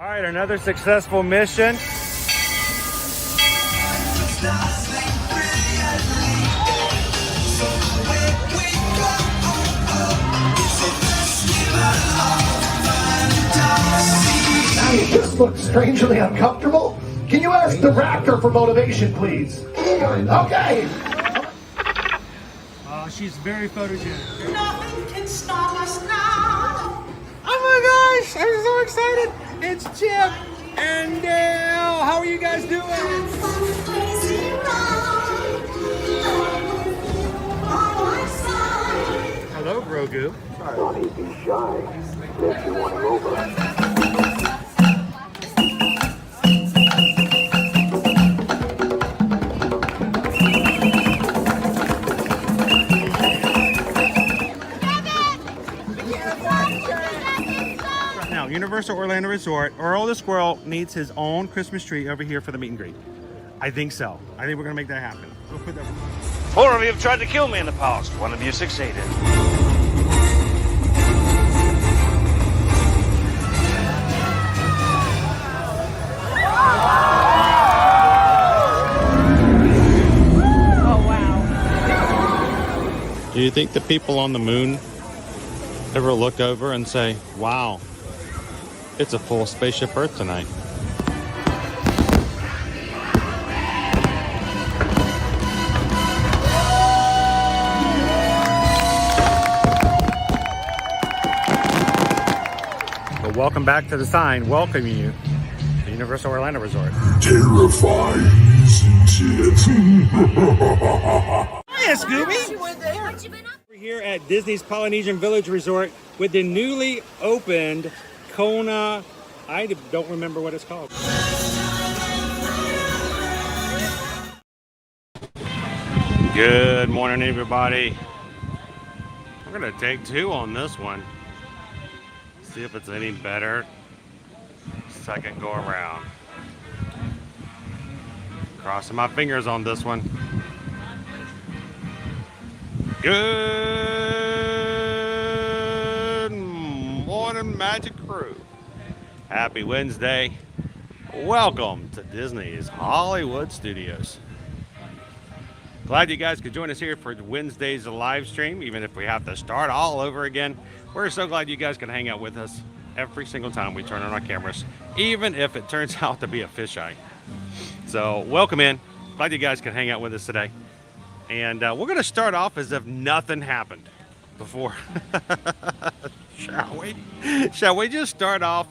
All right, another successful mission. Now you just look strangely uncomfortable. Can you ask the raptor for motivation, please? Okay. She's very photogenic. Nothing can stop us now. Oh my gosh, I'm so excited. It's Chip and Dale. How are you guys doing? Hello, Grogu. Don't he be shy. If you want him over. Now, Universal Orlando Resort, Earl the Squirrel needs his own Christmas tree over here for the meet and greet. I think so. I think we're gonna make that happen. We'll put that. 4 of you have tried to kill me in the past. 1 of you succeeded. Do you think the people on the moon ever look over and say, wow, it's a full spaceship Earth tonight? But welcome back to the sign, welcoming you to Universal Orlando Resort. Terrifying, isn't it? Hiya, Scooby! We're here at Disney's Polynesian Village Resort with the newly opened Kona. I don't remember what it's called. Good morning, everybody. We're gonna take 2 on this one. See if it's any better. Second go around. Crossing my fingers on this one. Good morning, Magic Crew. Happy Wednesday. Welcome to Disney's Hollywood Studios. Glad you guys could join us here for Wednesday's live stream, even if we have to start all over again. We're so glad you guys can hang out with us every single time we turn on our cameras, even if it turns out to be a fisheye. So welcome in. Glad you guys can hang out with us today. And we're going to start off as if nothing happened before. Shall we? Shall we just start off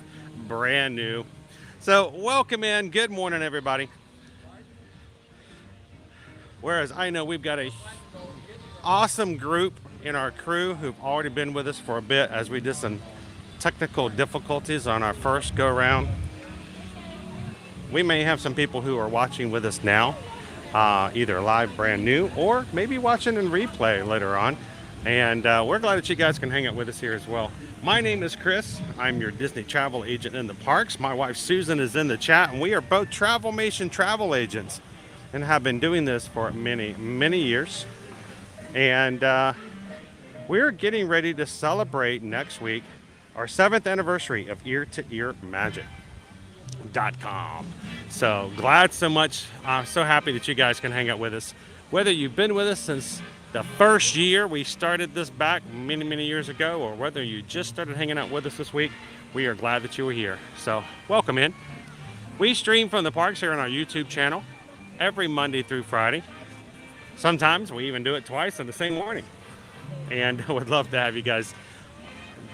brand new? So welcome in. Good morning, everybody. Whereas I know we've got a awesome group in our crew who've already been with us for a bit as we did some technical difficulties on our first go round. We may have some people who are watching with us now. Either live brand new or maybe watching in replay later on. And we're glad that you guys can hang out with us here as well. My name is Chris. I'm your Disney travel agent in the parks. My wife Susan is in the chat, and we are both Travelmation travel agents and have been doing this for many, many years. And we're getting ready to celebrate next week our 7th anniversary of Ear to Ear Magic.com. So glad so much. I'm so happy that you guys can hang out with us. Whether you've been with us since the first year we started this back many, many years ago, or whether you just started hanging out with us this week, we are glad that you were here. So welcome in. We stream from the parks here on our YouTube channel every Monday through Friday. Sometimes we even do it twice in the same morning. And I would love to have you guys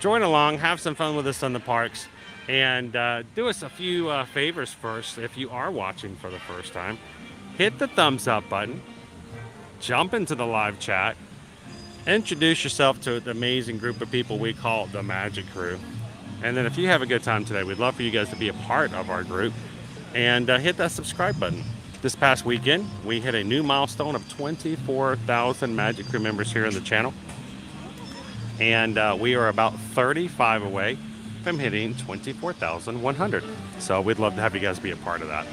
join along, have some fun with us on the parks. And do us a few favors first. If you are watching for the first time, hit the thumbs up button, jump into the live chat, introduce yourself to the amazing group of people we call the Magic Crew. And then if you have a good time today, we'd love for you guys to be a part of our group and hit that subscribe button. This past weekend, we hit a new milestone of 24,000 Magic Crew members here on the channel. And we are about 35 away from hitting 24,100. So we'd love to have you guys be a part of that.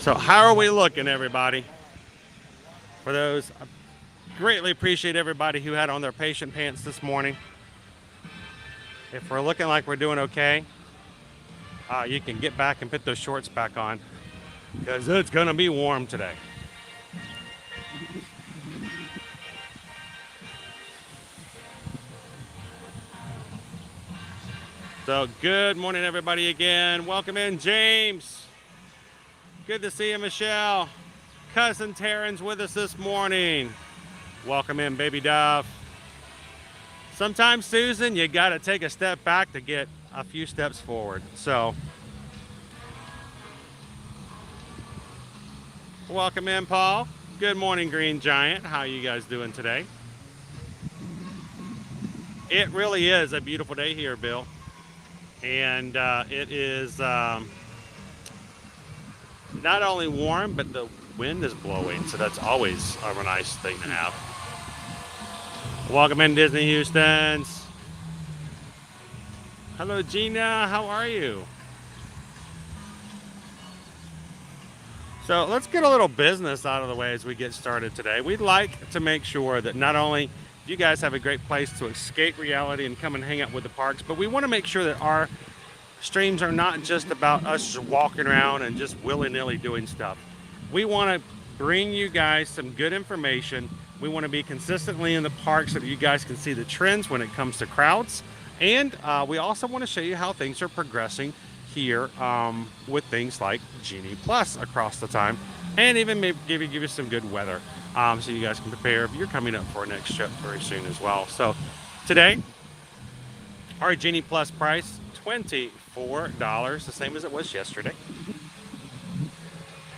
So how are we looking, everybody? For those Greatly appreciate everybody who had on their patient pants this morning. If we're looking like we're doing okay, you can get back and put those shorts back on because it's going to be warm today. So good morning, everybody, again. Welcome in, James. Good to see you, Michelle. Cousin Taryn's with us this morning. Welcome in, baby Dove. Sometimes, Susan, you got to take a step back to get a few steps forward. So, welcome in, Paul. Good morning, Green Giant. How you guys doing today? It really is a beautiful day here, Bill. And it is not only warm, but the wind is blowing, so that's always a nice thing to have. Welcome in, Disney Houston's. Hello, Gina. How are you? So let's get a little business out of the way as we get started today. We'd like to make sure that not only you guys have a great place to escape reality and come and hang out with the parks, but we want to make sure that our streams are not just about us just walking around and just willy-nilly doing stuff. We want to bring you guys some good information. We want to be consistently in the park so that you guys can see the trends when it comes to crowds. And we also want to show you how things are progressing here with things like Genie Plus across the time, and even maybe give you some good weather. So you guys can prepare if you're coming up for a next trip very soon as well. So today, our Genie Plus price, $24, the same as it was yesterday.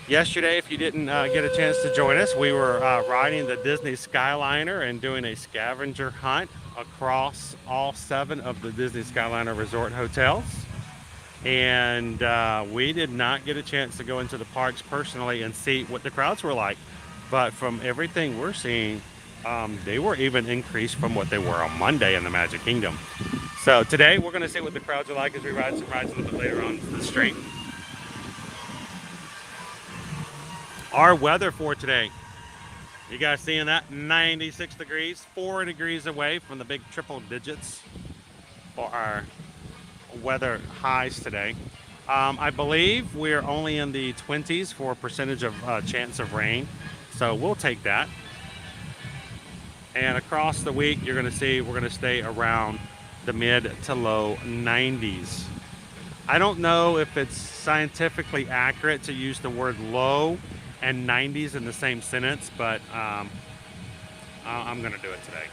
Yesterday, if you didn't get a chance to join us, we were riding the Disney Skyliner and doing a scavenger hunt across all 7 of the Disney Skyliner resort hotels. And we did not get a chance to go into the parks personally and see what the crowds were like. But from everything we're seeing, they were even increased from what they were on Monday in the Magic Kingdom. So today we're going to see what the crowds are like as we ride some rides a little bit later on the stream. Our weather for today, you guys seeing that? 96 degrees, 4 degrees away from the big triple digits for our weather highs today. I believe we're only in the 20s for percentage of chance of rain. So we'll take that. And across the week, you're going to see we're going to stay around the mid to low 90s. I don't know if it's scientifically accurate to use the word low and 90s in the same sentence, but I'm going to do it today.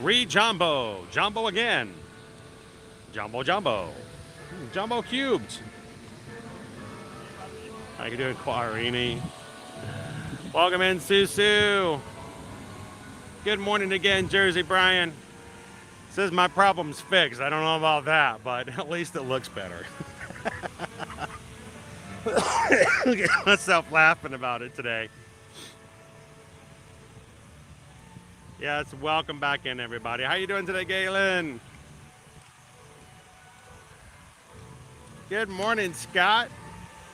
Re-Jumbo. Jumbo again. Jumbo Jumbo. Jumbo cubed. How you doing, Quarini? Welcome in, Susu. Good morning again, Jersey Brian. Says my problem's fixed. I don't know about that, but at least it looks better. Get myself laughing about it today. Yes, welcome back in, everybody. How you doing today, Galen? Good morning, Scott.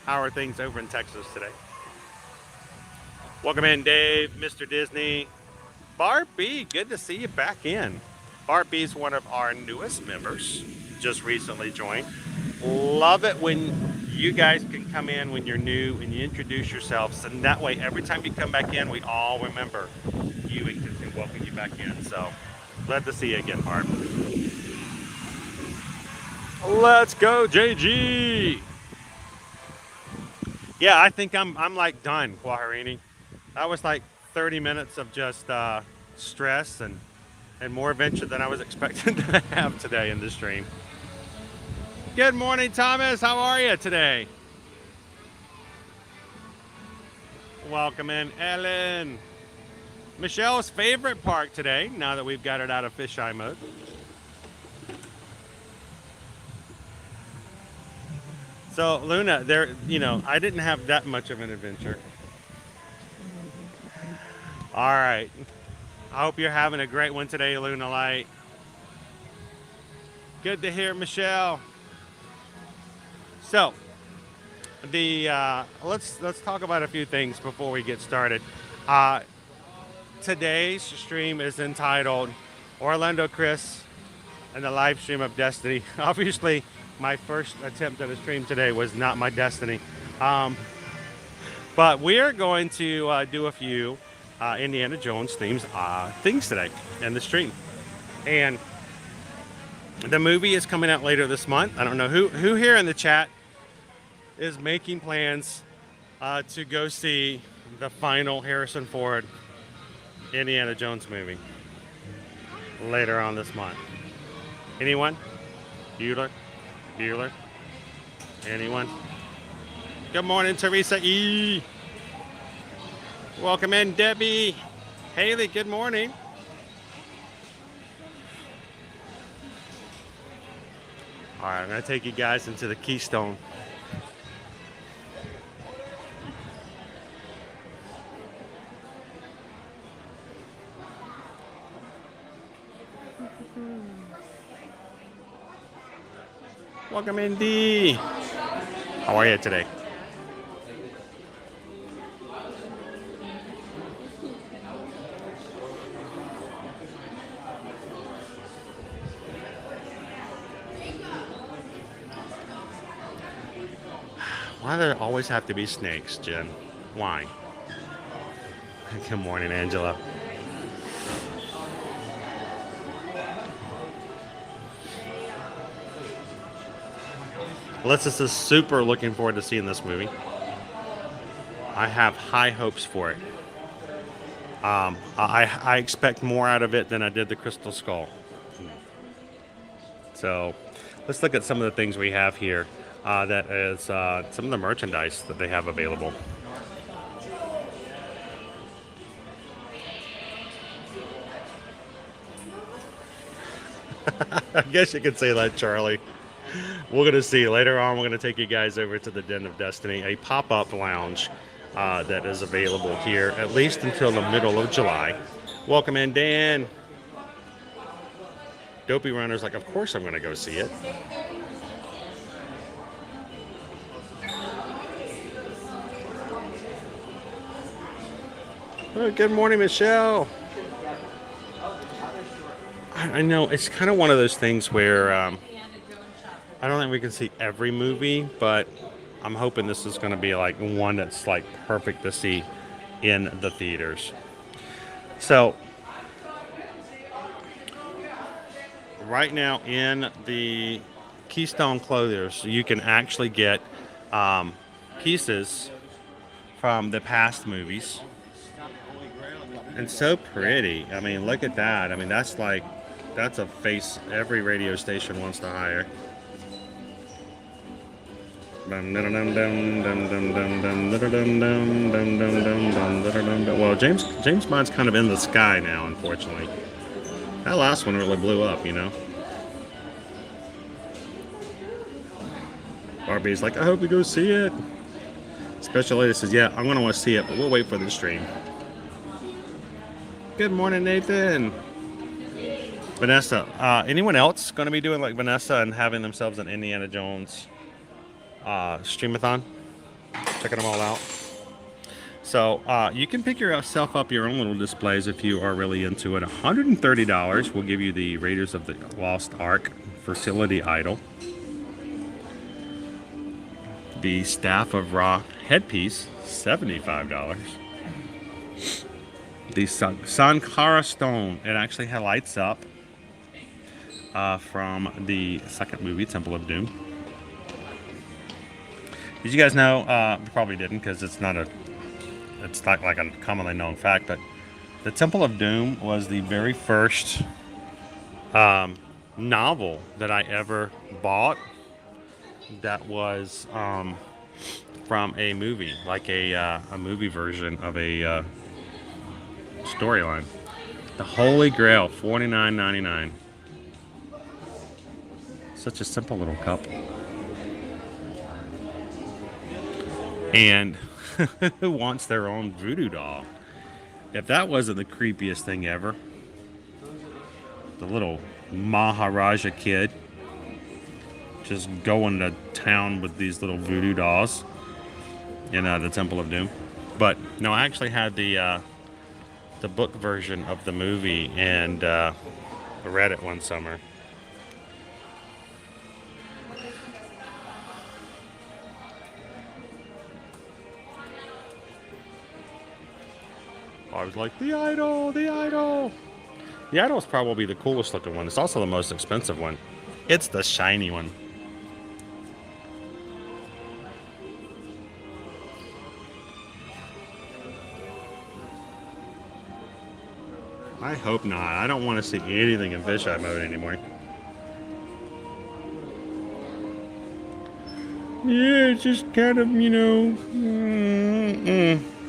How are things over in Texas today? Welcome in, Dave, Mr. Disney. Barbie, good to see you back in. Barbie's one of our newest members, just recently joined. Love it when you guys can come in when you're new and you introduce yourselves, and that way every time you come back in, we all remember you and can welcome you back in. So glad to see you again, Barb. Let's go, JG. Yeah, I think I'm like done, Guajarini. That was like 30 minutes of just stress and more adventure than I was expecting to have today in the stream. Good morning, Thomas. How are you today? Welcome in, Ellen. Michelle's favorite park today, now that we've got it out of fisheye mode. So, Luna, I didn't have that much of an adventure. All right. I hope you're having a great one today, Luna Light. Good to hear, Michelle. So, let's talk about a few things before we get started. Today's stream is entitled Orlando Chris and the live stream of Destiny. Obviously, my first attempt at a stream today was not my destiny. But we are going to do a few Indiana Jones things today in the stream. And the movie is coming out later this month. I don't know who here in the chat is making plans to go see the final Harrison Ford Indiana Jones movie later on this month. Anyone? Bueller? Anyone? Good morning, Teresa E. Welcome in, Debbie. Haley, good morning. All right, I'm going to take you guys into the Keystone. Welcome in, D. How are you today? Why do there always have to be snakes, Jen? Why? Good morning, Angela. Alexis is super looking forward to seeing this movie. I have high hopes for it. I expect more out of it than I did the Crystal Skull. So let's look at some of the things we have here. That is some of the merchandise that they have available. I guess you could say that, Charlie. We're going to see later on. We're going to take you guys over to the Den of Destiny, a pop-up lounge that is available here at least until the middle of July. Welcome in, Dan. Dopey Runner's like, of course I'm going to go see it. Oh, good morning, Michelle. I know it's kind of one of those things where I don't think we can see every movie, but I'm hoping this is going to be like one that's like perfect to see in the theaters. So right now in the Keystone Clothiers, you can actually get pieces from the past movies. And so pretty. I mean, look at that. I mean, that's a face every radio station wants to hire. Well, James Bond's kind of in the sky now, unfortunately. That last one really blew up, you know. Barbie's like, I hope you go see it. Special Lady says, yeah, I'm going to want to see it, but we'll wait for the stream. Good morning, Nathan. Vanessa, anyone else going to be doing like Vanessa and having themselves an Indiana Jones streamathon? Checking them all out. So you can pick yourself up your own little displays if you are really into it. $130 will give you the Raiders of the Lost Ark Facility Idol. The Staff of Ra headpiece, $75. The Sankara stone, it actually lights up from the second movie, Temple of Doom. Did you guys know? Probably didn't, because it's not like a commonly known fact, but the Temple of Doom was the very first novel that I ever bought that was from a movie, like a movie version of a storyline. The Holy Grail, $49.99. Such a simple little cup. And who wants their own voodoo doll? If that wasn't the creepiest thing ever, the little Maharaja kid just going to town with these little voodoo dolls in the Temple of Doom. But no, I actually had the book version of the movie and read it one summer. I was like, the idol, the idol. The idol is probably the coolest looking one. It's also the most expensive one. It's the shiny one. I hope not. I don't want to see anything in fisheye mode anymore. Yeah, it's just kind of, you know,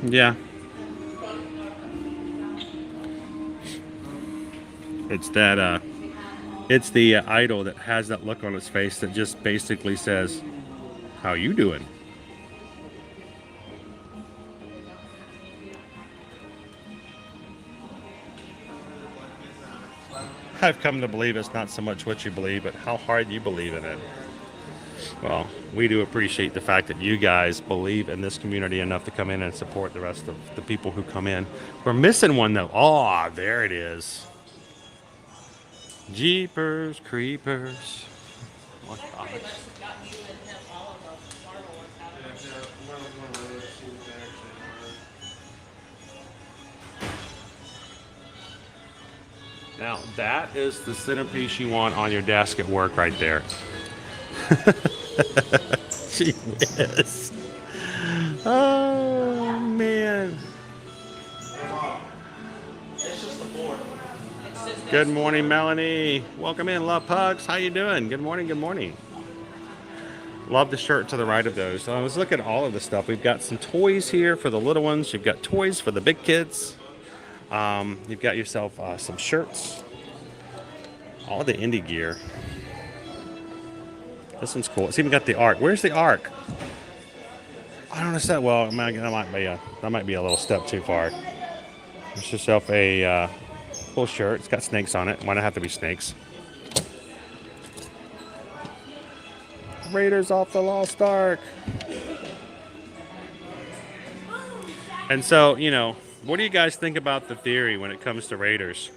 yeah. It's that, it's the idol that has that look on its face that just basically says, how you doing? I've come to believe it's not so much what you believe, but how hard you believe in it. Well, we do appreciate the fact that you guys believe in this community enough to come in and support the rest of the people who come in. We're missing one, though. Oh, there it is. Jeepers creepers. Oh, gosh. Now, that is the centerpiece you want on your desk at work right there. Gee whiz. Oh, man. Good morning, Melanie. Welcome in, Love Pugs. How you doing? Good morning, good morning. Love the shirt to the right of those. So let's look at all of the stuff. We've got some toys here for the little ones. You've got toys for the big kids. You've got yourself some shirts. All the indie gear. This one's cool. It's even got the arc. Where's the arc? I don't understand. Well, that might be a little step too far. Get yourself a full shirt. It's got snakes on it. Why not have to be snakes? Raiders off the Lost Ark. And so, you know, what do you guys think about the theory when it comes to Raiders?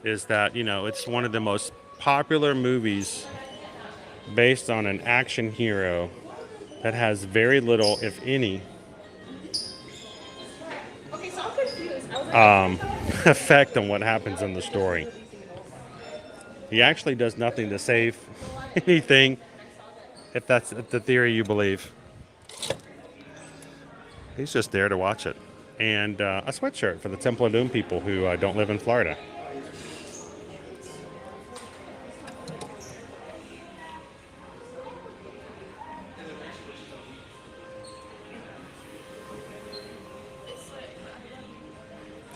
Is that, you know, it's one of the most popular movies based on an action hero that has very little, if any, effect on what happens in the story. He actually does nothing to save anything, if that's the theory you believe. He's just there to watch it. And a sweatshirt for the Temple of Doom people who don't live in Florida.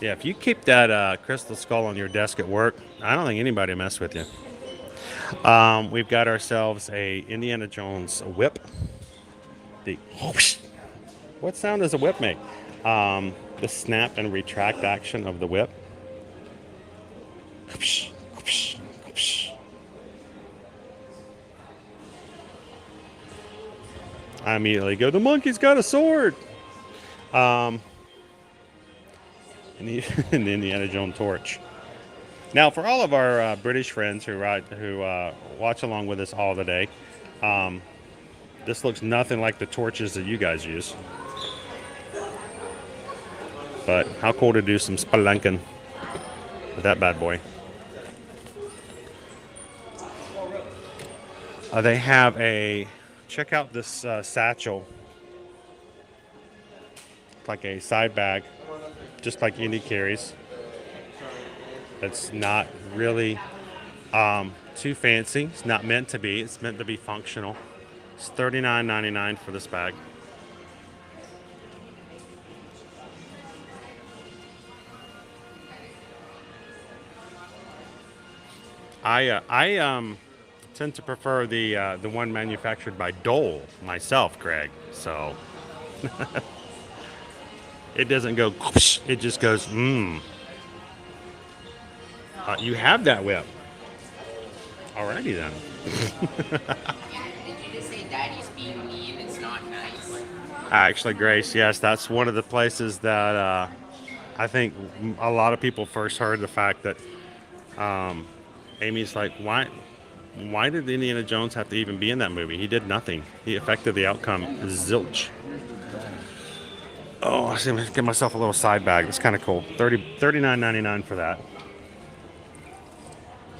Yeah, if you keep that crystal skull on your desk at work, I don't think anybody will mess with you. We've got ourselves a Indiana Jones whip. The whoosh. What sound does a whip make? The snap and retract action of the whip. Whoosh, whoosh, whoosh. I immediately go, the monkey's got a sword. And the Indiana Jones torch. Now, for all of our British friends who watch along with us all the day, this looks nothing like the torches that you guys use. But how cool to do some spelunking with that bad boy. They have check out this satchel. It's like a side bag, just like Indy carries. It's not really too fancy. It's not meant to be. It's meant to be functional. It's $39.99 for this bag. I tend to prefer the one manufactured by Dole myself, Greg. So It doesn't go, whoosh, it just goes, mmm. You have that whip. Alrighty then. Did you just say daddy's being mean? It's not nice. Actually, Grace, yes, that's one of the places that I think a lot of people first heard the fact that Amy's like, why did Indiana Jones have to even be in that movie? He did nothing. He affected the outcome zilch. Oh, I see. I'm gonna get myself a little side bag. That's kind of cool. $39.99 for that.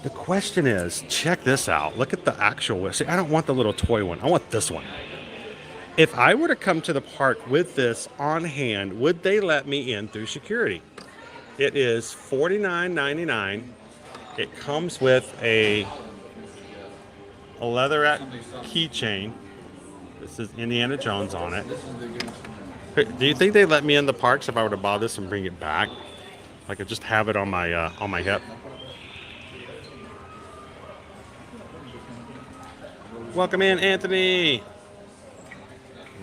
The question is, check this out. Look at the actual. See, I don't want the little toy one. I want this one. If I were to come to the park with this on hand, would they let me in through security? It is $49.99. It comes with a leatherette keychain. This is Indiana Jones on it. Do you think they let me in the parks if I were to buy this and bring it back? I could just have it on my hip. Welcome in, Anthony.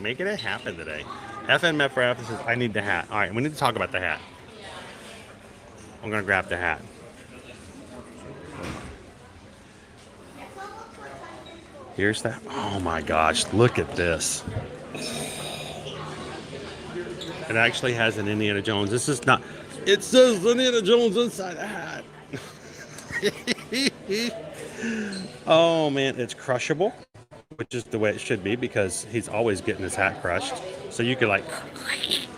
Making it happen today. FNMFRF says, I need the hat. All right, we need to talk about the hat. I'm going to grab the hat. Here's that. Oh my gosh, look at this. It actually has an Indiana Jones. This is not, it says Indiana Jones inside the hat. Oh man, it's crushable, which is the way it should be because he's always getting his hat crushed. So you could like,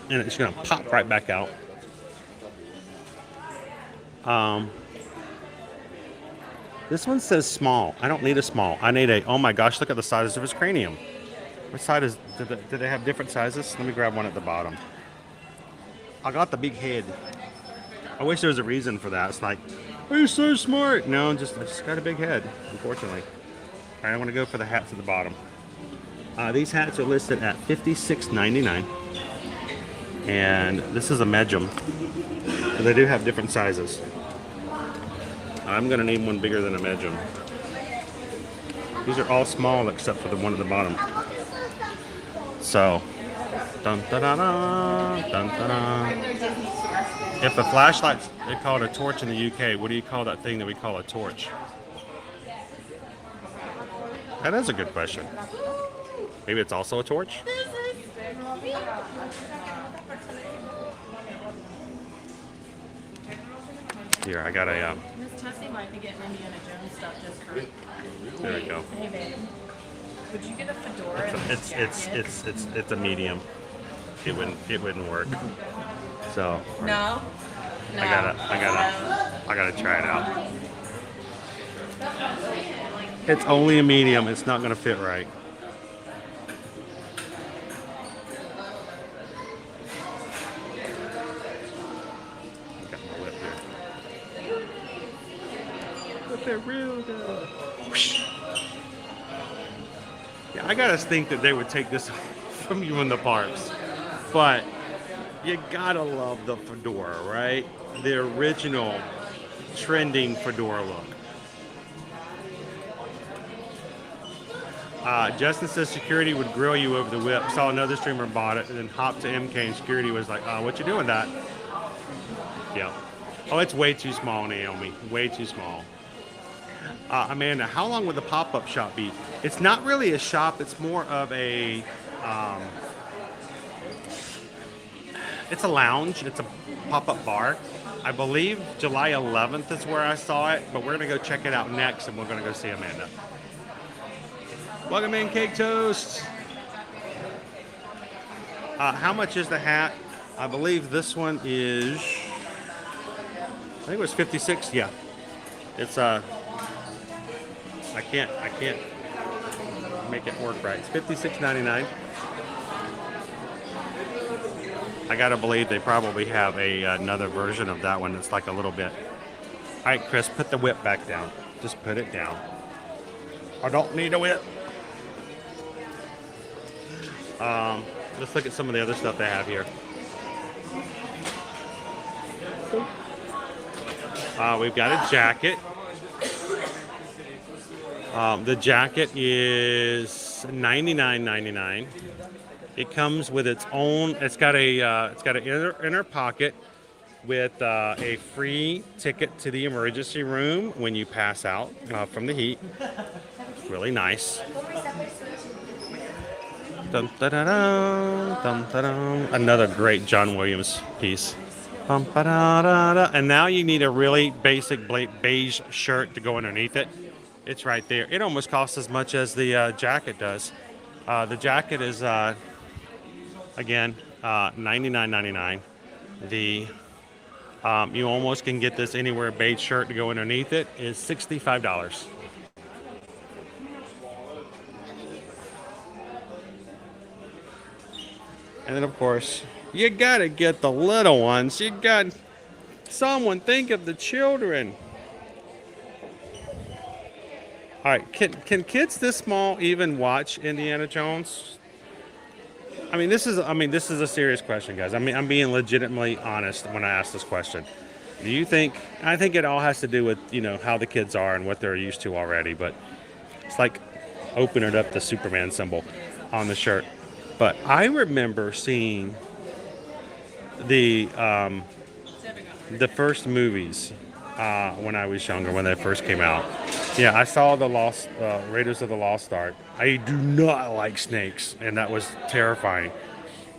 and it's gonna pop right back out. This one says small. I don't need a small. I need a, oh my gosh, look at the size of his cranium. What size is, do they have different sizes? Let me grab one at the bottom. I got the big head. I wish there was a reason for that. It's like, oh, you're so smart. No, I just got a big head, unfortunately. All right, I want to go for the hats at the bottom. These hats are listed at $56.99. And this is a medium. But they do have different sizes. I'm going to need one bigger than a medium. These are all small except for the one at the bottom. So, dun da da da, dun da da. If a flashlight's, they call it a torch in the UK, what do you call that thing that we call a torch? That is a good question. Maybe it's also a torch? Here, I got a. Miss Tessie might be getting Indiana Jones stuff just for. There we go. Hey, babe. Would you get a fedora? And this jacket? It's a medium. It wouldn't work. So. No. No. I gotta try it out. It's only a medium. It's not gonna fit right. Got my whip here. Whip it real good. Yeah, I gotta think that they would take this from you in the parks, but you gotta love the fedora, right? The original trending fedora look. Justin says security would grill you over the whip. Saw another streamer bought it and then hopped to MK and security was like, what you doing with that? Yeah. Oh, it's way too small, Naomi. Way too small. Amanda, how long would the pop-up shop be? It's not really a shop. It's more of a... it's a lounge. It's a pop-up bar. I believe July 11th is where I saw it, but we're going to go check it out next, and we're going to go see Amanda. Welcome in, Cake Toast. How much is the hat? I believe this one is... I think it was 56. Yeah. It's I can't make it work right. It's $56.99. I gotta believe they probably have another version of that one that's like a little bit. All right, Chris, put the whip back down. Just put it down. I don't need a whip. Let's look at some of the other stuff they have here. We've got a jacket. The jacket is $99.99. It comes with its own. It's got an inner pocket with a free ticket to the emergency room when you pass out from the heat. It's really nice. Dun, da, da, da, dun, da, da. Another great John Williams piece. Bum, ba, da, da, da. And now you need a really basic beige shirt to go underneath it. It's right there. It almost costs as much as the jacket does. The jacket is, again, $99.99. The you almost can get this anywhere. Beige shirt to go underneath it is $65. And then, of course, you gotta get the little ones. You got someone think of the children. All right, can kids this small even watch Indiana Jones? I mean, this is a serious question, guys. I mean, I'm being legitimately honest when I ask this question. Do you think? I think it all has to do with how the kids are and what they're used to already. But it's like opening up the Superman symbol on the shirt. But I remember seeing the first movies when I was younger, when they first came out. Yeah, I saw the Raiders of the Lost Ark. I do not like snakes, and that was terrifying.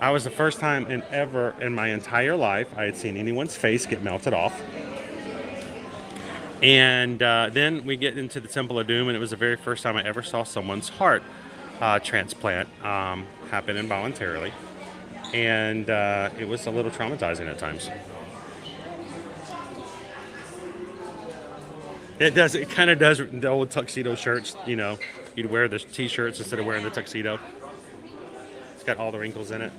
I was the first time ever in my entire life I had seen anyone's face get melted off. And then we get into the Temple of Doom, and it was the very first time I ever saw someone's heart transplant happen involuntarily. And it was a little traumatizing at times. It kind of does the old tuxedo shirts, you'd wear the t-shirts instead of wearing the tuxedo. It's got all the wrinkles in it.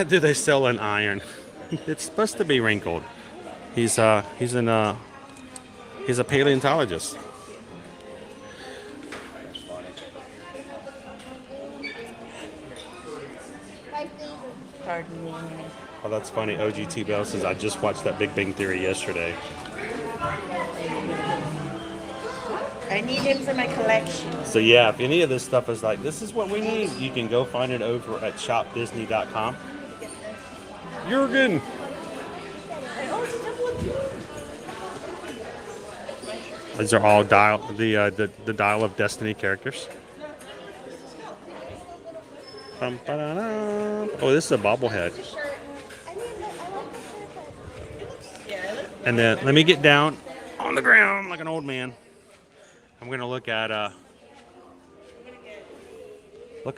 Do they sell an iron? It's supposed to be wrinkled. He's a paleontologist. Pardon me. Oh, that's funny. OGT Bell says, I just watched that Big Bang Theory yesterday. I need him for my collection. So yeah, if any of this stuff is like, this is what we need, you can go find it over at shopdisney.com. Jurgen! These are all the Dial of Destiny characters. Oh, this is a bobblehead. And then let me get down on the ground like an old man. I'm gonna look at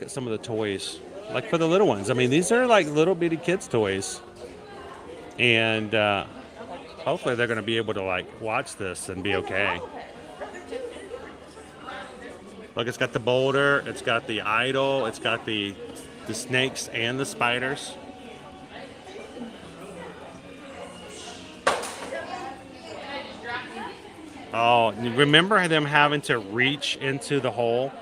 some of the toys, like for the little ones. I mean, these are like little bitty kids' toys, and hopefully they're gonna be able to like watch this and be okay. Look, it's got the boulder, it's got the idol, it's got the snakes and the spiders. Oh, remember them having to reach into the hole,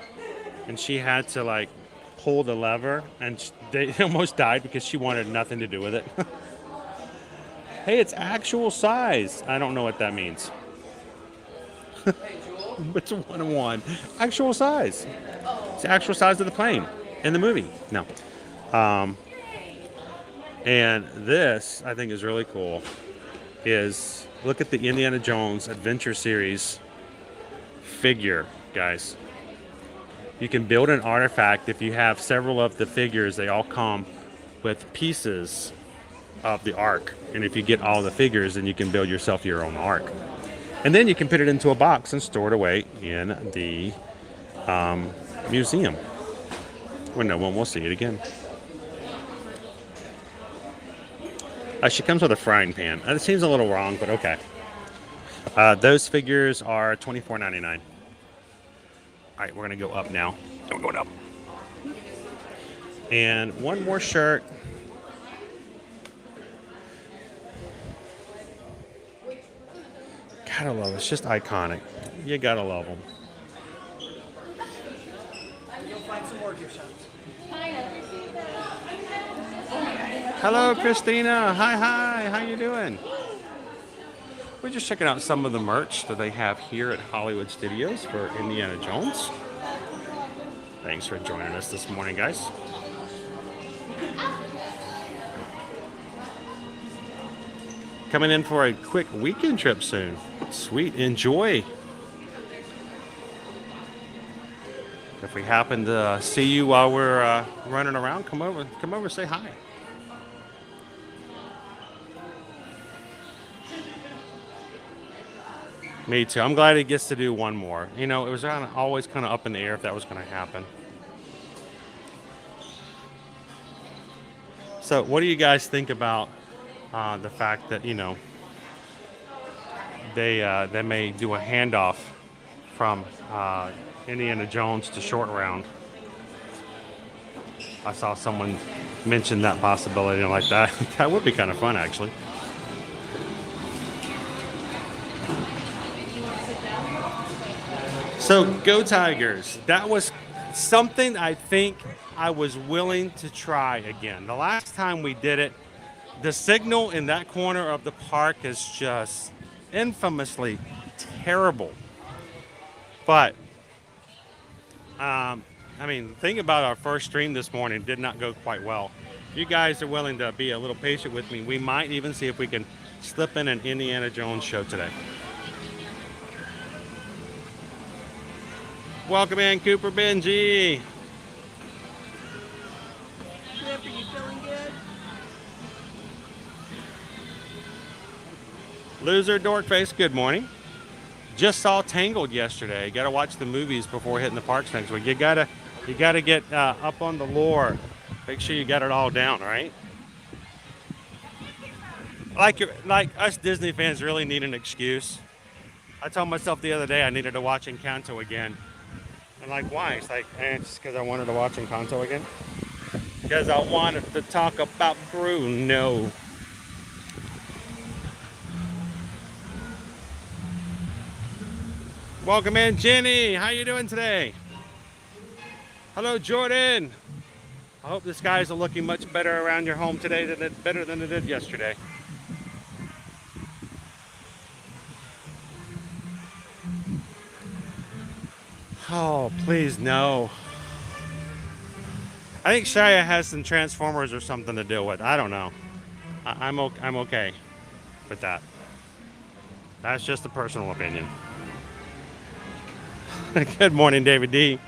and she had to like pull the lever, and they almost died because she wanted nothing to do with it. Hey, it's actual size. I don't know what that means. It's a 1-on-1. Actual size. It's the actual size of the plane in the movie. No. And this, I think, is really cool. Is look at the Indiana Jones Adventure Series figure, guys. You can build an artifact if you have several of the figures. They all come with pieces of the ark. And if you get all the figures, then you can build yourself your own ark. And then you can put it into a box and store it away in the museum where no one will see it again. She comes with a frying pan. It seems a little wrong, but okay. Those figures are $24.99. All right, we're going to go up now. We're going up. And one more shirt. Gotta love it. It's just iconic. You gotta love them. You'll find some more gift shops. Hello, Christina. Hi. How you doing? We're just checking out some of the merch that they have here at Hollywood Studios for Indiana Jones. Thanks for joining us this morning, guys. Coming in for a quick weekend trip soon. Sweet, enjoy. If we happen to see you while we're running around, come over, say hi. Me too. I'm glad he gets to do one more. You know, it was always kind of up in the air if that was going to happen. So, what do you guys think about the fact that, you know, they may do a handoff from Indiana Jones to Short Round? I saw someone mention that possibility like that. That would be kind of fun, actually. So, go Tigers. That was something I think I was willing to try again. The last time we did it, the signal in that corner of the park is just infamously terrible. But, I mean, the thing about our first stream this morning did not go quite well. If you guys are willing to be a little patient with me, we might even see if we can slip in an Indiana Jones show today. Welcome in, Cooper Benji. Cliff, are you feeling good? Loser Dorkface, good morning. Just saw Tangled yesterday. Got to watch the movies before hitting the parks next week. You gotta get up on the lore. Make sure you got it all down, right? Like us Disney fans really need an excuse. I told myself the other day I needed to watch Encanto again. And like, why? It's like, it's because I wanted to watch Encanto again. Because I wanted to talk about Bruno. Welcome in, Jenny. How you doing today? Hello, Jordan. I hope the skies are looking much better around your home today better than it did yesterday. Oh, please no. I think Shia has some Transformers or something to deal with. I don't know. I'm okay with that. That's just a personal opinion. Good morning, David D.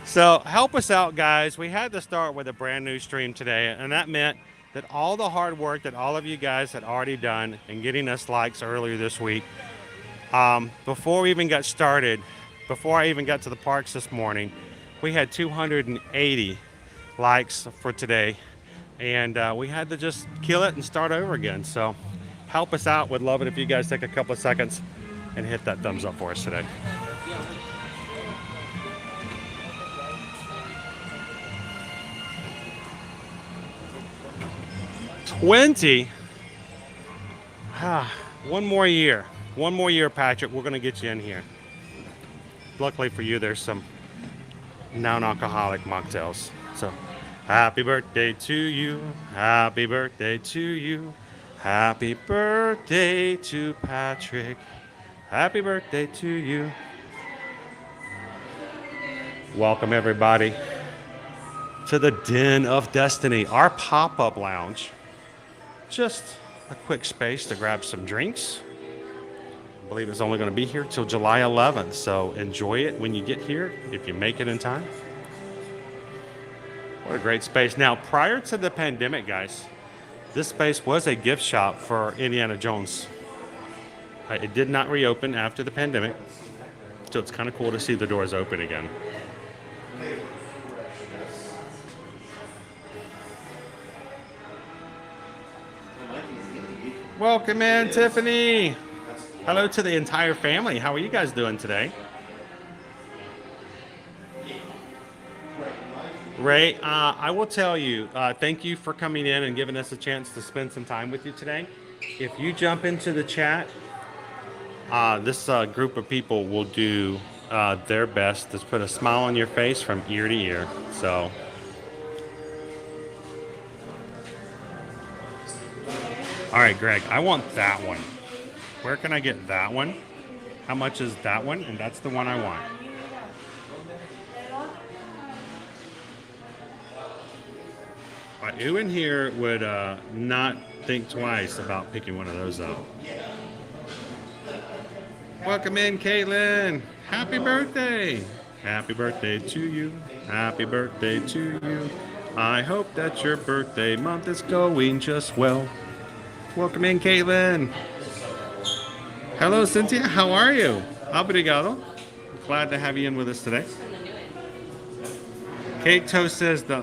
So help us out, guys. We had to start with a brand new stream today, and that meant that all the hard work that all of you guys had already done in getting us likes earlier this week, before we even got started, before I even got to the parks this morning, we had 280 likes for today, and we had to just kill it and start over again. So help us out. Would love it if you guys take a couple of seconds and hit that thumbs up for us today. One more year, Patrick. We're gonna get you in here. Luckily for you, there's some non-alcoholic mocktails. So, happy birthday to you. Happy birthday to you. Happy birthday to Patrick. Happy birthday to you. Welcome everybody to the Den of Destiny, our pop-up lounge. Just a quick space to grab some drinks. I believe it's only going to be here till July 11th, so enjoy it when you get here, if you make it in time. What a great space. Now, prior to the pandemic, guys, this space was a gift shop for Indiana Jones. It did not reopen after the pandemic, so it's kind of cool to see the doors open again. Welcome in, Tiffany. Hello to the entire family. How are you guys doing today? Ray, I will tell you, thank you for coming in and giving us a chance to spend some time with you today. If you jump into the chat, this group of people will do their best to put a smile on your face from ear to ear. So, All right, Greg, I want that one. Where can I get that one? How much is that one? And that's the one I want. Who in here would not think twice about picking one of those up? Welcome in, Caitlin. Happy birthday. Happy birthday to you. Happy birthday to you. I hope that your birthday month is going just well. Welcome in, Caitlin. Hello, Cynthia. How are you? Obrigado. Glad to have you in with us today. Kate Toast says the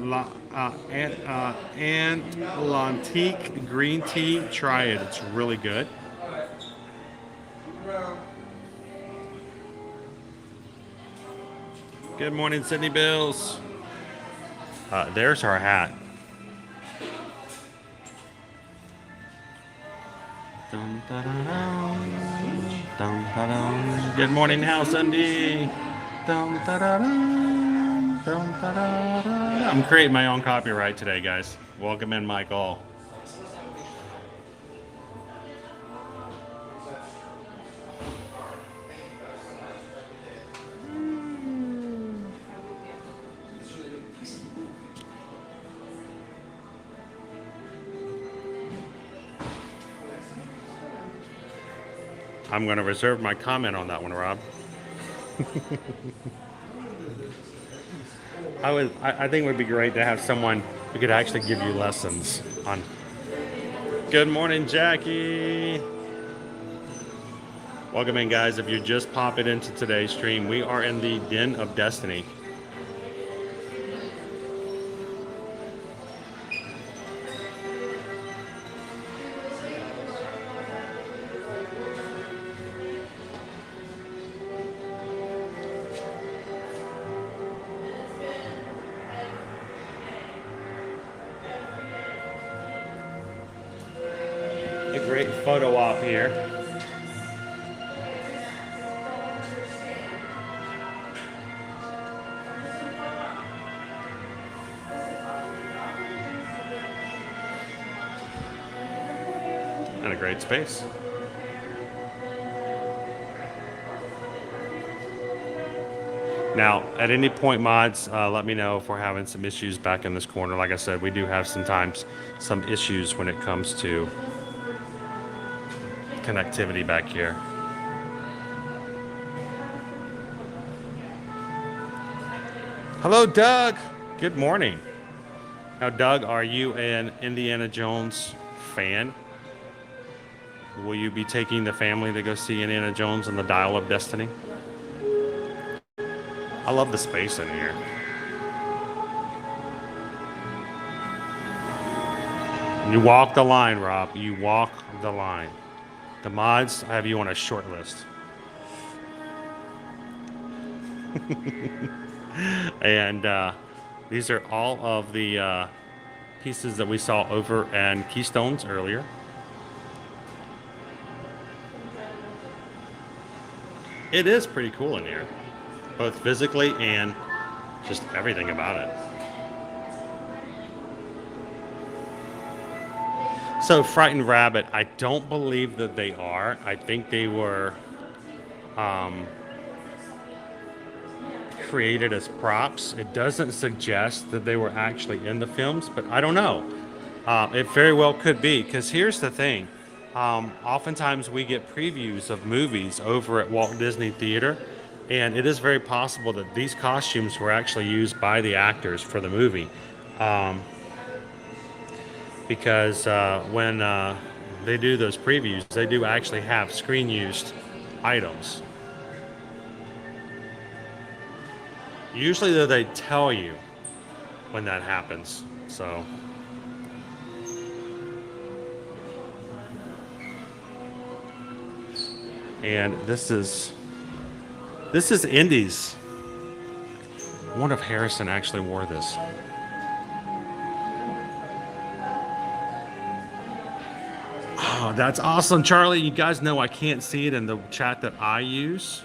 Atlantique green tea. Try it. It's really good. Good morning, Sydney Bills. There's our hat. Dun, da, da, dun, dun, da, dun. Good morning, House Sunday. Dun, da, da, dun, dun, da, da, da. I'm creating my own copyright today, guys. Welcome in, Michael. I'm going to reserve my comment on that one, Rob. I think it would be great to have someone who could actually give you lessons on. Good morning, Jackie. Welcome in, guys. If you're just popping into today's stream, we are in the Den of Destiny. Photo op here. And a great space. Now, at any point, mods, let me know if we're having some issues back in this corner. Like I said, we do have sometimes some issues when it comes to connectivity back here. Hello, Doug. Good morning. Now, Doug, are you an Indiana Jones fan? Will you be taking the family to go see Indiana Jones and the Dial of Destiny? I love the space in here. You walk the line, Rob. You walk the line. The mods, I have you on a short list. And these are all of the pieces that we saw over in Keystones earlier. It is pretty cool in here, both physically and just everything about it. So, Frightened Rabbit, I don't believe that they are. I think they were created as props. It doesn't suggest that they were actually in the films, but I don't know. It very well could be, because here's the thing. Oftentimes we get previews of movies over at Walt Disney Theater, and it is very possible that these costumes were actually used by the actors for the movie. Because when they do those previews, they do actually have screen used items. Usually though, they tell you when that happens. So and this is Indy's. I wonder if Harrison actually wore this. Oh, that's awesome, Charlie. You guys know I can't see it in the chat that I use.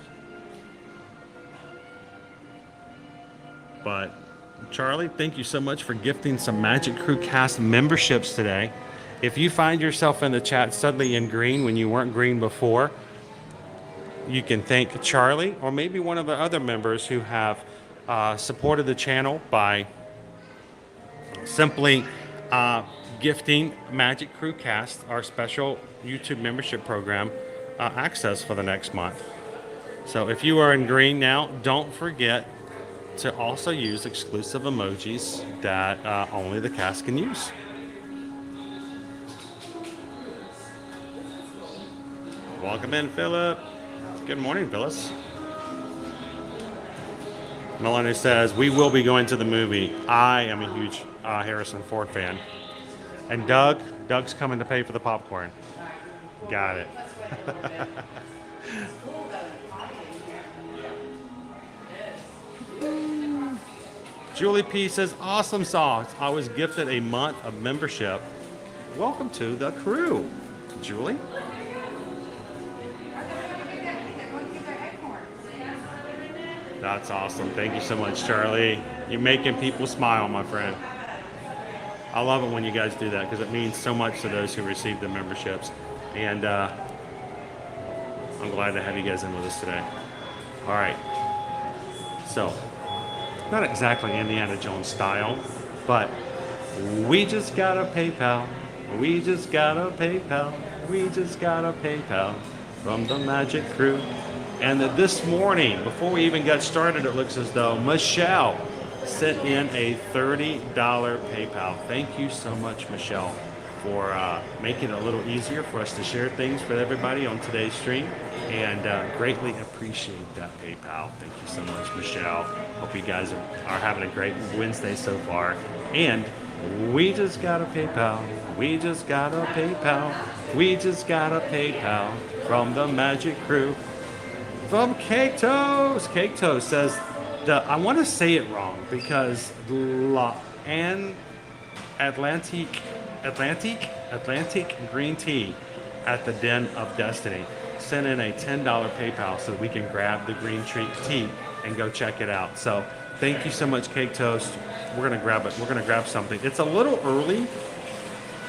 But Charlie, thank you so much for gifting some Magic Crew cast memberships today. If you find yourself in the chat suddenly in green when you weren't green before, you can thank Charlie or maybe one of the other members who have supported the channel by simply gifting Magic Crew Cast, our special YouTube membership program, access for the next month. So if you are in green now, don't forget to also use exclusive emojis that only the cast can use. Welcome in, Philip. Good morning, Phyllis. Melanie says, we will be going to the movie. I am a huge Harrison Ford fan. And Doug's coming to pay for the popcorn. Got it. Julie P says, awesome sauce. I was gifted a month of membership. Welcome to the crew, Julie. That's awesome. Thank you so much, Charlie. You're making people smile, my friend. I love it when you guys do that because it means so much to those who receive the memberships. And I'm glad to have you guys in with us today. All right. So, not exactly Indiana Jones style, but we just got a PayPal. We just got a PayPal. We just got a PayPal from the Magic Crew. And that this morning, before we even got started, it looks as though Michelle sent in a $30 PayPal. Thank you so much, Michelle, for making it a little easier for us to share things with everybody on today's stream. And greatly appreciate that PayPal. Thank you so much, Michelle. Hope you guys are having a great Wednesday so far. And we just got a PayPal. We just got a PayPal. We just got a PayPal from the Magic Crew. From Cake Toast. Cake Toast says, I want to say it wrong because Atlantic green tea at the Den of Destiny sent in a $10 PayPal so that we can grab the green tea and go check it out. So thank you so much, Cake Toast. We're gonna grab it. We're gonna grab something. It's a little early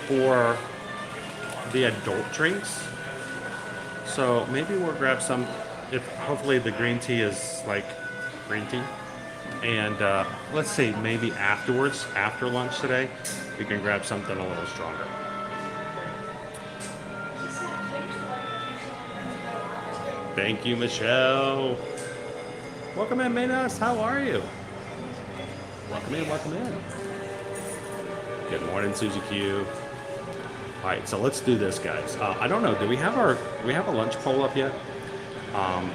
for the adult drinks, so maybe we'll grab some. If hopefully the green tea is like green tea. And let's see, maybe afterwards, after lunch today, we can grab something a little stronger. Thank you, Michelle. Welcome in, Maynus. How are you? Welcome in, welcome in. Good morning, Suzy Q. All right, so let's do this, guys. I don't know, do we have a lunch poll up yet?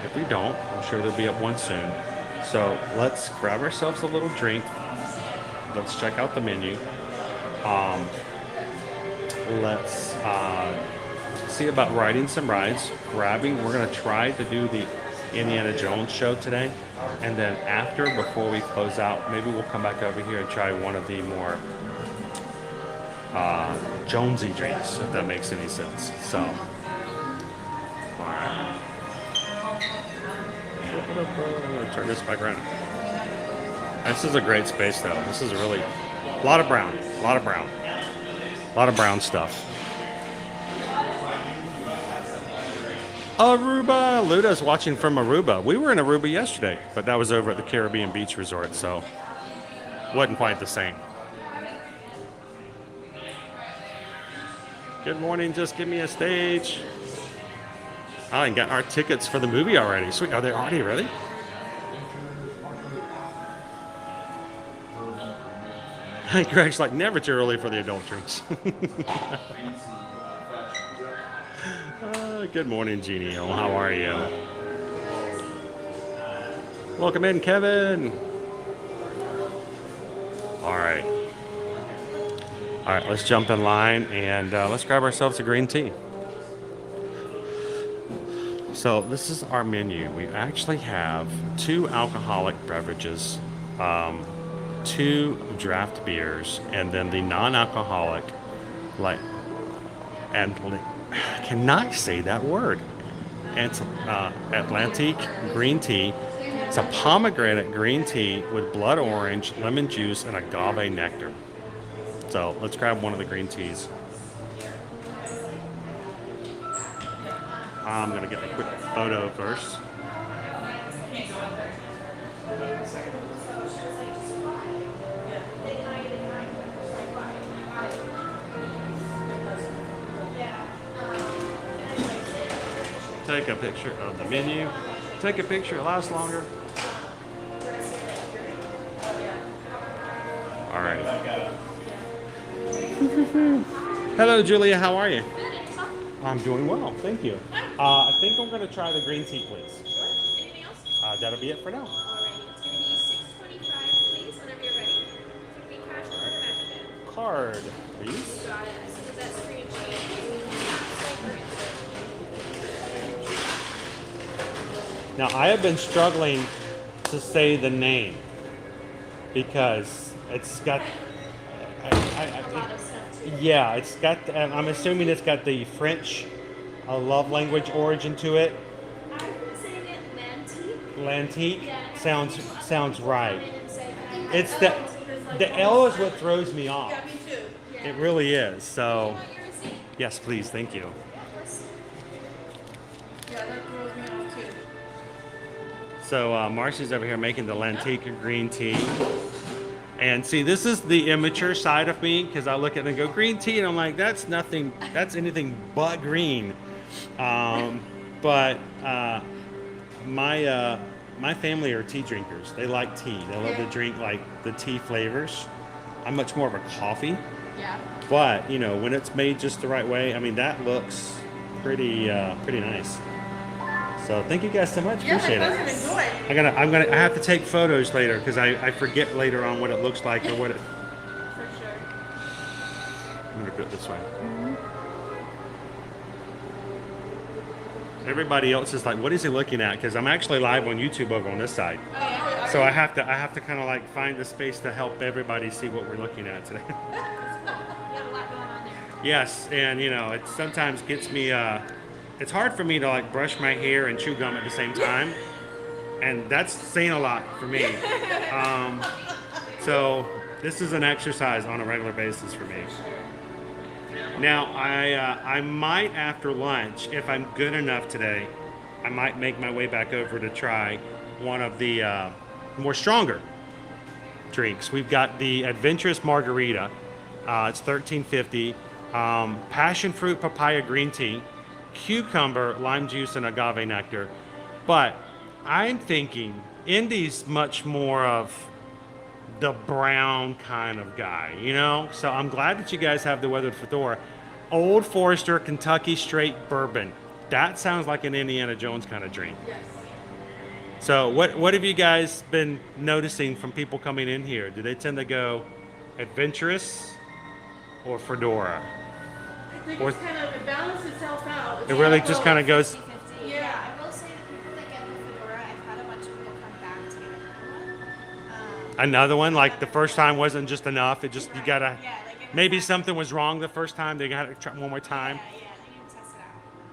If we don't, I'm sure there'll be up one soon. So let's grab ourselves a little drink. Let's check out the menu. Let's see about riding some rides. We're going to try to do the Indiana Jones show today. And then after, before we close out, maybe we'll come back over here and try one of the more Jonesy drinks, if that makes any sense. So, all right. Turn this back around. This is a great space, though. This is really a lot of brown stuff. Aruba. Luda's watching from Aruba. We were in Aruba yesterday, but that was over at the Caribbean Beach Resort, so wasn't quite the same. Good morning. Just give me a stage. I got our tickets for the movie already. Sweet. Are they already ready? Greg's like, never too early for the adult drinks. Good morning, Genio. How are you? Welcome in, Kevin. All right. All right, let's jump in line and let's grab ourselves a green tea. So this is our menu. We actually have 2 alcoholic beverages, 2 draft beers, and then the non-alcoholic, I cannot say that word. It's Atlantic green tea. It's a pomegranate green tea with blood orange, lemon juice, and agave nectar. So let's grab one of the green teas. I'm gonna get a quick photo first. Take a picture of the menu. Take a picture, it lasts longer. All right. Hello, Julia. How are you? I'm doing well, thank you. I think I'm going to try the green tea, please. Sure. Anything else? That'll be it for now. Alrighty. It's going to be $6.25, please, whenever you're ready. Could be cash or MasterCard. Card, please. Got it. As soon as that screen changes. Now, I have been struggling to say the name because it's got. Yeah, it's got. I'm assuming it's got the French love language origin to it. I've been saying it Lantique Yeah. sounds right. It's the L is what throws me off. Yeah, me too. It really is. So, yes, please, thank you. Yeah, that throws me off too. So Marcy's over here making the Lantique green tea. And see, this is the immature side of me because I look at it and go green tea, and I'm like, that's nothing. That's anything but green. But my family are tea drinkers. They like tea. They love to drink like the tea flavors. I'm much more of a coffee. Yeah. But you know, when it's made just the right way, I mean, that looks pretty nice. So thank you guys so much. Yeah, Appreciate my it. husband enjoyed. I have to take photos later because I forget later on what it looks like or what it. For sure. I'm gonna do it this way. Everybody else is like, what is he looking at? Because I'm actually live on YouTube over on this side. So I have to kind of like find the space to help everybody see what we're looking at today. You got a lot going on there. Yes, and you know, it sometimes gets me. It's hard for me to like brush my hair and chew gum at the same time, and that's saying a lot for me. So this is an exercise on a regular basis for me. Now I might after lunch, if I'm good enough today, I might make my way back over to try one of the more stronger drinks. We've got the Adventurous Margarita. It's $13.50. Passion fruit papaya green tea, cucumber, lime juice, and agave nectar. But I'm thinking Indy's much more of the brown kind of guy, you know? So I'm glad that you guys have the Weathered Fedora. Old Forester Kentucky Straight Bourbon. That sounds like an Indiana Jones kind of drink. Yes. So what have you guys been noticing from people coming in here? Do they tend to go adventurous or Fedora? I think Or- it's kind of, it balances itself out. It's It really not just both. kind of goes. Yeah. I will say the people that get the fedora, I've had a bunch of people come back to get another one. Another one, like the first time wasn't just enough. It just, you gotta, Yeah, like it was maybe something was wrong the first time. They gotta try one more time. Yeah, they need to test it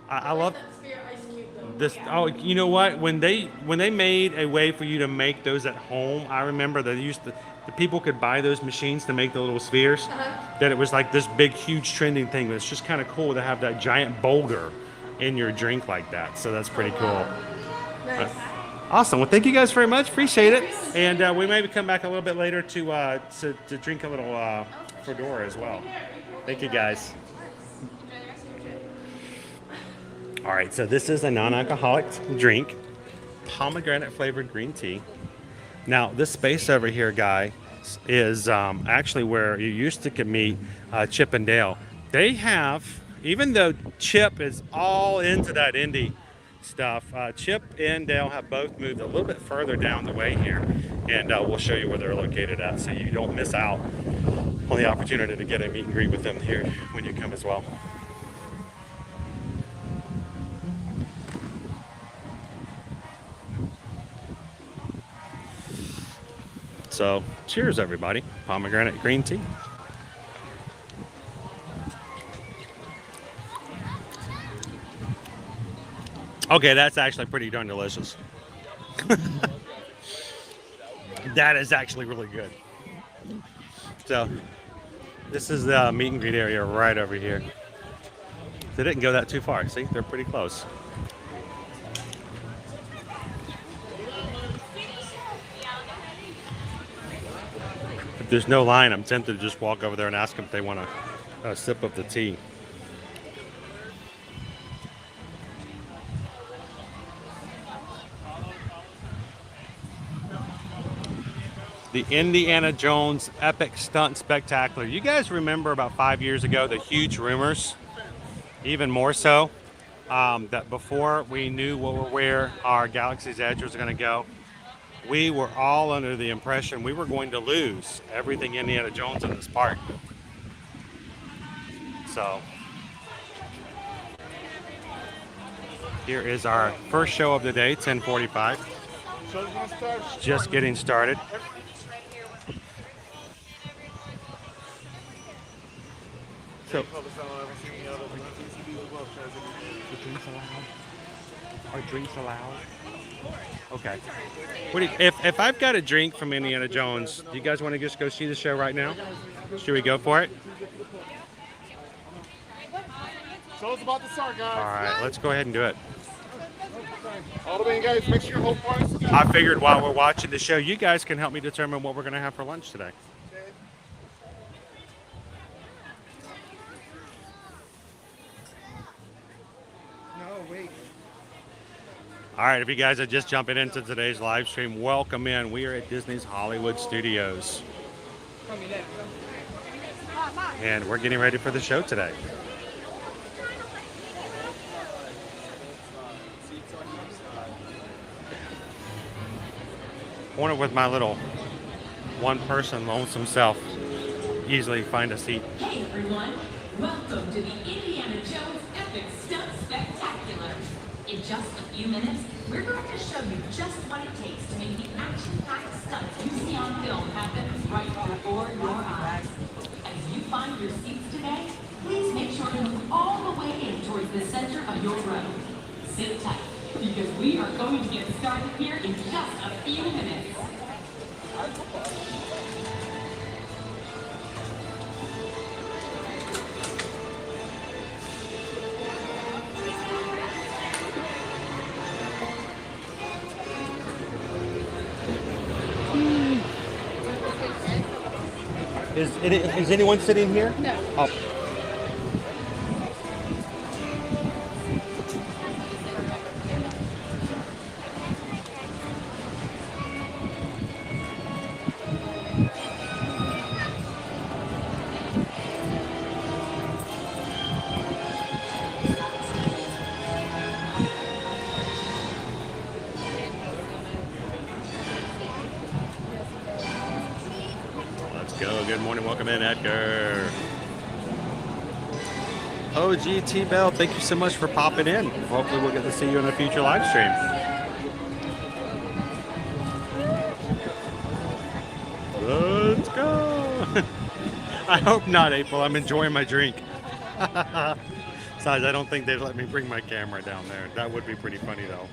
out. I love That spare ice cube though. this. Oh, you know what? When they made a way for you to make those at home, I remember they used to, the people could buy those machines to make the little spheres. That it was like this big, huge trending thing. But it's just kind of cool to have that giant boulder in your drink like that. So that's pretty cool. Nice. Awesome. Well, thank you guys very much. Appreciate it. And we maybe come back a little bit later to drink a little Fedora as well. Thank you guys. All right. So this is a non-alcoholic drink, pomegranate flavored green tea. Now this space over here, guy, is actually where you used to meet Chip and Dale. They have, even though Chip is all into that indie stuff, Chip and Dale have both moved a little bit further down the way here, and we'll show you where they're located at so you don't miss out on the opportunity to get a meet and greet with them here when you come as well. So cheers everybody. Pomegranate green tea. Okay, that's actually pretty darn delicious. That is actually really good. So this is the meet and greet area right over here. They didn't go that too far. See, they're pretty close. If there's no line, I'm tempted to just walk over there and ask them if they want a sip of the tea. The Indiana Jones Epic Stunt Spectacular. You guys remember about 5 years ago the huge rumors, even more so, that before we knew where our Galaxy's Edge was going to go, we were all under the impression we were going to lose everything Indiana Jones in this park. So here is our first show of the day, 10:45. Just getting started. So, are drinks allowed? Okay. If I've got a drink from Indiana Jones, do you guys want to just go see the show right now? Should we go for it? Show's about to start, guys. All right, let's go ahead and do it. All the way, guys, make sure your whole party's I figured while we're watching the show, you guys can help me determine what we're going to have for lunch today. All right, if you guys are just jumping into today's live stream, welcome in. We are at Disney's Hollywood Studios. And we're getting ready for the show today. I wonder with my little one-person lonesome self, easily find a seat. Hey everyone, welcome to the Indiana Jones Epic Stunt Spectacular. In just a few minutes, we're going to show you just what it takes to make the action-packed stunts you see on film happen right before your eyes. As you find your seats today, please make sure to move all the way in towards the center of your row. Sit tight, because we are going to get started here in just a few minutes. Is anyone sitting here? No. Oh. Good morning, welcome in, Edgar. OGT Bell, thank you so much for popping in. Hopefully we'll get to see you in a future live stream. Let's go. I hope not, April. I'm enjoying my drink. Besides, I don't think they'd let me bring my camera down there. That would be pretty funny though.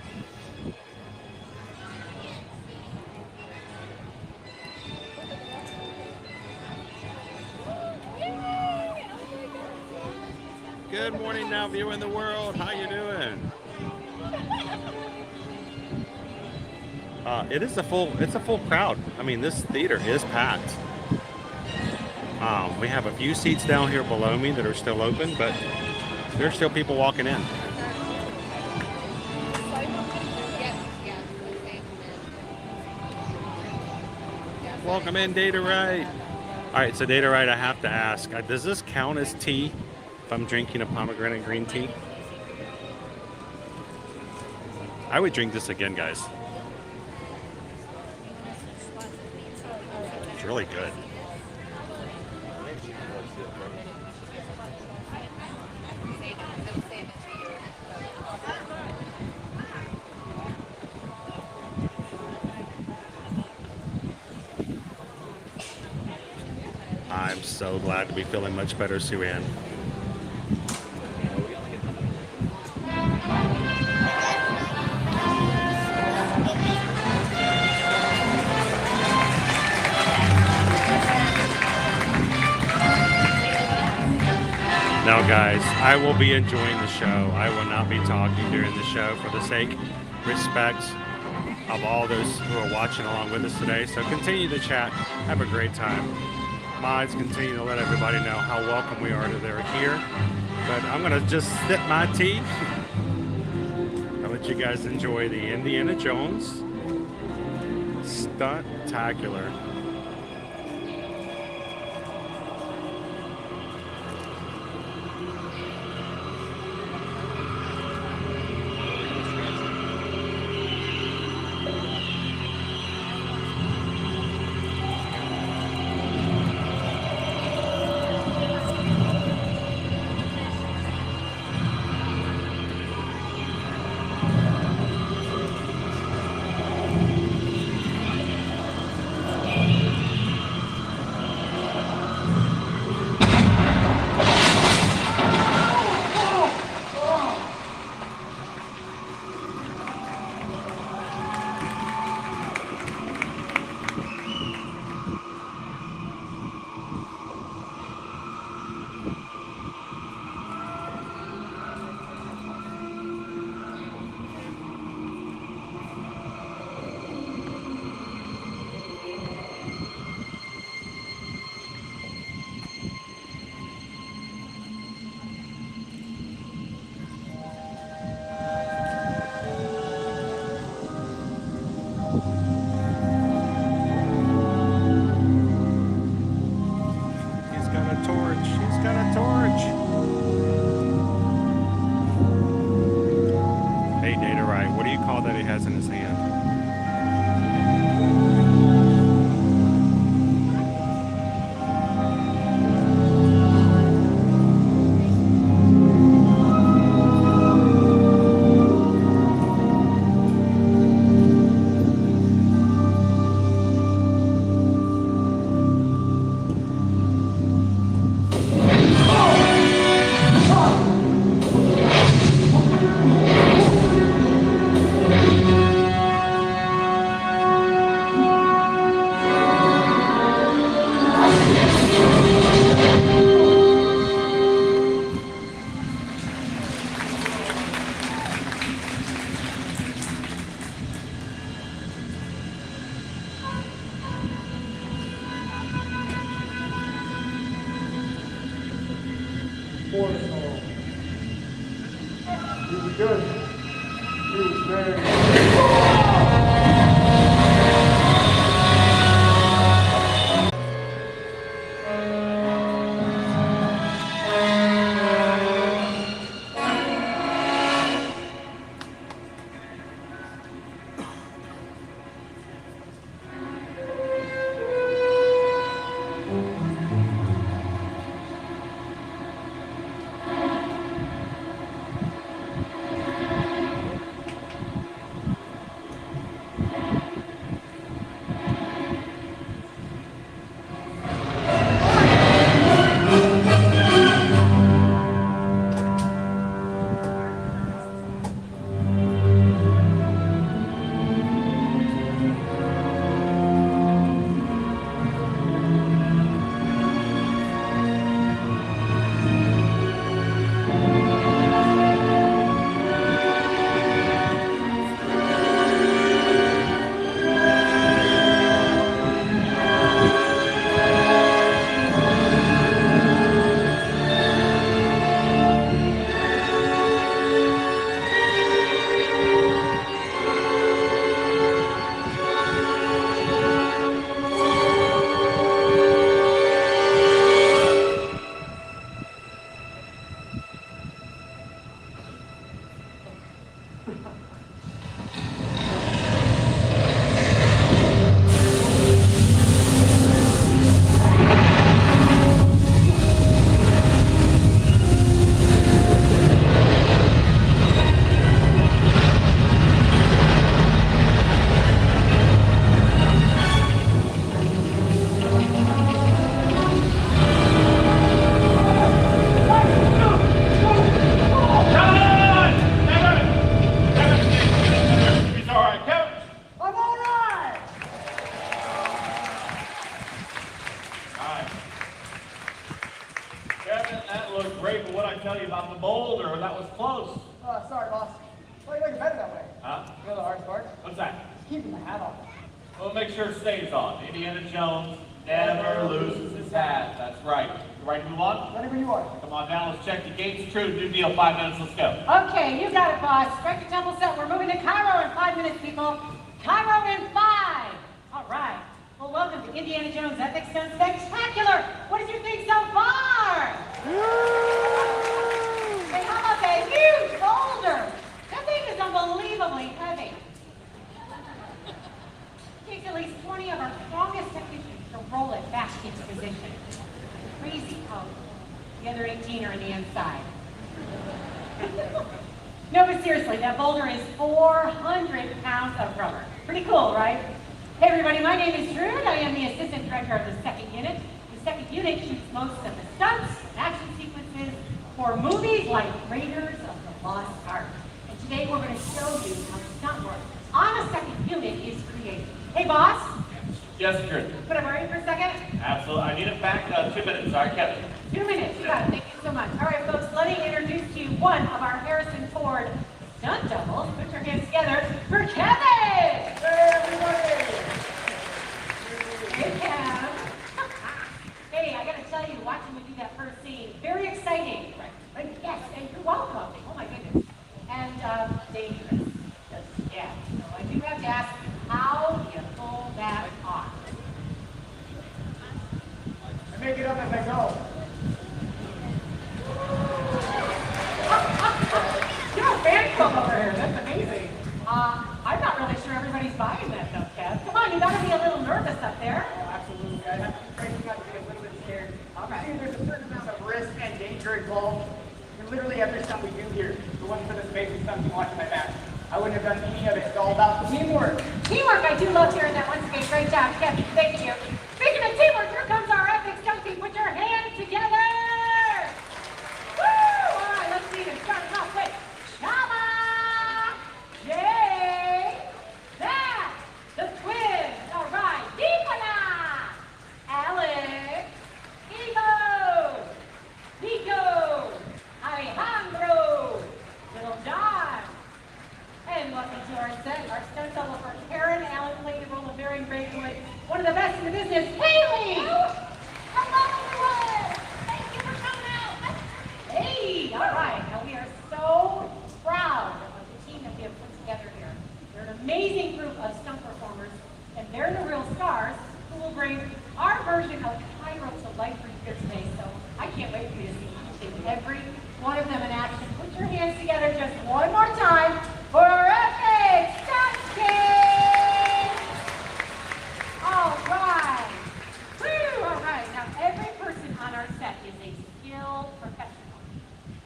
Good morning now, viewing the world. How you doing? It's a full crowd. I mean, this theater is packed. We have a few seats down here below me that are still open, but there's still people walking in. Welcome in, Data Right. All right, so Data Right, I have to ask, does this count as tea? If I'm drinking a pomegranate green tea, I would drink this again, guys. It's really good. I'm so glad to be feeling much better, Sue Ann. Now, guys, I will be enjoying the show. I will not be talking during the show for the sake, respect of all those who are watching along with us today. So continue to chat. Have a great time. Mods, continue to let everybody know how welcome we are to their here. But I'm going to just sip my tea. I'll let you guys enjoy the Indiana Jones Stunt-tacular. In his hand. boulder. That was close. Sorry, boss. Why do you like it better that way? Huh? You know the hard part? What's that? It's keeping the hat on. Well, make sure it stays on. Indiana Jones never loses his hat. That's right. You ready to move on? Whatever you are. Come on down. Let's check the gates. True. New deal. 5 minutes. Let's go. Okay, you got it, boss. Strike the temple set. We're moving to Cairo in 5 minutes, people. Cairo in 5. All right. Well, welcome to Indiana Jones Epic Stunt Spectacular. What did you think so far? Hey, how about that huge boulder? That thing is unbelievably heavy. It takes at least 20 of our strongest technicians to roll it back into position. Crazy how the other 18 are in the inside. No, but seriously, that boulder is 400 pounds of rubber. Pretty cool, right? Hey everybody, my name is Drew, and I am the assistant director of the second unit. The second unit shoots most of the stunts and action sequences for movies like Raiders of the Lost Ark. And today we're going to show you how stunt work on a second unit is created. Hey boss? Yes, Drew. Put it right in for a second. Absolutely. I need it back 2 minutes. Sorry, Kevin. 2 minutes, you got it. Thank you so much. All right, folks, let me introduce to you one of our Harrison Ford stunt doubles. Put your hands together for Kevin! Hey, everybody! Hey, Kev. Hey, I gotta tell you, watching you do that first scene, very exciting. Right? Yes, and you're welcome. Oh my goodness. And dangerous. Yeah. So I do have to ask you, how do you pull that off? I make it up as I go. You're a fan club over here. That's amazing. I'm not really sure everybody's buying that though, Kev. Come on, you gotta be a little nervous up there. Oh, absolutely, guys. I'm crazy enough to be a little bit scared. All right. See, there's a certain amount of risk and danger involved. And literally every stunt we do here, the one for this basic stunt you watch my back, I wouldn't have done any of it. It's all about teamwork. Teamwork, I do love hearing that once again. Great job, Kevin. Thank you. Speaking of teamwork, here comes our epic stunt team. Put your hands together. Woo! All right, let's see this. Start it off with Chama, Jay, Zach, the twins. All right, Nicola, Alex, Evo, Nico, Alejandro, Little John. And welcome to our set, our stunt double for Karen. Alan played the role of very great boy. One of the best in the business, Haley! Hello, everyone. Thank you for coming out. Hey, all right. Now we are so proud of the team that we have put together here. They're an amazing group of stunt performers, and they're the real stars who will bring our version of Cairo to life for you here today. So I can't wait for you to see each and every one of them in action. Put your hands together just one more time for our epic stunt team! All right. Woo! All right. Now every person on our set is a skilled professional,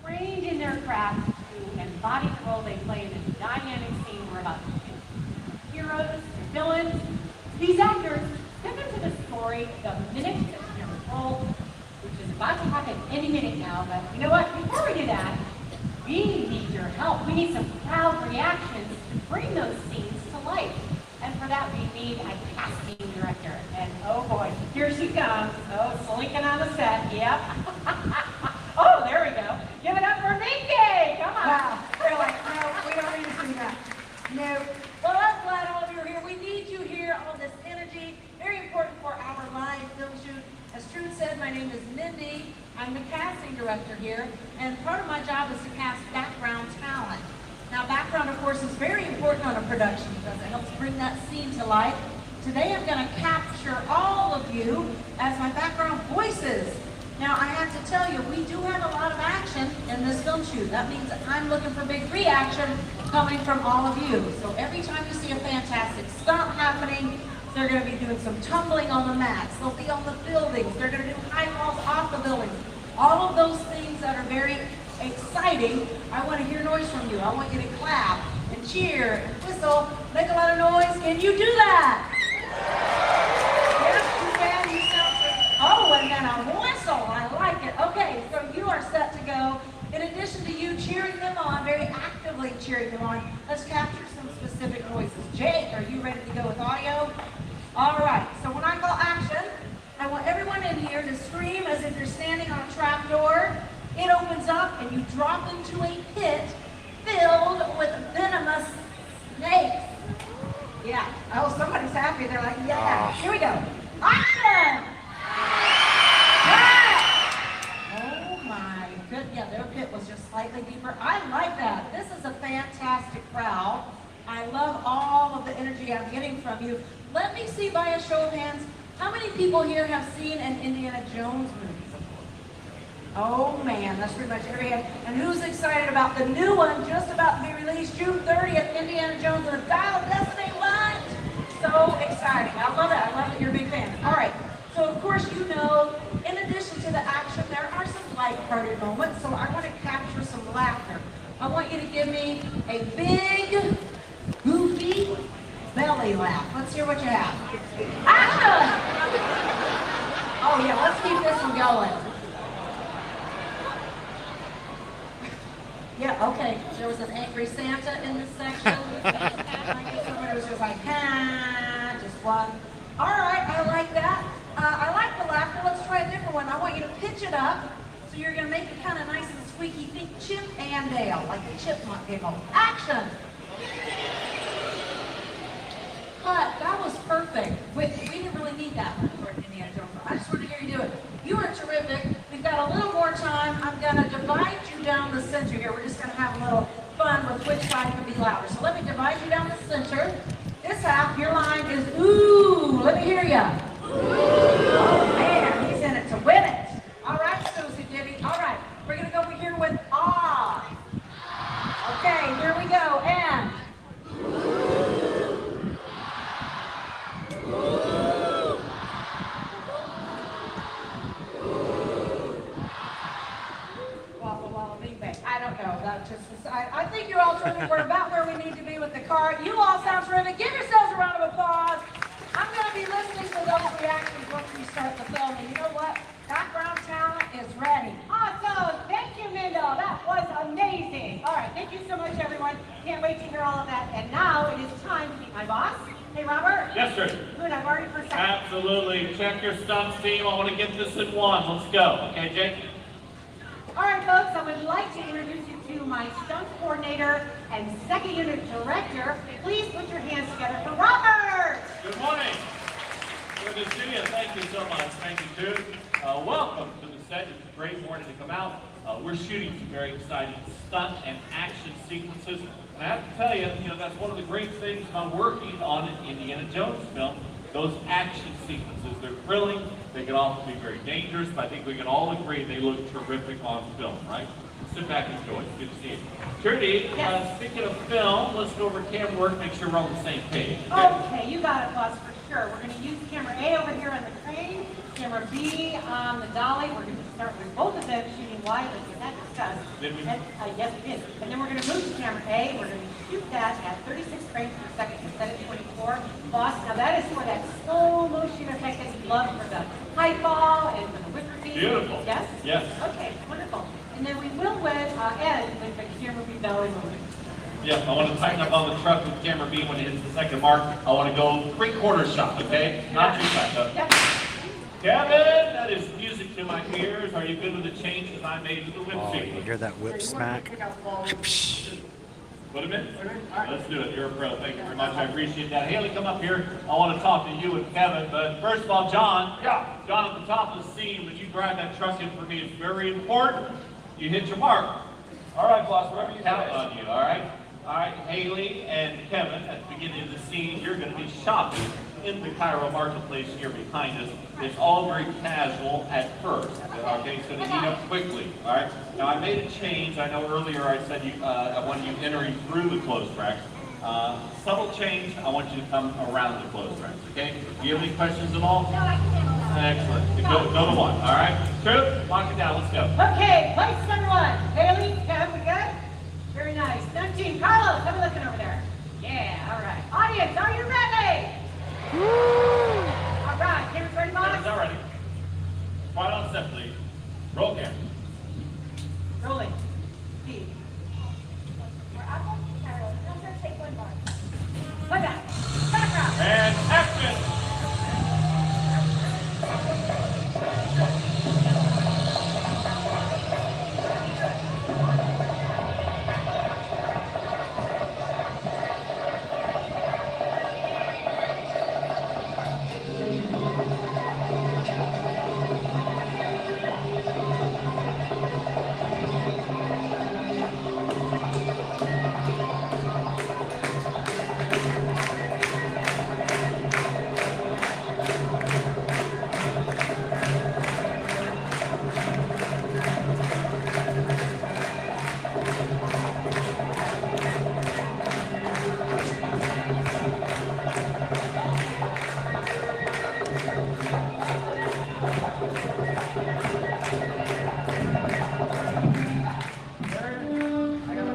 trained in their craft to embody the role they play in this dynamic scene we're about to do. Heroes and villains. These actors step into the story the minute that their role, which is about to happen any minute now. But you know what? Before we do that, we need your help. We need some crowd reactions to bring those scenes to life. And for that, we need a casting director. And oh boy, here she comes. Oh, slinking on the set. Yep. Oh, there we go. Give it up for Minky. Come on. Wow. Really? No, we don't need to do that. No. Well, I'm glad all of you are here. We need you here, all this energy. Very important for our live film shoot. As True said, my name is Mindy. I'm the casting director here, and part of my job is to cast background talent. Now, background, of course, is very important on a production because it helps bring that scene to life. Today, I'm going to capture all of you as my background voices. Now, I have to tell you, we do have a lot of action in this film shoot. That means that I'm looking for big reaction coming from all of you. So every time you see a fantastic stunt happening, they're going to be doing some tumbling on the mats. They'll be on the buildings. They're going to do high falls off the buildings. All of those things that are very exciting, I want to hear noise from you. I want you to clap and cheer and whistle, make a lot of noise. Can you do that? Yes, you can. You sound good. Oh, and then a whistle. I like it. Okay, so you are set to go. In addition to you cheering them on, very actively cheering them on, let's capture some specific voices. Jake, are you ready to go with audio? All right, so when I call action, I want everyone in here to scream as if you're standing on a trap door. It opens up and you drop into a pit filled with venomous snakes. Yeah. Oh, somebody's happy. They're like, yeah. Here we go. Action! Oh my good. Yeah, their pit was just slightly deeper. I like that. This is a fantastic crowd. I love all of the energy I'm getting from you. Let me see by a show of hands, how many people here have seen an Indiana Jones movie before? Oh man, that's pretty much every hand. And who's excited about the new one just about to be released June 30th, Indiana Jones and the Dial of Destiny? What? So exciting. I love it. I love that you're a big fan. All right. So of course you know, in addition to the action, there are some light-hearted moments. So I want to capture some laughter. I want you to give me a big, goofy belly laugh. Let's hear what you have. Action! Oh yeah, let's keep this one going. Yeah, okay. There was an angry Santa in this section. Somebody was just like, ah, just one. All right, I like that. I like the laughter. Let's try a different one. I want you to pitch it up. So you're going to make it kind of nice and squeaky. Think Chip and Dale, like the chipmunk giggle. Action! But that was perfect. We didn't really need that one for Indiana Jones. I just want to hear you do it. You are terrific. We've got a little more time. I'm going to divide you down the center here. We're just going to have a little fun with which side can be louder. So let me divide you down the center. This half, your line is ooh. Let me hear you. Oh man, he's in it to win it. All right, Susie Diddy. All right, we're going to go over here with ah. Okay, here we go. And I don't know. That just I think you're all terrific. We're about where we need to be with the car. You all sound terrific. Give yourselves a round of applause. I'm going to be listening to those reactions once we start the film. And you know what? Background talent is ready. Awesome. Thank you, Mindel. That was amazing. All right. Thank you so much, everyone. Can't wait to hear all of that. And now it is time to meet my boss. Hey, Robert. Yes, sir. Good. I'm already for a second. Absolutely. Check your stunts team. I want to get this in one. Let's go. Okay, Jake? All right, folks, I would like to introduce you to my stunt coordinator and second unit director. Please put your hands together for Robert. Good morning. Good to see you. Thank you so much. Thank you, too. Welcome to the set. It's a great morning to come out. We're shooting some very exciting stunt and action sequences. And I have to tell you, that's one of the great things about working on an Indiana Jones film. Those action sequences, they're thrilling. They can also be very dangerous, but I think we can all agree they look terrific on film, right? Sit back and enjoy. It's good to see you. Trudy, speaking of film, let's go over camera work, make sure we're on the same page. Okay, you got it, boss, for sure. We're going to use camera A over here on the crane, camera B on the dolly. We're going to start with both of them shooting wide, let's get that discussed. Did we? Yes, we did. And then we're going to move to camera A. We're going to shoot that at 36 frames per second instead of 24. Boss, now that is for that slow motion effect that you love for the high ball and for the whipper beat. Beautiful. Yes? Yes. Okay, wonderful. And then we will end with the camera B belly moving. Yeah, I want to tighten up on the truck with camera B when it hits the second mark. I want to go 3/4 shot, okay? Not too fast, though. Yep. Kevin, that is music to my ears. Are you good with the changes I made to the whip Oh, seat? you hear that whip smack? Wait a minute. Let's do it. You're a pro. Thank you very much. I appreciate that. Haley, come up here. I want to talk to you and Kevin. But first of all, John. Yeah. John, at the top of the scene, would you drive that truck in for me? It's very important. You hit your mark. All right, boss. Whatever you Count on you, all right? All right, Haley and Kevin, at the beginning of the scene, you're going to be shopping in the Cairo marketplace here behind us. It's all very casual at first, okay? It's going to heat up quickly, all right? Now, I made a change. I know earlier I said I wanted you entering through the closed tracks. Subtle change, I want you to come around the closed tracks, okay? Do you have any questions at all? No, I can handle that. Excellent. Go to one, all right? True? Lock it down. Let's go. Okay, place number one. Haley, Kevin, we good? Very nice. Stunt team, Carlos, have a looking over there. Yeah, all right. Audience, are you ready? Woo! All right, cameras ready, boss? Cameras are ready. Right on set, please. Roll camera. Rolling. Speed. We're up on Carol. Number, take one bar. Look out. Background. And action!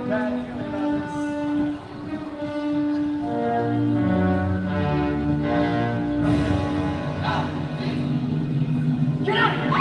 bad feeling about this. Get out of here!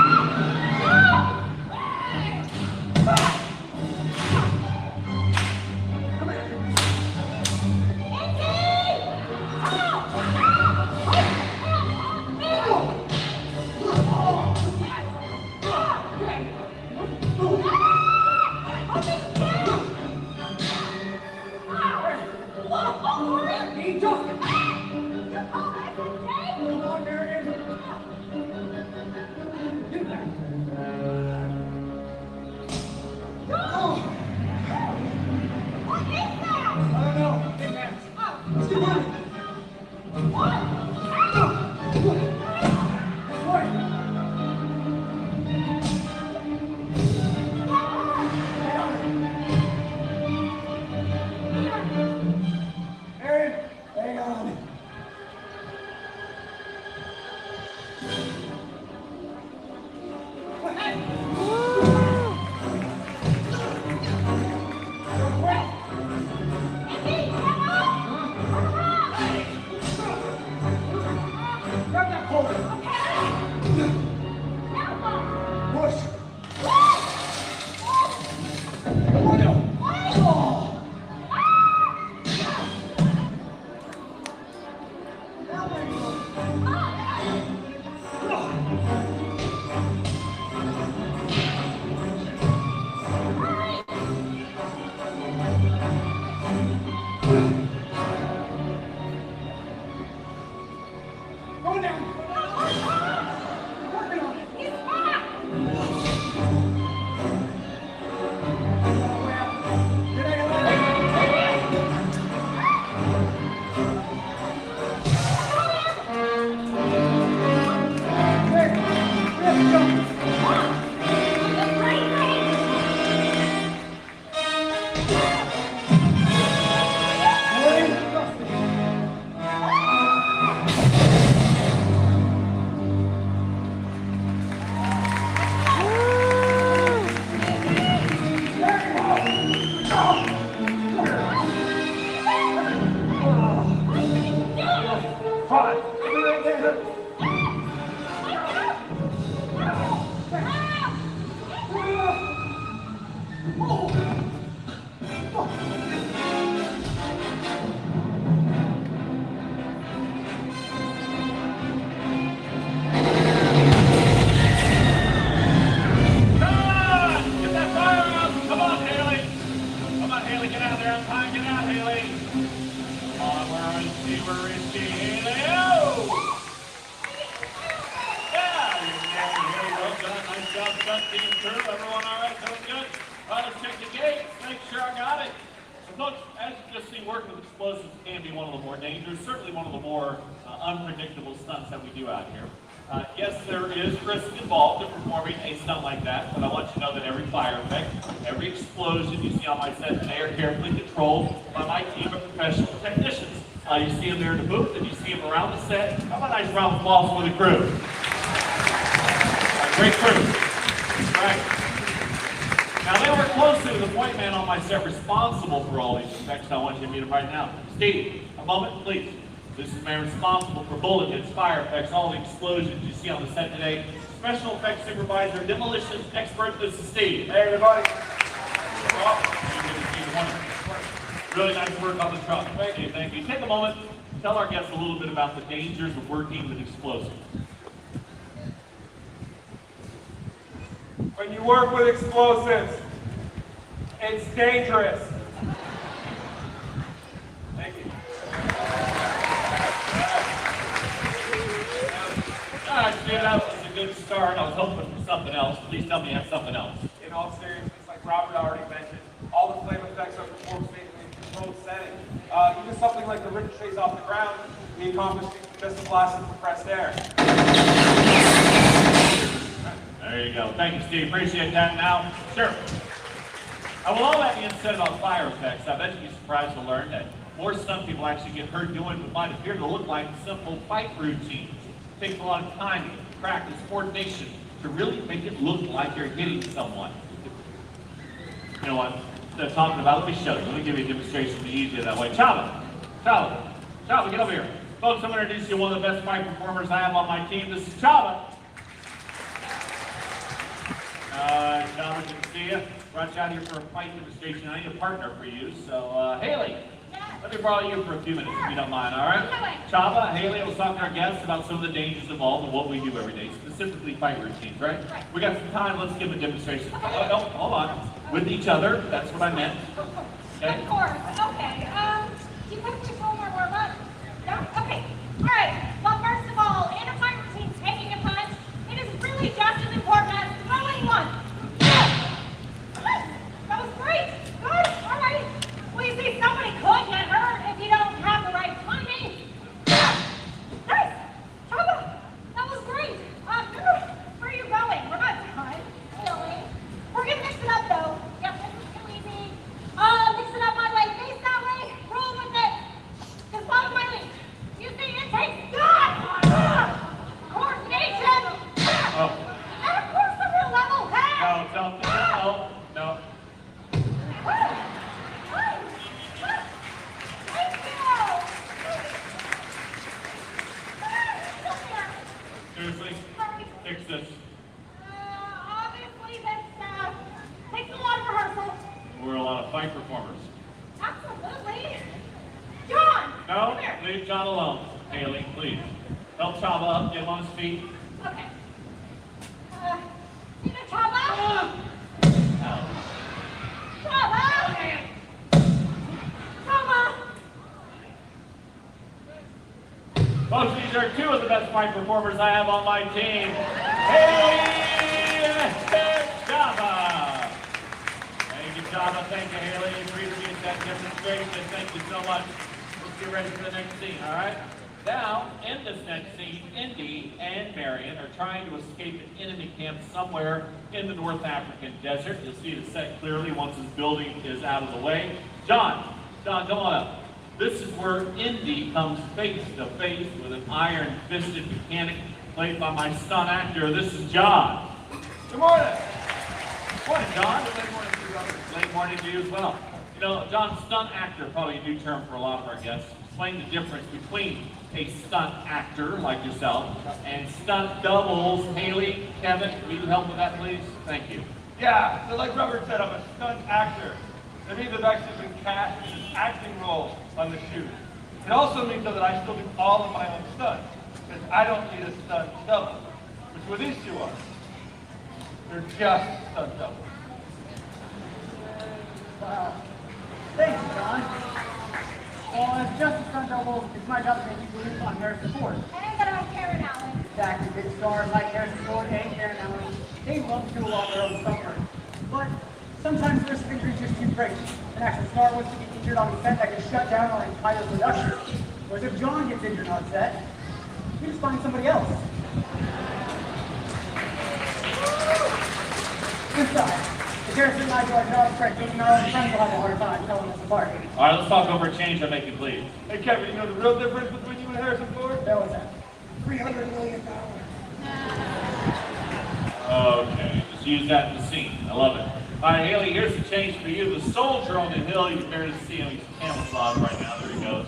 Unpredictable stunts that we do out here. Yes, there is risk involved in performing a stunt like that, but I want you to know that every fire effect, every explosion you see on my set today are carefully controlled by my team of professional technicians. You see them there in the booth, and you see them around the set. How about a nice round of applause for the crew? Great crew. Right. Now, they work closely with the point man on my set responsible for all these effects. I want you to meet him right now. Steve, a moment, please. This is man responsible for bullet hits, fire effects, all the explosions you see on the set today. Special effects supervisor, demolition expert, this is Steve. Hey, everybody. Really nice work on the truck. Thank you, thank you. Take a moment, tell our guests a little bit about the dangers of working with explosives. When you work with explosives, it's dangerous. Thank you. All right, Steve, that was a good start. I was hoping for something else. Please tell me you have something else. In all seriousness, like Robert already mentioned, all the flame effects are performed safely in a controlled setting. Even something like the ricochets off the ground, we accomplish just a blast of compressed air. There you go. Thank you, Steve. Appreciate that. Now, sure. With all that being said about fire effects, I bet you'd be surprised to learn that more stunt people actually get hurt doing what might appear to look like simple fight routines. It takes a lot of timing, practice, coordination to really make it look like you're hitting someone. You know what? talking about. Let me show you. Let me give you a demonstration to be easier that way. Chava, get over here. Folks, I'm going to introduce you to one of the best fight performers I have on my team. This is Chava. Chava, good to see you. Brought you out here for a fight demonstration. I need a partner for you. So, Haley, let me borrow you for a few minutes if you don't mind, all right? Chava, Haley, I was talking to our guests about some of the dangers involved in what we do every day, specifically fight routines, right? We got some time. Let's give a demonstration. Oh, no, hold on. With each other. That's what I meant. Okay? Of course. Okay. You put me home or warm up? No? Okay. All right. Well, first of all, in a fight routine, taking a punch, it is really just as important as throwing one. That was great. Good. All right. Well, you see, somebody could get hurt if you don't have the right timing. Nice. Chava, that was great. Where are you going? We're not done. Really? We're going to mix it up, though. Yep, this is too easy. Mix it up my way. Face that way. Roll with it. Just follow my lead. You see, it takes coordination. Oh. And of course, the real level head. No. Seriously? Fix this. Obviously, this takes a lot of rehearsal. We're a lot of fight performers. Absolutely. John! No, Come here. leave John alone. Haley, please. Help Chava up, get him on his feet. Okay. See the Chava? Chava! Chava! Folks, these are two of the best fight performers I have on my team. Haley and Chava. Thank you, Chava. Thank you, Haley. Appreciate that demonstration. Thank you so much. Let's get ready for the next scene, all right? Now, in this next scene, Indy and Marion are trying to escape an enemy camp somewhere in the North African desert. You'll see it set clearly once this building is out of the way. John, come on up. This is where Indy comes face to face with an iron-fisted mechanic played by my stunt actor. This is John. Good morning. Morning, John. Good morning to you, brother. Late morning to you as well. You know, John, stunt actor, probably a new term for a lot of our guests. Explain the difference between a stunt actor like yourself and stunt doubles. Haley, Kevin, will you help with that, please? Thank you. Yeah, so like Robert said, I'm a stunt actor. That means I've actually been cast in an acting role on the shoot. It also means though that I still do all of my own stunts, because I don't need a stunt double, which what these two are. They're just stunt doubles. Thanks, John. Well, as just a stunt double, it's my job to make you believe on Harrison Ford. And that I'm Karen Allen. Exactly, big stars like Harrison Ford and Karen Allen, they love to do a lot of their own stunt work. But sometimes the risk of injury is just too great. An actual star wants to get injured on the set that can shut down our entire production. Whereas if John gets injured on set, we just find somebody else. Besides, if Harrison and I do our jobs correctly, our own friends will have a hard time telling us apart. All right, let's talk over a change that make you please. Hey Kevin, you know the real difference between you and Harrison Ford? That was that. $300 million. Okay, just use that in the scene. I love it. All right, Haley, here's the change for you. The soldier on the hill, you can barely see him. He's camouflaged right now. There he goes.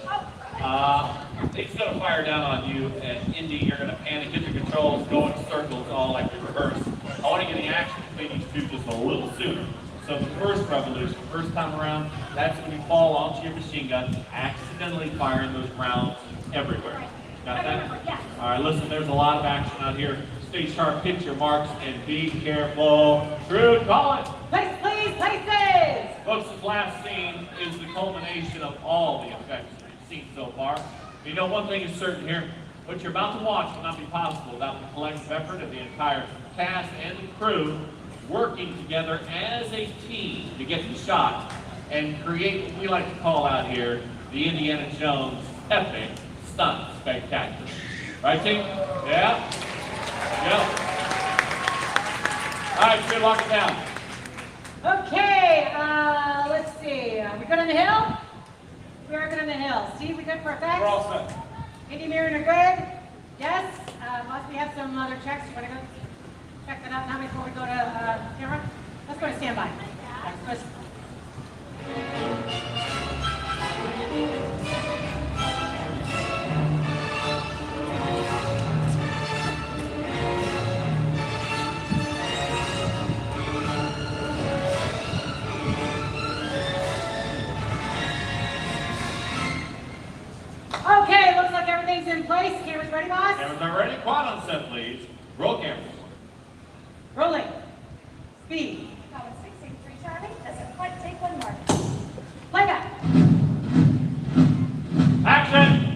He's going to fire down on you, and Indy, you're going to panic, get your controls, go in circles, all like the reverse. I want to get the action between these two just a little sooner. So the first revolution, first time around, that's when you fall onto your machine gun, accidentally firing those rounds everywhere. Got that? Yeah. All right, listen, there's a lot of action out here. Stay sharp, hit your marks, and be careful. Drew, call it. Place, please, places! Folks, this last scene is the culmination of all the effects we've seen so far. You know, one thing is certain here. What you're about to watch will not be possible without the collective effort of the entire cast and the crew working together as a team to get the shot and create what we like to call out here the Indiana Jones epic stunt spectacular. Right, team? Yeah? Yeah. All right, good, lock it down. Okay, let's see. We good on the hill? We are good on the hill. Steve, we good for effects? We're all set. Indy, Marion are good? Yes? Must we have some other checks? You want to go check that out now before we go to camera? Let's go to standby. in place. Cameras ready, boss? Cameras are ready. Quad on set, please. Roll cameras. Rolling. Speed. Tower 683 Charlie, doesn't quite take one more. Playback. Action!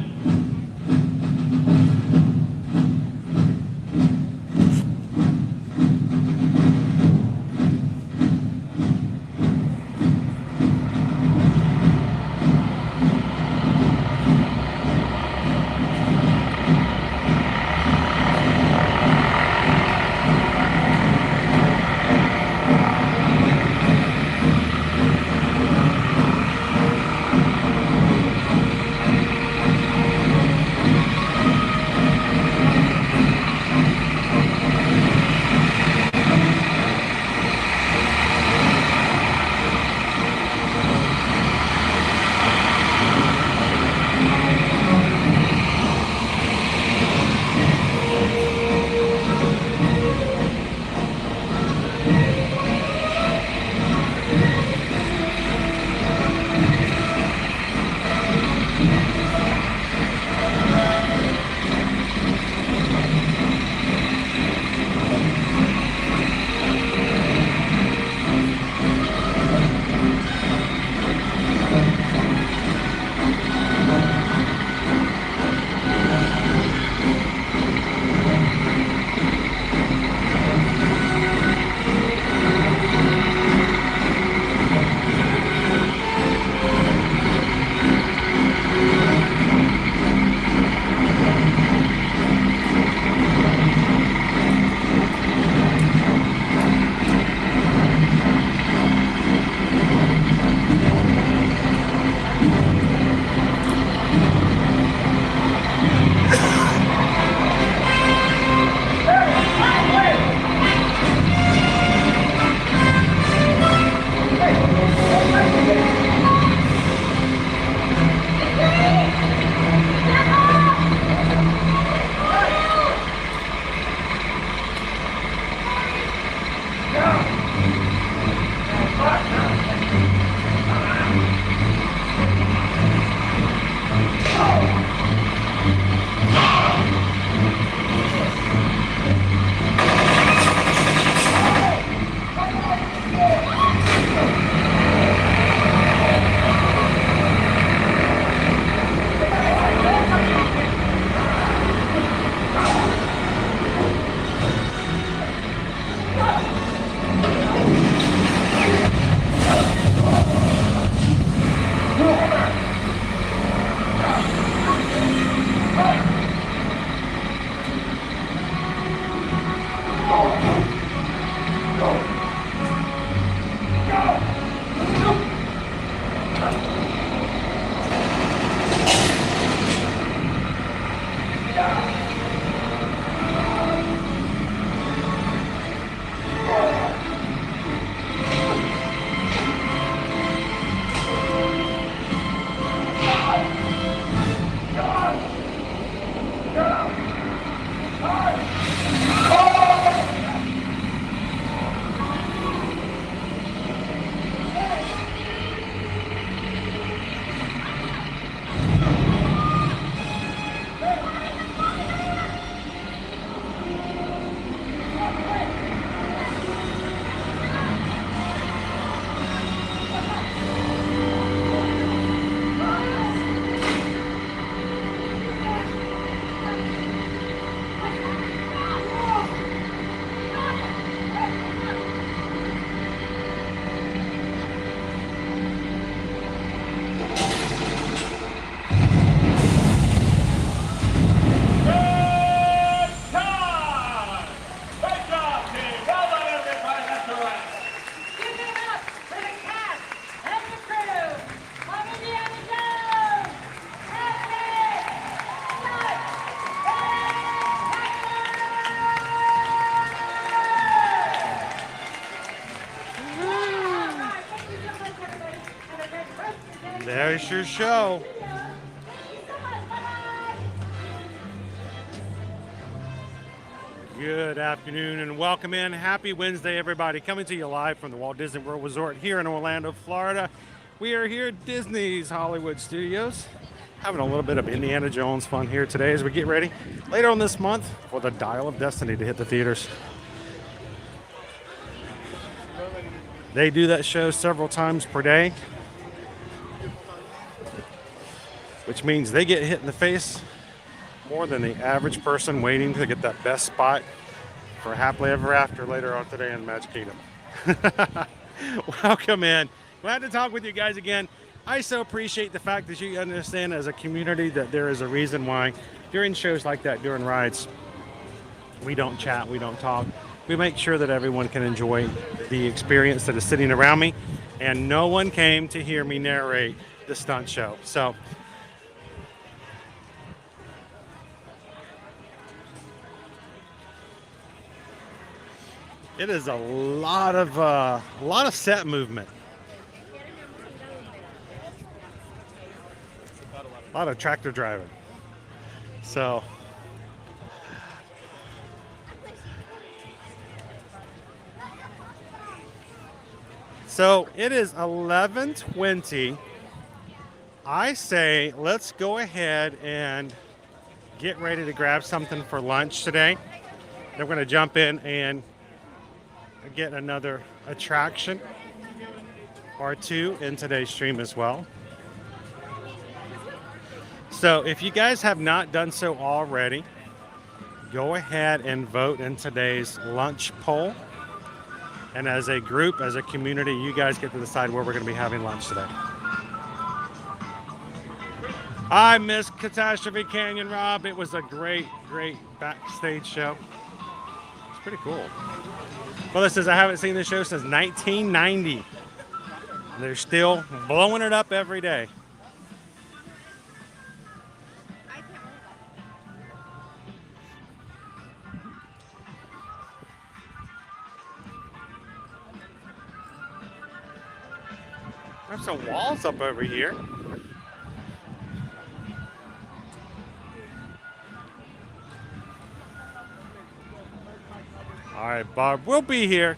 There's your show. Good afternoon and welcome in. Happy Wednesday, everybody. Coming to you live from the Walt Disney World Resort here in Orlando, Florida. We are here at Disney's Hollywood Studios. having a little bit of Indiana Jones fun here today as we get ready later on this month for the Dial of Destiny to hit the theaters. They do that show several times per day, which means they get hit in the face more than the average person waiting to get that best spot for Happily Ever After later on today in Magic Kingdom. Welcome in. Glad to talk with you guys again. I so appreciate the fact that you understand as a community that there is a reason why during shows like that, during rides, we don't chat, we don't talk. We make sure that everyone can enjoy the experience that is sitting around me, and no one came to hear me narrate the stunt show. So it is a lot of set movement, a lot of tractor driving. So it is 11:20. I say let's go ahead and get ready to grab something for lunch today. Then we're going to jump in and get another attraction or two in today's stream as well. So if you guys have not done so already, go ahead and vote in today's lunch poll. And as a group, as a community, you guys get to decide where we're going to be having lunch today. I miss Catastrophe Canyon, Rob. It was a great, great backstage show. It's pretty cool. Well, this says I haven't seen this show since 1990. They're still blowing it up every day. There's some walls up over here. All right, Barb, we'll be here.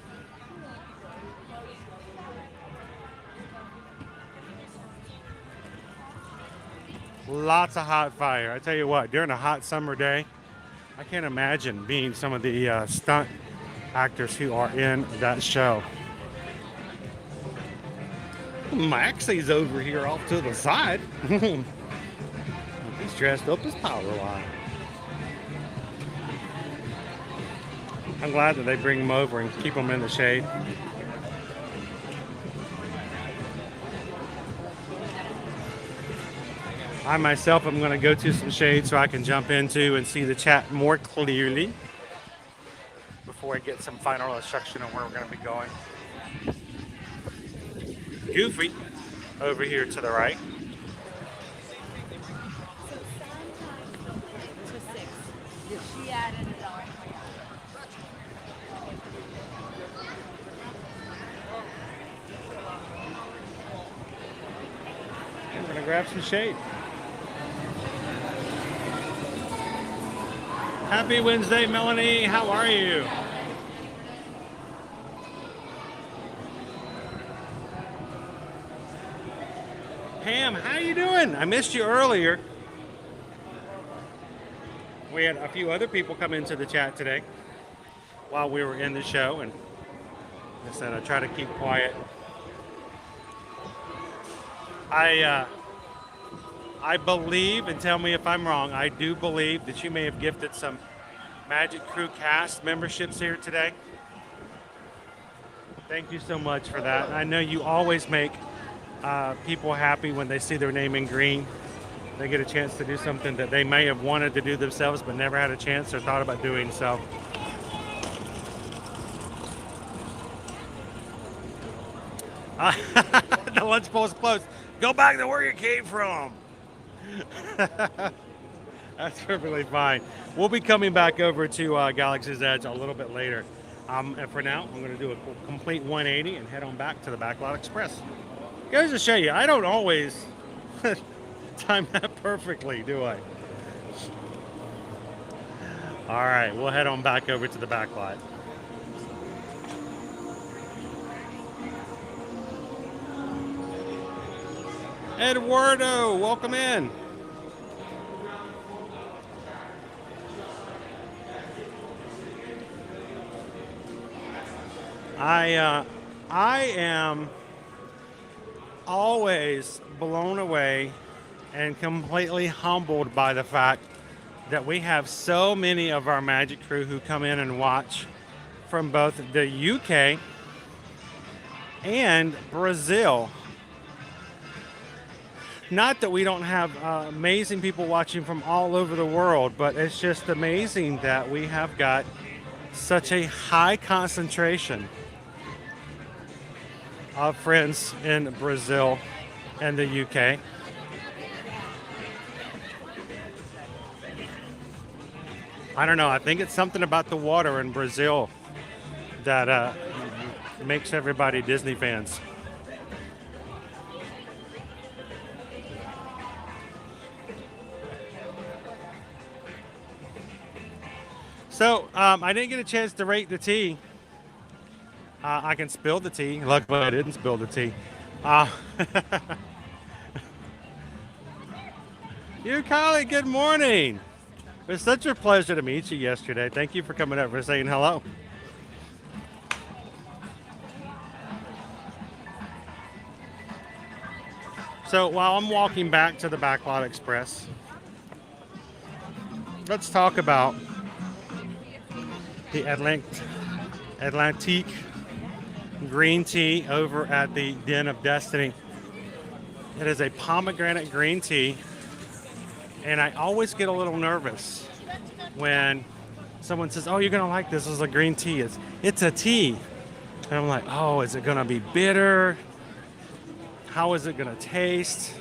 Lots of hot fire. I tell you what, during a hot summer day, I can't imagine being some of the stunt actors who are in that show. Maxie's over here off to the side. He's dressed up as Powerline. I'm glad that they bring him over and keep him in the shade. I myself am going to go to some shade so I can jump into and see the chat more clearly before I get some final instruction on where we're going to be going. Goofy over here to the right. She added $1. I'm gonna grab some shade. Happy Wednesday, Melanie. How are you? Pam, how you doing? I missed you earlier. We had a few other people come into the chat today while we were in the show, and I said I'd try to keep quiet. I believe, and tell me if I'm wrong, I do believe that you may have gifted some Magic Crew cast memberships here today. Thank you so much for that. I know you always make people happy when they see their name in green. They get a chance to do something that they may have wanted to do themselves but never had a chance or thought about doing. So the lunch bowl is closed. Go back to where you came from. That's perfectly fine. We'll be coming back over to Galaxy's Edge a little bit later. And for now, I'm going to do a complete 180 and head on back to the Backlot Express. Goes to show you, I don't always time that perfectly, do I? All right, we'll head on back over to the backlot. Eduardo, welcome in. I am always blown away and completely humbled by the fact that we have so many of our magic crew who come in and watch from both the UK and Brazil. Not that we don't have amazing people watching from all over the world, but it's just amazing that we have got such a high concentration of friends in Brazil and the UK. I don't know, I think it's something about the water in Brazil that makes everybody Disney fans. So, I didn't get a chance to rate the tea. I can spill the tea. Luckily, I didn't spill the tea. You, Kylie, good morning. It was such a pleasure to meet you yesterday. Thank you for coming over and saying hello. So while I'm walking back to the Backlot Express, let's talk about the Atlantique green tea over at the Den of Destiny. It is a pomegranate green tea, and I always get a little nervous when someone says, "Oh, you're gonna like this. This is a green tea." It's a tea, and I'm like, "Oh, is it gonna be bitter? How is it gonna taste?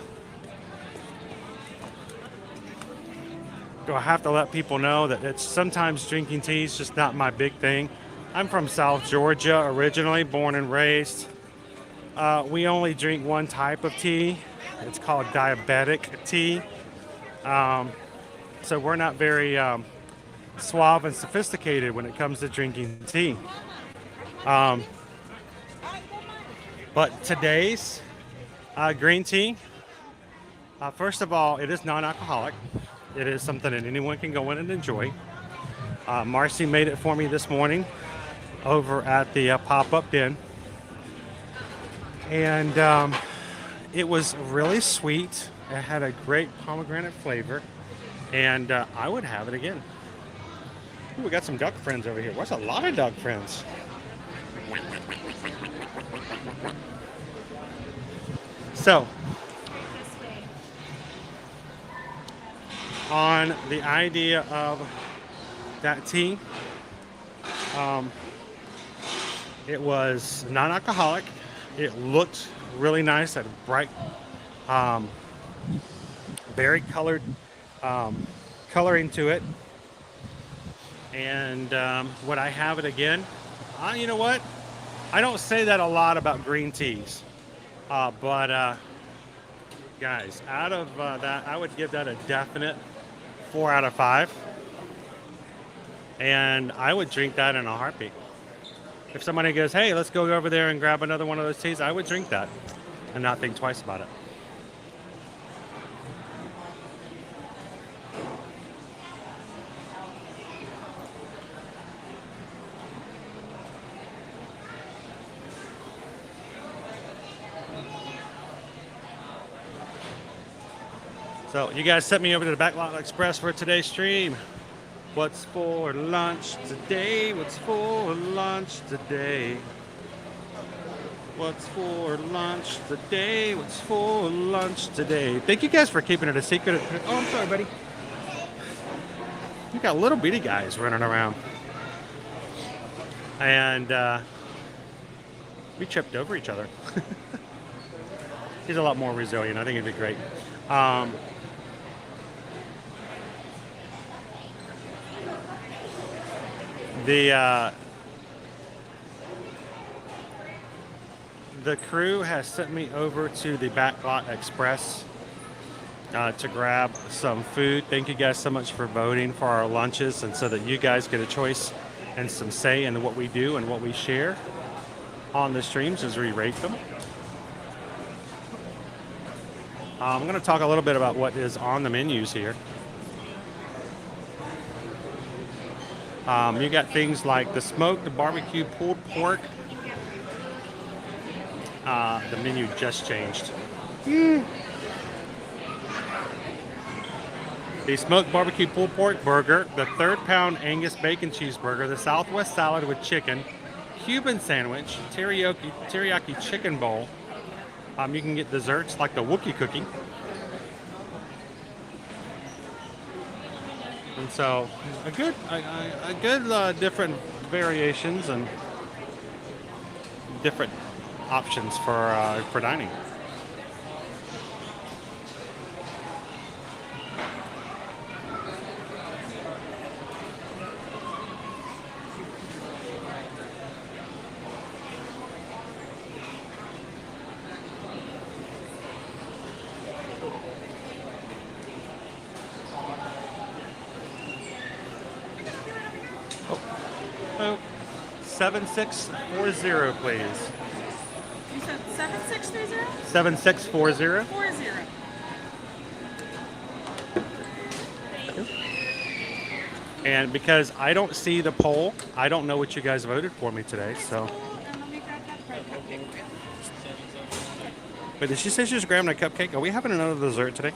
Do I have to let people know that it's sometimes drinking tea is just not my big thing?" I'm from South Georgia originally, born and raised. We only drink one type of tea. It's called diabetic tea. So we're not very suave and sophisticated when it comes to drinking tea. But today's green tea, first of all, it is non-alcoholic. It is something that anyone can go in and enjoy. Marcy made it for me this morning over at the pop-up den. And it was really sweet. It had a great pomegranate flavor. And I would have it again. Ooh, we got some duck friends over here. What's a lot of duck friends? So, on the idea of that tea, it was non-alcoholic. It looked really nice, had bright, berry colored coloring to it. And would I have it again? You know what? I don't say that a lot about green teas. But guys, out of that, I would give that a definite 4 out of 5. And I would drink that in a heartbeat. If somebody goes, "Hey, let's go over there and grab another one of those teas," I would drink that and not think twice about it. So you guys sent me over to the Backlot Express for today's stream. What's for lunch today? What's for lunch today? What's for lunch today? What's for lunch today? Thank you guys for keeping it a secret. Oh, I'm sorry, buddy. You got little bitty guys running around. And we tripped over each other. He's a lot more resilient. I think it'd be great. The crew has sent me over to the Backlot Express to grab some food. Thank you guys so much for voting for our lunches, and so that you guys get a choice and some say in what we do and what we share on the streams as we rate them. I'm going to talk a little bit about what is on the menus here. You got things like the smoked barbecue pulled pork the menu just changed. The smoked barbecue pulled pork burger, the 3rd pound Angus bacon cheeseburger, the Southwest salad with chicken, Cuban sandwich, teriyaki chicken bowl. You can get desserts like the Wookiee cookie. And so a good different variations and different options for dining. Oh, 7640, please. You said 7630? 7640. 40. And because I don't see the poll, I don't know what you guys voted for me today. So, but did she say she was grabbing a cupcake? Are we having another dessert today?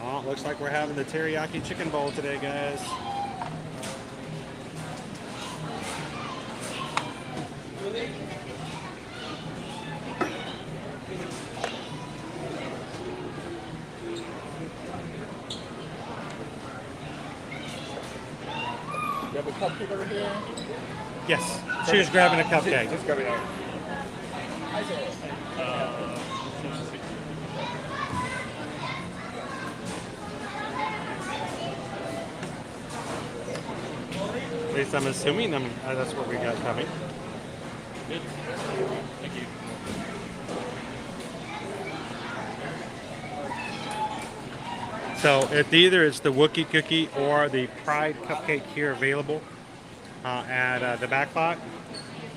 Oh, looks like we're having the teriyaki chicken bowl today, guys. You have a cupcake over here? Yes, she was grabbing a cupcake. Just grabbing a... At least I'm assuming that's what we got coming. Good. Thank you. So either it's the Wookiee cookie or the Pride cupcake here available at the back lot.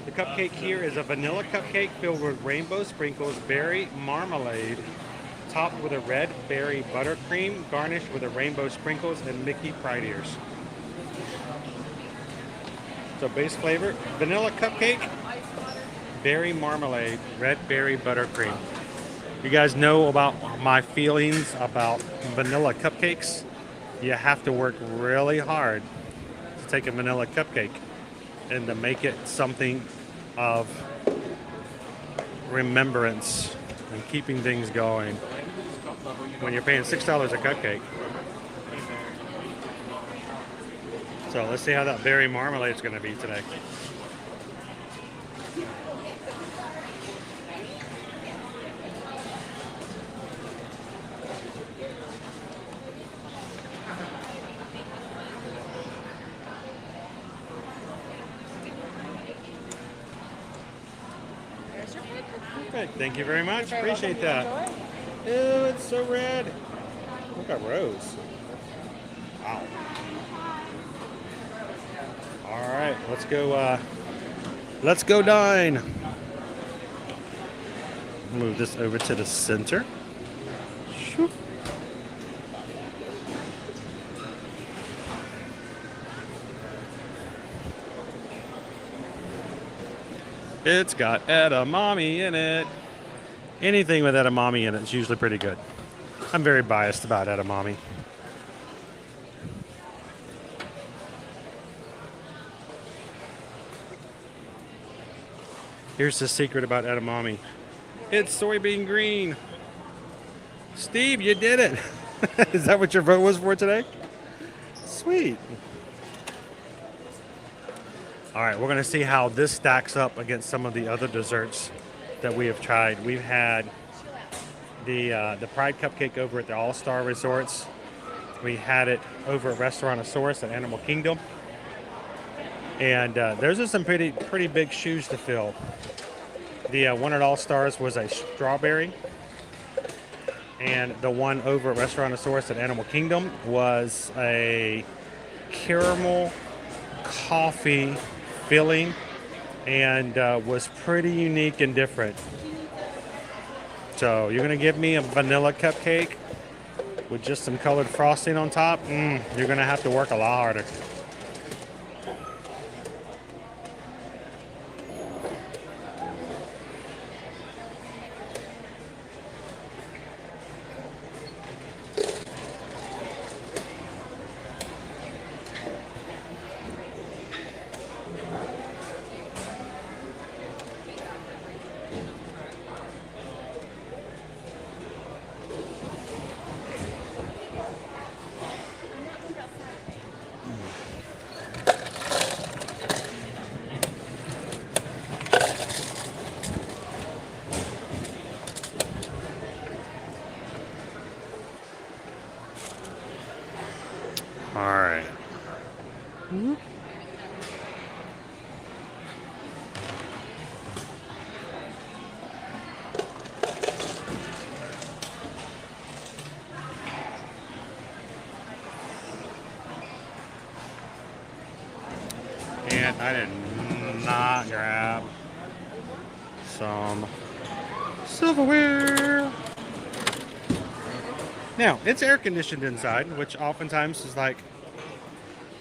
The cupcake here is a vanilla cupcake filled with rainbow sprinkles, berry marmalade, topped with a red berry buttercream, garnished with a rainbow sprinkles and Mickey Pride ears. So base flavor, vanilla cupcake, berry marmalade, red berry buttercream. You guys know about my feelings about vanilla cupcakes. You have to work really hard to take a vanilla cupcake and to make it something of remembrance and keeping things going when you're paying $6 a cupcake. So let's see how that berry marmalade is going to be today. Perfect. Thank you very much. Appreciate that. Ew, it's so red. Look at Rose. Wow. All right, let's go. Let's go dine. Move this over to the center. Shoop. It's got edamame in it. Anything with edamame in it is usually pretty good. I'm very biased about edamame. Here's the secret about edamame. It's soybean green. Steve, you did it. Is that what your vote was for today? Sweet. All right, we're going to see how this stacks up against some of the other desserts that we have tried. We've had the Pride Cupcake over at the All-Star Resorts. We had it over at Restaurantosaurus at Animal Kingdom. And those are some pretty big shoes to fill. The one at All Stars was a strawberry, and the one over at Restaurantosaurus at Animal Kingdom was a caramel coffee filling, and was pretty unique and different. So you're gonna give me a vanilla cupcake with just some colored frosting on top? You're gonna have to work a lot harder. I did not grab some silverware. Now, it's air conditioned inside, which oftentimes is like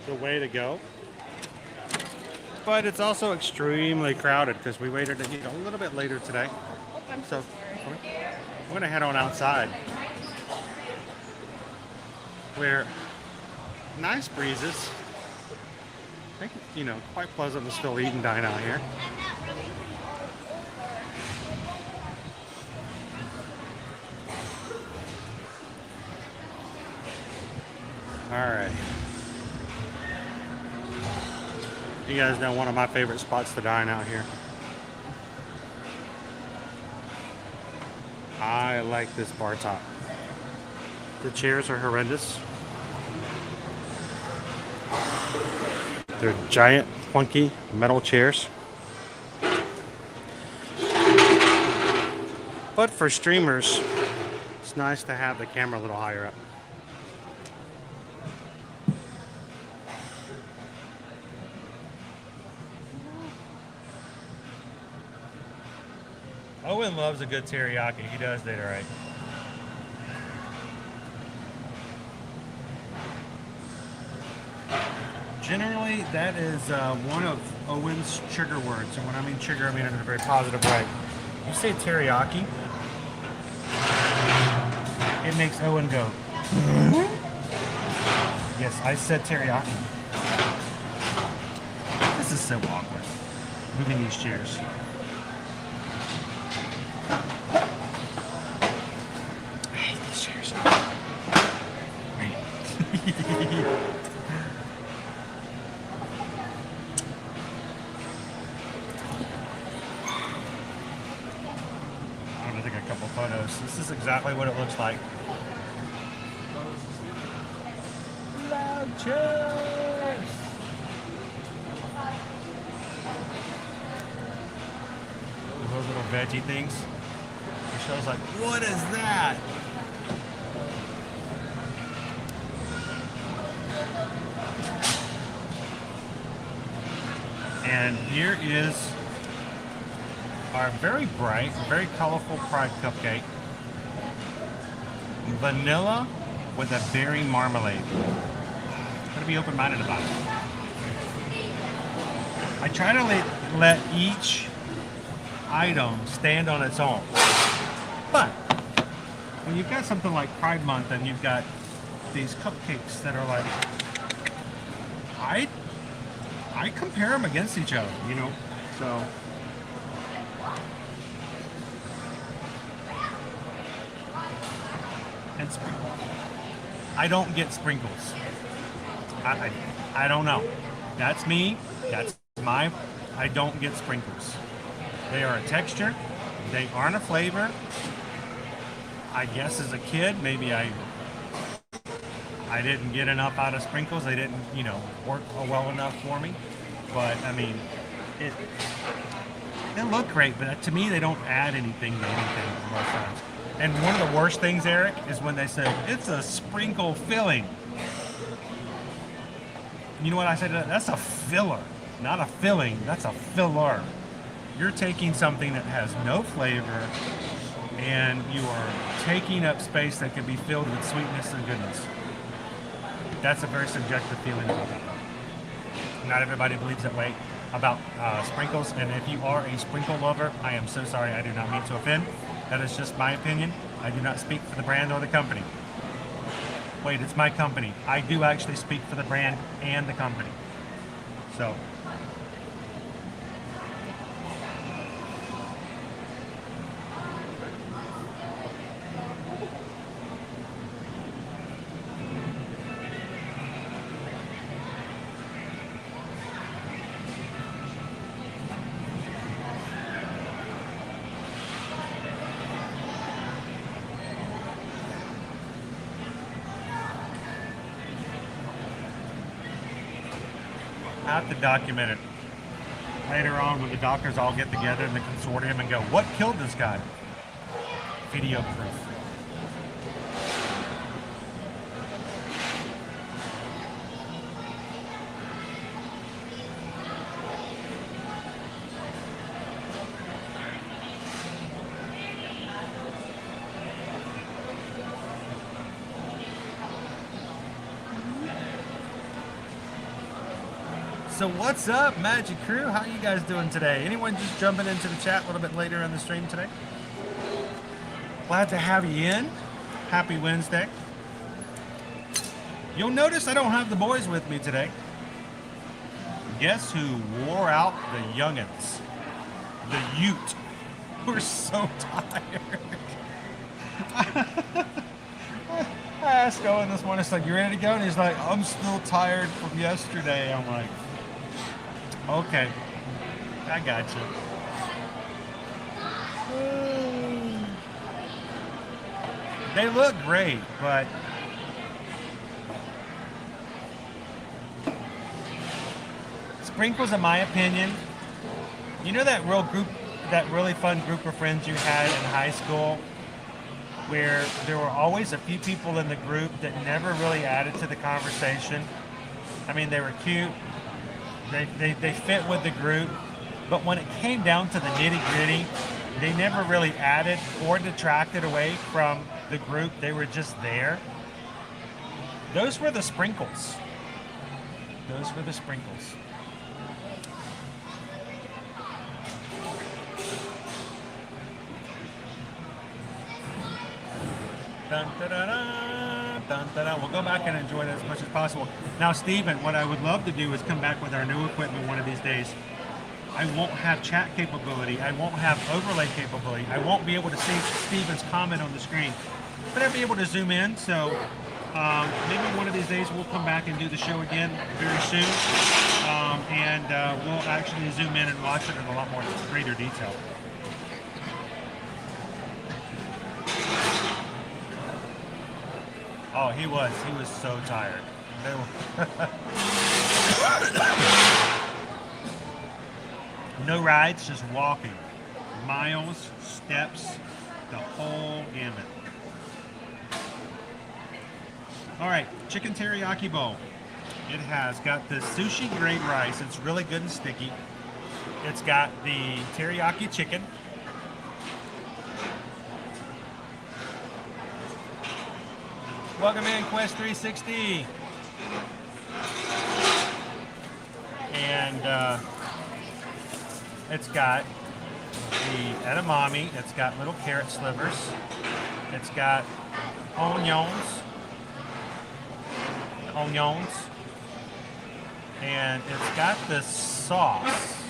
the way to go. But it's also extremely crowded because we waited to eat a little bit later today. So we're going to head on outside where nice breezes. I think, you know, quite pleasant to still eat and dine out here. All right. You guys know one of my favorite spots to dine out here. I like this bar top. The chairs are horrendous. They're giant, clunky metal chairs. But for streamers, it's nice to have the camera a little higher up. Owen loves a good teriyaki. He does that right. Generally, that is one of Owen's trigger words. And when I mean trigger, I mean it in a very positive way. You say teriyaki, it makes Owen go, yes, I said teriyaki. This is so awkward, moving these chairs. I hate these chairs. I'm gonna take a couple photos. This is exactly what it looks like. Loud chairs. Those little veggie things. Michelle's like, what is that? And here is our very bright, very colorful pride cupcake. Vanilla with a berry marmalade. Gotta be open-minded about it. I try to let each item stand on its own. But when you've got something like Pride Month and you've got these cupcakes that are like, I compare them against each other, you know, so. And I don't get sprinkles. I don't know. That's me. That's I don't get sprinkles. They are a texture. They aren't a flavor. I guess as a kid, maybe I didn't get enough out of sprinkles. They didn't, you know, work well enough for me. But I mean, they look great, but to me, they don't add anything to anything most times. And one of the worst things, Eric, is when they say it's a sprinkle filling. You know what I said to that? That's a filler, not a filling. That's a filler. You're taking something that has no flavor, and you are taking up space that can be filled with sweetness and goodness. That's a very subjective feeling about that. Not everybody believes that way about sprinkles, and if you are a sprinkle lover, I am so sorry. I do not mean to offend. That is just my opinion. I do not speak for the brand or the company. Wait, it's my company. I do actually speak for the brand and the company. So. I have to document it later on when the doctors all get together in the consortium and go, what killed this guy? Video proof. So what's up, Magic Crew? How you guys doing today? Anyone just jumping into the chat a little bit later in the stream today? Glad to have you in. Happy Wednesday. You'll notice I don't have the boys with me today. Guess who wore out the youngins? The Ute. We're so tired. I asked Owen this morning, it's like, you ready to go? And he's like, I'm still tired from yesterday. I'm like, okay, I got you. They look great, but Sprinkles, in my opinion, you know that really fun group of friends you had in high school where there were always a few people in the group that never really added to the conversation? I mean, they were cute, they fit with the group, but when it came down to the nitty-gritty, they never really added or detracted away from the group. They were just there. Those were the Sprinkles. Those were the Sprinkles. Dun, da, da, da, dun, da, da. We'll go back and enjoy that as much as possible. Now, Steven, what I would love to do is come back with our new equipment one of these days. I won't have chat capability. I won't have overlay capability. I won't be able to see Steven's comment on the screen. But I'll be able to zoom in. So maybe one of these days we'll come back and do the show again very soon. And we'll actually zoom in and watch it in a lot more greater detail. Oh, he was so tired. No rides, just walking. Miles, steps, the whole gamut. All right, chicken teriyaki bowl. It has got the sushi grade rice. It's really good and sticky. It's got the teriyaki chicken. Welcome in, Quest 360. And it's got the edamame. It's got little carrot slivers. It's got onions. And it's got this sauce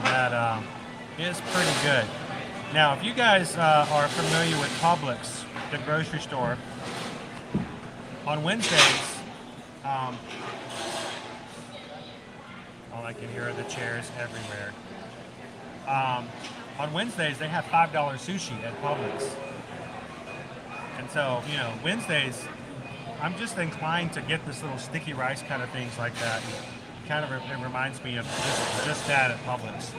that is pretty good. Now, if you guys are familiar with Publix, the grocery store, on Wednesdays, all I can hear are the chairs everywhere. On Wednesdays, they have $5 sushi at Publix. And so, you know, Wednesdays, I'm just inclined to get this little sticky rice kind of things like that. It kind of it reminds me of just that at Publix.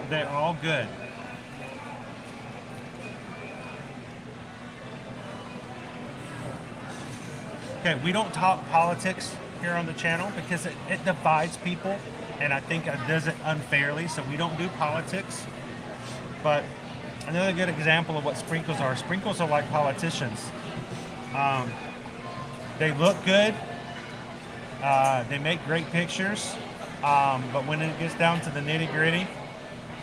They're all good. Okay, we don't talk politics here on the channel because it divides people, and I think it does it unfairly, so we don't do politics. But another good example of what Sprinkles are like politicians. They look good, they make great pictures, but when it gets down to the nitty-gritty,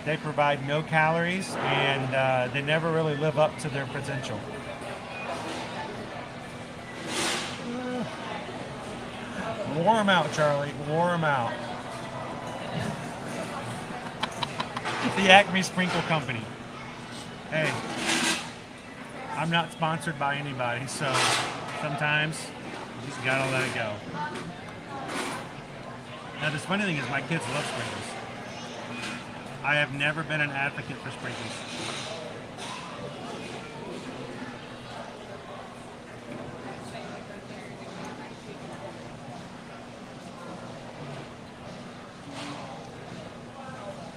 they provide no calories, and they never really live up to their potential. Wore them out, Charlie. Wore them out. The Acme Sprinkle Company. Hey, I'm not sponsored by anybody, so sometimes you just gotta let it go. Now, the funny thing is my kids love Sprinkles. I have never been an advocate for Sprinkles.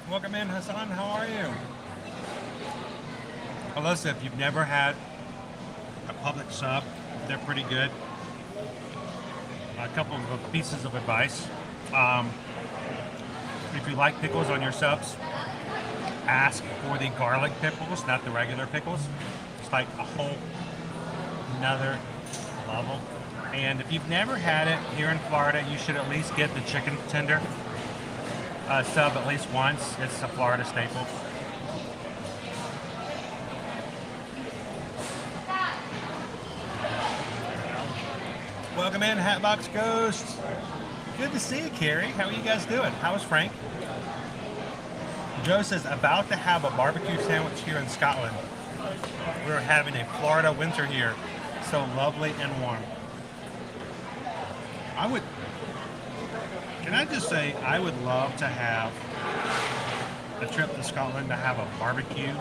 Welcome in, Hassan. How are you? Alyssa, if you've never had a Publix sub, they're pretty good. A couple of pieces of advice. If you like pickles on your subs, ask for the garlic pickles, not the regular pickles. It's like a whole another level. And if you've never had it here in Florida, you should at least get the chicken tender sub at least once. It's a Florida staple. Welcome in, Hatbox Ghosts. Good to see you, Carrie. How are you guys doing? How is Frank? Joe says, about to have a barbecue sandwich here in Scotland. We're having a Florida winter here. So lovely and warm. Can I just say, I would love to have a trip to Scotland to have a barbecue,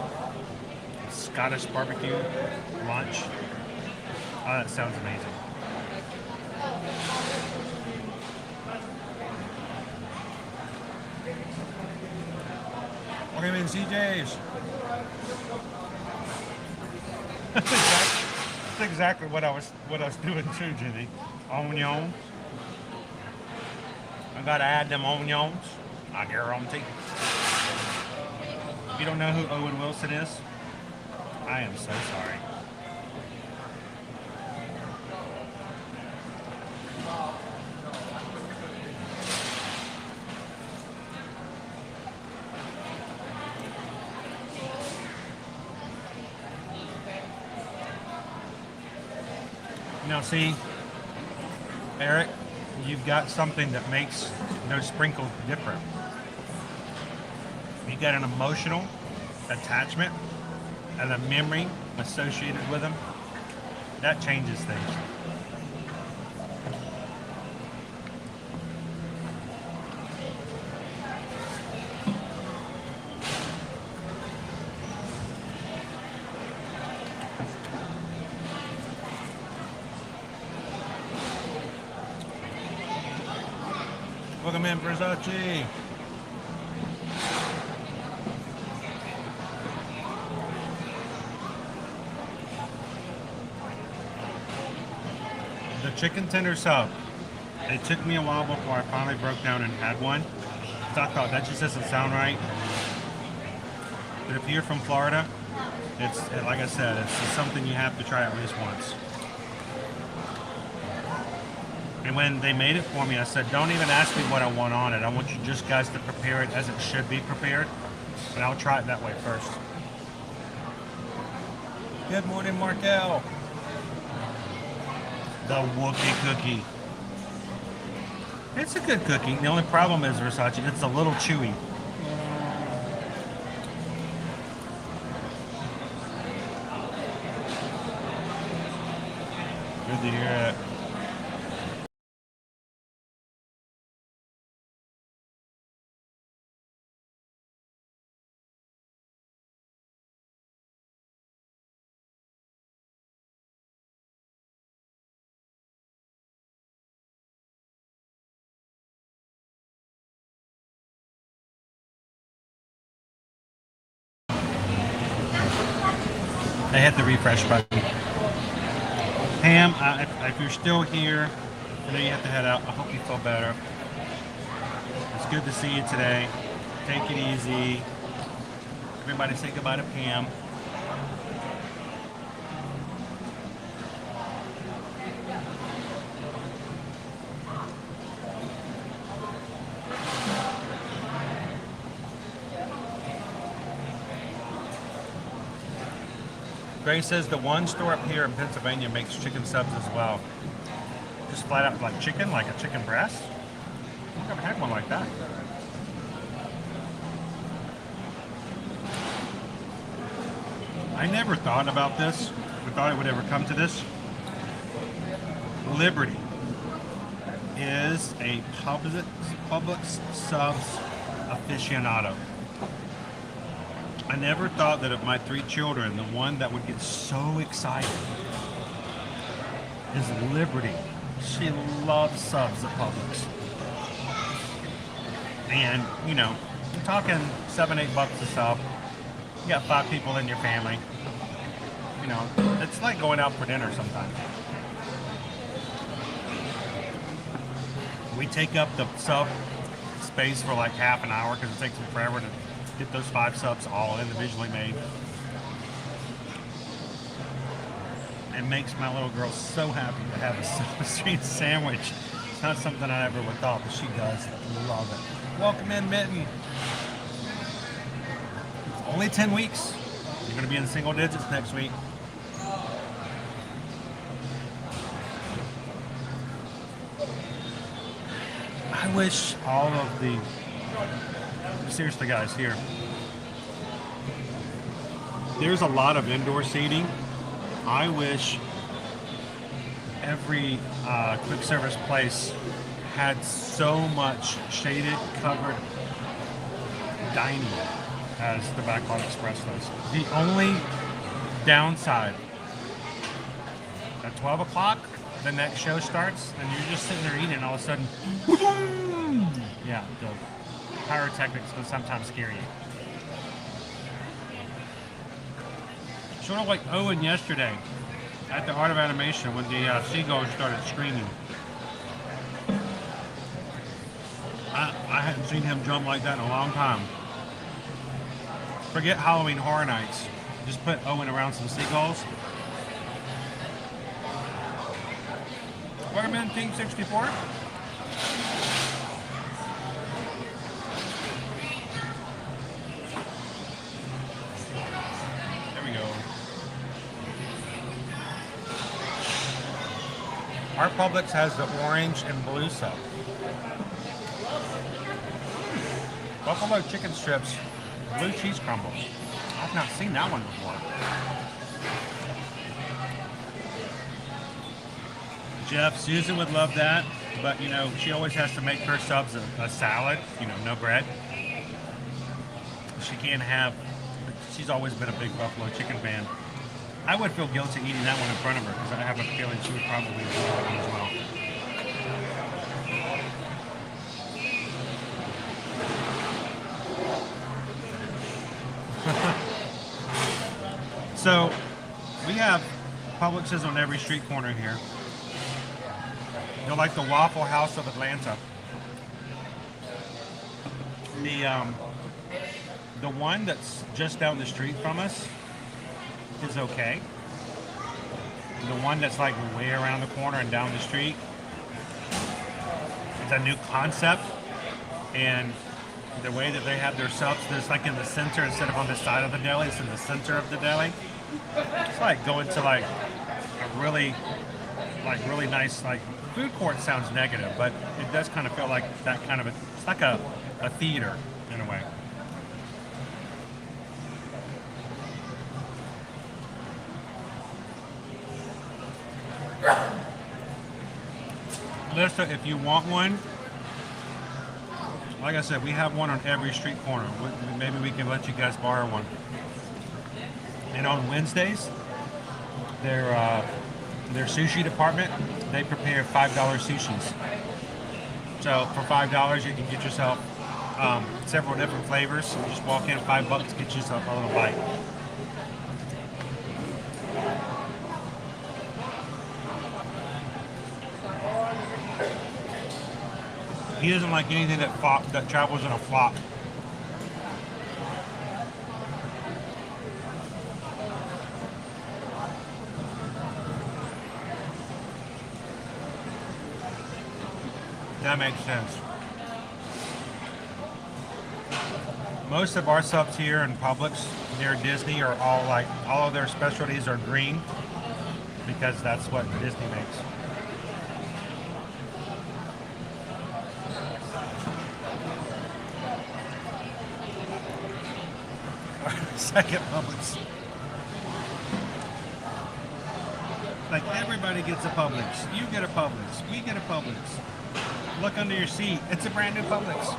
Scottish barbecue lunch. Oh, that sounds amazing. Welcome in, CJ's. That's exactly what I was doing too, Jenny. Onions. I gotta add them onions. I guarantee. If you don't know who Owen Wilson is, I am so sorry. Now see, Eric, you've got something that makes those sprinkles different. You got an emotional attachment and a memory associated with them. That changes things. Welcome in, Versace. The chicken tender sub. It took me a while before I finally broke down and had one. So I thought that just doesn't sound right. But if you're from Florida, it's like I said, it's something you have to try at least once. And when they made it for me, I said, don't even ask me what I want on it. I want you just guys to prepare it as it should be prepared. And I'll try it that way first. Good morning, Markel. The Wookie cookie. It's a good cookie. The only problem is, Versace, it's a little chewy. Good to hear it. I hit the refresh button. Pam, if you're still here, I know you have to head out. I hope you feel better. It's good to see you today. Take it easy. Everybody say goodbye to Pam. Gray says the one store up here in Pennsylvania makes chicken subs as well. Just flat out like chicken, like a chicken breast. I've never had one like that. I never thought about this. I thought it would ever come to this. Liberty is a Publix subs aficionado. I never thought that of my 3 children, the one that would get so excited is Liberty. She loves subs at Publix. And, you know, I'm talking $7-8 a sub. You got 5 people in your family. You know, it's like going out for dinner sometimes. We take up the sub space for like half an hour because it takes them forever to get those 5 subs all individually made. it makes my little girl so happy to have a Silverstream sandwich. It's not something I ever would thought, but she does love it. Welcome in, Mitten. Only 10 weeks. You're going to be in single digits next week. I wish all of the, seriously guys, here, there's a lot of indoor seating. I wish every quick service place had so much shaded, covered dining as the Backlot Express does. The only downside, at 12 o'clock, the next show starts, and you're just sitting there eating, and all of a sudden, boom! Yeah, the pyrotechnics can sometimes scare you. Sort of like Owen yesterday at the Art of Animation when the seagulls started screaming. I hadn't seen him jump like that in a long time. Forget Halloween Horror Nights. Just put Owen around some seagulls. Welcome in, Team 64. There we go. Our Publix has the orange and blue sub. Buffalo chicken strips, blue cheese crumbles. I've not seen that one before. Jeff, Susan would love that, but you know, she always has to make her subs a salad, you know, no bread. She can't have, she's always been a big buffalo chicken fan. I would feel guilty eating that one in front of her because I have a feeling she would probably enjoy that one as well. So, we have Publixes on every street corner here. You're like the Waffle House of Atlanta. The one that's just down the street from us is okay. The one that's like way around the corner and down the street, it's a new concept, and the way that they have their subs, it's like in the center instead of on the side of the deli, it's in the center of the deli. It's like going to like a really nice, like, food court sounds negative, but it does kind of feel like that kind of it's like a theater in a way. Listen, if you want one, like I said, we have one on every street corner. Maybe we can let you guys borrow one. And on Wednesdays, their sushi department, they prepare $5 sushis. So for $5, you can get yourself several different flavors. You just walk in, $5, get yourself a little bite. He doesn't like anything that travels in a flock. That makes sense. Most of our subs here in Publix near Disney are all of their specialties are green because that's what Disney makes. Second Publix. Like everybody gets a Publix. You get a Publix. We get a Publix. Look under your seat. It's a brand new Publix.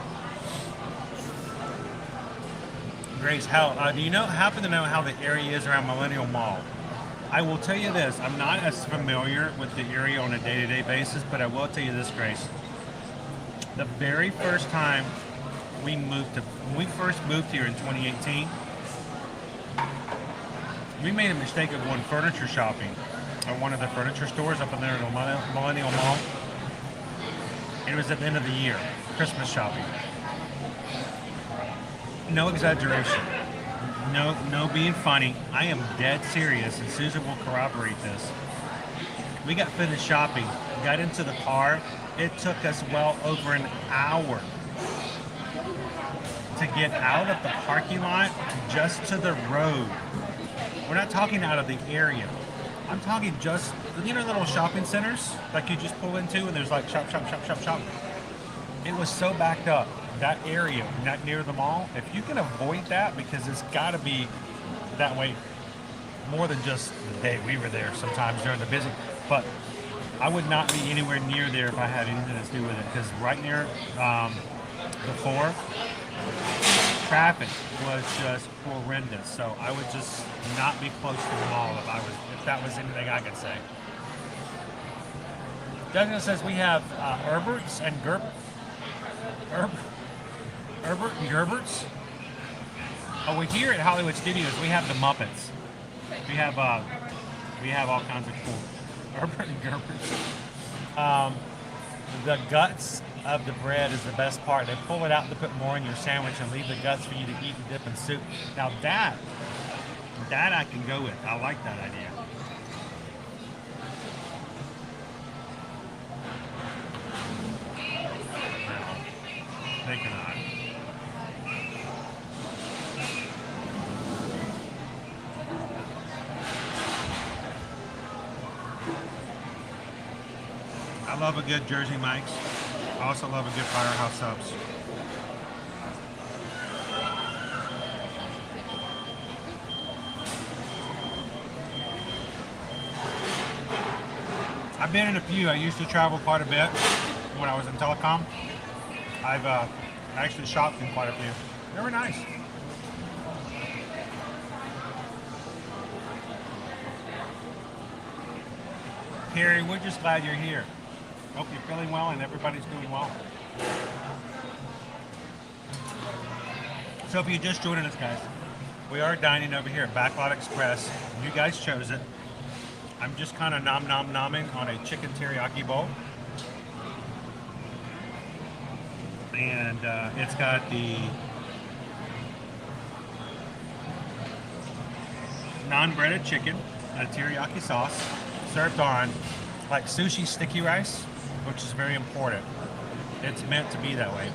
Grace, do you happen to know how the area is around Millennium Mall? I will tell you this. I'm not as familiar with the area on a day-to-day basis, but I will tell you this, Grace. The very first time when we first moved here in 2018, we made a mistake of going furniture shopping at one of the furniture stores up in there in the Millennium Mall. It was at the end of the year, Christmas shopping. No exaggeration. No being funny. I am dead serious, and Susan will corroborate this. We got finished shopping, got into the car. It took us well over an hour to get out of the parking lot just to the road. We're not talking out of the area. I'm talking just, you know, little shopping centers like you just pull into and there's like shop, shop, shop, shop, shop. It was so backed up. That area, not near the mall, if you can avoid that, because it's got to be that way more than just the day we were there sometimes during the busy. But I would not be anywhere near there if I had anything to do with it, because right near the 4, traffic was just horrendous. So I would just not be close to the mall if that was anything I could say. Douglas says we have Herberts and Herbert and Gerberts. Oh, we're here at Hollywood Studios. We have the Muppets. We have all kinds of cool Herbert and Gerberts. The guts of the bread is the best part. They pull it out to put more in your sandwich and leave the guts for you to eat and dip in soup. Now that I can go with. I like that idea. No, they cannot. I love a good Jersey Mike's. I also love a good Firehouse Subs. I've been in a few. I used to travel quite a bit when I was in telecom. I've actually shopped in quite a few. They were nice. Carrie, we're just glad you're here. Hope you're feeling well and everybody's doing well. So if you're just joining us, guys, we are dining over here at Backlot Express. You guys chose it. I'm just kind of nom-nom-nomming on a chicken teriyaki bowl. And it's got the non-breaded chicken, a teriyaki sauce, served on like sushi sticky rice, which is very important. It's meant to be that way.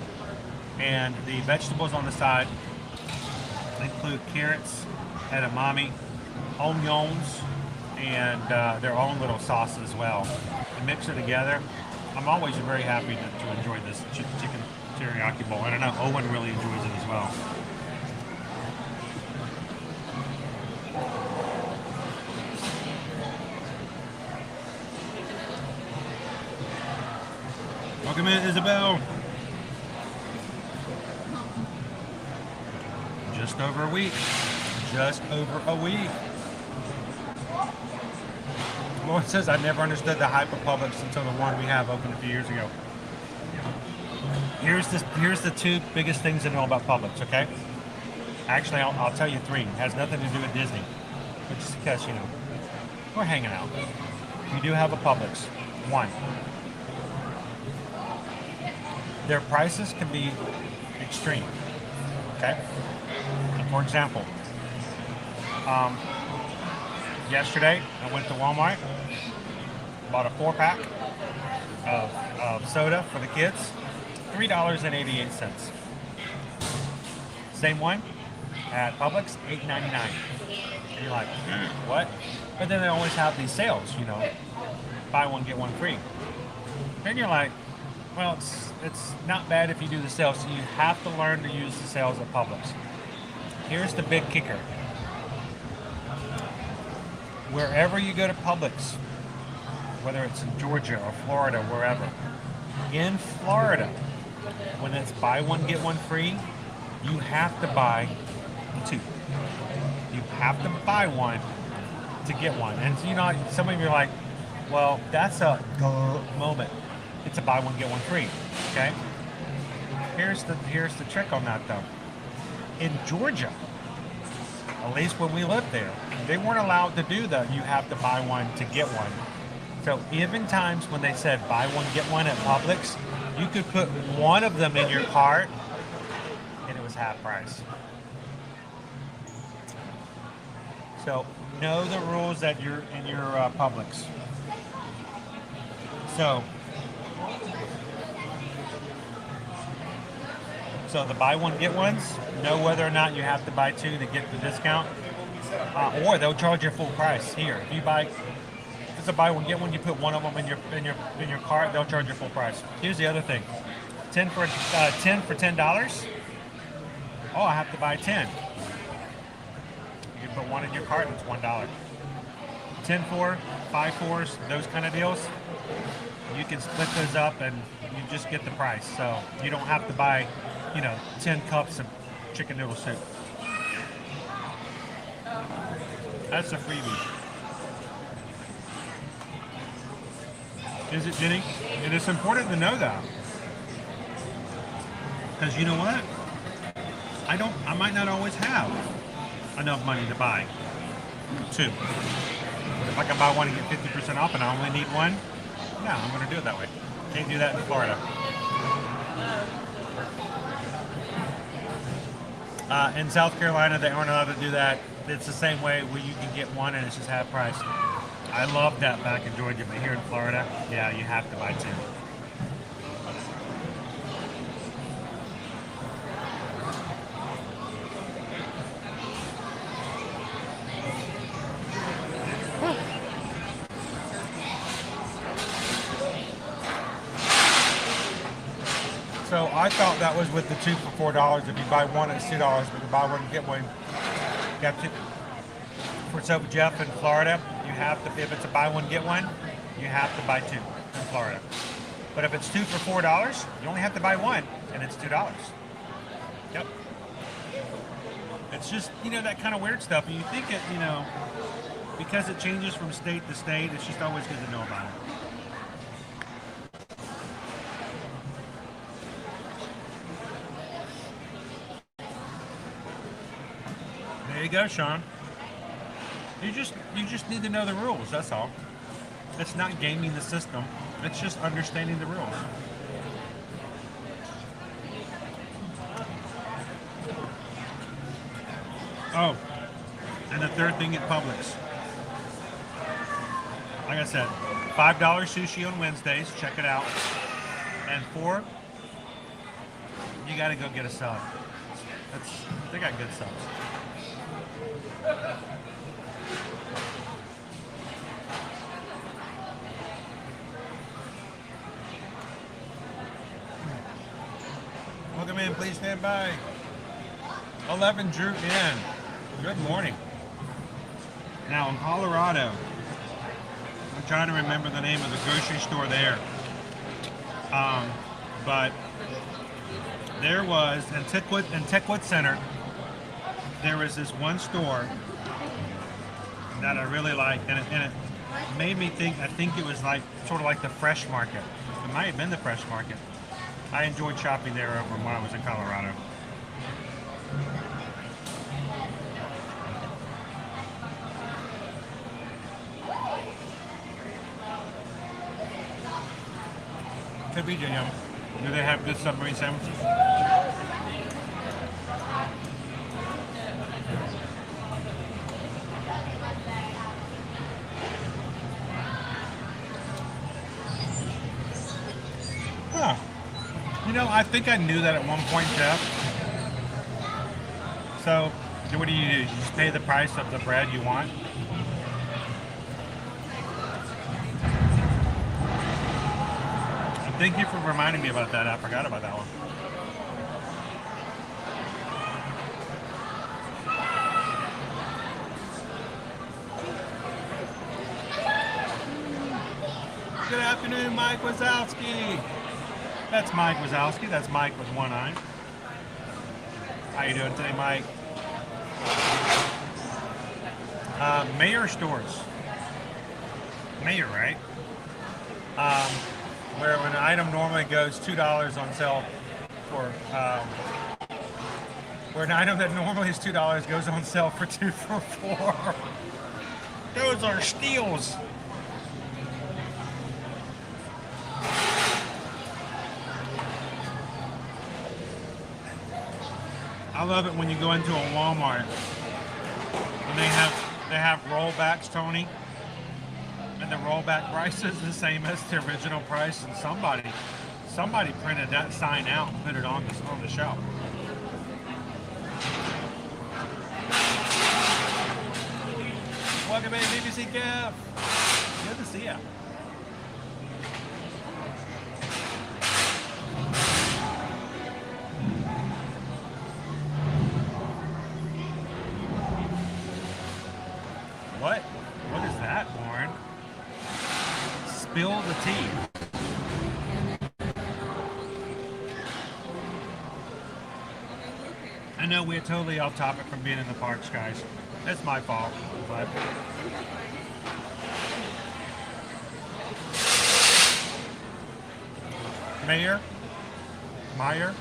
And the vegetables on the side include carrots, edamame, onions, and their own little sauce as well. And mix it together. I'm always very happy to enjoy this chicken teriyaki bowl. And I know Owen really enjoys it as well. Welcome in, Isabel. Just over a week. Just over a week. Lauren says, I never understood the hype of Publix until the one we have opened a few years ago. Here's the two biggest things to know about Publix, okay? Actually, I'll tell you 3. It has nothing to do with Disney. But just because, you know, we're hanging out. We do have a Publix. 1. Their prices can be extreme, okay? For example, yesterday I went to Walmart, bought a 4-pack of soda for the kids, $3.88. Same one at Publix, $8.99. And you're like, what? But then they always have these sales, you know, buy one, get one free. Then you're like, well, it's not bad if you do the sales, so you have to learn to use the sales at Publix. Here's the big kicker. Wherever you go to Publix, whether it's in Georgia or Florida, wherever, in Florida, when it's buy one, get one free, you have to buy 2. You have to buy one to get one. And you know, some of you are like, well, that's a moment. It's a buy one, get one free, okay? Here's the trick on that though. In Georgia, at least when we lived there, they weren't allowed to do the you have to buy one to get one. So even times when they said buy one, get one at Publix, you could put one of them in your cart and it was half price. So know the rules that you're in your Publix. So the buy one get ones, know whether or not you have to buy two to get the discount, or they'll charge you full price. Here, if it's a buy one get one, you put one of them in your cart, they'll charge you full price. Here's the other thing: 10 for $10. Oh, I have to buy 10. You can put one in your cart and it's $1. 10 for, 5 fours, those kind of deals. You can split those up and you just get the price. So you don't have to buy, 10 cups of chicken noodle soup. That's a freebie. Is it, Jenny? And it's important to know that. Because you know what? I might not always have enough money to buy two. If I can buy one and get 50% off and I only need one, no, I'm going to do it that way. Can't do that in Florida. In South Carolina, they aren't allowed to do that. It's the same way where you can get one and it's just half price. I love that back in Georgia, but here in Florida, yeah, you have to buy two. So I thought that was with the 2 for $4. If you buy one, it's $2. But you buy one, get one. You have to. So Jeff in Florida, you have to. If it's a buy one, get one, you have to buy two in Florida. But if it's 2 for $4, you only have to buy one, and it's $2. Yep. It's just that kind of weird stuff. And you think it, because it changes from state to state, it's just always good to know about it. There you go, Sean. You just need to know the rules, that's all. It's not gaming the system. It's just understanding the rules. Oh, and the third thing at Publix. Like I said, $5 sushi on Wednesdays, check it out. And 4, you gotta go get a sub. They got good subs. Welcome in, please stand by. 11 drew in. Good morning. Now in Colorado, I'm trying to remember the name of the grocery store there. But there was in Techwood Center, there was this one store that I really liked, and it made me think. I think it was sort of like the Fresh Market. It might have been the Fresh Market. I enjoyed shopping there over when I was in Colorado. Could be yum. Do they have good submarine sandwiches? Huh. I think I knew that at one point, Jeff. So, what do? You just pay the price of the bread you want? Thank you for reminding me about that. I forgot about that one. Good afternoon, Mike Wazowski. That's Mike Wazowski. That's Mike with one eye. How you doing today, Mike? Mayor stores. Mayor, right? Where when an item normally goes $2 on sale for, where an item that normally is $2 goes on sale for 2 for $4. Those are steals. I love it when you go into a Walmart and they have rollbacks, Tony. And the rollback price is the same as the original price, and somebody printed that sign out and put it on the shelf. Welcome in, BBC Kev. Good to see ya. What is that, Warren? Spill the tea. I know we're totally off topic from being in the parks, guys. It's my fault, but Major. Mayor.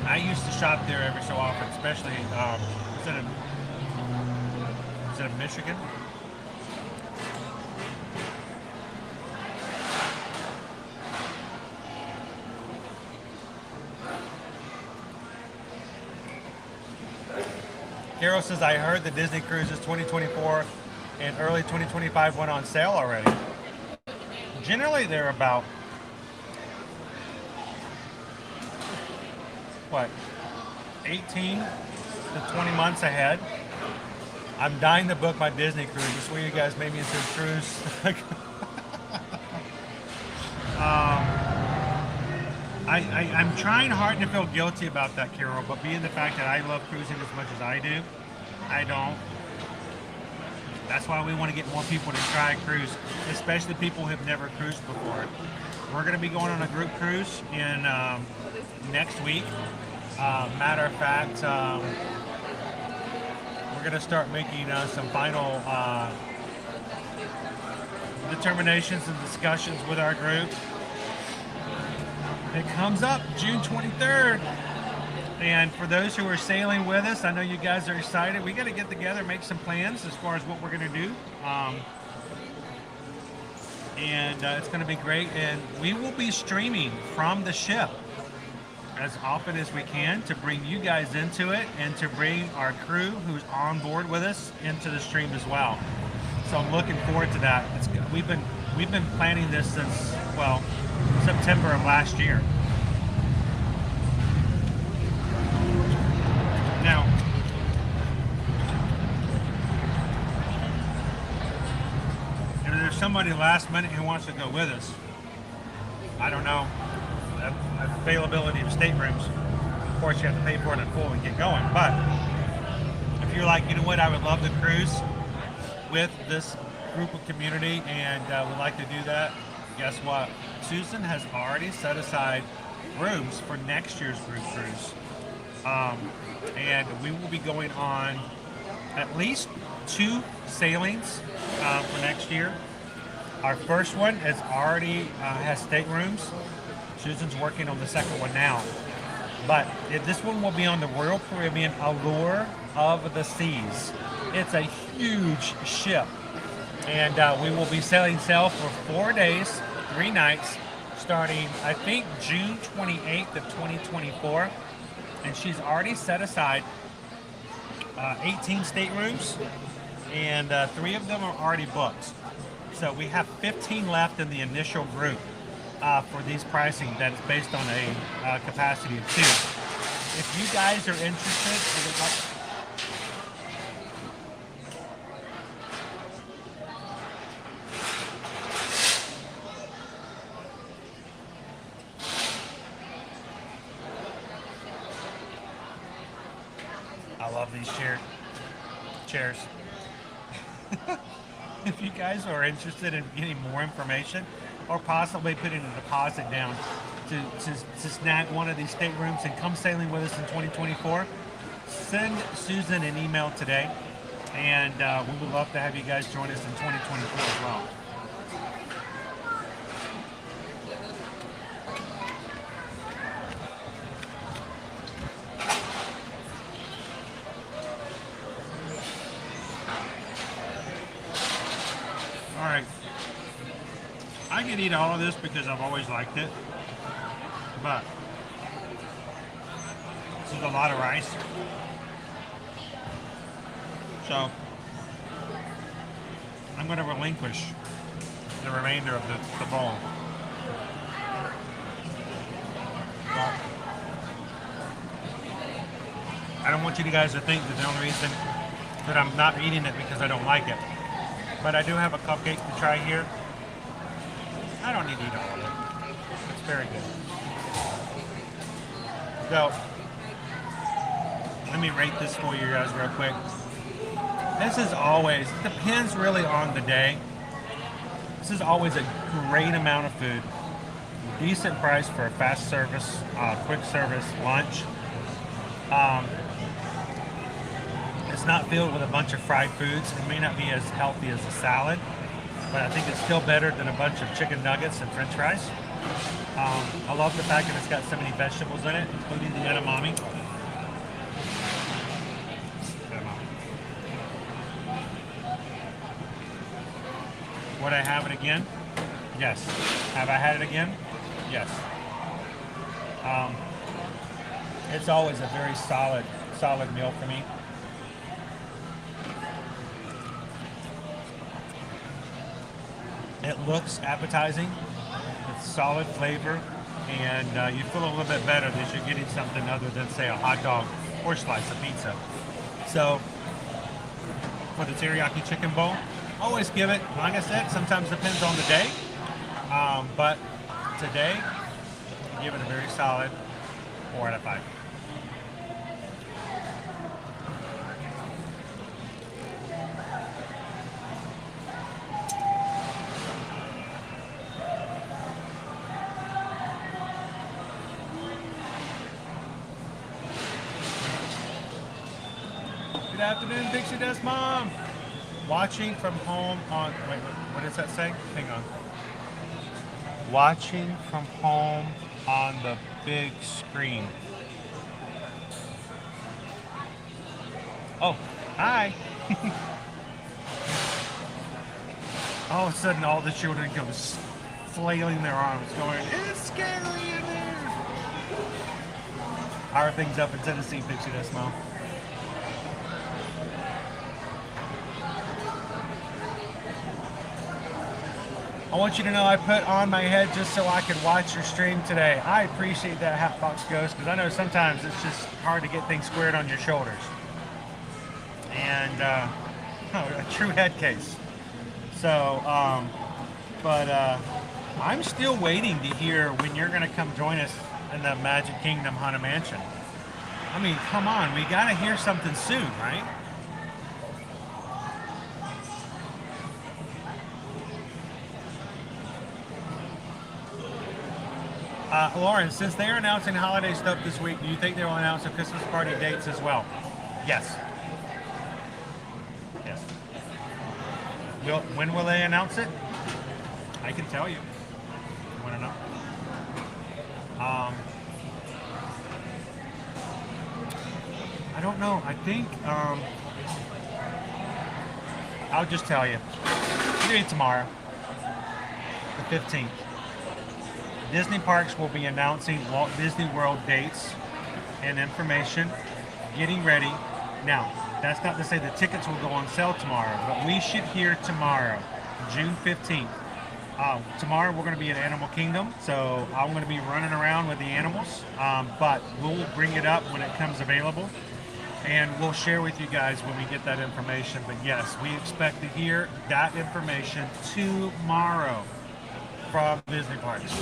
I used to shop there every so often, especially is it in Michigan? Carol says, I heard the Disney Cruises 2024 and early 2025 went on sale already. Generally, they're about, what, 18 to 20 months ahead. I'm dying to book my Disney cruise. I swear you guys made me into a cruise. I'm trying hard to feel guilty about that, Carol, but being the fact that I love cruising as much as I do, I don't. That's why we want to get more people to try a cruise, especially people who have never cruised before. We're going to be going on a group cruise in next week. Matter of fact, we're going to start making some final determinations and discussions with our group. It comes up June 23rd. And for those who are sailing with us, I know you guys are excited. We got to get together, make some plans as far as what we're going to do. It's going to be great. And we will be streaming from the ship as often as we can to bring you guys into it and to bring our crew who's on board with us into the stream as well. So I'm looking forward to that. We've been planning this since, well, September of last year. Now, if there's somebody last minute who wants to go with us, I don't know, availability of staterooms. Of course, you have to pay for it in full and get going. But if you're like, you know what, I would love to cruise with this group of community and would like to do that, guess what? Susan has already set aside rooms for next year's group cruise. And we will be going on at least 2 sailings for next year. Our first one is already has staterooms. Susan's working on the second one now. But this one will be on the Royal Caribbean Allure of the Seas. It's a huge ship. And we will be sailing sail for 4 days, 3 nights, starting, I think, June 28th of 2024. And she's already set aside 18 staterooms, and 3 of them are already booked. So we have 15 left in the initial group for these pricing that is based on a capacity of 2. If you guys are interested, I love these chairs. If you guys are interested in getting more information or possibly putting a deposit down to snag one of these staterooms and come sailing with us in 2024, send Susan an email today, and we would love to have you guys join us in 2024 as well. All right, I can eat all of this because I've always liked it, but This is a lot of rice. So I'm going to relinquish the remainder of the bowl. Well, I don't want you guys to think that the only reason that I'm not eating it because I don't like it. But I do have a cupcake to try here. I don't need to eat all of it. It's very good. So, let me rate this for you guys real quick. This is always, depends really on the day. This is always a great amount of food. Decent price for a fast service, quick service lunch. It's not filled with a bunch of fried foods. It may not be as healthy as a salad, but I think it's still better than a bunch of chicken nuggets and french fries. I love the fact that it's got so many vegetables in it, including the edamame. Would I have it again? Yes. Have I had it again? Yes. It's always a very solid meal for me. It looks appetizing. It's solid flavor, and you feel a little bit better that you're getting something other than, say, a hot dog or slice of pizza. So, for the teriyaki chicken bowl, always give it, like I said, sometimes depends on the day, but today, give it a very solid 4 out of 5. Good afternoon, Dixie Desk Mom. Watching from home on, wait, what does that say? Hang on. Watching from home on the big screen. Oh, hi. All of a sudden, all the children come flailing their arms, going, "It's scary in there." How are things up in Tennessee, Dixie Desk Mom? I want you to know I put on my head just so I could watch your stream today. I appreciate that, Hatbox Ghost, because I know sometimes it's just hard to get things squared on your shoulders. And, a true head case. So, I'm still waiting to hear when you're going to come join us in the Magic Kingdom Haunted Mansion. I mean, come on, we got to hear something soon, right? Lauren, since they are announcing holiday stuff this week, do you think they will announce the Christmas party dates as well? Yes. Yes. When will they announce it? I can tell you. You want to know? I don't know. I think I'll just tell you. Maybe tomorrow, the 15th. Disney Parks will be announcing Walt Disney World dates and information, getting ready. Now, that's not to say the tickets will go on sale tomorrow, but we should hear tomorrow, June 15th. Tomorrow we're going to be at Animal Kingdom, so I'm going to be running around with the animals, but we'll bring it up when it comes available, and we'll share with you guys when we get that information. But yes, we expect to hear that information tomorrow from Disney Parks.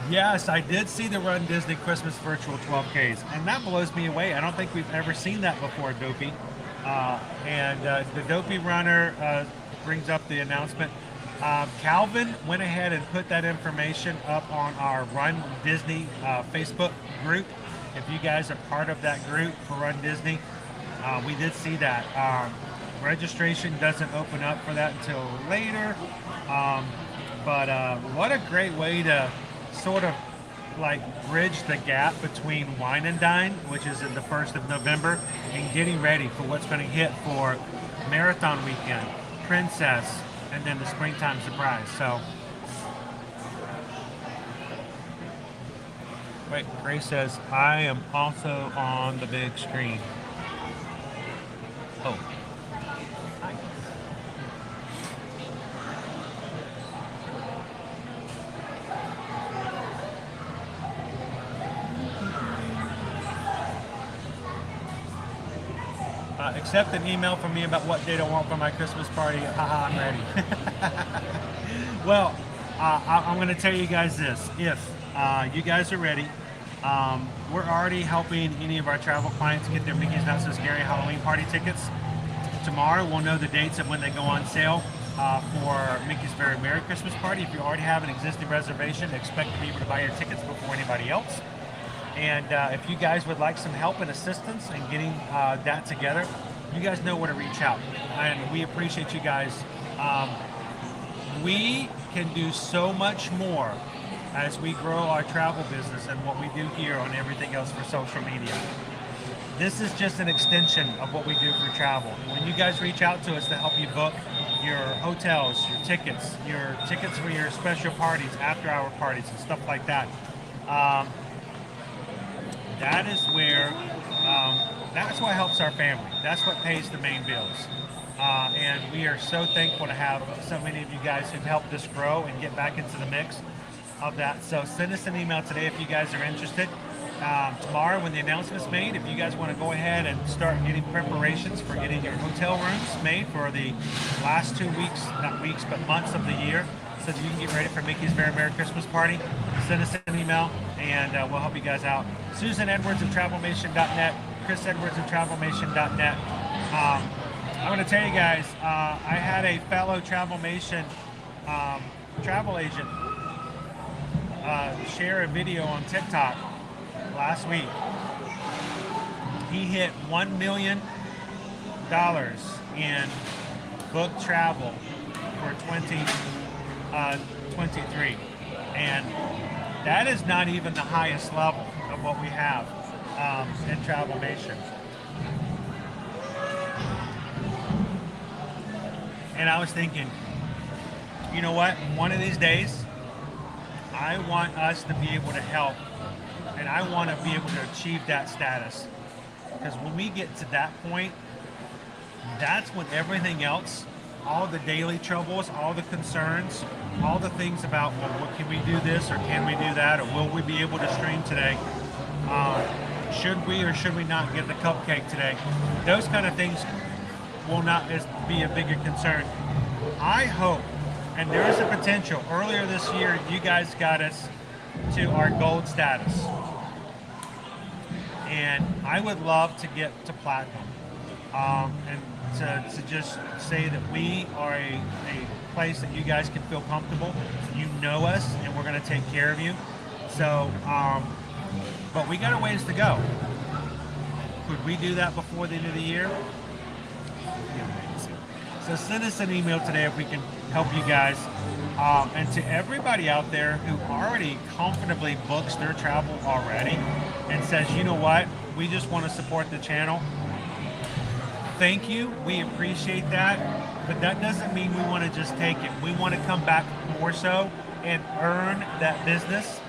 Yes, I did see the Run Disney Christmas Virtual 12Ks, and that blows me away. I don't think we've ever seen that before, Dopey. The Dopey runner brings up the announcement. Calvin went ahead and put that information up on our Run Disney Facebook group. If you guys are part of that group for Run Disney, we did see that. Registration doesn't open up for that until later, but what a great way to sort of like bridge the gap between Wine and Dine, which is in the 1st of November, and getting ready for what's going to hit for Marathon Weekend, Princess, and then the Springtime Surprise. So Wait, Grace says, I am also on the big screen. Oh. Hi. Accept an email from me about what date I want for my Christmas party. Haha, I'm ready. Well, I'm going to tell you guys this. If you guys are ready, we're already helping any of our travel clients get their Mickey's Not So Scary Halloween party tickets. Tomorrow we'll know the dates of when they go on sale for Mickey's Very Merry Christmas Party. If you already have an existing reservation, expect to be able to buy your tickets before anybody else. And if you guys would like some help and assistance in getting that together, you guys know where to reach out. And we appreciate you guys. We can do so much more as we grow our travel business and what we do here on everything else for social media. This is just an extension of what we do for travel. When you guys reach out to us to help you book your hotels, your tickets for your special parties, after-hour parties, and stuff like that, that is where, that's what helps our family. That's what pays the main bills. And we are so thankful to have so many of you guys who've helped us grow and get back into the mix of that. So send us an email today if you guys are interested. Tomorrow when the announcement's made, if you guys want to go ahead and start getting preparations for getting your hotel rooms made for the last 2 weeks, not weeks, but months of the year, so that you can get ready for Mickey's Very Merry Christmas Party, send us an email and we'll help you guys out. Susan Edwards of TravelMation.net, Chris Edwards of TravelMation.net. I'm going to tell you guys, I had a fellow TravelMation travel agent share a video on TikTok last week. He hit $1 million in booked travel for 2023, and that is not even the highest level of what we have in TravelMation. And I was thinking, you know what? One of these days, I want us to be able to help, and I want to be able to achieve that status. Because when we get to that point, that's when everything else, all the daily troubles, all the concerns, all the things about, well, what, can we do this or can we do that, or will we be able to stream today? Should we or should we not get the cupcake today? Those kind of things will not be a bigger concern. I hope, and there is a potential, earlier this year you guys got us to our gold status, and I would love to get to platinum, and to just say that we are a place that you guys can feel comfortable. You know us and we're going to take care of you. So but we got a ways to go. Could we do that before the end of the year? So send us an email today if we can help you guys. And to everybody out there who already comfortably books their travel already and says, you know what, we just want to support the channel. Thank you, we appreciate that, but that doesn't mean we want to just take it. We want to come back more so and earn that business,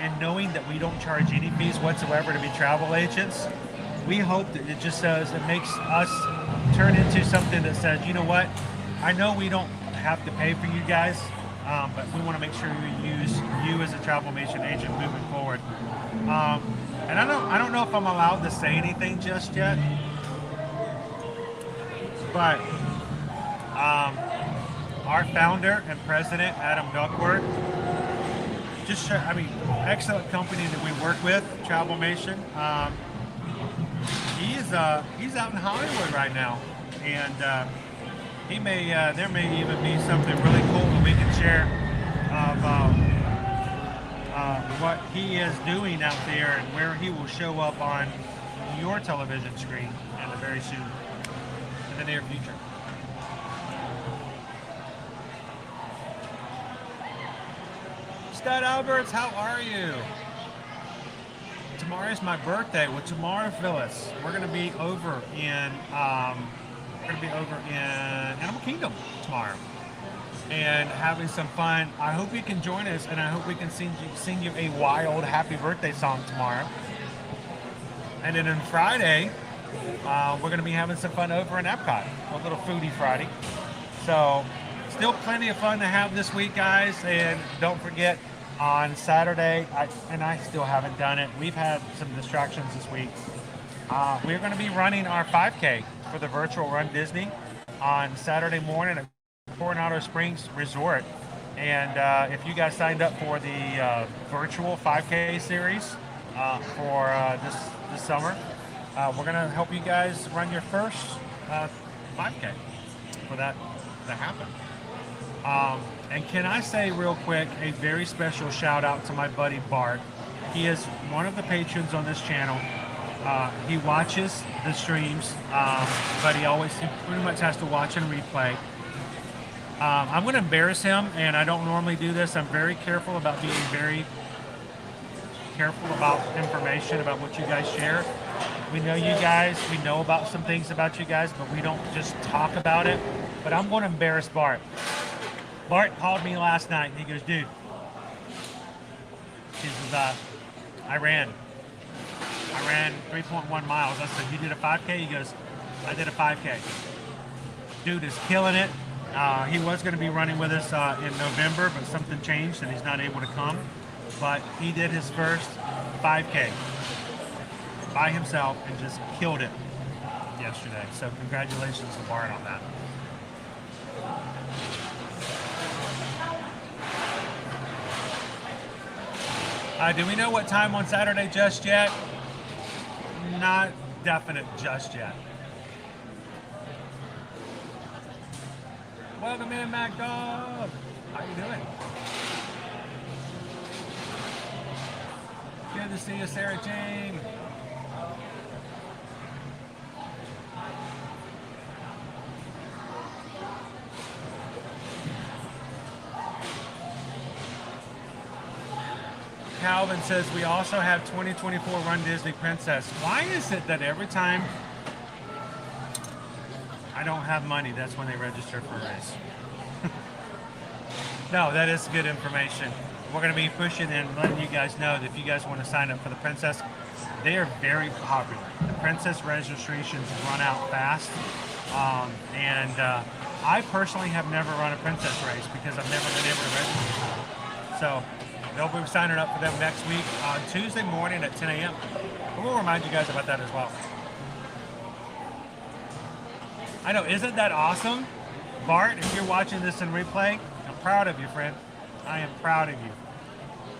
and knowing that we don't charge any fees whatsoever to be travel agents. We hope that it just says, it makes us turn into something that says, you know what, I know we don't have to pay for you guys, but we want to make sure we use you as a TravelMation agent moving forward. And I don't know if I'm allowed to say anything just yet, but our founder and president, Adam Duckworth, excellent company that we work with, TravelMation. He's out in Hollywood right now, and there may even be something really cool that we can share of what he is doing out there and where he will show up on your television screen very soon, in the near future. Stud Alberts, how are you? Tomorrow's my birthday. Well, tomorrow, Phyllis, we're going to be over in Animal Kingdom tomorrow. and having some fun. I hope you can join us, and I hope we can sing you a wild happy birthday song tomorrow. And then on Friday, we're going to be having some fun over in Epcot, a little foodie Friday. So still plenty of fun to have this week, guys. And don't forget, on Saturday, I still haven't done it. We've had some distractions this week. We're going to be running our 5K for the virtual Run Disney on Saturday morning at Coronado Springs Resort. And if you guys signed up for the virtual 5K series for this summer, we're going to help you guys run your first 5K for that to happen. And can I say real quick, a very special shout out to my buddy Bart. He is one of the patrons on this channel. He watches the streams, but he pretty much has to watch and replay. I'm going to embarrass him, and I don't normally do this. I'm very careful about being very careful about information about what you guys share. We know you guys, we know about some things about you guys, but we don't just talk about it. But I'm going to embarrass Bart. Bart called me last night and he goes, dude, he says, I ran 3.1 miles. I said, you did a 5K? He goes, I did a 5K. Dude is killing it. He was going to be running with us in November, but something changed and he's not able to come. But he did his first 5K by himself and just killed it yesterday. So congratulations to Bart on that. Do we know what time on Saturday just yet? Not definite just yet. Welcome in, Mac Dog. How you doing? Good to see you, Sarah Jane. Calvin says we also have 2024 Run Disney Princess. Why is it that every time I don't have money, that's when they register for a race? No, that is good information. We're going to be pushing and letting you guys know that if you guys want to sign up for the Princess, they are very popular. The Princess registrations run out fast. I personally have never run a Princess race because I've never been able to register. So they'll be signing up for them next week on Tuesday morning at 10 a.m. We'll remind you guys about that as well. I know, isn't that awesome? Bart, if you're watching this in replay, I'm proud of you, friend. I am proud of you.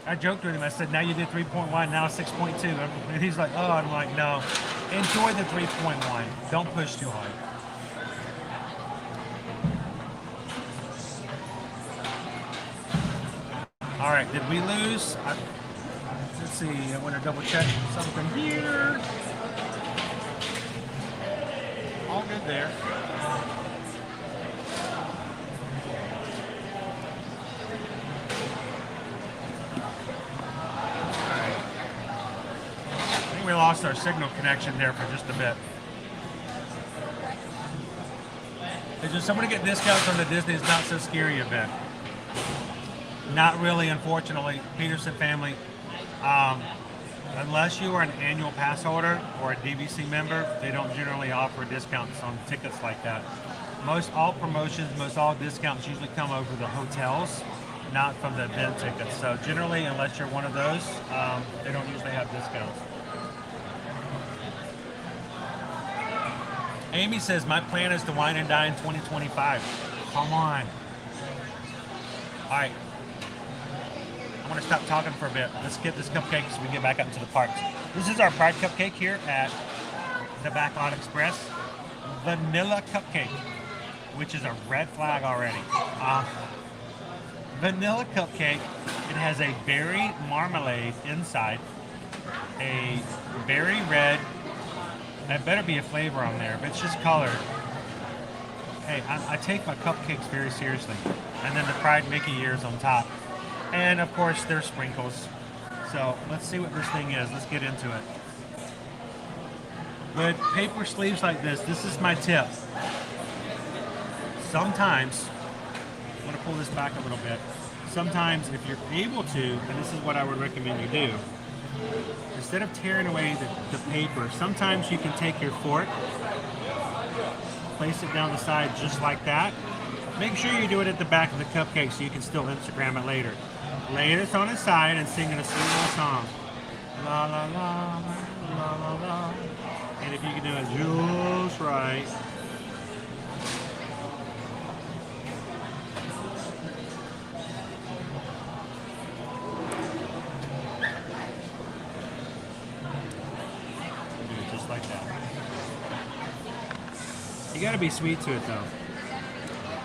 I joked with him. I said, now you did 3.1, now 6.2. And he's like, oh, I'm like, no. Enjoy the 3.1. Don't push too hard. All right, did we lose? Let's see, I want to double check something here. All good there. We lost our signal connection there for just a bit. Is there someone to get discounts on the Disney's Not So Scary event? Not really, unfortunately, Peterson family. Unless you are an annual pass holder or a DVC member, they don't generally offer discounts on tickets like that. Most all promotions, most all discounts usually come over the hotels, not from the event tickets. So generally, unless you're one of those, they don't usually have discounts. Amy says, my plan is to wine and dine 2025. Come on. All right. I'm going to stop talking for a bit. Let's get this cupcake so we can get back up to the parks. This is our Pride Cupcake here at the Backlot Express. Vanilla cupcake, which is a red flag already. Vanilla cupcake. It has a berry marmalade inside, a berry red. There better be a flavor on there, but it's just colored. Hey, I take my cupcakes very seriously. And then the Pride Mickey ears on top. And of course, there's sprinkles. So let's see what this thing is. Let's get into it. With paper sleeves like this is my tip. Sometimes, I'm gonna pull this back a little bit. Sometimes if you're able to, and this is what I would recommend you do, instead of tearing away the paper, sometimes you can take your fork, place it down the side just like that. Make sure you do it at the back of the cupcake so you can still Instagram it later. Lay this on its side and sing it a sweet little song. La la la, la la la. And if you can do it just right. Do it just like that. You gotta be sweet to it though.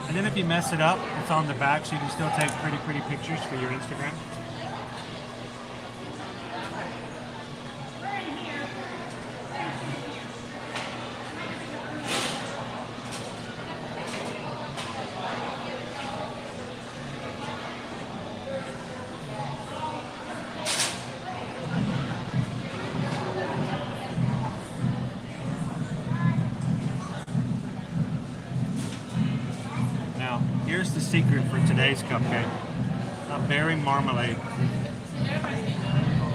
And then if you mess it up, it's on the back so you can still take pretty pictures for your Instagram. Here's the secret for today's cupcake. A berry marmalade.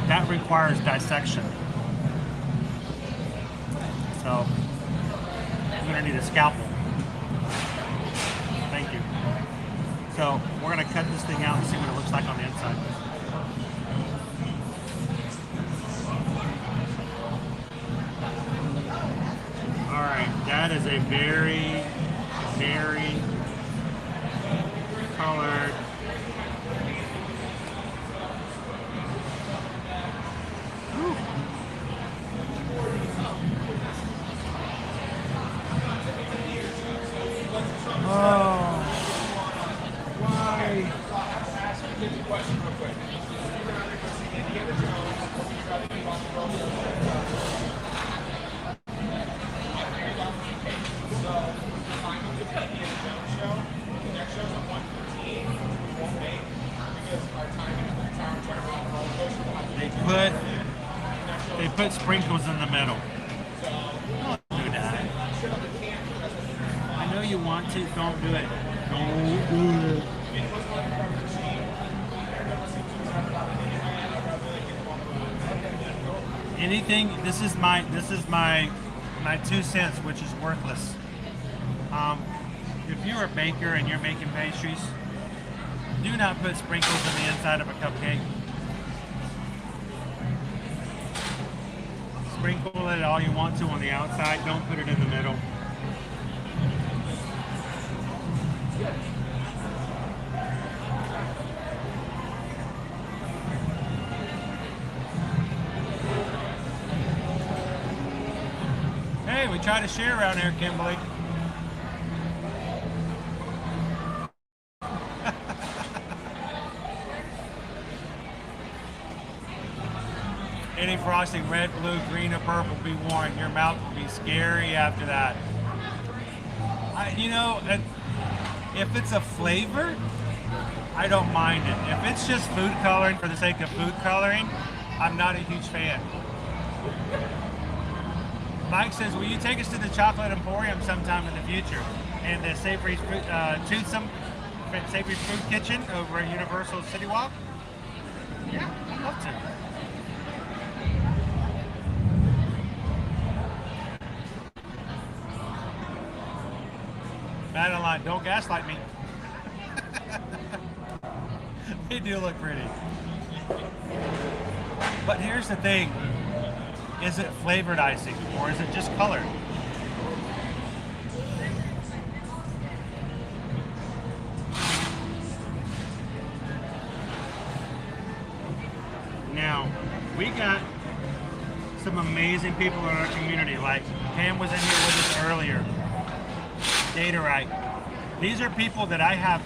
That requires dissection. So, I'm gonna need a scalpel. Thank you. So, we're gonna cut this thing out and see what it looks like on the inside. All right, that is a very colored. Whew. Oh, why? They put sprinkles in the middle. Don't do that. I know you want to. Don't do it. Don't do it. Anything. This is my 2 cents, which is worthless. If you're a baker and you're making pastries, do not put sprinkles in the inside of a cupcake. Sprinkle it all you want to on the outside. Don't put it in the middle. Hey, we try to share around here, Kimberly. Any frosting, red, blue, green, or purple, be warned. Your mouth will be scary after that. If it's a flavor, I don't mind it. If it's just food coloring for the sake of food coloring, I'm not a huge fan. Mike says, will you take us to the Chocolate Emporium sometime in the future? And the Savory Toothsome Savory Food Kitchen over at Universal City Walk? Yeah, I'd love to. Madeline, don't gaslight me. They do look pretty. But here's the thing. Is it flavored icing or is it just colored? Now, we got some amazing people in our community. Like Pam was in here with us earlier. Daterite. These are people that I have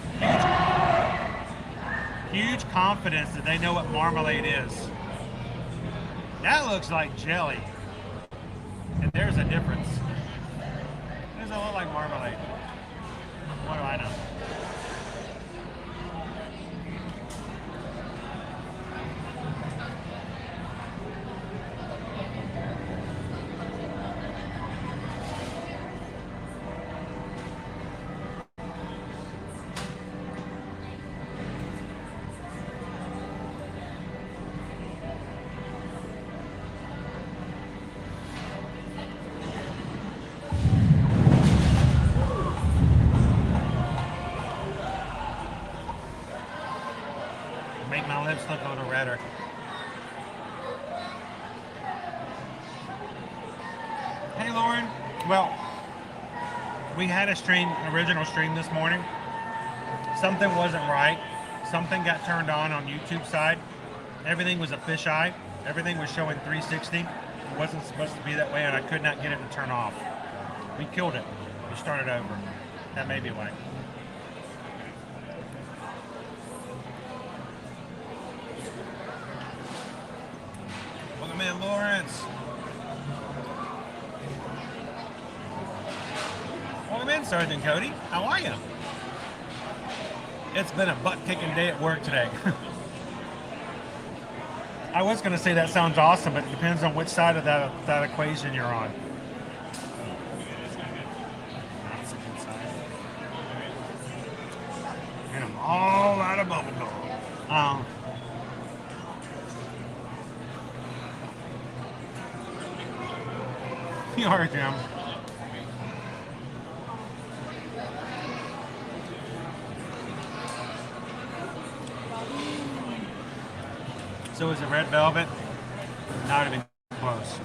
huge confidence that they know what marmalade is. That looks like jelly. And there's a difference. Does it look like marmalade? What do I know? make my lips look a little redder. Hey, Lauren. Well, we had original stream this morning. Something wasn't right. Something got turned on YouTube side. Everything was a fisheye. Everything was showing 360. It wasn't supposed to be that way, and I could not get it to turn off. We killed it. We started over. That may be why. Welcome in, Lawrence. Welcome in, Sergeant Cody. How are you? It's been a butt-kicking day at work today. I was going to say that sounds awesome, but it depends on which side of that equation you're on. And I'm all out of bubblegum. You are, Jim. So is it red velvet? Not even close.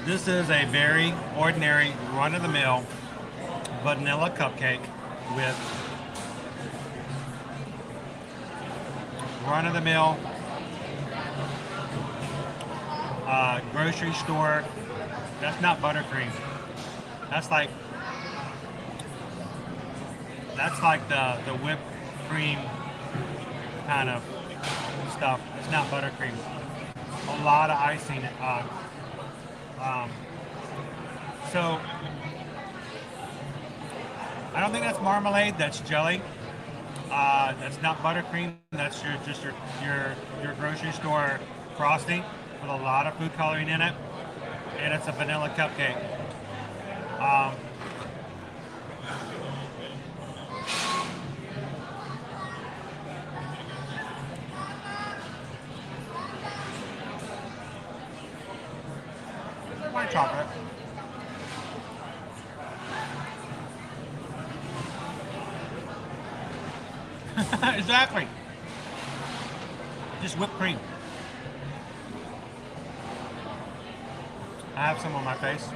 This is a very ordinary, run-of-the-mill vanilla cupcake with run-of-the-mill grocery store. That's not buttercream. That's like the whipped cream kind of stuff. It's not buttercream. A lot of icing. So I don't think that's marmalade. That's jelly. That's not buttercream. That's your grocery store frosting with a lot of food coloring in it, and it's a vanilla cupcake. White chocolate. Exactly. Just whipped cream. I have some on my face.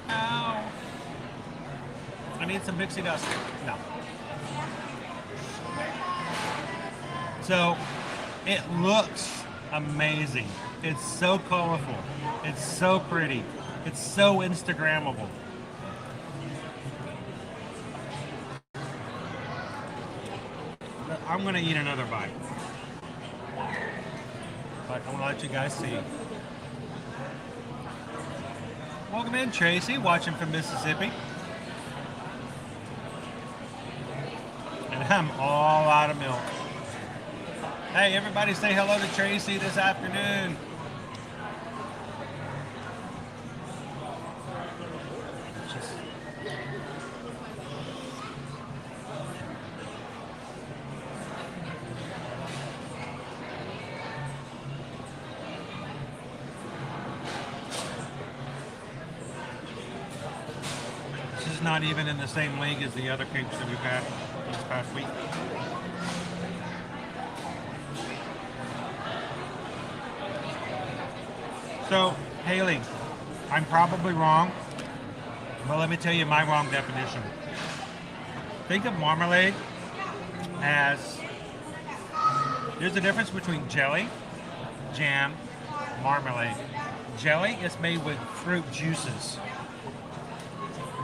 Ow. I need some pixie dust. No. So it looks amazing. It's so colorful. It's so pretty. It's so Instagrammable. I'm gonna eat another bite, but I want to let you guys see. Welcome in, Tracy, watching from Mississippi. And I'm all out of milk. Hey, everybody say hello to Tracy this afternoon. This is not even in the same league as the other cakes that we've had this past week. So, Haley, I'm probably wrong, but let me tell you my wrong definition. Think of marmalade as, there's a difference between jelly, jam, marmalade. Jelly is made with fruit juices.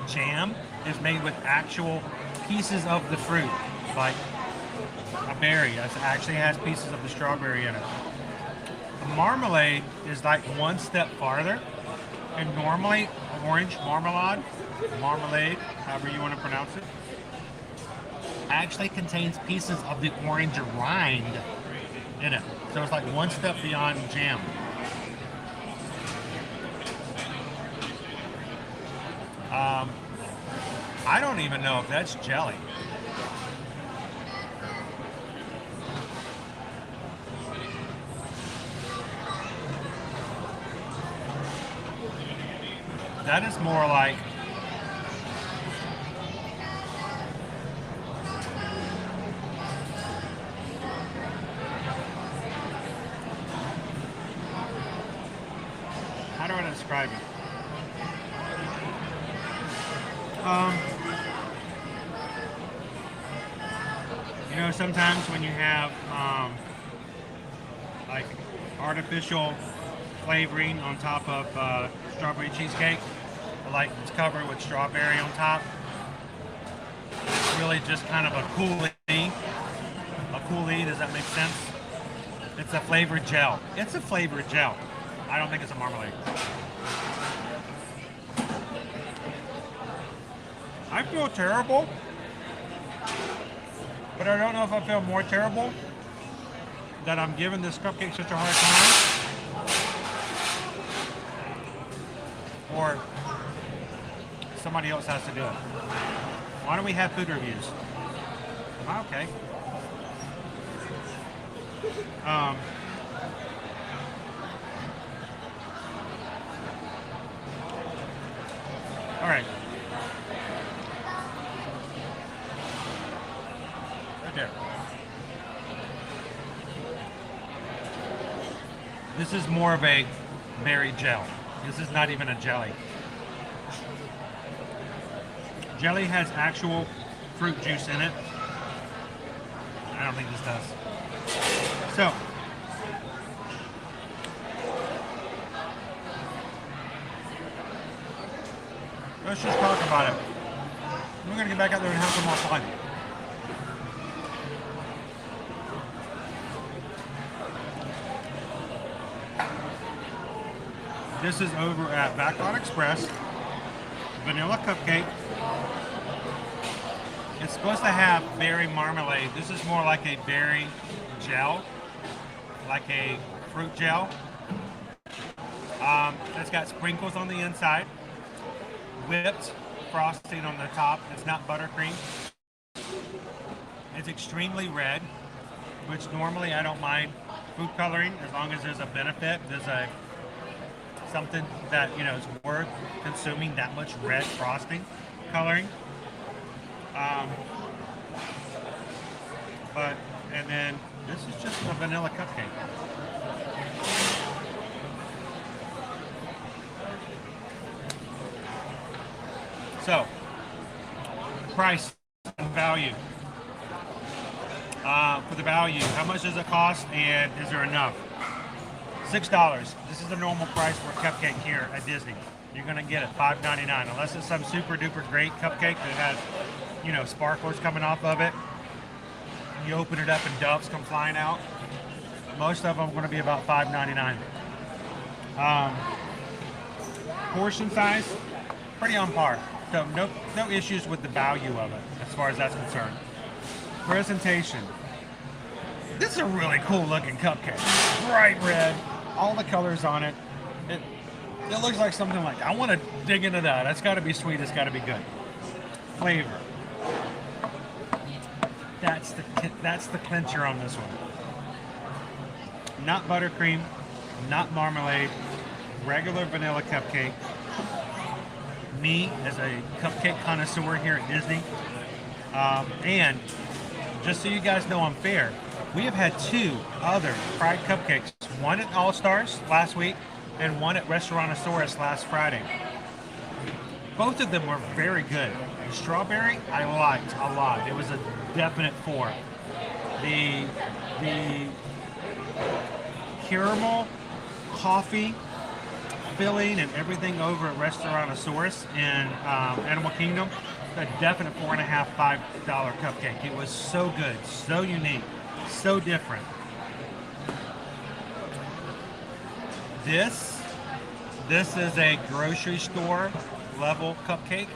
Jam is made with actual pieces of the fruit, like a berry that actually has pieces of the strawberry in it. A marmalade is like one step farther, and normally orange marmalade, however you want to pronounce it, actually contains pieces of the orange rind in it. So it's like one step beyond jam. I don't even know if that's jelly. That is more like You know, sometimes when you have like artificial flavoring on top of strawberry cheesecake, like it's covered with strawberry on top, it's really just kind of a coolie. A coolie, does that make sense? It's a flavored gel. It's a flavored gel. I don't think it's a marmalade. I feel terrible, but I don't know if I feel more terrible that I'm giving this cupcake such a hard time, or somebody else has to do it. Why don't we have food reviews? Okay. All right. Right there. This is more of a berry gel. This is not even a jelly. Jelly has actual fruit juice in it. I don't think this does. So, let's just talk about it. We're going to get back out there and have some more fun. This is over at Backlot Express. Vanilla cupcake. It's supposed to have berry marmalade. This is more like a berry gel, like a fruit gel. It's got sprinkles on the inside, whipped frosting on the top. It's not buttercream. It's extremely red, which normally I don't mind food coloring as long as there's a benefit. There's a something that, you know, is worth consuming that much red frosting coloring. And then this is just a vanilla cupcake. So, price and value. For the value, how much does it cost, and is there enough? $6. This is the normal price for a cupcake here at Disney. You're gonna get it $5.99, unless it's some super duper great cupcake that has, you know, sparklers coming off of it. You open it up and doves come flying out. Most of them are going to be about $5.99. Portion size, pretty on par. So no issues with the value of it as far as that's concerned. Presentation. This is a really cool looking cupcake. Bright red, all the colors on it. It looks like something like, I want to dig into that. That's got to be sweet. It's got to be good. Flavor. That's the clincher on this one. Not buttercream, not marmalade, regular vanilla cupcake. Me, as a cupcake connoisseur here at Disney, and just so you guys know I'm fair, we have had 2 other fried cupcakes. One at All Stars last week, and one at Restaurantosaurus last Friday. Both of them were very good. The strawberry, I liked a lot. It was a definite 4. The caramel, coffee, filling, and everything over at Restaurantosaurus in Animal Kingdom, a definite $4.50, $5 cupcake. It was so good, so unique, so different. This is a grocery store level cupcake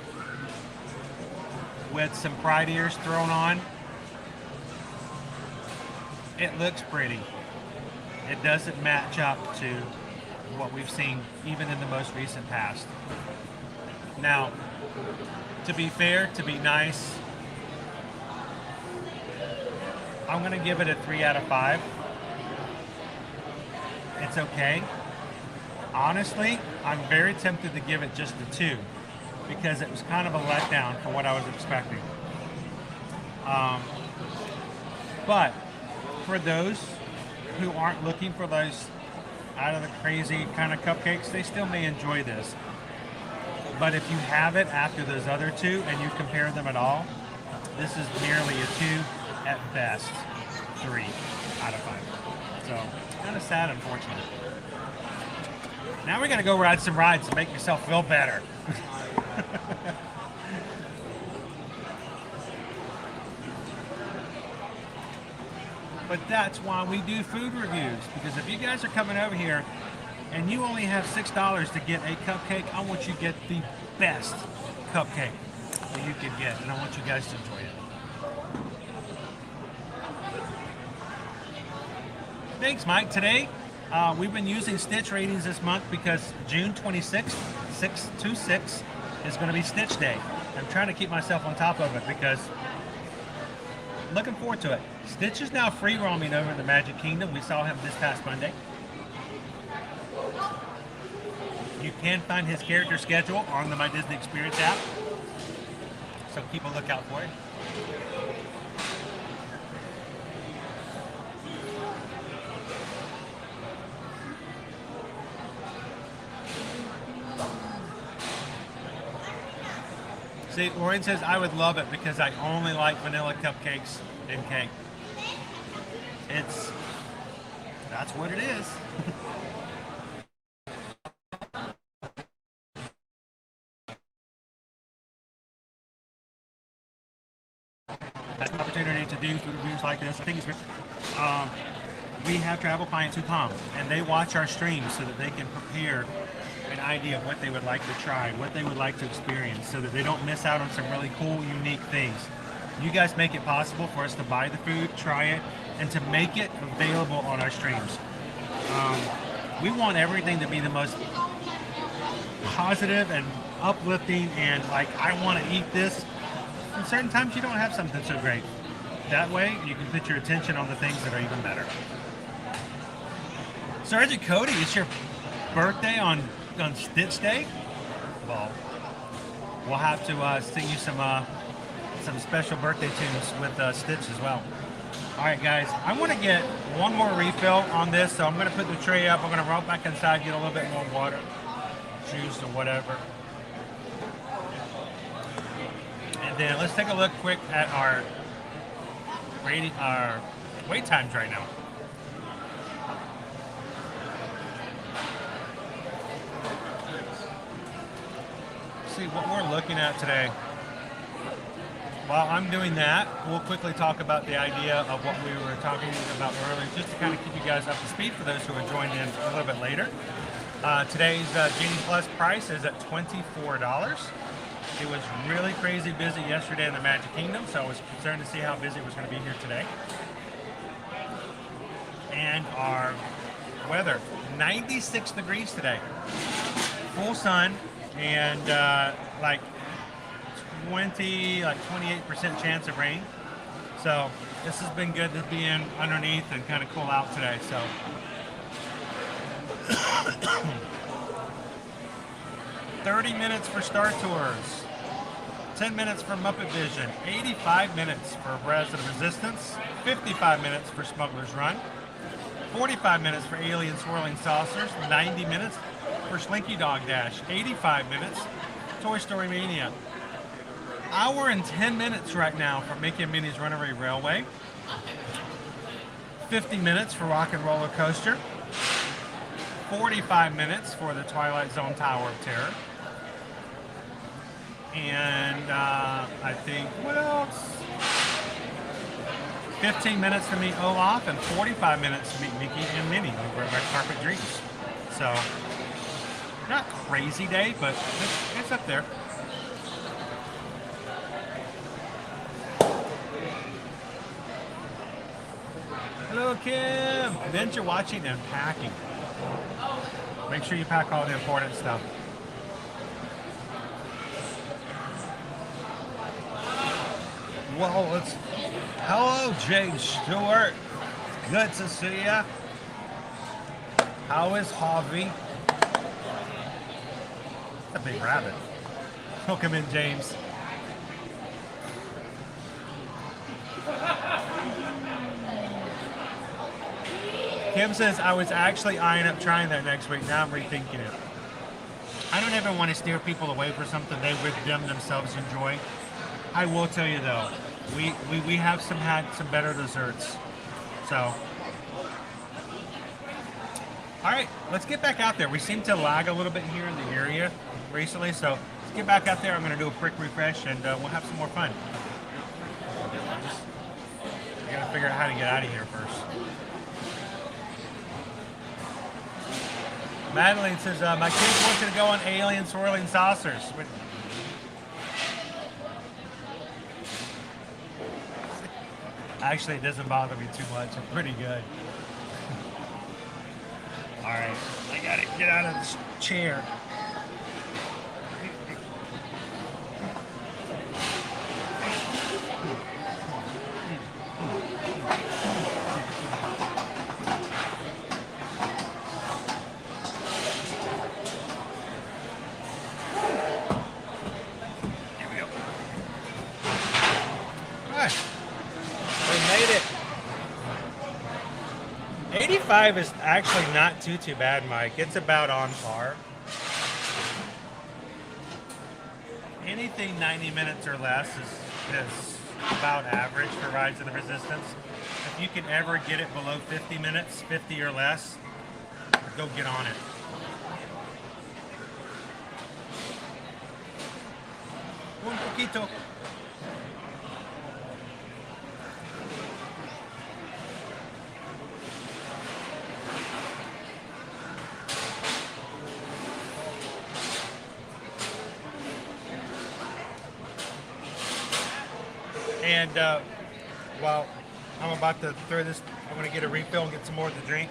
with some pride ears thrown on. It looks pretty. It doesn't match up to what we've seen even in the most recent past. Now, to be fair, to be nice, I'm going to give it a 3 out of 5. It's okay. Honestly, I'm very tempted to give it just a 2 because it was kind of a letdown for what I was expecting. But for those who aren't looking for those out of the crazy kind of cupcakes, they still may enjoy this. But if you have it after those other two and you compare them at all, this is merely a 2, at best 3 out of 5. So kind of sad, unfortunately. Now we're gonna go ride some rides to make yourself feel better. But that's why we do food reviews, because if you guys are coming over here and you only have $6 to get a cupcake, I want you to get the best cupcake that you can get, and I want you guys to enjoy it. Thanks, Mike. Today, we've been using Stitch ratings this month because June 26th, 6/26, is going to be Stitch Day. I'm trying to keep myself on top of it because looking forward to it. Stitch is now free roaming over in the Magic Kingdom. We saw him this past Monday. You can find his character schedule on the My Disney Experience app, so keep a lookout for it. See, Lauren says, I would love it because I only like vanilla cupcakes and cake. That's what it is. That's an opportunity to do food reviews like this. I think it's we have travel clients who come and they watch our streams so that they can prepare an idea of what they would like to try, what they would like to experience, so that they don't miss out on some really cool, unique things. You guys make it possible for us to buy the food, try it, and to make it available on our streams. We want everything to be the most positive and uplifting and like, I want to eat this. And certain times you don't have something so great. That way you can put your attention on the things that are even better. Sergeant Cody, it's your birthday on Stitch Day? Well, we'll have to sing you some special birthday tunes with Stitch as well. All right, guys, I want to get one more refill on this, so I'm going to put the tray up. I'm going to run back inside, get a little bit more water, juice or whatever. And then let's take a look quick at our wait times right now. See what we're looking at today. While I'm doing that, we'll quickly talk about the idea of what we were talking about earlier, just to kind of keep you guys up to speed for those who are joined in a little bit later. Today's Genie Plus price is at $24. It was really crazy busy yesterday in the Magic Kingdom, so I was concerned to see how busy it was going to be here today. And our weather, 96 degrees today. Full sun. And like 28% chance of rain. So this has been good to be in underneath and kind of cool out today. So 30 minutes for Star Tours, 10 minutes for Muppet Vision, 85 minutes for Rise of the Resistance, 55 minutes for Smuggler's Run, 45 minutes for Alien Swirling Saucers, 90 minutes for Slinky Dog Dash, 85 minutes, Toy Story Mania. Hour and 10 minutes right now for Mickey and Minnie's Runaway Railway. 50 minutes for Rock and Roller Coaster. 45 minutes for the Twilight Zone Tower of Terror. And I think, what else? 15 minutes to meet Olaf and 45 minutes to meet Mickey and Minnie over at Red Carpet Dreams. So, not crazy day, but it's up there. Hello, Kim. Then you're watching and packing. Make sure you pack all the important stuff. Well, hello, Jane Stewart. Good to see ya. How is Harvey? A big rabbit. Welcome in, James. Kim says, I was actually eyeing up trying that next week. Now I'm rethinking it. I don't ever want to steer people away for something they would themselves enjoy. I will tell you though, we have had some better desserts. So, all right, let's get back out there. We seem to lag a little bit here in the area recently, so let's get back out there. I'm going to do a quick refresh, and we'll have some more fun. I got to figure out how to get out of here first. Madeline says, my kids want you to go on alien swirling saucers. Actually, it doesn't bother me too much. I'm pretty good. All right, I gotta get out of this chair. Made it. 85 is actually not too bad, Mike. It's about on par. Anything 90 minutes or less is about average for Rides of the Resistance. If you can ever get it below 50 minutes, 50 or less, go get on it. Un poquito. And while I'm about to throw this, I'm going to get a refill and get some more to drink.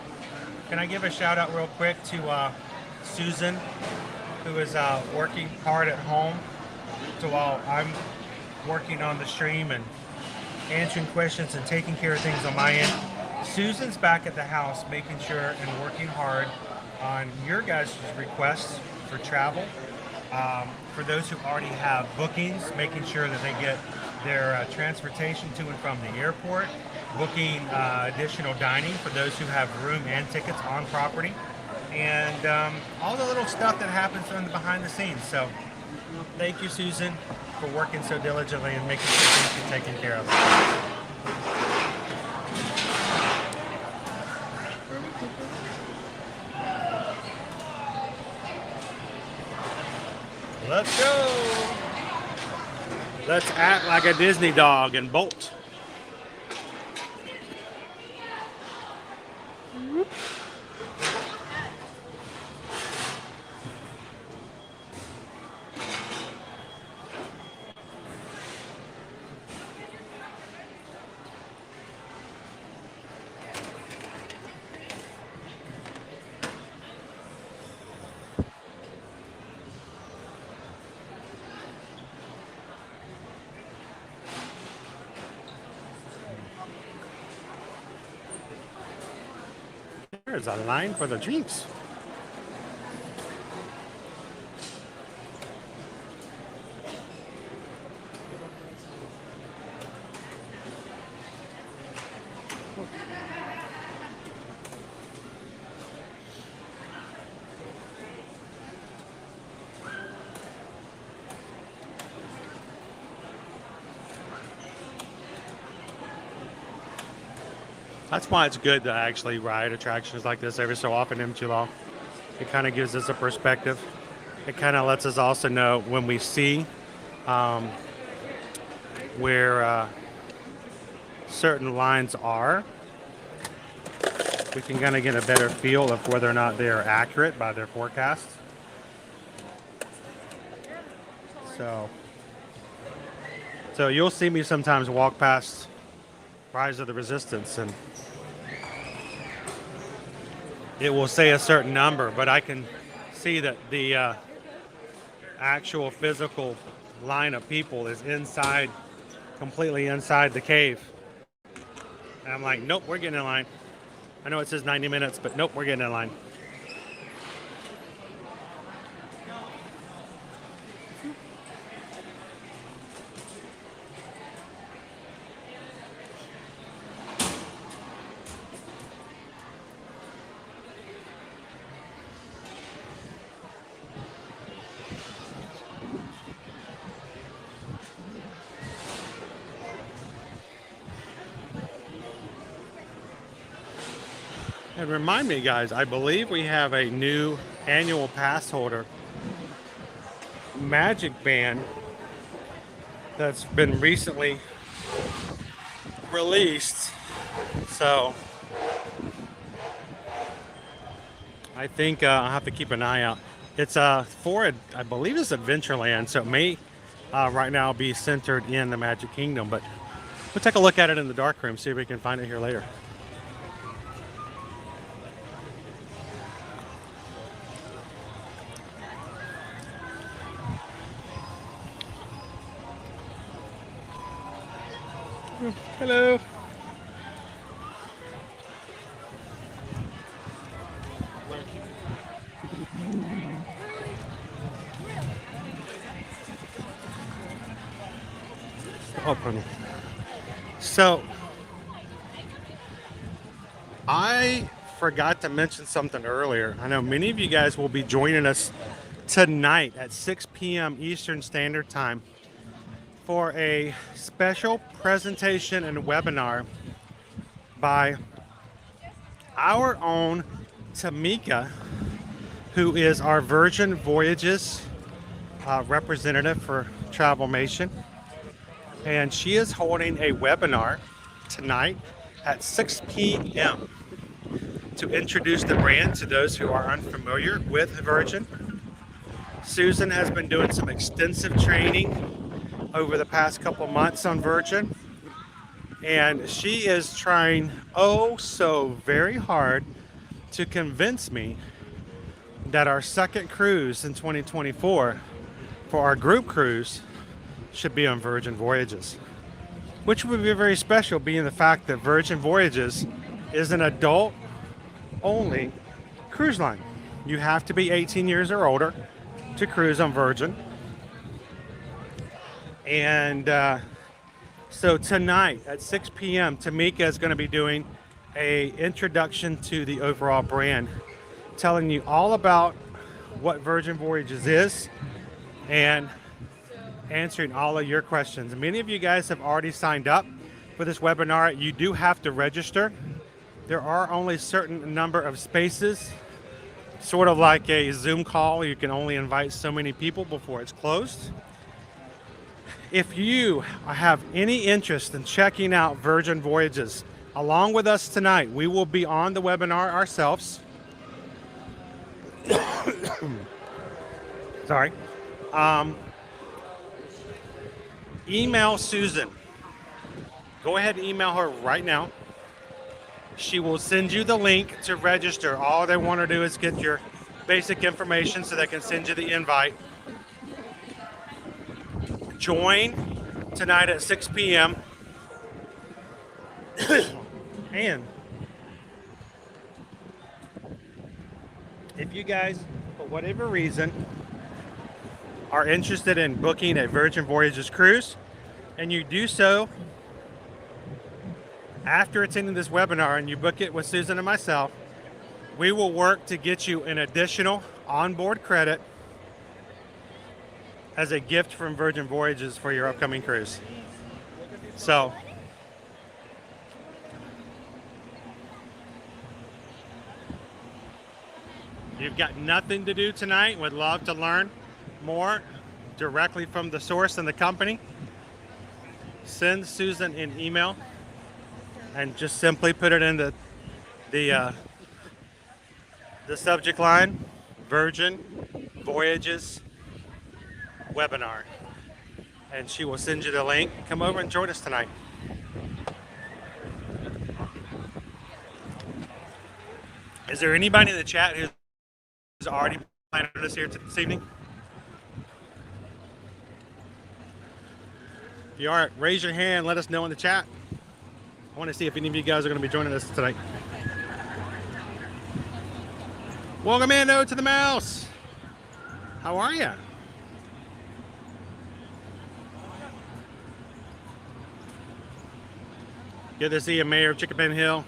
Can I give a shout out real quick to Susan, who is working hard at home. So while I'm working on the stream and answering questions and taking care of things on my end, Susan's back at the house making sure and working hard on your guys' requests for travel. For those who already have bookings, making sure that they get their transportation to and from the airport, booking additional dining for those who have room and tickets on property, and all the little stuff that happens from the behind the scenes. So thank you, Susan, for working so diligently and making sure things get taken care of. Let's go. Let's act like a Disney dog and bolt. There's a line for the drinks. That's why it's good to actually ride attractions like this every so often in Chilao. It kind of gives us a perspective. It kind of lets us also know when we see where certain lines are. We can kind of get a better feel of whether or not they are accurate by their forecast. So you'll see me sometimes walk past Rise of the Resistance and it will say a certain number, but I can see that the actual physical line of people is inside, completely inside the cave. And I'm like, nope, we're getting in line. I know it says 90 minutes, but nope, we're getting in line. And remind me, guys, I believe we have a new annual pass holder magic band that's been recently released. So I think I'll have to keep an eye out. It's for, I believe it's Adventureland, so it may right now be centered in the Magic Kingdom, but we'll take a look at it in the dark room, see if we can find it here later. Hello. Open. So I forgot to mention something earlier. I know many of you guys will be joining us tonight at 6 p.m. Eastern Standard Time for a special presentation and webinar by our own Tamika, who is our Virgin Voyages representative for Travelmation. And she is holding a webinar tonight at 6 p.m. to introduce the brand to those who are unfamiliar with Virgin. Susan has been doing some extensive training over the past couple months on Virgin, and she is trying oh so very hard to convince me that our second cruise in 2024 for our group cruise should be on Virgin Voyages, which would be very special, being the fact that Virgin Voyages is an adult only cruise line. You have to be 18 years or older to cruise on Virgin. And so tonight at 6 p.m. Tamika is going to be doing a introduction to the overall brand, telling you all about what Virgin Voyages is and answering all of your questions. Many of you guys have already signed up for this webinar. You do have to register. There are only a certain number of spaces, sort of like a Zoom call. You can only invite so many people before it's closed. If you have any interest in checking out Virgin Voyages along with us tonight, we will be on the webinar ourselves. Sorry. Email Susan. Go ahead and email her right now. She will send you the link to register. All they want to do is get your basic information so they can send you the invite. Join tonight at 6 p.m. And if you guys, for whatever reason, are interested in booking a Virgin Voyages cruise, and you do so after attending this webinar and you book it with Susan and myself, we will work to get you an additional onboard credit as a gift from Virgin Voyages for your upcoming cruise. So you've got nothing to do tonight. Would love to learn more directly from the source and the company. Send Susan an email and just simply put it in the subject line, Virgin Voyages webinar, and she will send you the link. Come over and join us tonight. Is there anybody in the chat who's already planning on this here this evening? If you are, raise your hand, let us know in the chat. I want to see if any of you guys are going to be joining us tonight. Welcome in to the mouse. How are you? Good to see you, Mayor of Chickapin Hill.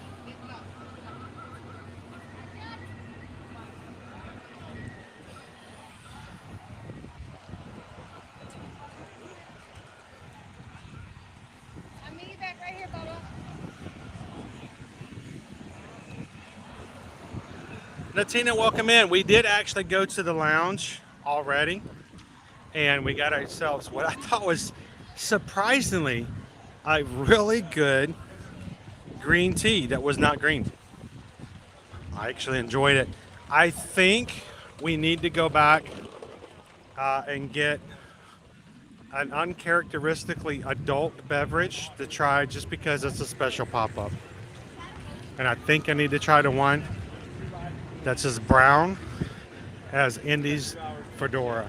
Natina, welcome in. We did actually go to the lounge already, and we got ourselves what I thought was surprisingly a really good green tea that was not green. I actually enjoyed it. I think we need to go back and get an uncharacteristically adult beverage to try just because it's a special pop-up. And I think I need to try the one that's as brown as Indy's Fedora.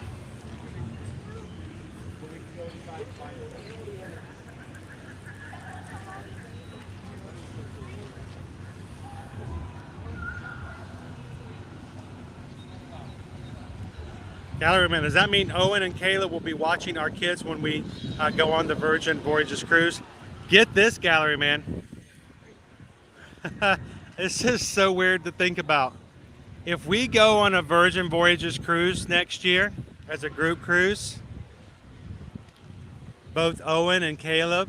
Galleryman, does that mean Owen and Kayla will be watching our kids when we go on the Virgin Voyages cruise? Get this, Galleryman. It's just so weird to think about. If we go on a Virgin Voyages cruise next year as a group cruise, both Owen and Caleb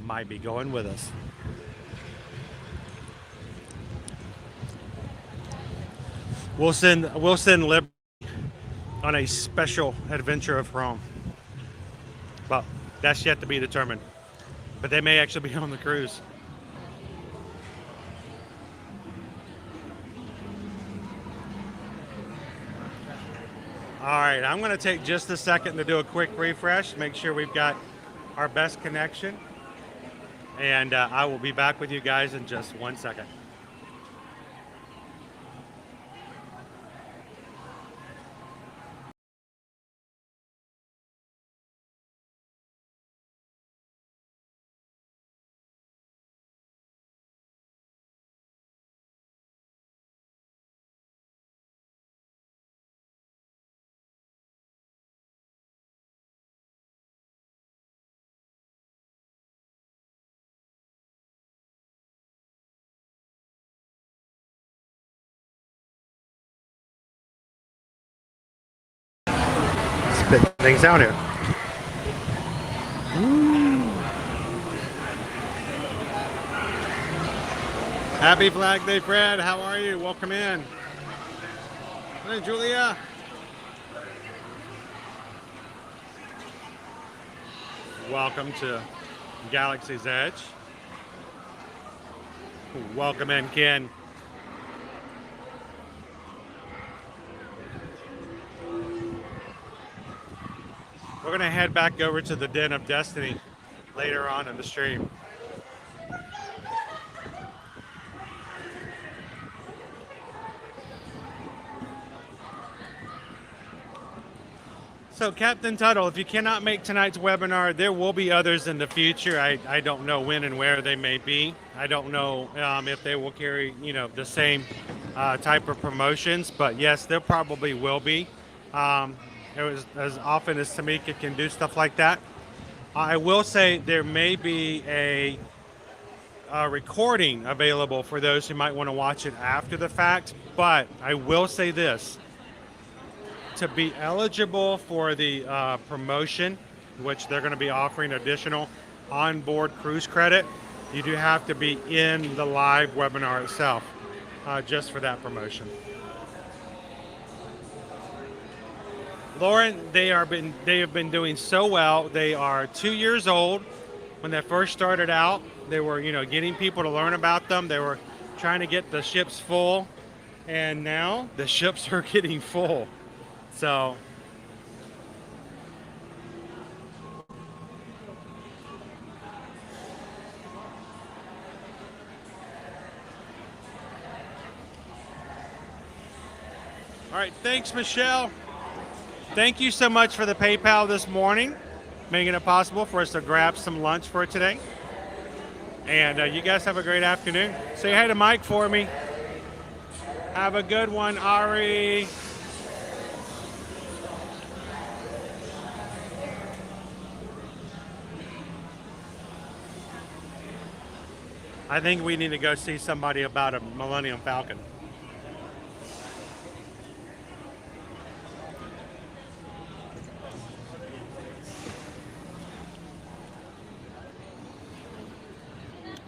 might be going with us. We'll send Liberty on a special adventure of her own. But that's yet to be determined. But they may actually be on the cruise. All right, I'm going to take just a second to do a quick refresh, make sure we've got our best connection. And I will be back with you guys in just 1 second. Spit things out here. Happy Flag Day, Fred. How are you? Welcome in. Hey, Julia. Welcome to Galaxy's Edge. Welcome in, Ken. We're going to head back over to the Den of Destiny later on in the stream. So Captain Tuttle, if you cannot make tonight's webinar, there will be others in the future. I don't know when and where they may be. I don't know if they will carry, the same type of promotions, but yes, there probably will be. It was as often as Tamika can do stuff like that. I will say there may be a recording available for those who might want to watch it after the fact, but I will say this. To be eligible for the promotion, which they're going to be offering additional onboard cruise credit, you do have to be in the live webinar itself just for that promotion. Lauren, they have been doing so well. They are 2 years old. When they first started out, they were getting people to learn about them. They were trying to get the ships full, and now the ships are getting full. So all right, thanks, Michelle. Thank you so much for the PayPal this morning, making it possible for us to grab some lunch for today. And you guys have a great afternoon. Say hi to Mike for me. Have a good one, Ari. I think we need to go see somebody about a Millennium Falcon.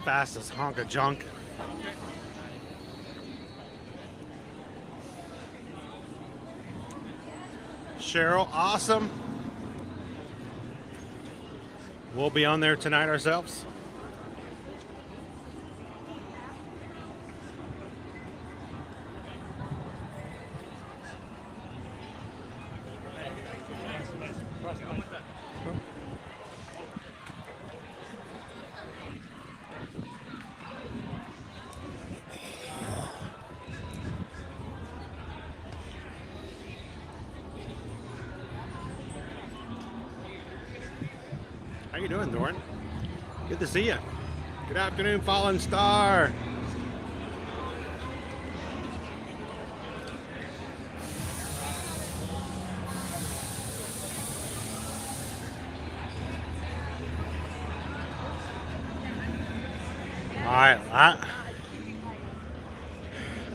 Fastest hunk of junk. Cheryl. Awesome. We'll be on there tonight ourselves. How you doing, Doran? Good to see you. Good afternoon, Fallen Star. All right,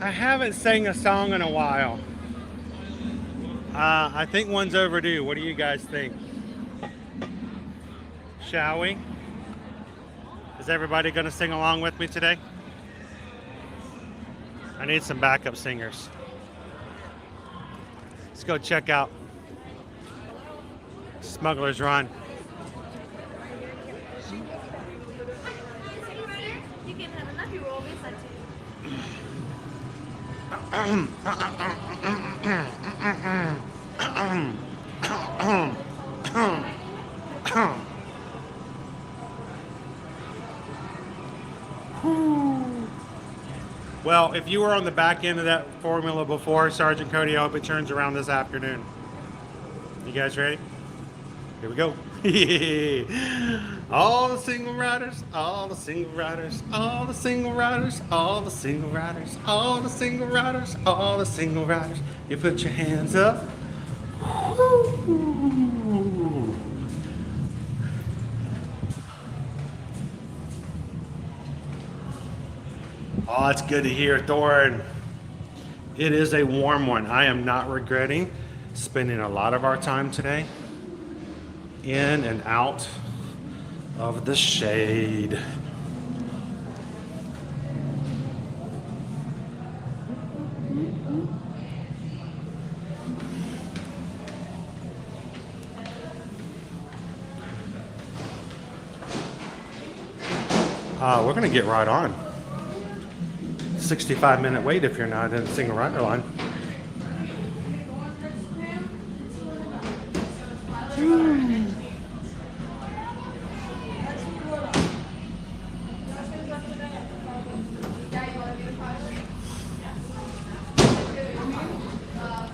I haven't sang a song in a while. I think one's overdue. What do you guys think? Shall we? Is everybody going to sing along with me today? I need some backup singers. Let's go check out Smuggler's Run. You can have enough, you will be sent to. Well, if you were on the back end of that formula before, Sergeant Cody, I hope it turns around this afternoon. You guys ready? Here we go. All the single riders, all the single riders, all the single riders, all the single riders, all the single riders, all the single riders. You put your hands up. Oh, it's good to hear, Thorin. It is a warm one. I am not regretting spending a lot of our time today in and out of the shade. We're going to get right on. 65-minute wait if you're not in the single rider line.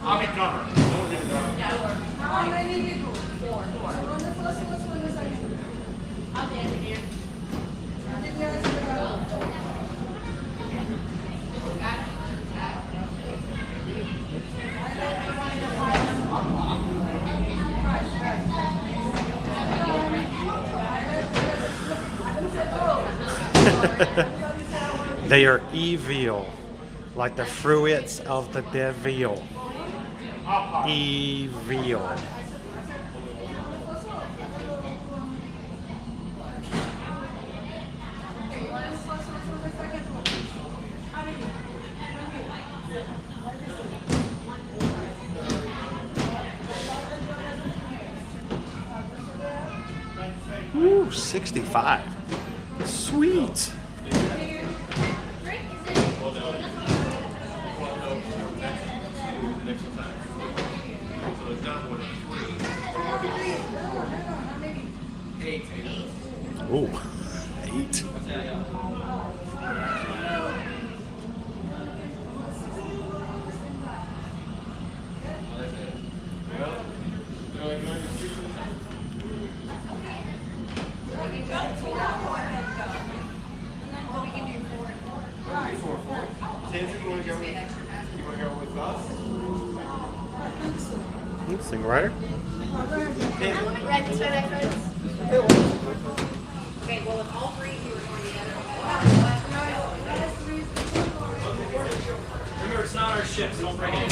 I'll be covered. How many people? Four. I'll dance again. They are evil, like the fruits of the devil. Evil. Ooh, 65. Sweet. Ooh, 8. Single rider? Red, this way, that first. Okay, well, if all three of you are going together. Remember, it's not our ship, so don't bring it in.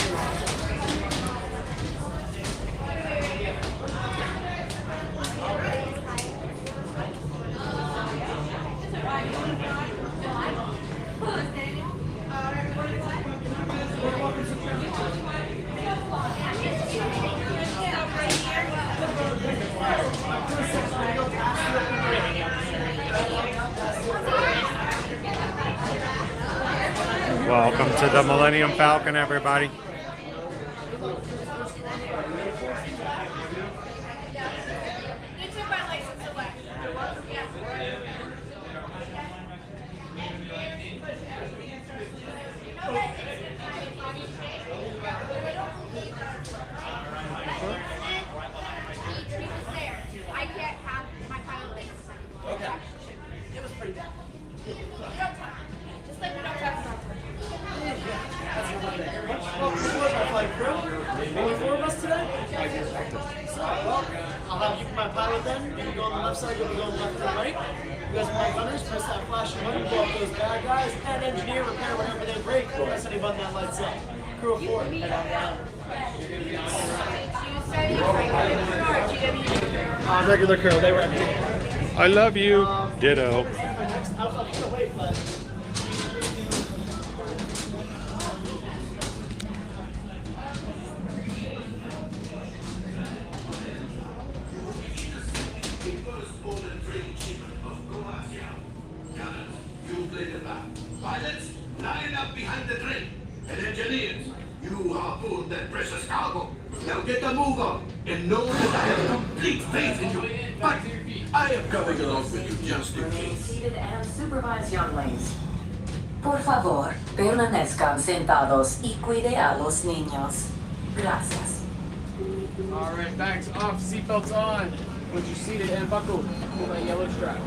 Welcome to the Millennium Falcon, everybody. I can't have my pilot legs. Okay. It was pretty bad. Just like we don't have Well, this was our flight crew. Only 4 of us today. So, well, I'll have you be my pilot then. You go on the left side, you'll be going left to right. You guys are my runners. Press that flashing button, blow up those bad guys, and engineer, repair whenever they break. Press any button that lights up. Crew of 4, head on down. Regular crew, they were empty. I love you. Ditto. I'll wait, but... Pilots, line up behind the train. And engineers, you harpooned that precious cargo. Now get a move on and know that I have complete faith in you. But I am coming along with you just in case. Seated and supervise younglings. Por favor, permanezcan sentados y cuide a los niños. Gracias. All right, bags off, seatbelts on. Once you're seated and buckled, pull that yellow strap.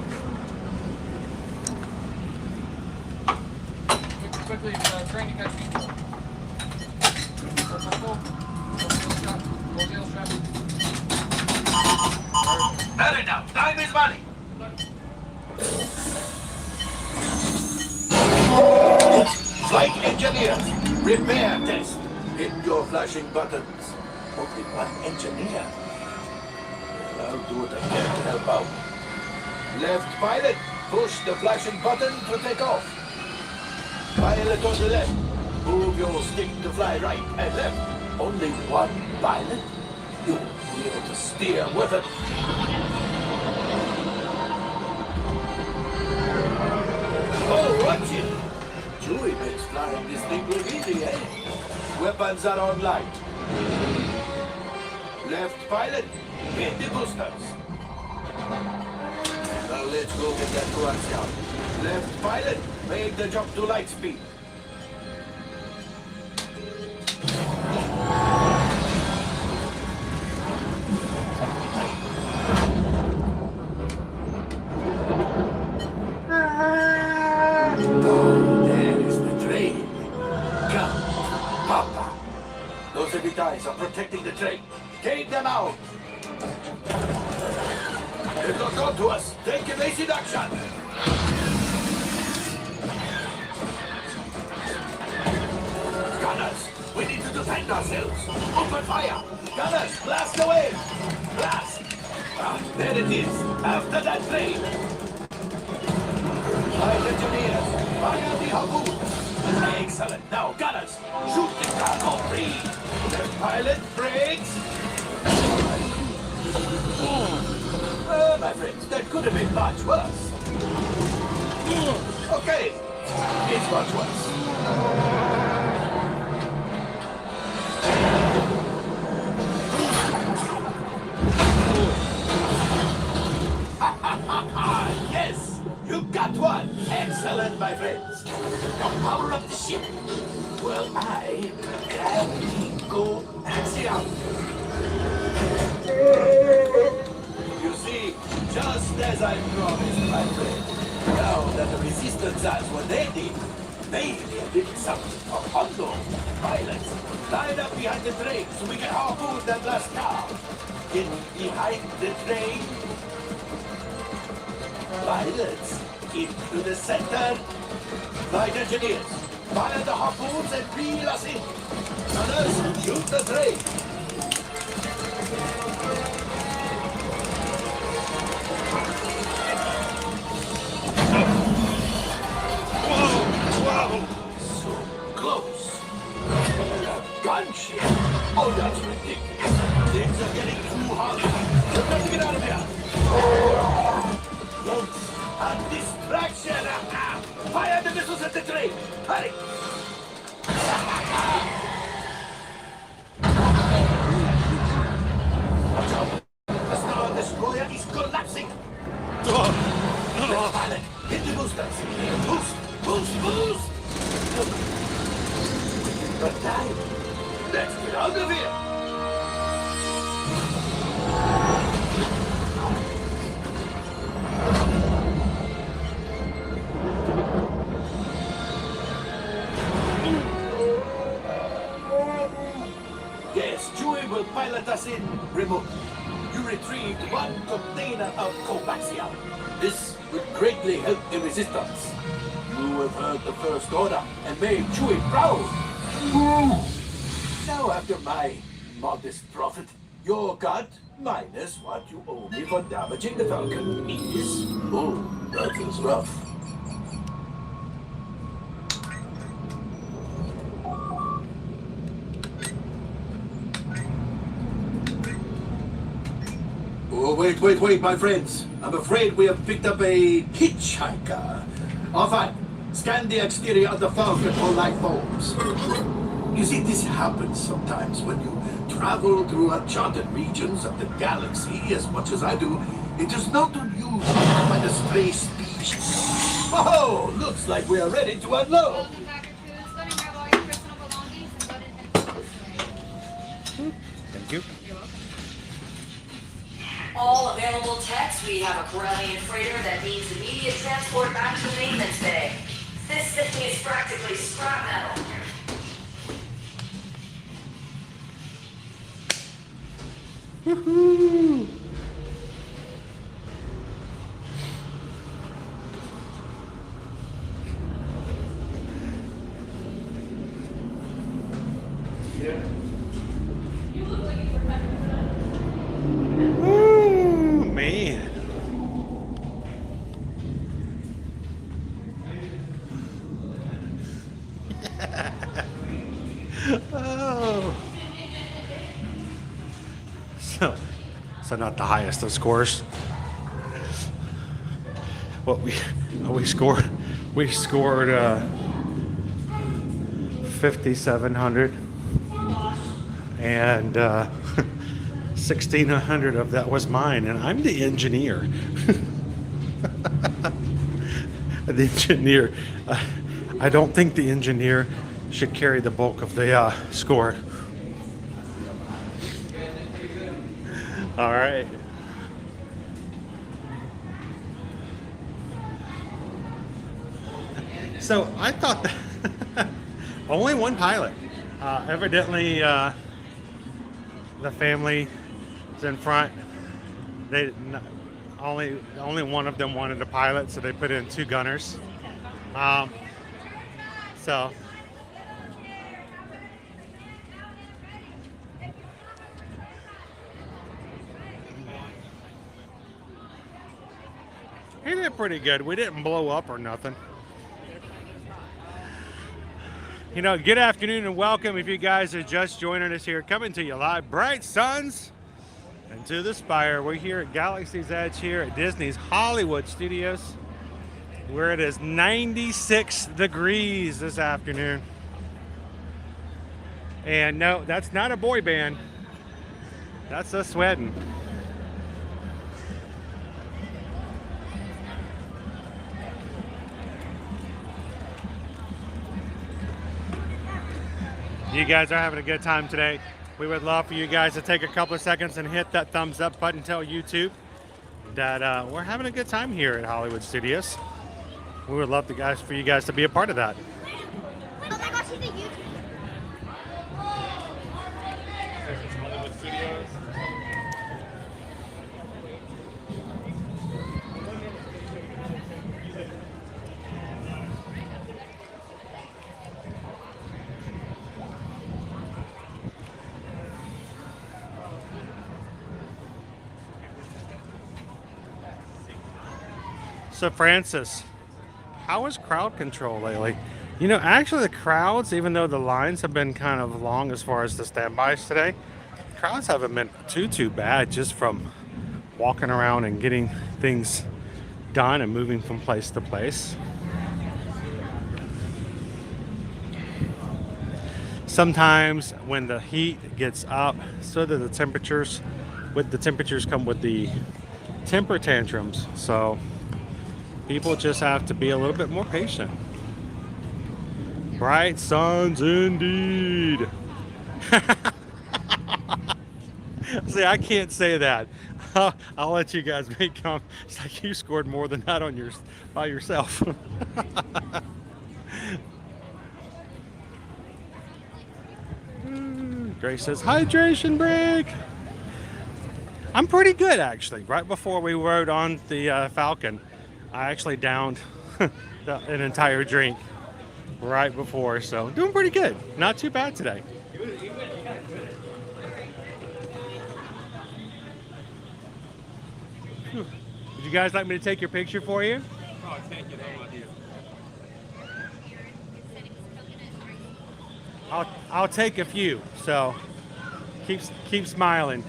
Quickly, train to catch me. Hurry now, time is money. Flight engineers, repair test. Hit your flashing buttons. Only one engineer. Well, I'll do what I can to help out. Left pilot, push the flashing button to take off. Pilot on the left, move your stick to fly right and left. Only one pilot? You'll be able to steer with it. Oh, watch it! Chewie makes flying this thing look easy, eh? Weapons are online. Left pilot, hit the boosters. Now let's go get that Croatia. Left pilot, make the jump to light speed. Oh, there is the train. Come, Papa. Those heavy ties are protecting the train. Take them out. They've locked onto us. Take evasive action. Gunners, we need to defend ourselves. Open fire. Gunners, blast away. Blast. Ah, there it is. After that train. Flight engineers, fire the harpoon. Excellent. Now, gunners, shoot the cargo free. The pilot brakes. My friends, that could have been much worse. Okay, it's much worse. Yes, you got one. Excellent, my friends. Now power up the ship. Well, I can go axial. You see, just as I promised, my friend, now that the resistance has what they need, maybe a little something for Hondo. Pilots, line up behind the train so we can harpoon that last car. Get behind the train. Pilots, into the center. Flight engineers, fire the harpoons and reel us in. Gunners, shoot the train. So close. Gunship. Oh, that's ridiculous. Things are getting too hot. We've got to get out of here. Loads and distraction. Fire the missiles at the train. Hurry. Let's pilot. Hit the boosters. Boost, boost, boost. But time. Let's get out of here. Yes, Chewie will pilot us in remote. You retrieved one container of coaxium. This will greatly help the resistance. You have heard the First Order and made Chewie proud. Now, after my modest profit, your cut minus what you owe me for damaging the Falcon is... Oh, that is rough. Oh, wait, my friends. I'm afraid we have picked up a hitchhiker. Enfin, scan the exterior of the Falcon for life forms. You see, this happens sometimes when you travel through uncharted regions of the galaxy as much as I do. It is not unusual to find a stray species. Oh, looks like we are ready to unload. Thank you. All available techs, we have a Corellian freighter that needs immediate transport back to the maintenance bay. This thing is practically scrap metal. Woohoo! Ooh, man. Oh. So not the highest of scores. What we scored 5,700, and 1,600 of that was mine, and I'm the engineer. The engineer. I don't think the engineer should carry the bulk of the score. All right. So I thought that only one pilot. Evidently, the family is in front. They only one of them wanted a pilot, so they put in 2 gunners. So. He did pretty good. We didn't blow up or nothing. You know, good afternoon and welcome if you guys are just joining us here. Coming to you live, bright suns into the spire. We're here at Galaxy's Edge here at Disney's Hollywood Studios, where it is 96 degrees this afternoon. And no, that's not a boy band. That's us sweating. You guys are having a good time today. We would love for you guys to take a couple of seconds and hit that thumbs up button, tell YouTube that we're having a good time here at Hollywood Studios. We would love for you guys to be a part of that. Oh my gosh, he's a YouTuber. So Francis, how is crowd control lately? You know, actually the crowds, even though the lines have been kind of long as far as the standbys today, crowds haven't been too bad just from walking around and getting things done and moving from place to place. Sometimes when the heat gets up, so do the temperatures. With the temperatures come with the temper tantrums. So people just have to be a little bit more patient. Bright suns indeed. See, I can't say that. I'll let you guys make comments. It's like you scored more than that on yours by yourself. Grace says, hydration break. I'm pretty good, actually. Right before we rode on the Falcon, I actually downed an entire drink right before. So doing pretty good. Not too bad today. Would you guys like me to take your picture for you? Oh, thank you. No idea. I'll take a few. So keep smiling.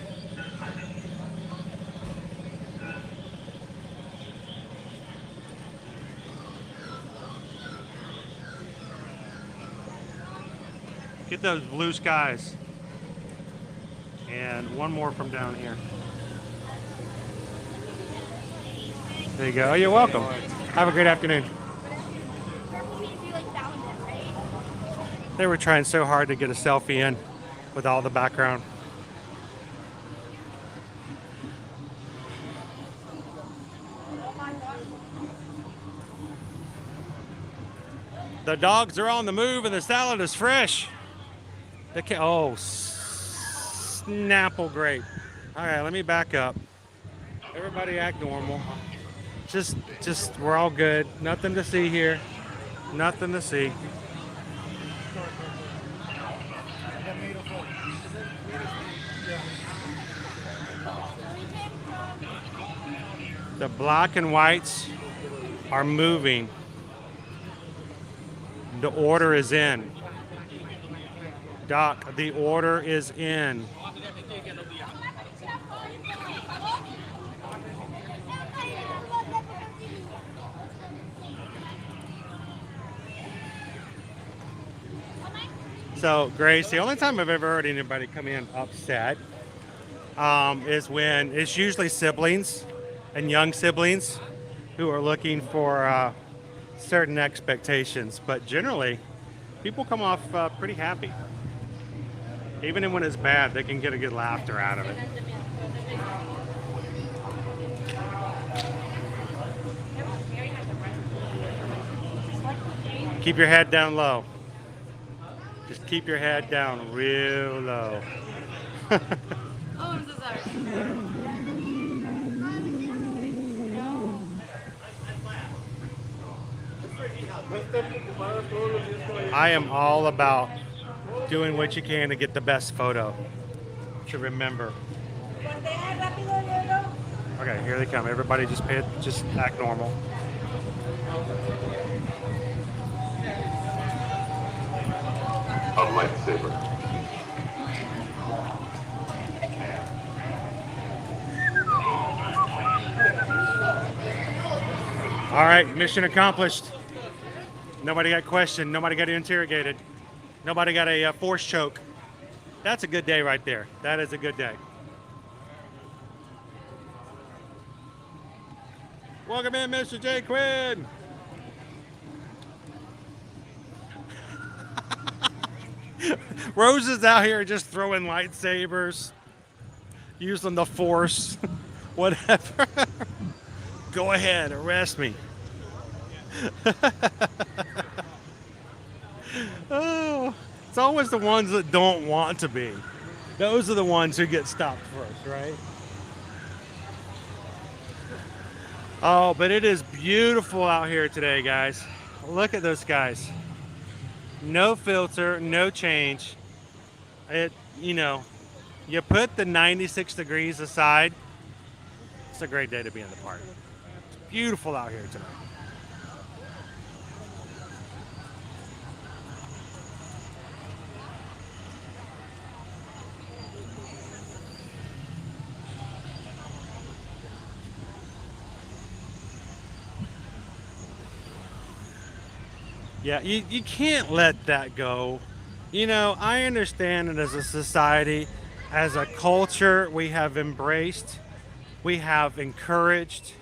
Get those blue skies. And one more from down here. There you go. You're welcome. Have a great afternoon. They were trying so hard to get a selfie in with all the background. The dogs are on the move and the salad is fresh. Oh, Snapple grape. All right, let me back up. Everybody act normal. Just, we're all good. Nothing to see here. Nothing to see. The black and whites are moving. The order is in. Doc, the order is in. So, Grace, the only time I've ever heard anybody come in upset is when it's usually siblings and young siblings who are looking for certain expectations. But generally, people come off pretty happy. Even when it's bad, they can get a good laughter out of it. Keep your head down low. Just keep your head down real low. Oh, I'm so sorry. I am all about doing what you can to get the best photo to remember. Okay, here they come. Everybody just act normal. A lightsaber. All right, mission accomplished. Nobody got questioned. Nobody got interrogated. Nobody got a force choke. That's a good day right there. That is a good day. Welcome in, Mr. J. Quinn. Rose is out here just throwing lightsabers, using the force, whatever. Go ahead, arrest me. Oh, it's always the ones that don't want to be. Those are the ones who get stopped first, right? Oh, but it is beautiful out here today, guys. Look at those skies. No filter, no change. You put the 96 degrees aside. It's a great day to be in the park. It's beautiful out here tonight. Yeah, you can't let that go. I understand that as a society, as a culture, we have embraced We have encouraged,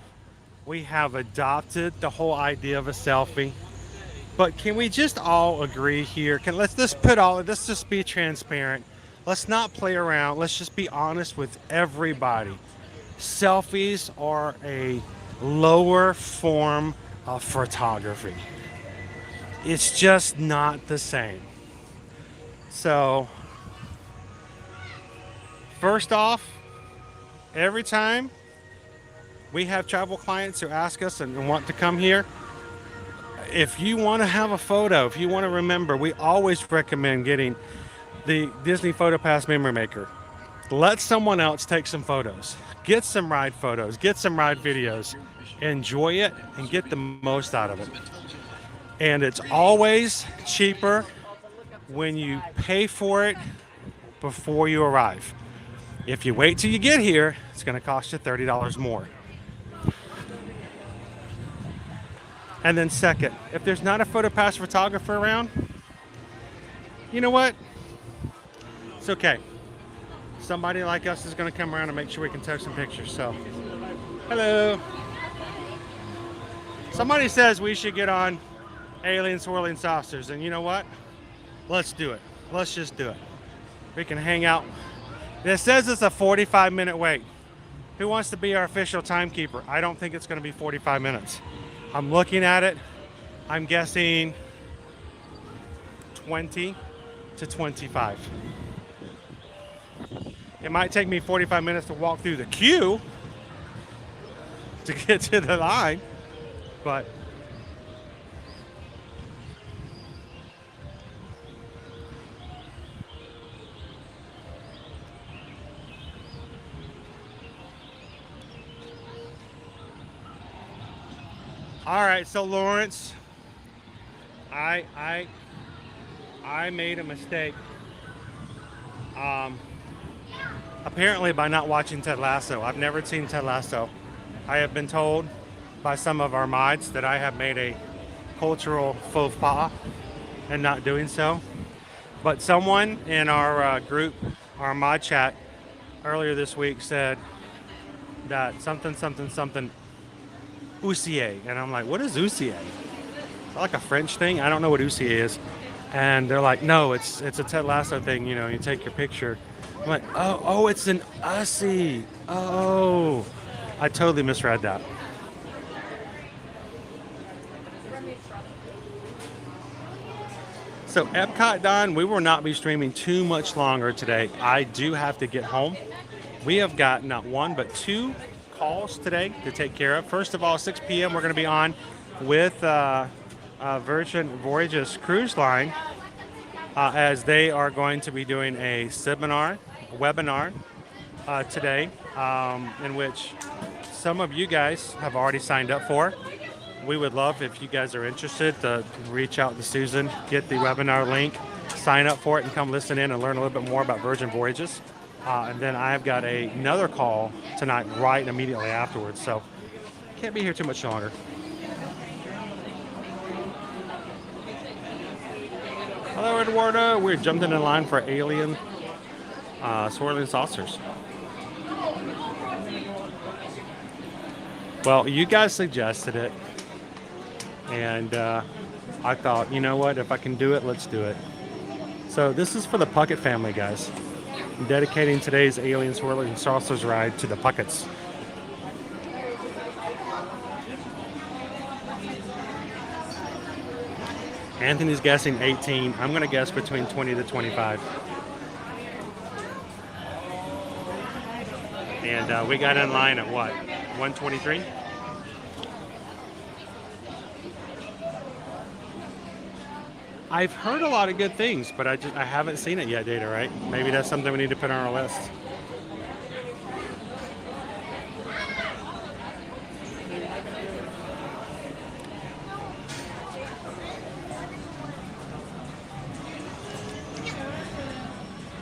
we have adopted the whole idea of a selfie. But can we just all agree here? Let's just be transparent. Let's not play around. Let's just be honest with everybody. Selfies are a lower form of photography. It's just not the same. So, first off, every time we have travel clients who ask us and want to come here, if you want to have a photo, if you want to remember, we always recommend getting the Disney PhotoPass Memory Maker. Let someone else take some photos. Get some ride photos. Get some ride videos. Enjoy it and get the most out of it. And it's always cheaper when you pay for it before you arrive. If you wait till you get here, it's going to cost you $30 more. And then second, if there's not a PhotoPass photographer around, you know what? It's okay. Somebody like us is going to come around and make sure we can take some pictures. So, hello. Somebody says we should get on Alien Swirling Saucers, and you know what? Let's do it. Let's just do it. We can hang out. It says it's a 45-minute wait. Who wants to be our official timekeeper? I don't think it's going to be 45 minutes. I'm looking at it. I'm guessing 20 to 25. It might take me 45 minutes to walk through the queue to get to the line, but all right, so Lawrence, I made a mistake. Apparently by not watching Ted Lasso. I've never seen Ted Lasso. I have been told by some of our mods that I have made a cultural faux pas in not doing so. But someone in our group, our mod chat, earlier this week said that something Ousier, and I'm like, what is Ousier? Is that like a French thing? I don't know what Ousier is. And they're like, no, it's a Ted Lasso thing. You know, you take your picture. I'm like, oh, it's an Ussie. Oh, I totally misread that. So Epcot Don, we will not be streaming too much longer today. I do have to get home. We have got not one but two calls today to take care of. First of all, 6 p.m. we're going to be on with Virgin Voyages Cruise Line as they are going to be doing a webinar today in which some of you guys have already signed up for. We would love if you guys are interested to reach out to Susan, get the webinar link, sign up for it, and come listen in and learn a little bit more about Virgin Voyages. And then I've got another call tonight right immediately afterwards, so can't be here too much longer. Hello, Eduardo. We're jumping in line for Alien Swirling Saucers. Well, you guys suggested it, and I thought, you know what, if I can do it, let's do it. So this is for the Puckett family, guys. I'm dedicating today's Alien Swirling Saucers ride to the Pucketts. Anthony's guessing 18. I'm going to guess between 20 to 25. And we got in line at what? 1:23? I've heard a lot of good things, but I haven't seen it yet, Data, right? Maybe that's something we need to put on our list.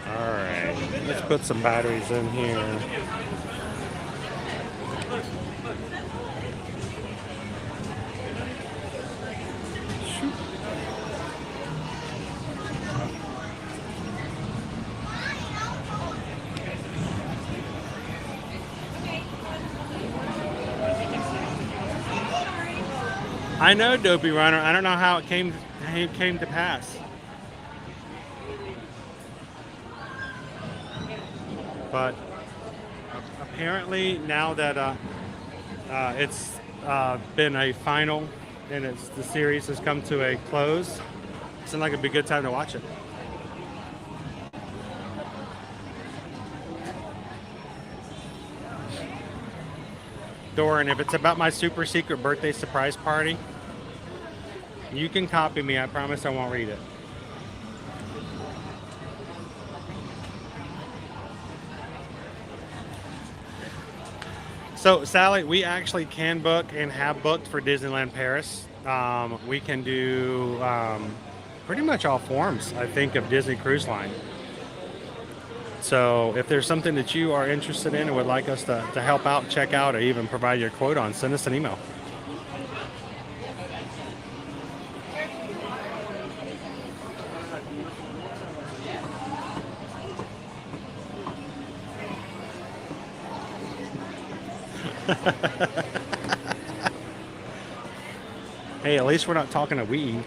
All right, let's put some batteries in here. I know, Dopey Runner. I don't know how it came to pass. But apparently now that it's been a final and the series has come to a close, it seems like it'd be a good time to watch it. Doran, if it's about my super secret birthday surprise party, you can copy me. I promise I won't read it. So, Sally, we actually can book and have booked for Disneyland Paris. We can do pretty much all forms, I think, of Disney Cruise Line. So if there's something that you are interested in and would like us to help out, check out, or even provide your quote on, send us an email. Hey, at least we're not talking to we.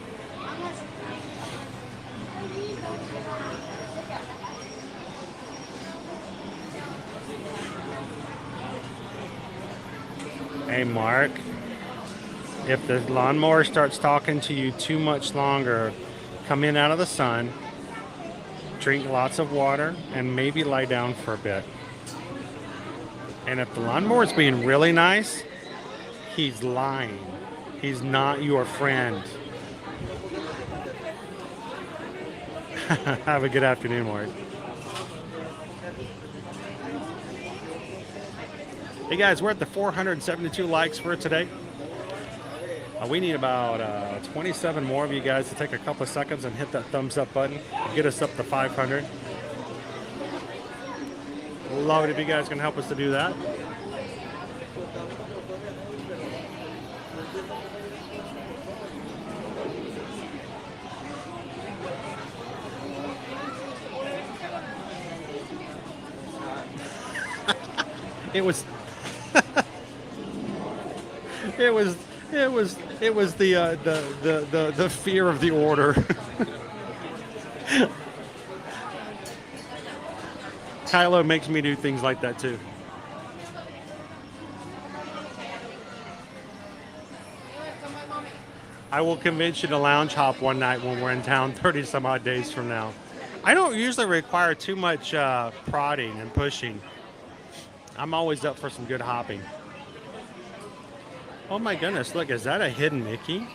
Hey, Mark, if the lawnmower starts talking to you too much longer, come in out of the sun, drink lots of water, and maybe lie down for a bit. And if the lawnmower is being really nice, he's lying. He's not your friend. Have a good afternoon, Mark. Hey guys, we're at the 472 likes for today. We need about 27 more of you guys to take a couple of seconds and hit that thumbs up button. Get us up to 500. Love it if you guys can help us to do that. It was the fear of the order. Kylo makes me do things like that too. I will convince you to lounge hop one night when we're in town 30 some odd days from now. I don't usually require too much prodding and pushing. I'm always up for some good hopping. Oh my goodness, look, is that a hidden Mickey?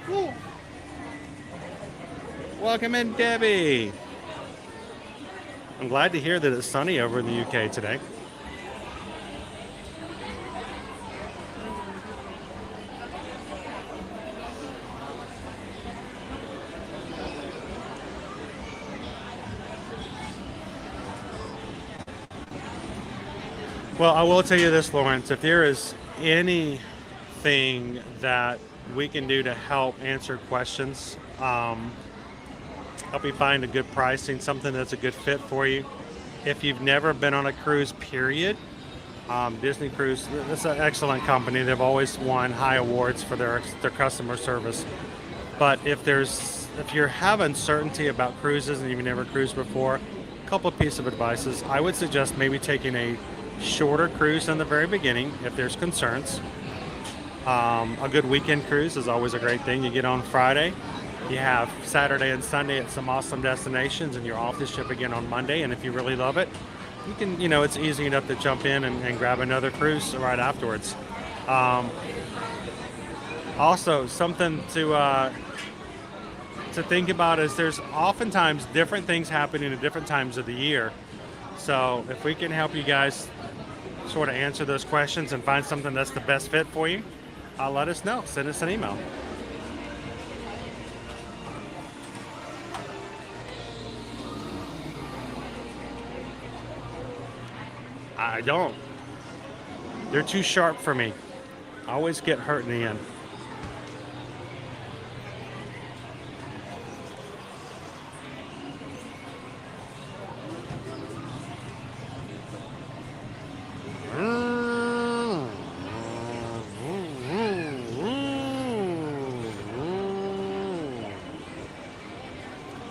Ooh. Welcome in, Debbie. I'm glad to hear that it's sunny over in the UK today. Well, I will tell you this, Lawrence, if there is anything that we can do to help answer questions, help you find a good pricing, something that's a good fit for you. If you've never been on a cruise, period, Disney Cruise, it's an excellent company. They've always won high awards for their customer service. But if you're having uncertainty about cruises and you've never cruised before, a couple of pieces of advice. I would suggest maybe taking a shorter cruise in the very beginning if there's concerns. A good weekend cruise is always a great thing. You get on Friday, you have Saturday and Sunday at some awesome destinations, and you're off the ship again on Monday. And if you really love it, you can, it's easy enough to jump in and grab another cruise right afterwards. Also, something to think about is there's oftentimes different things happening at different times of the year. So if we can help you guys sort of answer those questions and find something that's the best fit for you, let us know. Send us an email. I don't. They're too sharp for me. I always get hurt in the end.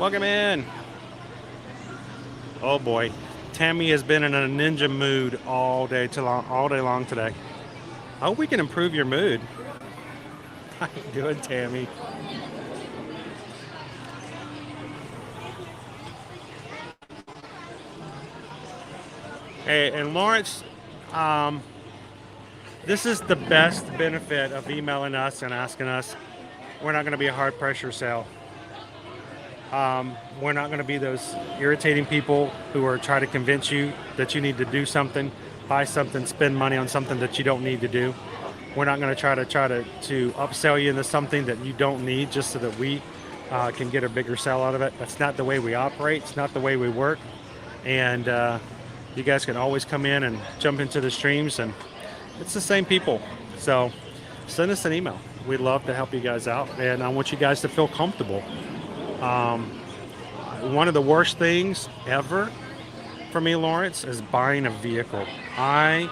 Welcome in. Oh boy, Tammy has been in a ninja mood all day long today. I hope we can improve your mood. How you doing, Tammy? Hey, and Lawrence, this is the best benefit of emailing us and asking us. We're not going to be a hard pressure sale. We're not going to be those irritating people who are trying to convince you that you need to do something, buy something, spend money on something that you don't need to do. We're not going to try to upsell you into something that you don't need just so that we can get a bigger sale out of it. That's not the way we operate. It's not the way we work. And you guys can always come in and jump into the streams, and it's the same people. So send us an email. We'd love to help you guys out, and I want you guys to feel comfortable. One of the worst things ever for me, Lawrence, is buying a vehicle. I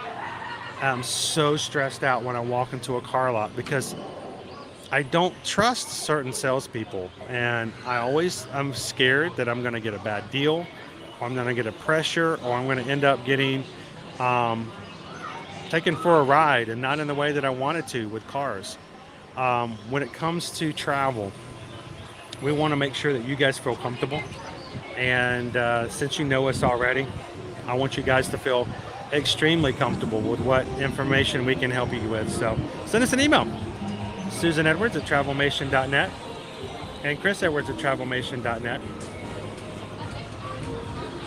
am so stressed out when I walk into a car lot because I don't trust certain salespeople, and I'm scared that I'm going to get a bad deal, or I'm going to get a pressure, or I'm going to end up getting taken for a ride and not in the way that I wanted to with cars. When it comes to travel, we want to make sure that you guys feel comfortable. And since you know us already, I want you guys to feel extremely comfortable with what information we can help you with. So send us an email. susanedwards@travelmation.net and chrisedwards@travelmation.net.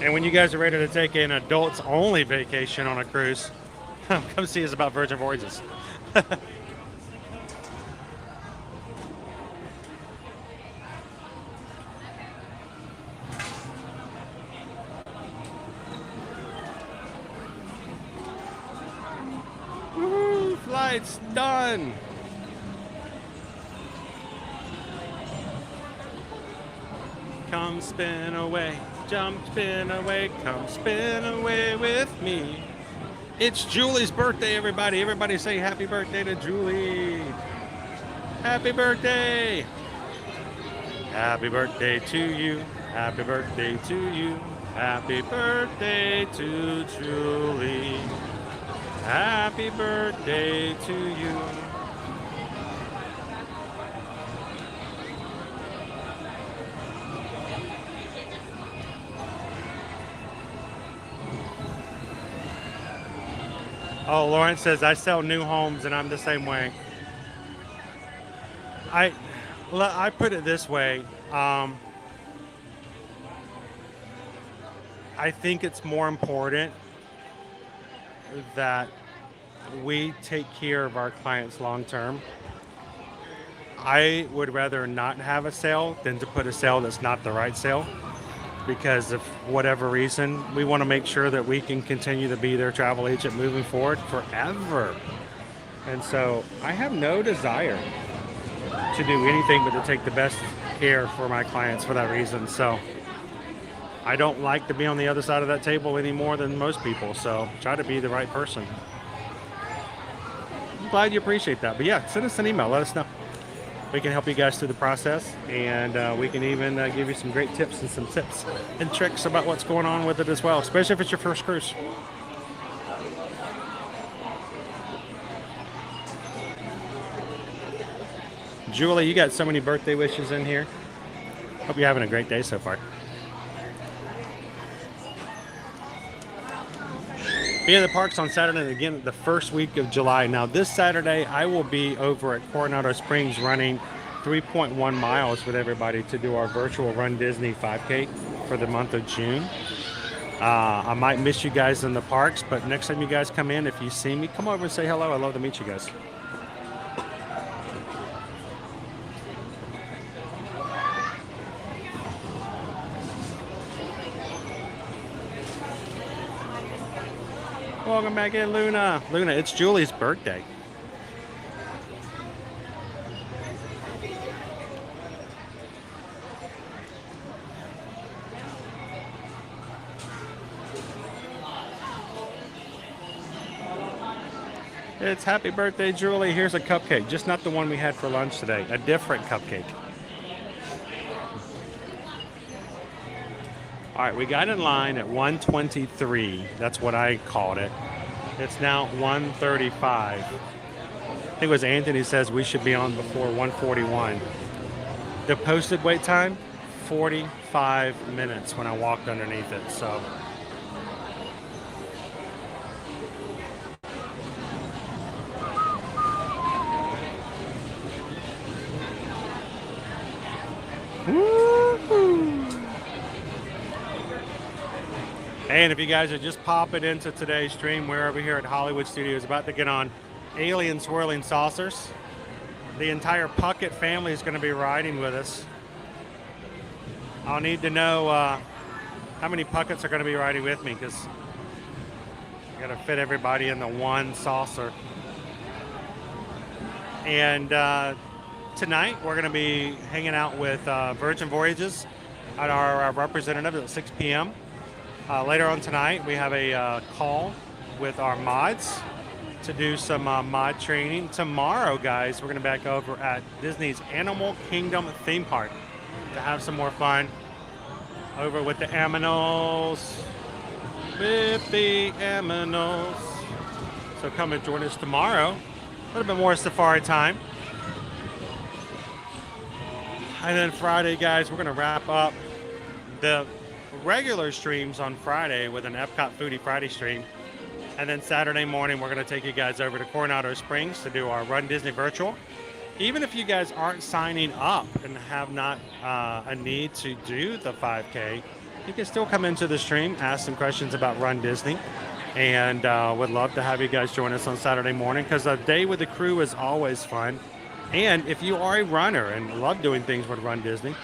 And when you guys are ready to take an adults-only vacation on a cruise, come see us about Virgin Voyages. Woohoo! Flight's done. Come spin away, jump, spin away, come spin away with me. It's Julie's birthday, everybody. Everybody say happy birthday to Julie. Happy birthday. Happy birthday to you. Happy birthday to you. Happy birthday to Julie. Happy birthday to you. Oh, Lawrence says, I sell new homes and I'm the same way. I put it this way. I think it's more important that we take care of our clients long term. I would rather not have a sale than to put a sale that's not the right sale, because of whatever reason, we want to make sure that we can continue to be their travel agent moving forward forever. And so I have no desire to do anything but to take the best care for my clients for that reason. So I don't like to be on the other side of that table any more than most people. So try to be the right person. I'm glad you appreciate that. But yeah, send us an email. Let us know. We can help you guys through the process, and we can even give you some great tips and some tips and tricks about what's going on with it as well, especially if it's your first cruise. Julie, you got so many birthday wishes in here. Hope you're having a great day so far. Be in the parks on Saturday, and again, the first week of July. Now, this Saturday, I will be over at Coronado Springs running 3.1 miles with everybody to do our virtual Run Disney 5K for the month of June. I might miss you guys in the parks, but next time you guys come in, if you see me, come over and say hello. I'd love to meet you guys. Welcome back in, Luna. Luna, it's Julie's birthday. It's happy birthday, Julie. Here's a cupcake, just not the one we had for lunch today. A different cupcake. All right, we got in line at 1:23. That's what I called it. It's now 1:35. I think it was Anthony says we should be on before 1:41. The posted wait time, 45 minutes when I walked underneath it. So. Woo-hoo. Hey, and if you guys are just popping into today's stream, we're over here at Hollywood Studios about to get on Alien Swirling Saucers. The entire Puckett family is going to be riding with us. I'll need to know how many Pucketts are going to be riding with me, because I got to fit everybody in the one saucer. And tonight we're going to be hanging out with Virgin Voyages at our representative at 6 p.m. Later on tonight we have a call with our mods to do some mod training. Tomorrow, guys, we're going to be back over at Disney's Animal Kingdom theme park to have some more fun over with the aminals. With the aminals. So come and join us tomorrow. A little bit more safari time. And then Friday, guys, we're going to wrap up the regular streams on Friday with an Epcot Foodie Friday stream. And then Saturday morning, we're going to take you guys over to Coronado Springs to do our Run Disney Virtual. Even if you guys aren't signing up and have not a need to do the 5K, you can still come into the stream, ask some questions about Run Disney. And would love to have you guys join us on Saturday morning, because a day with the crew is always fun. And if you are a runner and love doing things with Run Disney,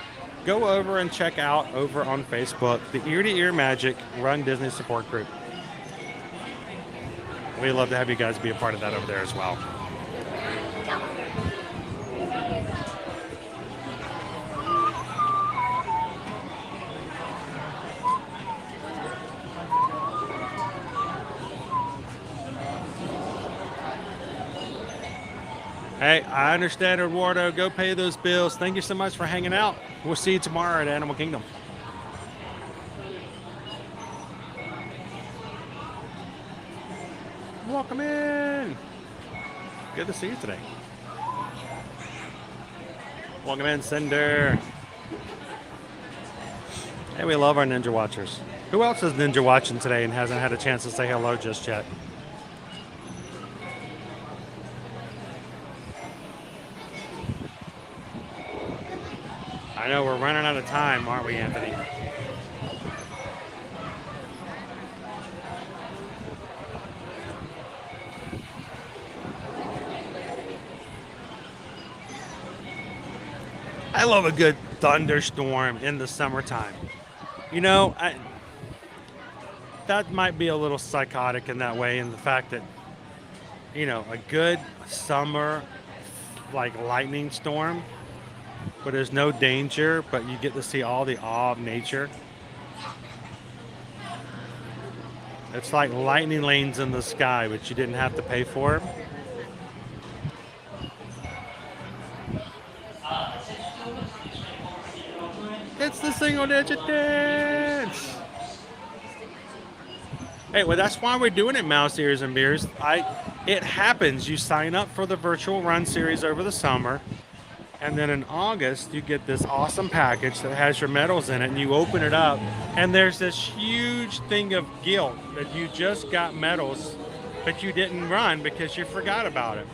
go over and check out over on Facebook the Ear to Ear Magic Run Disney support group. We'd love to have you guys be a part of that over there as well. Hey, I understand, Eduardo. Go pay those bills. Thank you so much for hanging out. We'll see you tomorrow at Animal Kingdom. Welcome in. Good to see you today. Welcome in, Cinder. Hey, we love our Ninja Watchers. Who else is Ninja watching today and hasn't had a chance to say hello just yet? I know we're running out of time, aren't we, Anthony? I love a good thunderstorm in the summertime. You know, that might be a little psychotic in that way, in the fact that, you know, a good summer, like lightning storm, where there's no danger, but you get to see all the awe of nature. It's like lightning lanes in the sky, but you didn't have to pay for it. It's the single digit dance. Hey, well, that's why we're doing it, Mouse Ears and Beers. It happens. You sign up for the virtual run series over the summer, and then in August, you get this awesome package that has your medals in it, and you open it up, and there's this huge thing of guilt that you just got medals, but you didn't run because you forgot about it.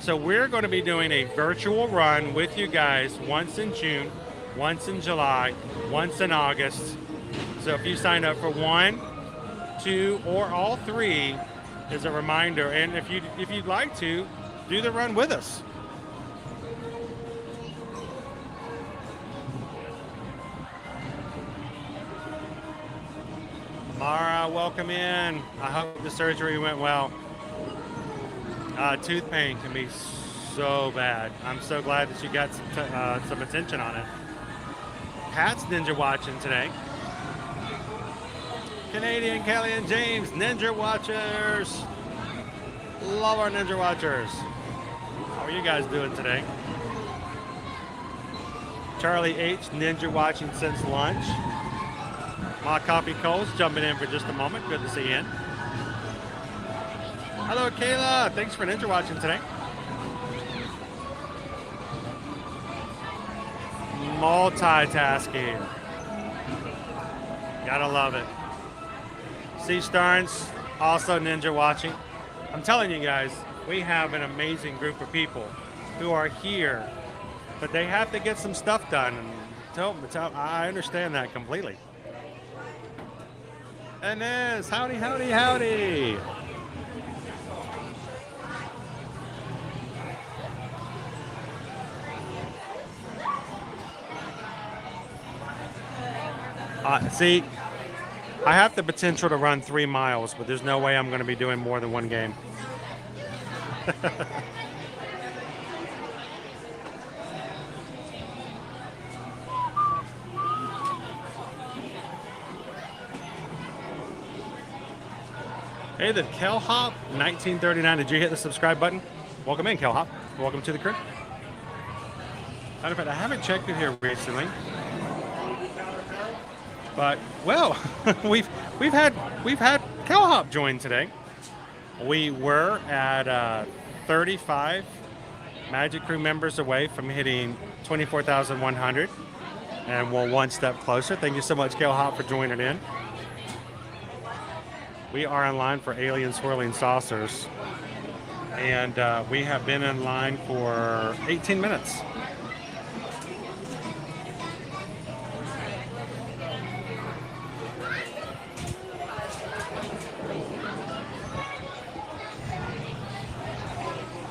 So we're going to be doing a virtual run with you guys once in June, once in July, once in August. So if you sign up for 1, 2, or all 3, as a reminder, and if you'd like to, do the run with us. Mara, welcome in. I hope the surgery went well. Tooth pain can be so bad. I'm so glad that you got some attention on it. Pat's Ninja watching today. Canadian, Kelly, and James, Ninja Watchers. Love our Ninja Watchers. How are you guys doing today? Charlie H, Ninja watching since lunch. My Coffee Coles jumping in for just a moment. Good to see you in. Hello, Kayla. Thanks for ninja watching today. Multitasking. Gotta love it. C. Starnes, also ninja watching. I'm telling you guys, we have an amazing group of people who are here, but they have to get some stuff done. And I understand that completely. Inez, howdy, howdy, howdy. See, I have the potential to run 3 miles, but there's no way I'm going to be doing more than one game. Hey, the Kelhop 1939. Did you hit the subscribe button? Welcome in, Kelhop. Welcome to the crew. Matter of fact, I haven't checked it here recently. But well, we've had Kelhop join today. We were at 35 Magic Crew members away from hitting 24,100, and we're one step closer. Thank you so much, Kelhop, for joining in. We are in line for Alien Swirling Saucers, and we have been in line for 18 minutes.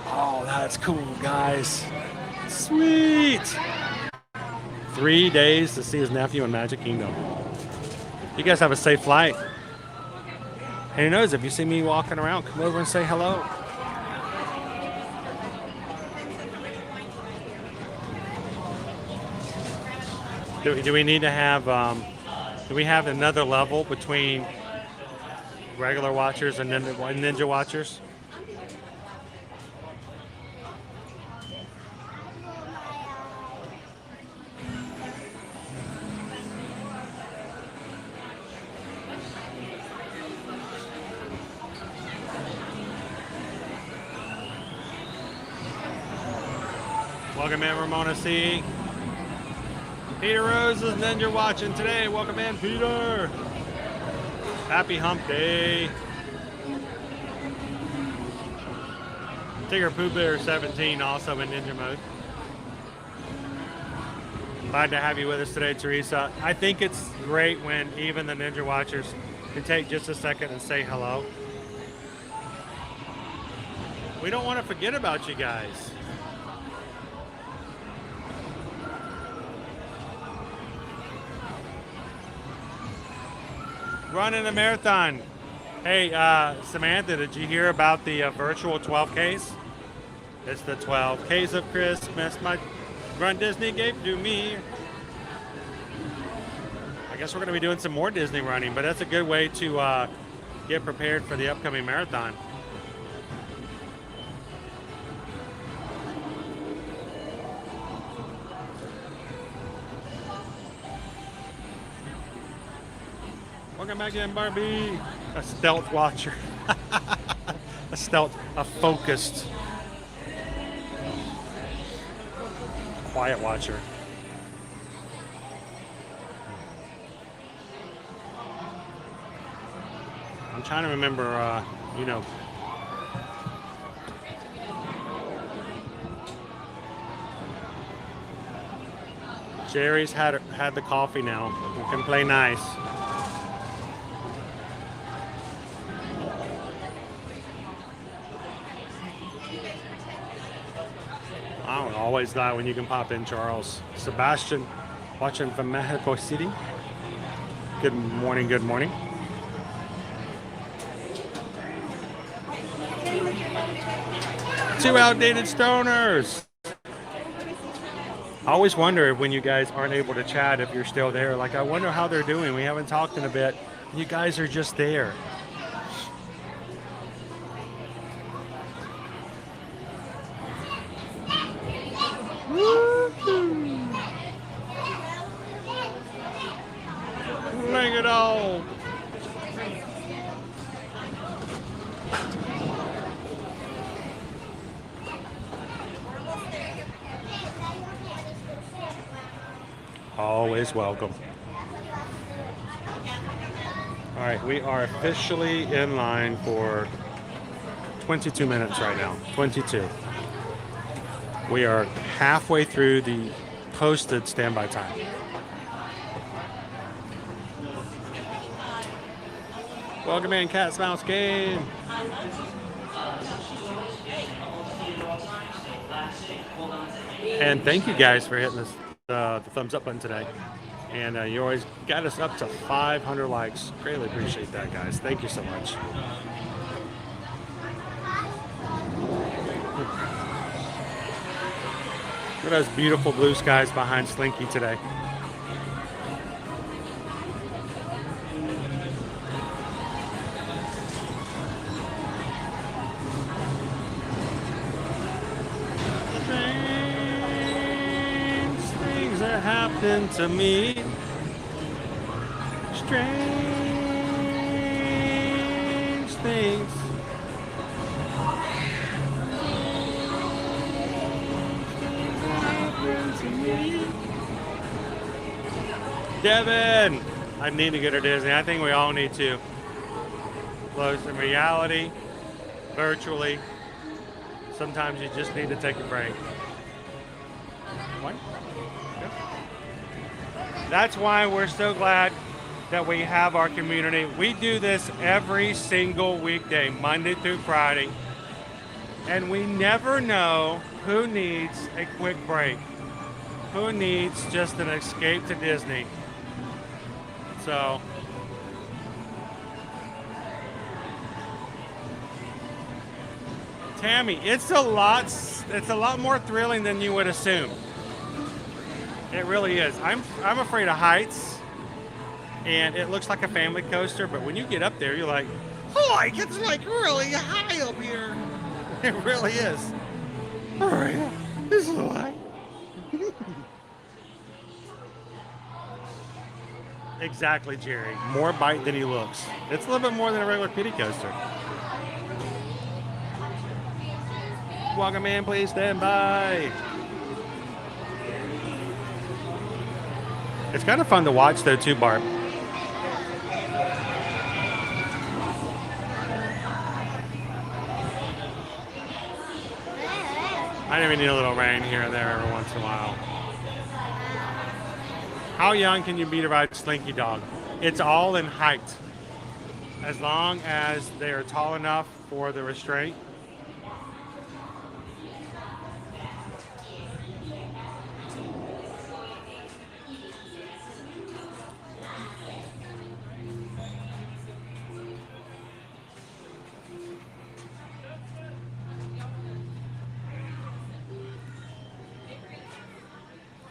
Oh, that's cool, guys. Sweet. 3 days to see his nephew in Magic Kingdom. You guys have a safe flight. And who knows, if you see me walking around, come over and say hello. Do we need to have, do we have another level between regular watchers and ninja watchers? Welcome in, Ramona C. Peter Rose is ninja watching today. Welcome in, Peter. Happy hump day. Tigger Pooh Bear 17 also in ninja mode. Glad to have you with us today, Teresa. I think it's great when even the ninja watchers can take just a second and say hello. We don't want to forget about you guys. Running a marathon. Hey, Samantha, did you hear about the virtual 12Ks? It's the 12Ks of Christmas my Run Disney gave to me. I guess we're going to be doing some more Disney running, but that's a good way to get prepared for the upcoming marathon. Welcome back in, Barbie. A stealth watcher. A focused, quiet watcher. I'm trying to remember, you know. Jerry's had the coffee now. We can play nice. I always glad when you can pop in, Charles. Sebastian, watching from Mexico City. Good morning, good morning. Two outdated stoners. I always wonder when you guys aren't able to chat if you're still there. Like, I wonder how they're doing. We haven't talked in a bit. You guys are just there. Look at all always welcome. All right, we are officially in line for 22 minutes right now. 22. We are halfway through the posted standby time. Welcome in, Cat's Mouse Game. And thank you guys for hitting this, the thumbs up button today. And you always got us up to 500 likes. Greatly appreciate that, guys. Thank you so much. Look at those beautiful blue skies behind Slinky today. Strange things that happen to me. Strange things. Devin, I need to go to Disney. I think we all need to. Close in reality, virtually. Sometimes you just need to take a break. What? Yeah. That's why we're so glad that we have our community. We do this every single weekday, Monday through Friday. And we never know who needs a quick break. Who needs just an escape to Disney. So, Tammy, it's a lot more thrilling than you would assume. It really is. I'm afraid of heights, and it looks like a family coaster, but when you get up there, you're like, oh, it's like really high up here. It really is. All right, this is a lot. Exactly, Jerry. More bite than he looks. It's a little bit more than a regular kiddie coaster. Welcome in, please stand by. It's kind of fun to watch though too, Barb. I even need a little rain here and there every once in a while. How young can you be to ride Slinky Dog? It's all in height. As long as they are tall enough for the restraint.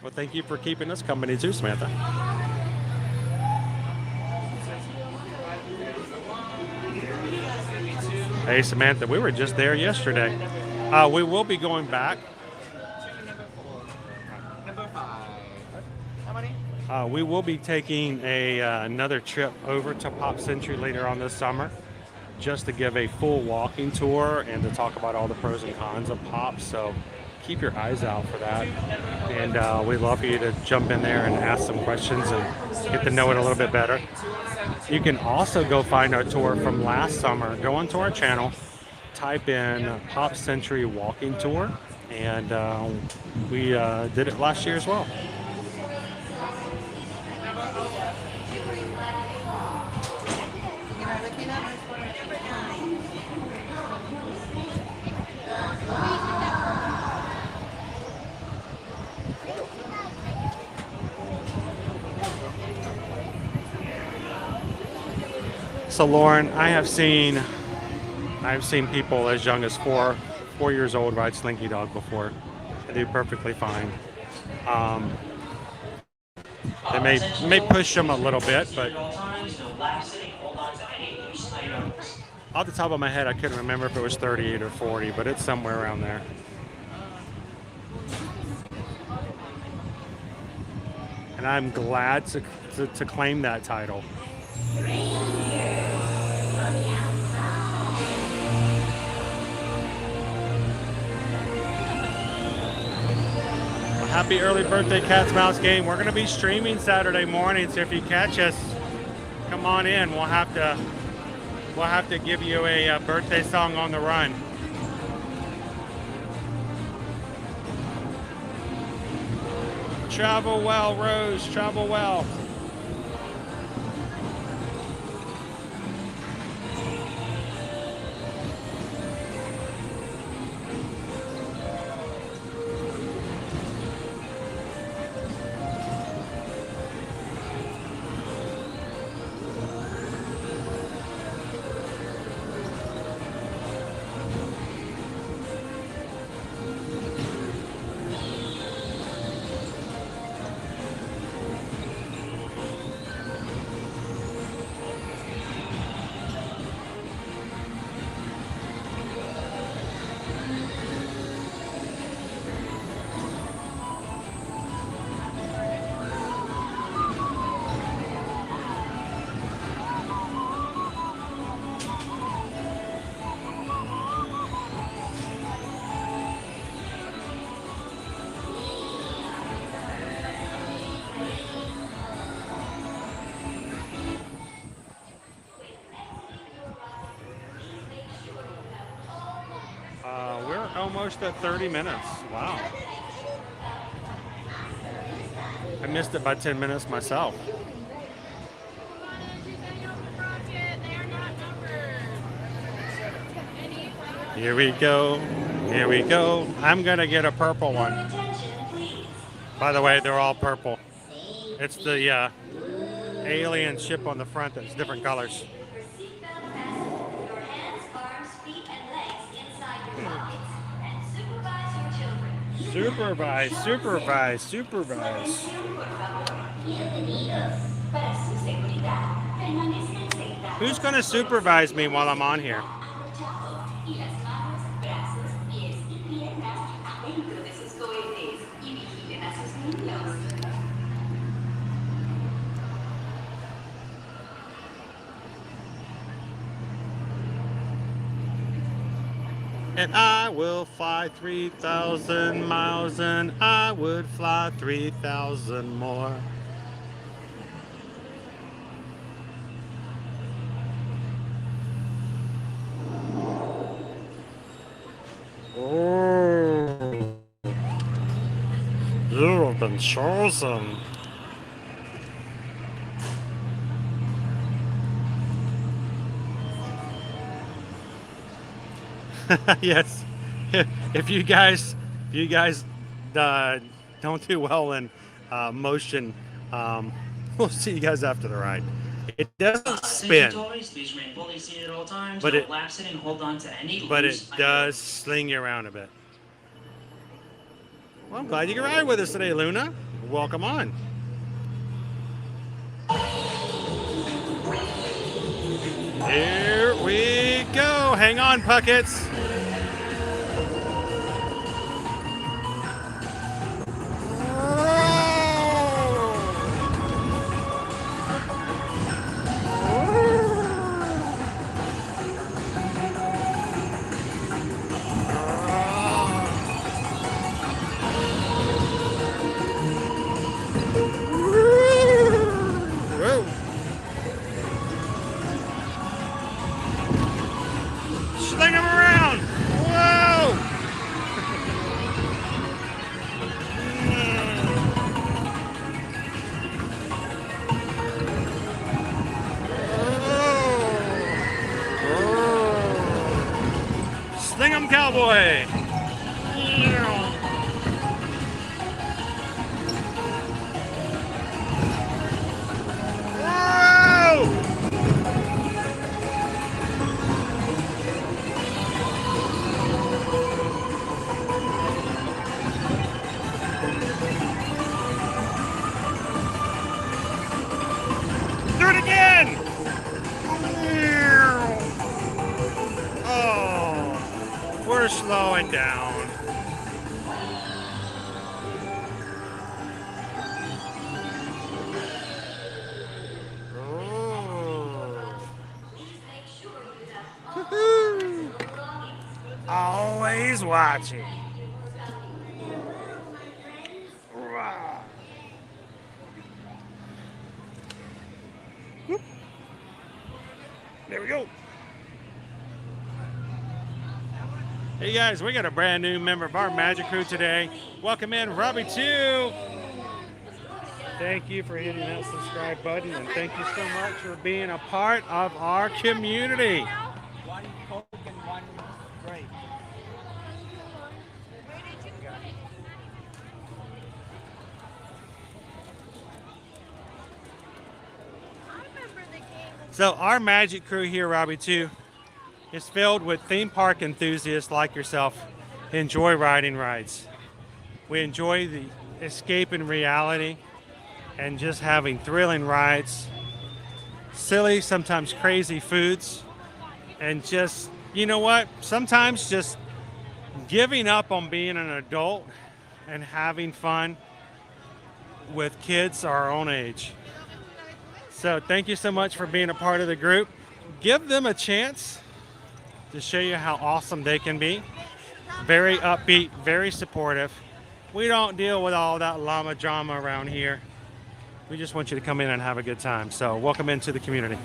Well, thank you for keeping us company too, Samantha. Hey, Samantha, we were just there yesterday. We will be going back. We will be taking another trip over to Pop Century later on this summer, just to give a full walking tour and to talk about all the pros and cons of Pop. So keep your eyes out for that. And we'd love for you to jump in there and ask some questions and get to know it a little bit better. You can also go find our tour from last summer. Go onto our channel, type in Pop Century Walking Tour, and we did it last year as well. So Lauren, I've seen people as young as four years old ride Slinky Dog before. They do perfectly fine. They may push them a little bit, but off the top of my head, I couldn't remember if it was 38 or 40, but it's somewhere around there. And I'm glad to claim that title. Happy early birthday Cats Mouse game. We're going to be streaming Saturday morning, so if you catch us, come on in. We'll have to give you a birthday song on the run. Travel well, Rose. Travel well. We're almost at 30 minutes. Wow. I missed it by 10 minutes myself. Here we go. Here we go. I'm going to get a purple one. By the way, they're all purple. It's the alien ship on the front that's different colors. Supervise, supervise, supervise. Who's going to supervise me while I'm on here? And I will fly 3,000 miles, and I would fly 3,000 more. Oh, you have been chosen. Yes, if you guys don't do well in motion, we'll see you guys after the ride. It doesn't spin, but it does sling you around a bit. Well, I'm glad you can ride with us today, Luna. Welcome on. Here we go. Hang on, Puckets. Sling him around! Whoa! Sling him, cowboy! Do it again! Oh, we're slowing down. Always watching. Hey guys, we got a brand new member of our Magic Crew today. Welcome in, Robbie 2. Thank you for hitting that subscribe button, and thank you so much for being a part of our community. One Coke and one grape. So our Magic Crew here, Robbie 2, is filled with theme park enthusiasts like yourself who enjoy riding rides. We enjoy the escape in reality and just having thrilling rides, silly, sometimes crazy foods, and just, you know what, sometimes just giving up on being an adult and having fun with kids our own age. So thank you so much for being a part of the group. Give them a chance to show you how awesome they can be. Very upbeat, very supportive. We don't deal with all that llama drama around here. We just want you to come in and have a good time. So welcome into the community.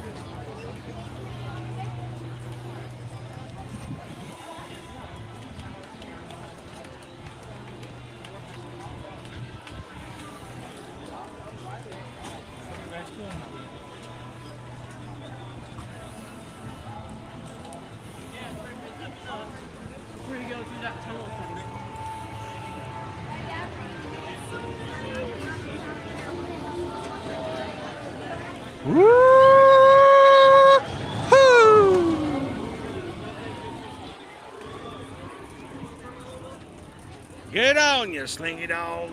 Get on, you slingy dog.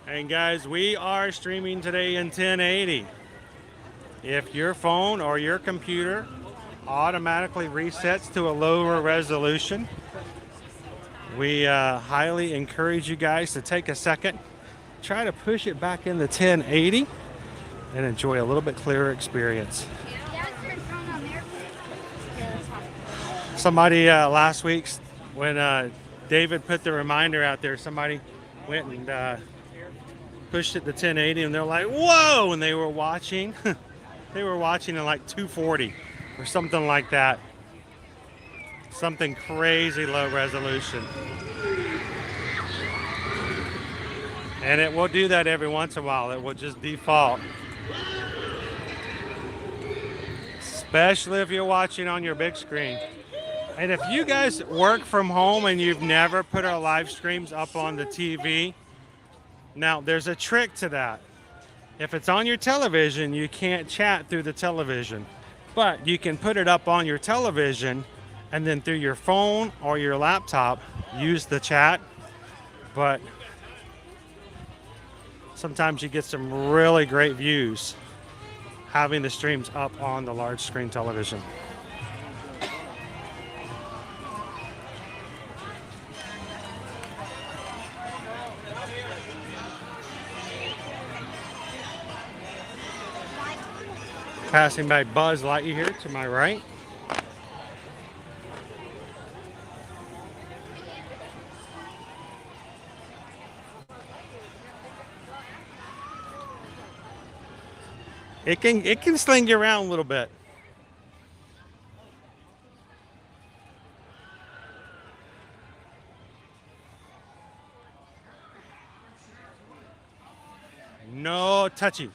And guys, we are streaming today in 1080. If your phone or your computer automatically resets to a lower resolution, we highly encourage you guys to take a second, try to push it back into 1080 and enjoy a little bit clearer experience. Somebody last week, when David put the reminder out there, somebody went and pushed it to 1080 and they're like, whoa, and they were watching. They were watching in like 240 or something like that. Something crazy low resolution. And it will do that every once in a while. It will just default. Especially if you're watching on your big screen. And if you guys work from home and you've never put our live streams up on the TV, now there's a trick to that. If it's on your television, you can't chat through the television. But you can put it up on your television and then through your phone or your laptop, use the chat. But sometimes you get some really great views having the streams up on the large screen television. Passing by Buzz Lightyear here to my right. It can sling you around a little bit. No touchy.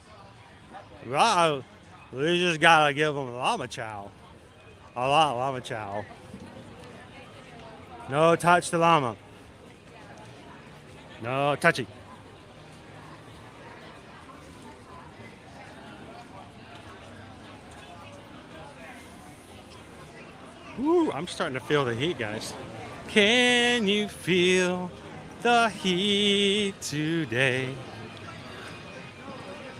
Wow. We just gotta give them a llama chow. A lot of llama chow. No touch the llama. No touchy. Ooh, I'm starting to feel the heat, guys. Can you feel the heat today?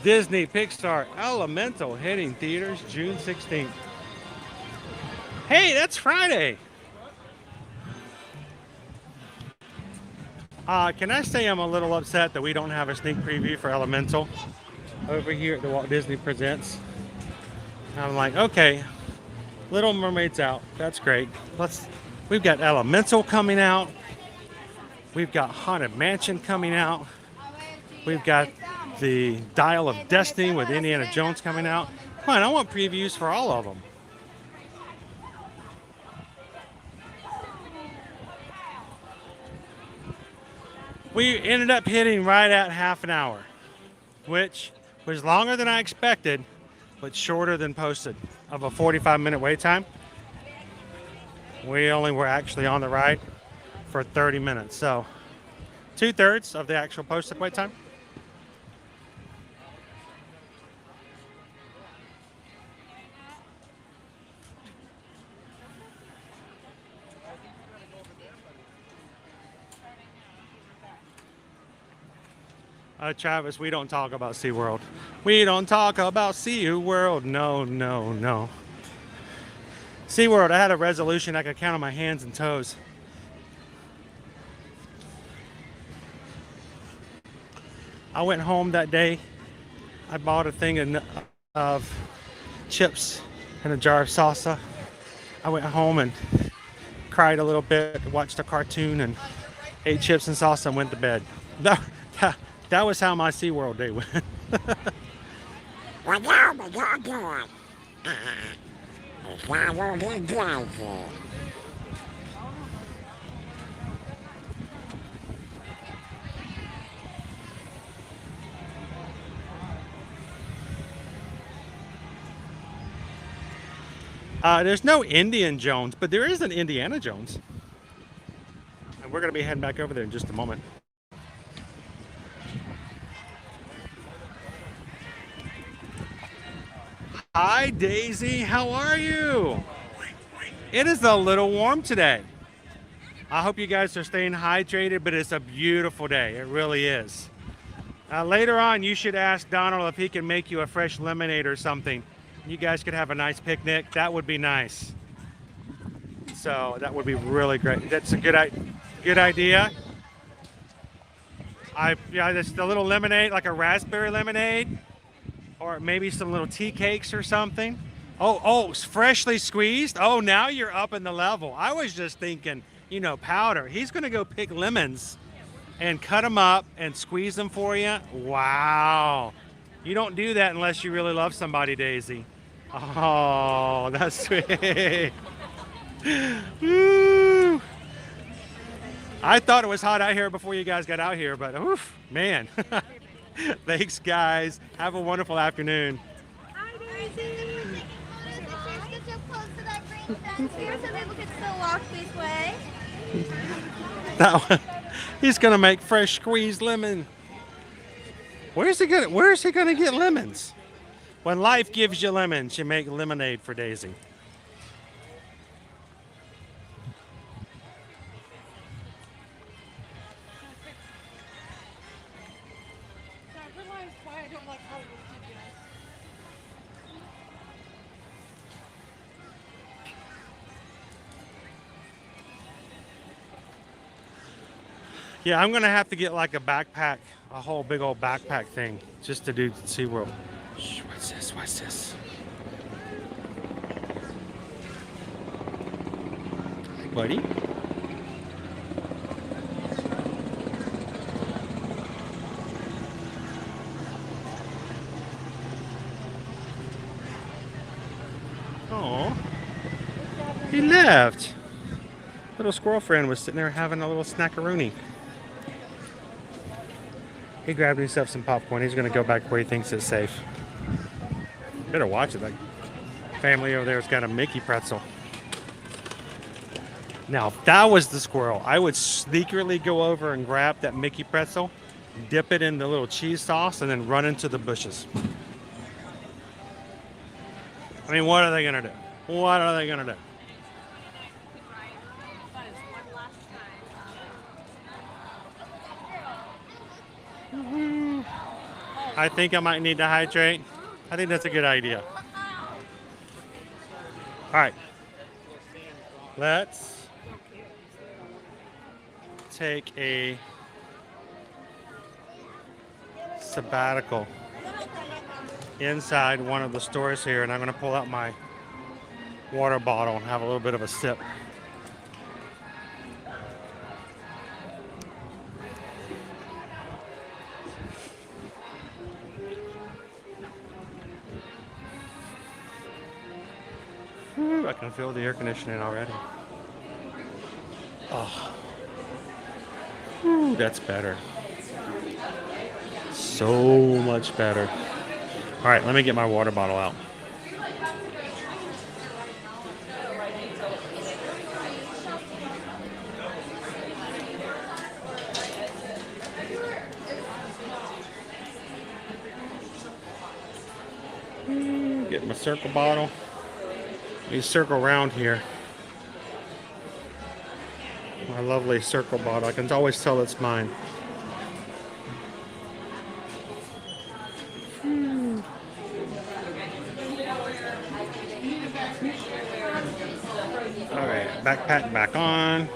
Disney Pixar Elemental hitting theaters June 16th. Hey, that's Friday. Can I say I'm a little upset that we don't have a sneak preview for Elemental over here at the Walt Disney Presents? I'm like, okay, Little Mermaid's out. That's great. We've got Elemental coming out. We've got Haunted Mansion coming out. We've got the Dial of Destiny with Indiana Jones coming out. Come on, I want previews for all of them. We ended up hitting right at half an hour, which was longer than I expected, but shorter than posted of a 45-minute wait time. We only were actually on the ride for 30 minutes, so 2/3 of the actual posted wait time. Travis, we don't talk about SeaWorld. We don't talk about SeaWorld. No, no, no. SeaWorld, I had a resolution I could count on my hands and toes. I went home that day. I bought a thing of chips and a jar of salsa. I went home and cried a little bit, watched a cartoon, and ate chips and salsa and went to bed. That was how my SeaWorld day went. There's no Indian Jones, but there is an Indiana Jones. And we're going to be heading back over there in just a moment. Hi, Daisy. How are you? It is a little warm today. I hope you guys are staying hydrated, but it's a beautiful day. It really is. Later on, you should ask Donald if he can make you a fresh lemonade or something. You guys could have a nice picnic. That would be nice. So that would be really great. That's a good idea. Just a little lemonade, like a raspberry lemonade. Or maybe some little tea cakes or something. Oh, freshly squeezed? Oh, now you're up in the level. I was just thinking, powder. He's going to go pick lemons and cut them up and squeeze them for you. Wow. You don't do that unless you really love somebody, Daisy. Oh, that's sweet. Woo. I thought it was hot out here before you guys got out here, but oof, man. Thanks, guys. Have a wonderful afternoon. Hi, Daisy. Get so close to that green fence here so people can still walk this way. That one, he's gonna make fresh squeezed lemon. Where is he gonna get lemons? When life gives you lemons, you make lemonade for Daisy. Yeah, I'm gonna have to get like a backpack, a whole big old backpack thing, just to do SeaWorld. Shh, what's this? What's this? Hey, buddy. Oh, he left. Little squirrel friend was sitting there having a little snackaroonie. He grabbed himself some popcorn. He's going to go back where he thinks it's safe. Better watch it. That family over there has got a Mickey pretzel. Now, if that was the squirrel, I would secretly go over and grab that Mickey pretzel, dip it in the little cheese sauce, and then run into the bushes. I mean, what are they going to do? What are they going to do? I think I might need to hydrate. I think that's a good idea. All right. Let's take a sabbatical inside one of the stores here, and I'm going to pull out my water bottle and have a little bit of a sip. I can feel the air conditioning already. Oh. Ooh, that's better. So much better. All right, let me get my water bottle out. Get my circle bottle. Let me circle around here. My lovely circle bottle. I can always tell it's mine. All right, backpack back on.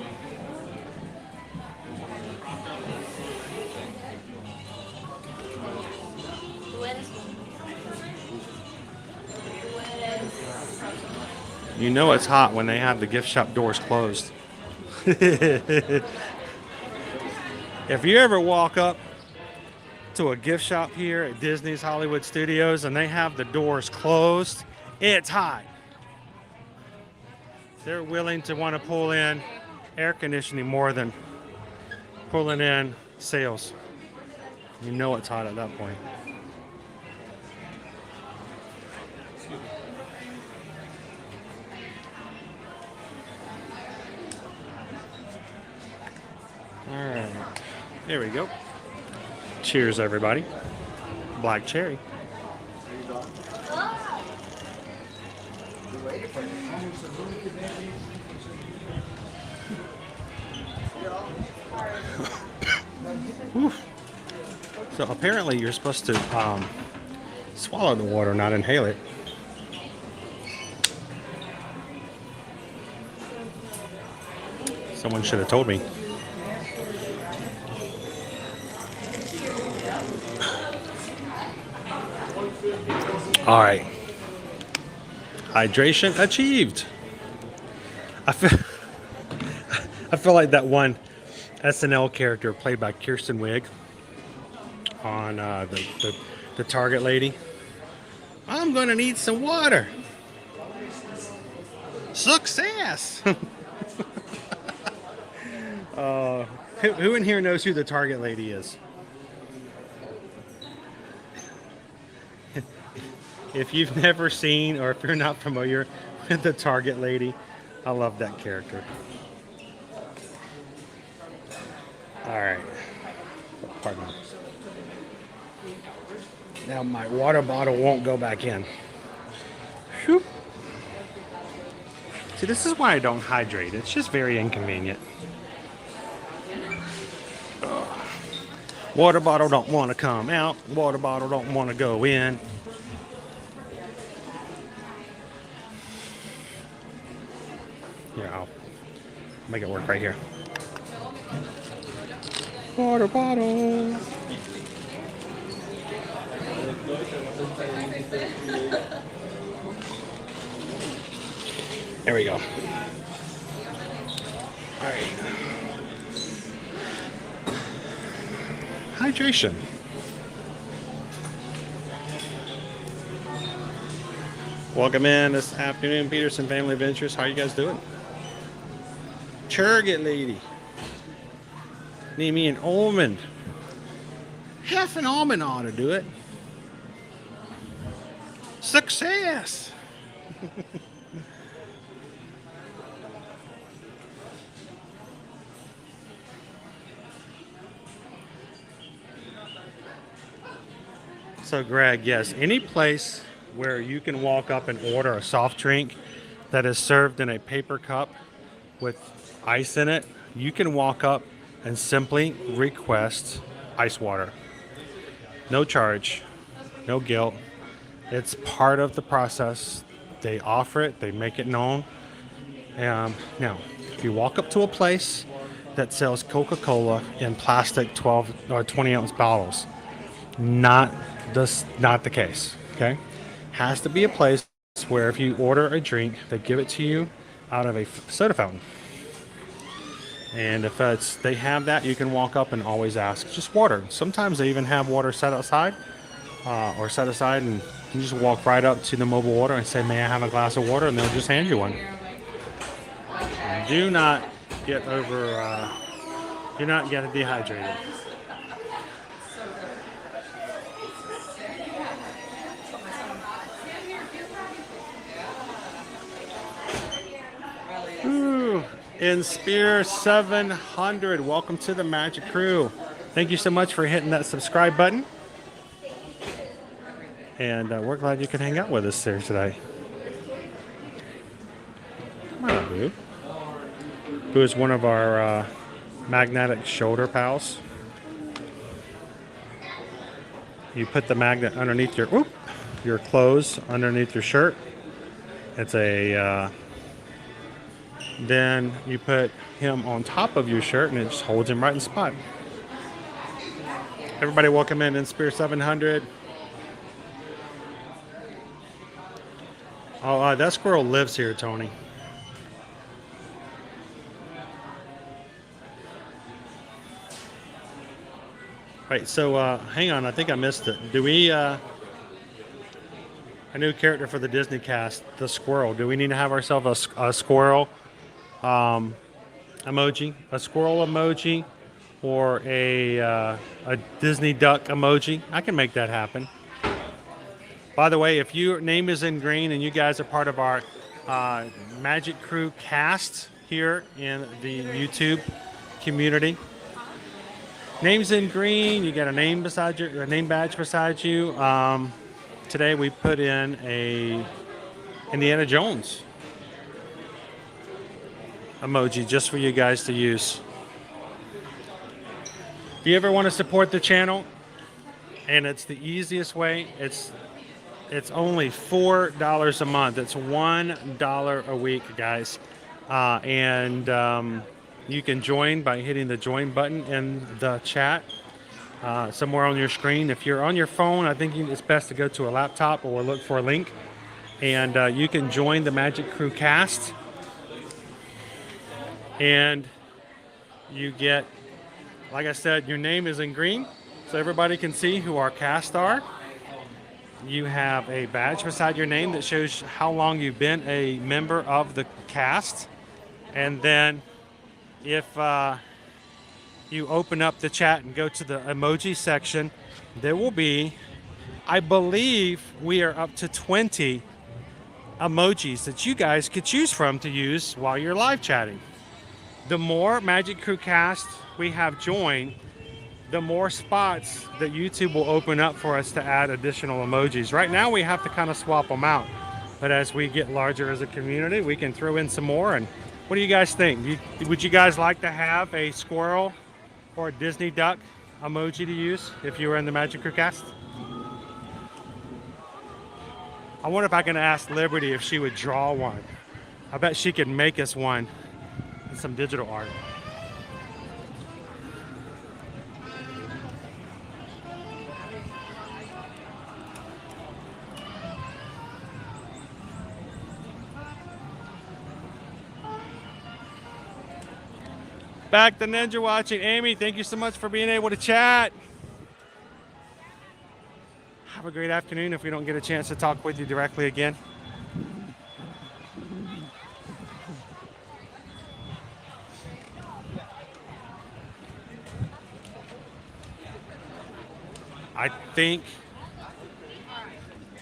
You know it's hot when they have the gift shop doors closed. If you ever walk up to a gift shop here at Disney's Hollywood Studios and they have the doors closed, it's hot. They're willing to want to pull in air conditioning more than pulling in sales. You know it's hot at that point. All right, there we go. Cheers, everybody. Black cherry. So apparently you're supposed to swallow the water, not inhale it. Someone should have told me. All right. Hydration achieved. I feel like that one SNL character played by Kirsten Wiig on the Target lady. I'm gonna need some water. Success. Who in here knows who the Target lady is? If you've never seen or if you're not familiar with the Target lady, I love that character. All right. Pardon me. Now my water bottle won't go back in. Whew. See, this is why I don't hydrate. It's just very inconvenient. Water bottle don't want to come out. Water bottle don't want to go in. Here, I'll make it work right here. Water bottle. There we go. All right. Hydration. Welcome in this afternoon, Peterson Family Ventures. How are you guys doing? Target lady. Need me an almond. Half an almond ought to do it. Success. So Greg, yes, any place where you can walk up and order a soft drink that is served in a paper cup with ice in it, you can walk up and simply request ice water. No charge, no guilt. It's part of the process. They offer it, they make it known. Now, if you walk up to a place that sells Coca-Cola in plastic 12 or 20 ounce bottles, not the case, okay? Has to be a place where if you order a drink, they give it to you out of a soda fountain. And if they have that, you can walk up and always ask, just water. Sometimes they even have water set outside or set aside, and you just walk right up to the mobile water and say, may I have a glass of water? And they'll just hand you one. Do not get over You're not getting dehydrated. Ooh, in Spear 700, welcome to the Magic Crew. Thank you so much for hitting that subscribe button. And we're glad you could hang out with us there today. Come on, Boo. Boo is one of our magnetic shoulder pals. You put the magnet underneath your clothes, underneath your shirt. It's a then you put him on top of your shirt and it just holds him right in spot. Everybody welcome in Spear 700. Oh, that squirrel lives here, Tony. Right, so hang on, I think I missed it. Do we, a new character for the Disney cast, the squirrel. Do we need to have ourselves a squirrel emoji? A squirrel emoji or a Disney duck emoji? I can make that happen. By the way, if your name is in green and you guys are part of our Magic Crew cast here in the YouTube community, name's in green, you got a name beside you, a name badge beside you. Today we put in a Indiana Jones emoji just for you guys to use. If you ever want to support the channel, and it's the easiest way, it's only $4 a month. It's $1 a week, guys. You can join by hitting the join button in the chat somewhere on your screen. If you're on your phone, I think it's best to go to a laptop or look for a link. And you can join the Magic Crew cast. And you get, like I said, your name is in green, so everybody can see who our cast are. You have a badge beside your name that shows how long you've been a member of the cast. And then if you open up the chat and go to the emoji section, there will be, I believe we are up to 20 emojis that you guys could choose from to use while you're live chatting. The more Magic Crew cast we have joined, the more spots that YouTube will open up for us to add additional emojis. Right now we have to kind of swap them out, but as we get larger as a community, we can throw in some more. And what do you guys think? Would you guys like to have a squirrel or a Disney duck emoji to use if you were in the Magic Crew cast? I wonder if I can ask Liberty if she would draw one. I bet she could make us one in some digital art. Back to Ninja watching. Amy, thank you so much for being able to chat. Have a great afternoon if we don't get a chance to talk with you directly again. I think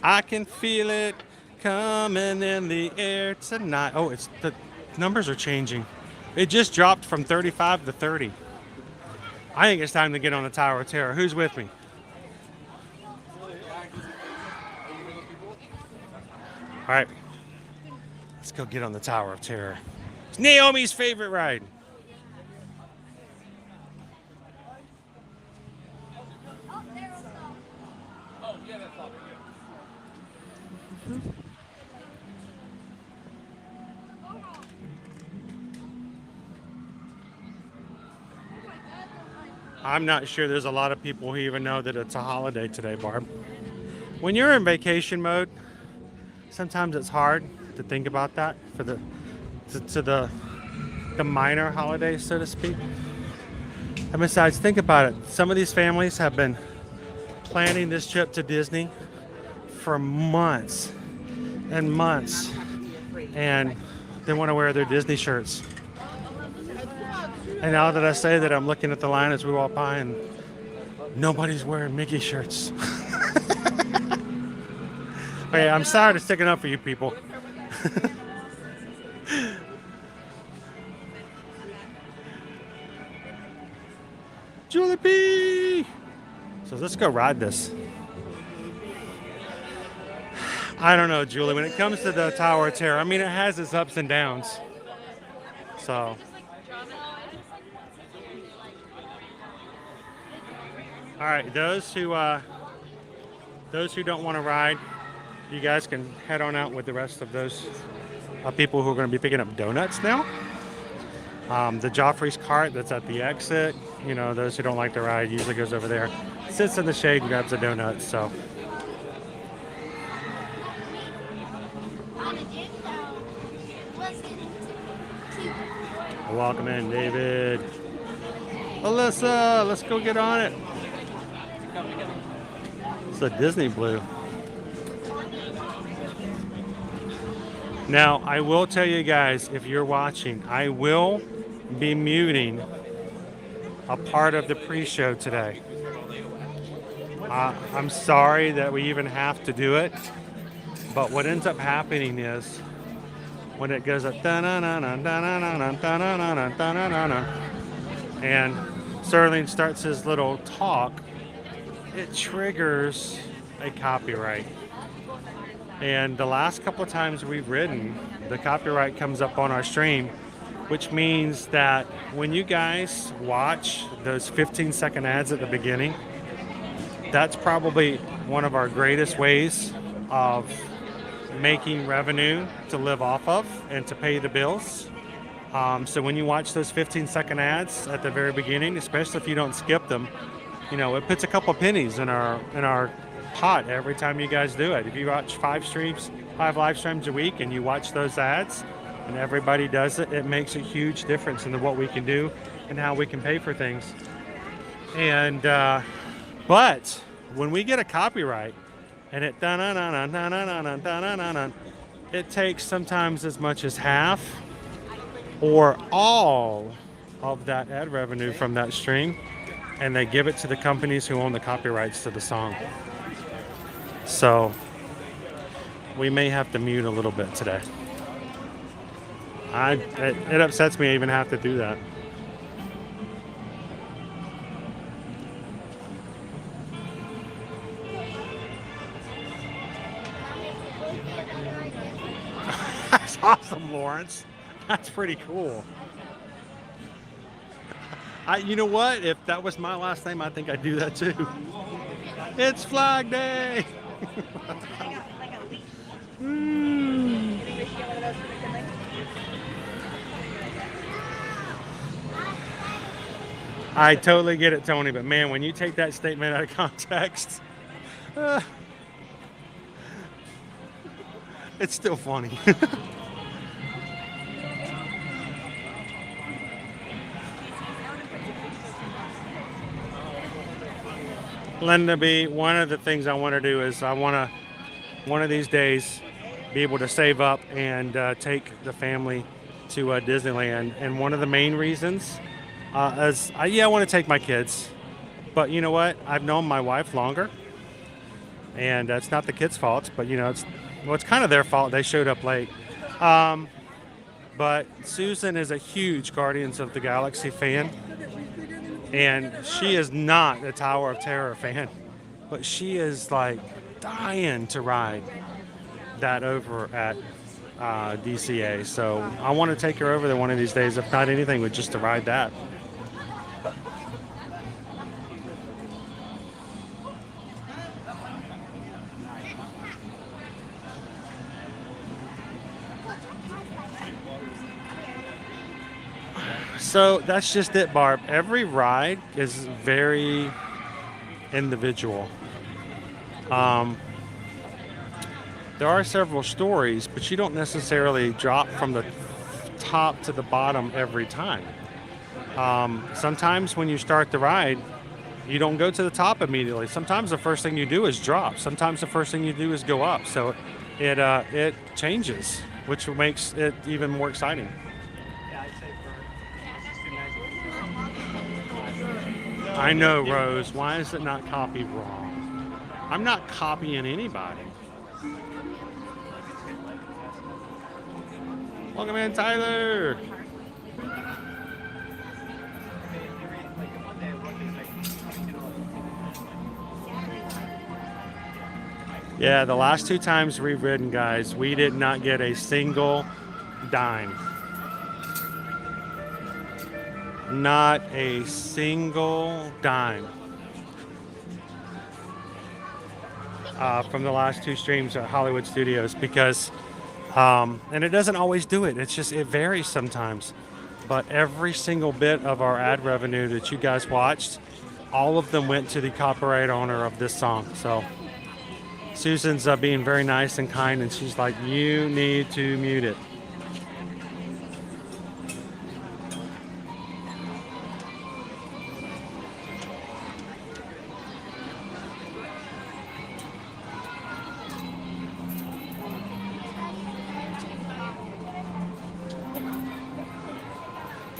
I can feel it coming in the air tonight. Oh, it's the numbers are changing. It just dropped from 35 to 30. I think it's time to get on the Tower of Terror. Who's with me? All right, let's go get on the Tower of Terror. It's Naomi's favorite ride. I'm not sure there's a lot of people who even know that it's a holiday today, Barb. When you're in vacation mode, sometimes it's hard to think about that for the minor holidays, so to speak. And besides, think about it. Some of these families have been planning this trip to Disney for months and months, and they want to wear their Disney shirts. And now that I say that, I'm looking at the line as we walk by, and nobody's wearing Mickey shirts. Okay, I'm sorry to sticking up for you people. Julie P! So let's go ride this. I don't know, Julie. When it comes to the Tower of Terror, I mean, it has its ups and downs. So. All right, those who don't want to ride, you guys can head on out with the rest of those people who are going to be picking up donuts now. The Joffrey's cart that's at the exit, you know, those who don't like to ride usually goes over there, sits in the shade and grabs the donuts. So. Welcome in, David. Alyssa, let's go get on it. It's a Disney blue. Now, I will tell you guys, if you're watching, I will be muting a part of the pre-show today. I'm sorry that we even have to do it, but what ends up happening is when it goes up and Sterling starts his little talk, it triggers a copyright. And the last couple of times we've ridden, the copyright comes up on our stream, which means that when you guys watch those 15-second ads at the beginning, that's probably one of our greatest ways of making revenue to live off of and to pay the bills. So when you watch those 15-second ads at the very beginning, especially if you don't skip them, you know, it puts a couple pennies in our pot every time you guys do it. If you watch 5 live streams a week and you watch those ads and everybody does it, it makes a huge difference in what we can do and how we can pay for things. And but when we get a copyright and it takes sometimes as much as half or all of that ad revenue from that stream, and they give it to the companies who own the copyrights to the song. So we may have to mute a little bit today. It upsets me I even have to do that. That's awesome, Lawrence. That's pretty cool. You know what? If that was my last name, I think I'd do that too. It's Flag Day. I totally get it, Tony, but man, when you take that statement out of context, it's still funny. Linda B, one of the things I want to do is I want to, one of these days, be able to save up and take the family to Disneyland. And one of the main reasons is, I want to take my kids. But you know what? I've known my wife longer. And it's not the kids' fault, but you know, it's kind of their fault. They showed up late. But Susan is a huge Guardians of the Galaxy fan. And she is not a Tower of Terror fan, but she is like dying to ride that over at DCA. So I want to take her over there one of these days, if not anything, but just to ride that. So that's just it, Barb. Every ride is very individual. There are several stories, but you don't necessarily drop from the top to the bottom every time. Sometimes when you start the ride, you don't go to the top immediately. Sometimes the first thing you do is drop. Sometimes the first thing you do is go up. So it changes, which makes it even more exciting. I know, Rose. Why is it not copied wrong? I'm not copying anybody. Welcome in, Tyler. Yeah, the last 2 times we've ridden, guys, we did not get a single dime. Not a single dime. From the last 2 streams at Hollywood Studios, because and it doesn't always do it. It's just, it varies sometimes. But every single bit of our ad revenue that you guys watched, all of them went to the copyright owner of this song. So Susan's being very nice and kind, and she's like, you need to mute it.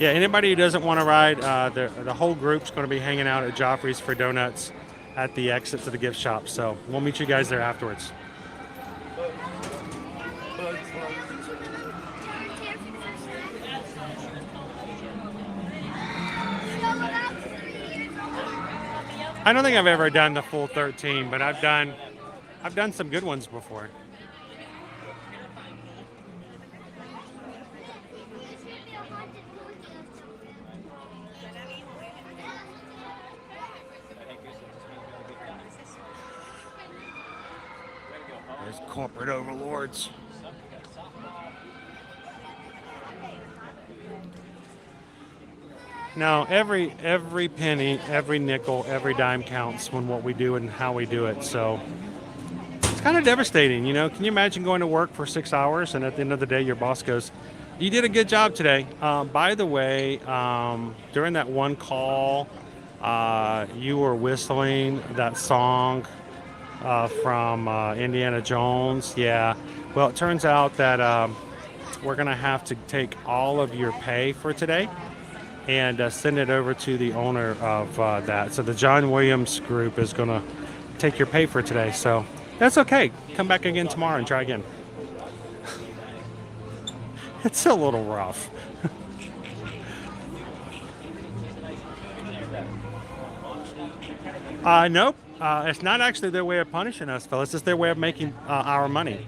Yeah, anybody who doesn't want to ride, the whole group's going to be hanging out at Joffrey's for donuts at the exit to the gift shop. So we'll meet you guys there afterwards. I don't think I've ever done the full 13, but I've done some good ones before. There's corporate overlords. Now, every penny, every nickel, every dime counts when what we do and how we do it. So it's kind of devastating, you know. Can you imagine going to work for 6 hours and at the end of the day your boss goes, "You did a good job today. By the way, during that one call, you were whistling that song from Indiana Jones." Yeah. Well, it turns out that we're going to have to take all of your pay for today and send it over to the owner of that. So the John Williams group is going to take your pay for today. So that's okay. Come back again tomorrow and try again. It's a little rough. Nope. It's not actually their way of punishing us, fellas. It's their way of making our money.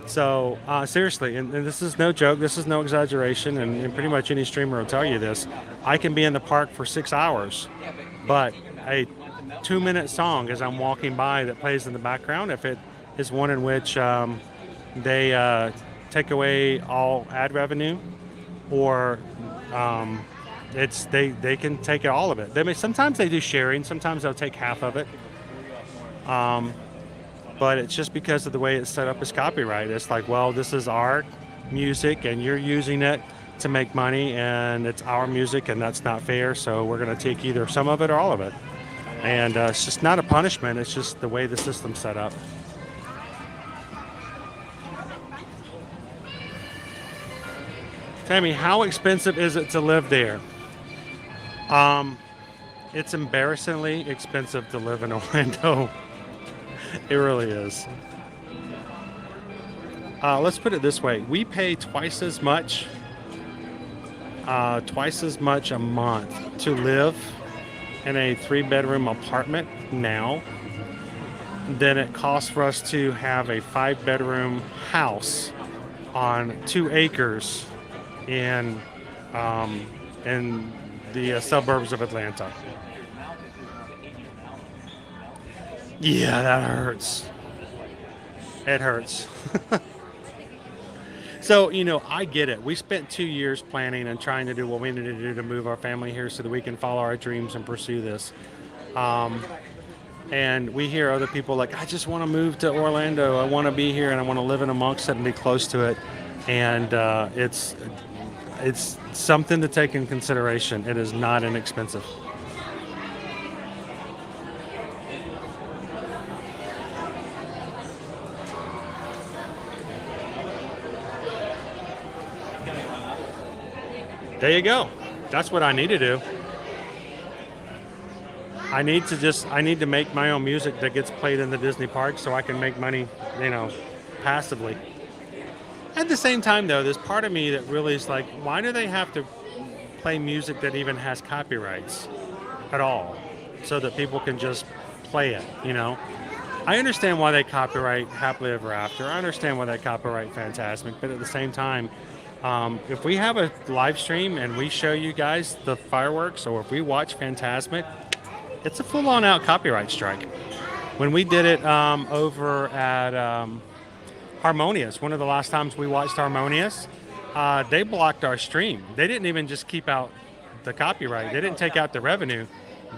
So seriously, and this is no joke, this is no exaggeration, and pretty much any streamer will tell you this. I can be in the park for 6 hours, but a 2-minute song as I'm walking by that plays in the background, if it is one in which they take away all ad revenue, or they can take all of it. Sometimes they do sharing, sometimes they'll take half of it. But it's just because of the way it's set up as copyright. It's like, well, this is our music and you're using it to make money, and it's our music and that's not fair, so we're going to take either some of it or all of it. And it's just not a punishment, it's just the way the system's set up. Tammy, how expensive is it to live there? It's embarrassingly expensive to live in Orlando. It really is. Let's put it this way. We pay twice as much a month to live in a 3-bedroom apartment now than it costs for us to have a 5-bedroom house on 2 acres in the suburbs of Atlanta. Yeah, that hurts. It hurts. So, you know, I get it. We spent 2 years planning and trying to do what we needed to do to move our family here so that we can follow our dreams and pursue this. And we hear other people like, I just want to move to Orlando. I want to be here and I want to live in amongst it and be close to it. And it's something to take in consideration. It is not inexpensive. There you go. That's what I need to do. I need to make my own music that gets played in the Disney park so I can make money, passively. At the same time, though, there's part of me that really is like, why do they have to play music that even has copyrights at all so that people can just play it, I understand why they copyright Happily Ever After. I understand why they copyright Fantasmic, but at the same time, if we have a live stream and we show you guys the fireworks, or if we watch Fantasmic, it's a full-on out copyright strike. When we did it over at Harmonious, one of the last times we watched Harmonious, they blocked our stream. They didn't even just keep out the copyright. They didn't take out the revenue.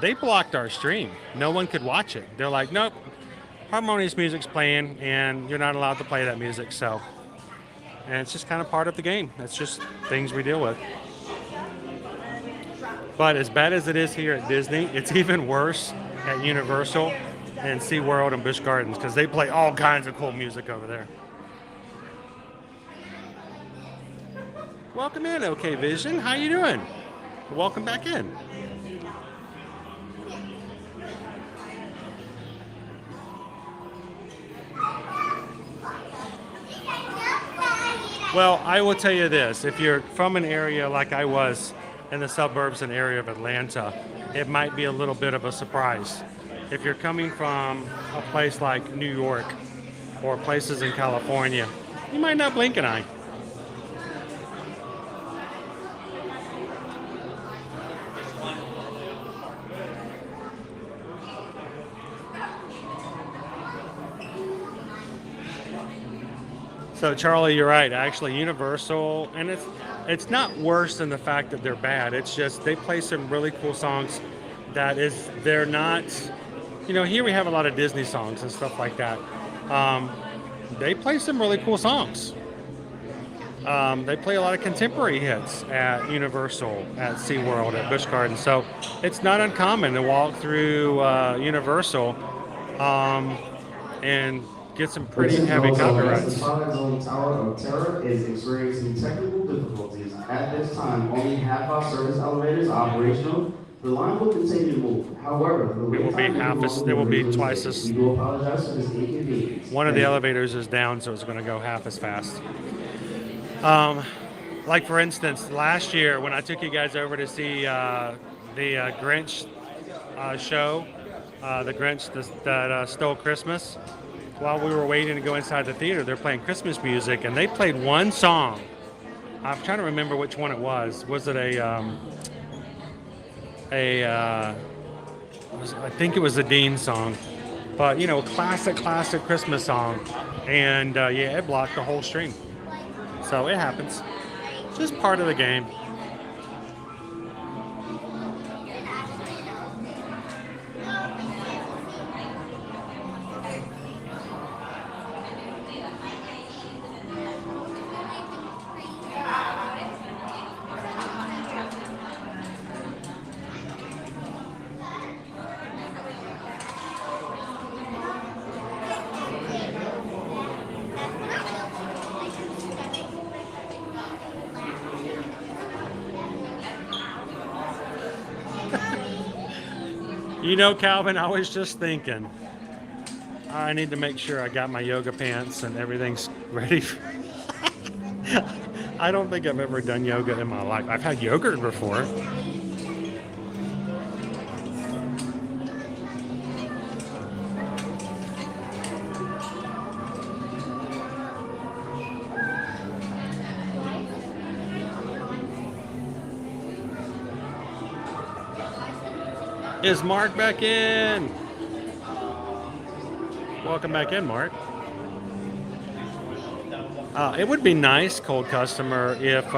They blocked our stream. No one could watch it. They're like, nope, Harmonious music's playing, and you're not allowed to play that music. So, and it's just kind of part of the game. It's just things we deal with. But as bad as it is here at Disney, it's even worse at Universal and SeaWorld and Busch Gardens, because they play all kinds of cool music over there. Welcome in, OK Vision. How you doing? Welcome back in. Well, I will tell you this. If you're from an area like I was in the suburbs and area of Atlanta, it might be a little bit of a surprise. If you're coming from a place like New York or places in California, you might not blink an eye. So Charlie, you're right. Actually, Universal, and it's not worse than the fact that they're bad. It's just they play some really cool songs they're not, here we have a lot of Disney songs and stuff like that. They play some really cool songs. They play a lot of contemporary hits at Universal, at SeaWorld, at Busch Gardens. So it's not uncommon to walk through Universal and get some pretty heavy copyrights. The Twilight Zone Tower of Terror is experiencing technical difficulties. At this time, only half-hour service elevators are operational. The line will continue to move. However, it will be twice as. We do apologize for this inconvenience. One of the elevators is down, so it's going to go half as fast. Like for instance, last year when I took you guys over to see the Grinch show, the Grinch that stole Christmas. While we were waiting to go inside the theater, they're playing Christmas music, and they played one song. I'm trying to remember which one it was. Was it I think it was a Dean song, but classic Christmas song, and it blocked the whole stream. So it happens. Just part of the game. Calvin, I was just thinking, I need to make sure I got my yoga pants and everything's ready. I don't think I've ever done yoga in my life. I've had yogurt before. Is Mark back in? Welcome back in, Mark. It would be nice, Cold Customer, if,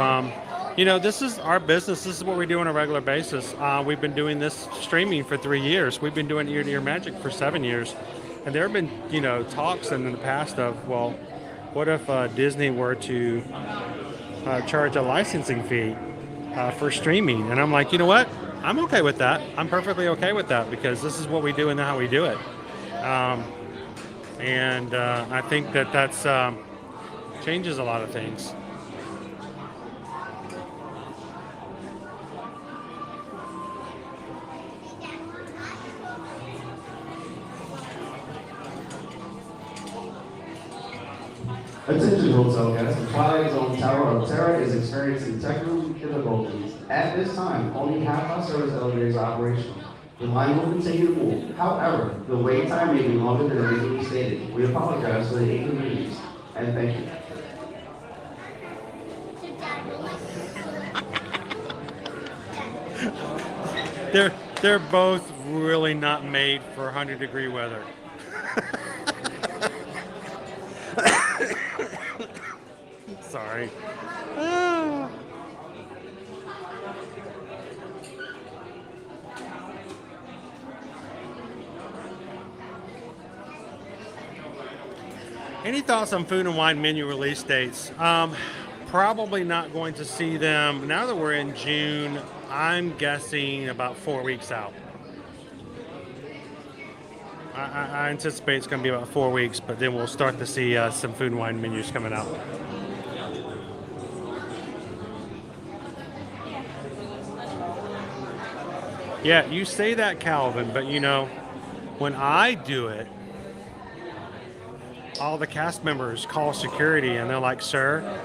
this is our business. This is what we do on a regular basis. We've been doing this streaming for 3 years. We've been doing Ear to Ear Magic for 7 years. And there have been, talks in the past of, well, what if Disney were to charge a licensing fee for streaming? And I'm like, you know what? I'm okay with that. I'm perfectly okay with that because this is what we do and how we do it. I think that's changes a lot of things. Attention hotel guests, the Twilight Zone Tower of Terror is experiencing technical difficulties. At this time, only half our service elevators are operational. The line will continue to move. However, the wait time may be longer than originally stated. We apologize for the inconvenience, and thank you. They're both really not made for 100-degree weather. Sorry. Any thoughts on food and wine menu release dates? Probably not going to see them now that we're in June. I'm guessing about 4 weeks out. I anticipate it's going to be about 4 weeks, but then we'll start to see some food and wine menus coming out. Yeah, you say that, Calvin, but you know, when I do it, all the cast members call security and they're like, sir,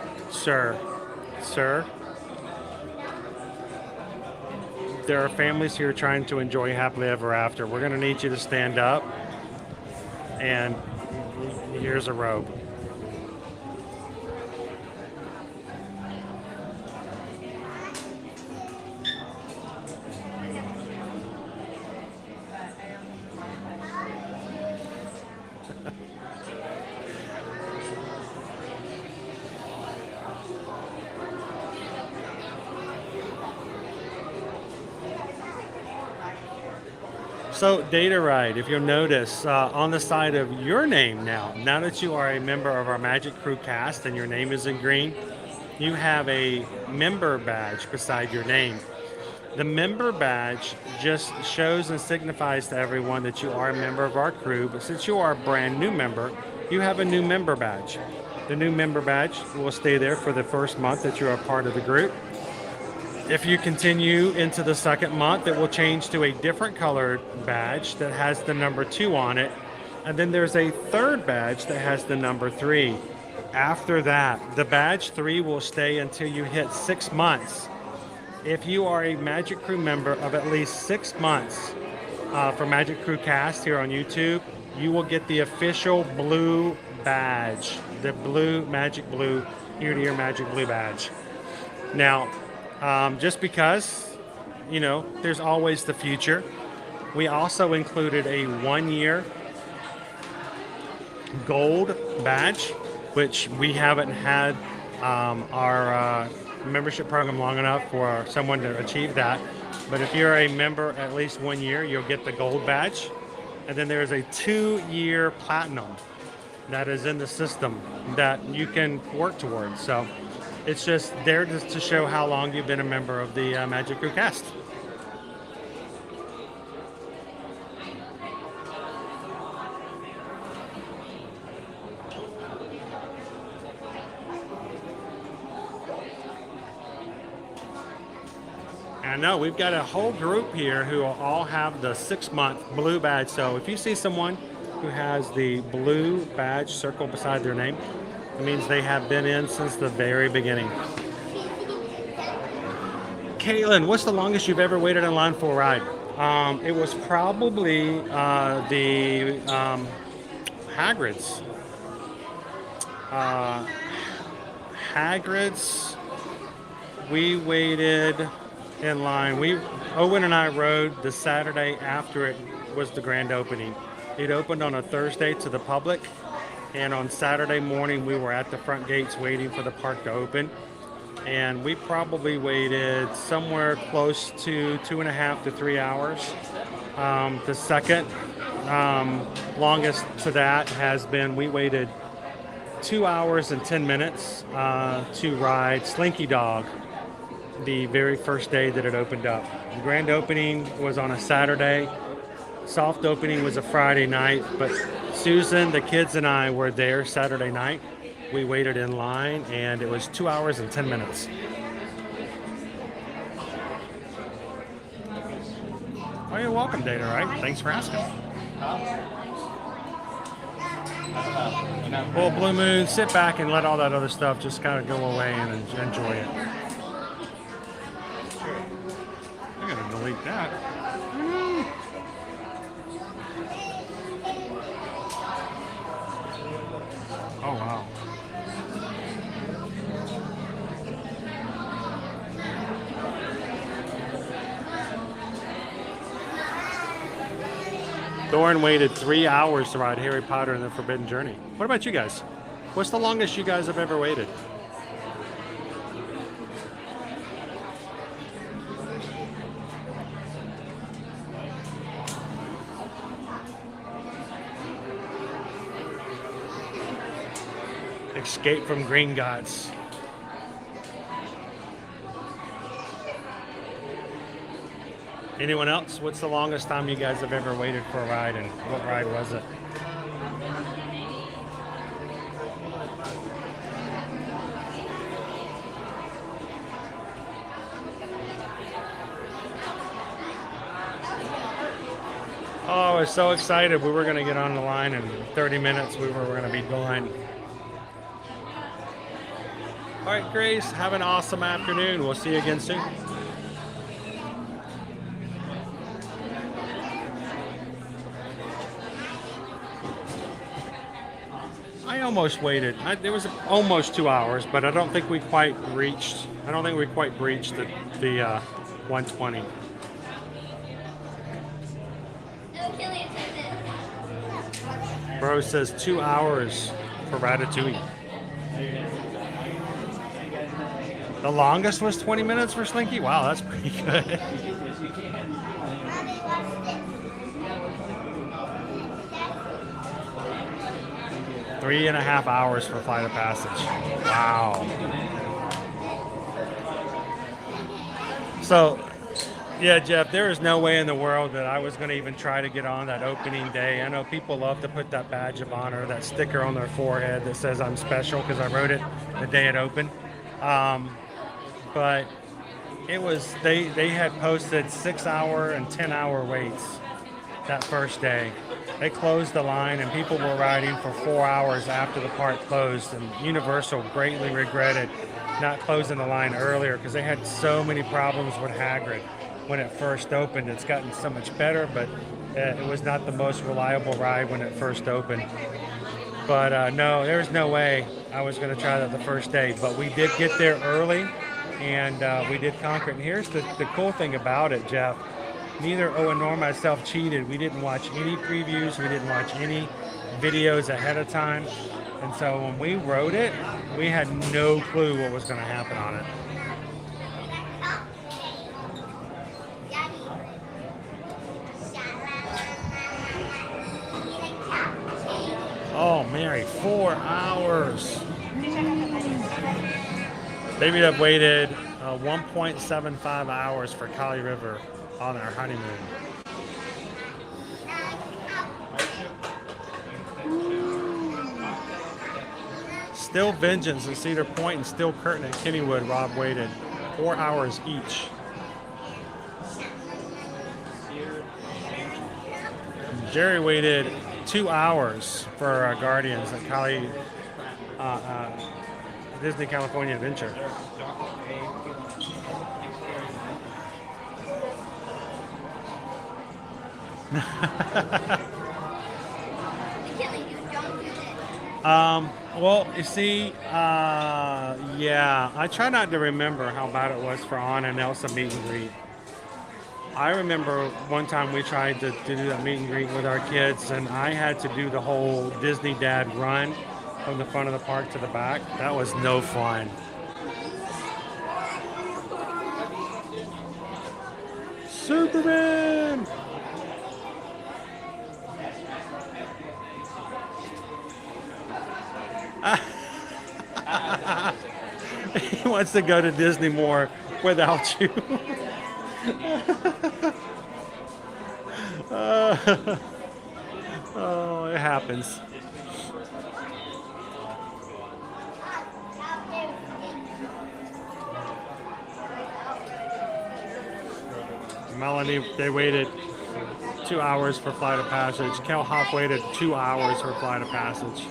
there are families here trying to enjoy happily ever after. We're going to need you to stand up, and here's a robe. So, Data Ride, if you'll notice, on the side of your name now that you are a member of our Magic Crew cast and your name is in green, you have a member badge beside your name. The member badge just shows and signifies to everyone that you are a member of our crew, but since you are a brand new member, you have a new member badge. The new member badge will stay there for the first month that you're a part of the group. If you continue into the second month, it will change to a different colored badge that has the number 2 on it. And then there's a third badge that has the number 3. After that, the badge 3 will stay until you hit 6 months. If you are a Magic Crew member of at least 6 months for Magic Crew Cast here on YouTube, you will get the official blue badge, the blue Magic Blue ear-to-ear Magic Blue badge. Now, just because, you know, there's always the future, we also included a 1-year gold badge, which we haven't had our membership program long enough for someone to achieve that. But if you're a member at least 1 year, you'll get the gold badge. And then there's a 2-year platinum that is in the system that you can work towards. So it's just there just to show how long you've been a member of the Magic Crew cast. I know we've got a whole group here who all have the 6-month blue badge. So if you see someone who has the blue badge circled beside their name, it means they have been in since the very beginning. Caitlin, what's the longest you've ever waited in line for a ride? It was probably the Hagrid's. Hagrid's, we waited in line. Owen and I rode the Saturday after it was the grand opening. It opened on a Thursday to the public, and on Saturday morning we were at the front gates waiting for the park to open, and we probably waited somewhere close to 2.5 to 3 hours. The second longest to that has been, we waited 2 hours and 10 minutes to ride Slinky Dog the very first day that it opened up. The grand opening was on a Saturday. Soft opening was a Friday night, but Susan, the kids, and I were there Saturday night. We waited in line, and it was 2 hours and 10 minutes. Oh, you're welcome, Data, right? Thanks for asking. Full blue moon, sit back and let all that other stuff just kind of go away and enjoy it. I'm gonna delete that. Oh wow. Thorne waited 3 hours to ride Harry Potter and the Forbidden Journey. What about you guys? What's the longest you guys have ever waited? Escape from Green Gods. Anyone else? What's the longest time you guys have ever waited for a ride, and what ride was it? Oh, I was so excited. We were going to get on the line in 30 minutes. We were going to be done. All right, Grace, have an awesome afternoon. We'll see you again soon. I almost waited. It was almost 2 hours, but I don't think we quite reached. I don't think we quite breached the 120. Bro says 2 hours for Ratatouille. The longest was 20 minutes for Slinky? Wow, that's pretty good. Three and a half hours for Flight of Passage. Wow. So, yeah, Jeff, there is no way in the world that I was going to even try to get on that opening day. I know people love to put that badge of honor, that sticker on their forehead that says I'm special because I wrote it the day it opened. But it was, they had posted 6 hour and 10 hour waits that first day. They closed the line and people were riding for 4 hours after the park closed, and Universal greatly regretted not closing the line earlier because they had so many problems with Hagrid when it first opened. It's gotten so much better, but it was not the most reliable ride when it first opened. But no, there's no way I was going to try that the first day, but we did get there early and we did conquer it. And here's the cool thing about it, Jeff. Neither Owen nor myself cheated. We didn't watch any previews. We didn't watch any videos ahead of time. And so when we rode it, we had no clue what was going to happen on it. Oh, Mary, 4 hours. They would have waited 1.75 hours for Kali River on our honeymoon. Still Vengeance in Cedar Point and Still Curtain at Kennywood, Rob waited 4 hours each. Jerry waited 2 hours for Guardians at Cali, Disney California Adventure. Well, you see, yeah, I try not to remember how bad it was for Anna and Elsa meet and greet. I remember one time we tried to do that meet and greet with our kids, and I had to do the whole Disney Dad run from the front of the park to the back. That was no fun. Superman! He wants to go to Disney more without you. Oh, it happens. Melanie, they waited 2 hours for Flight of Passage. Kel Hop waited 2 hours for Flight of Passage.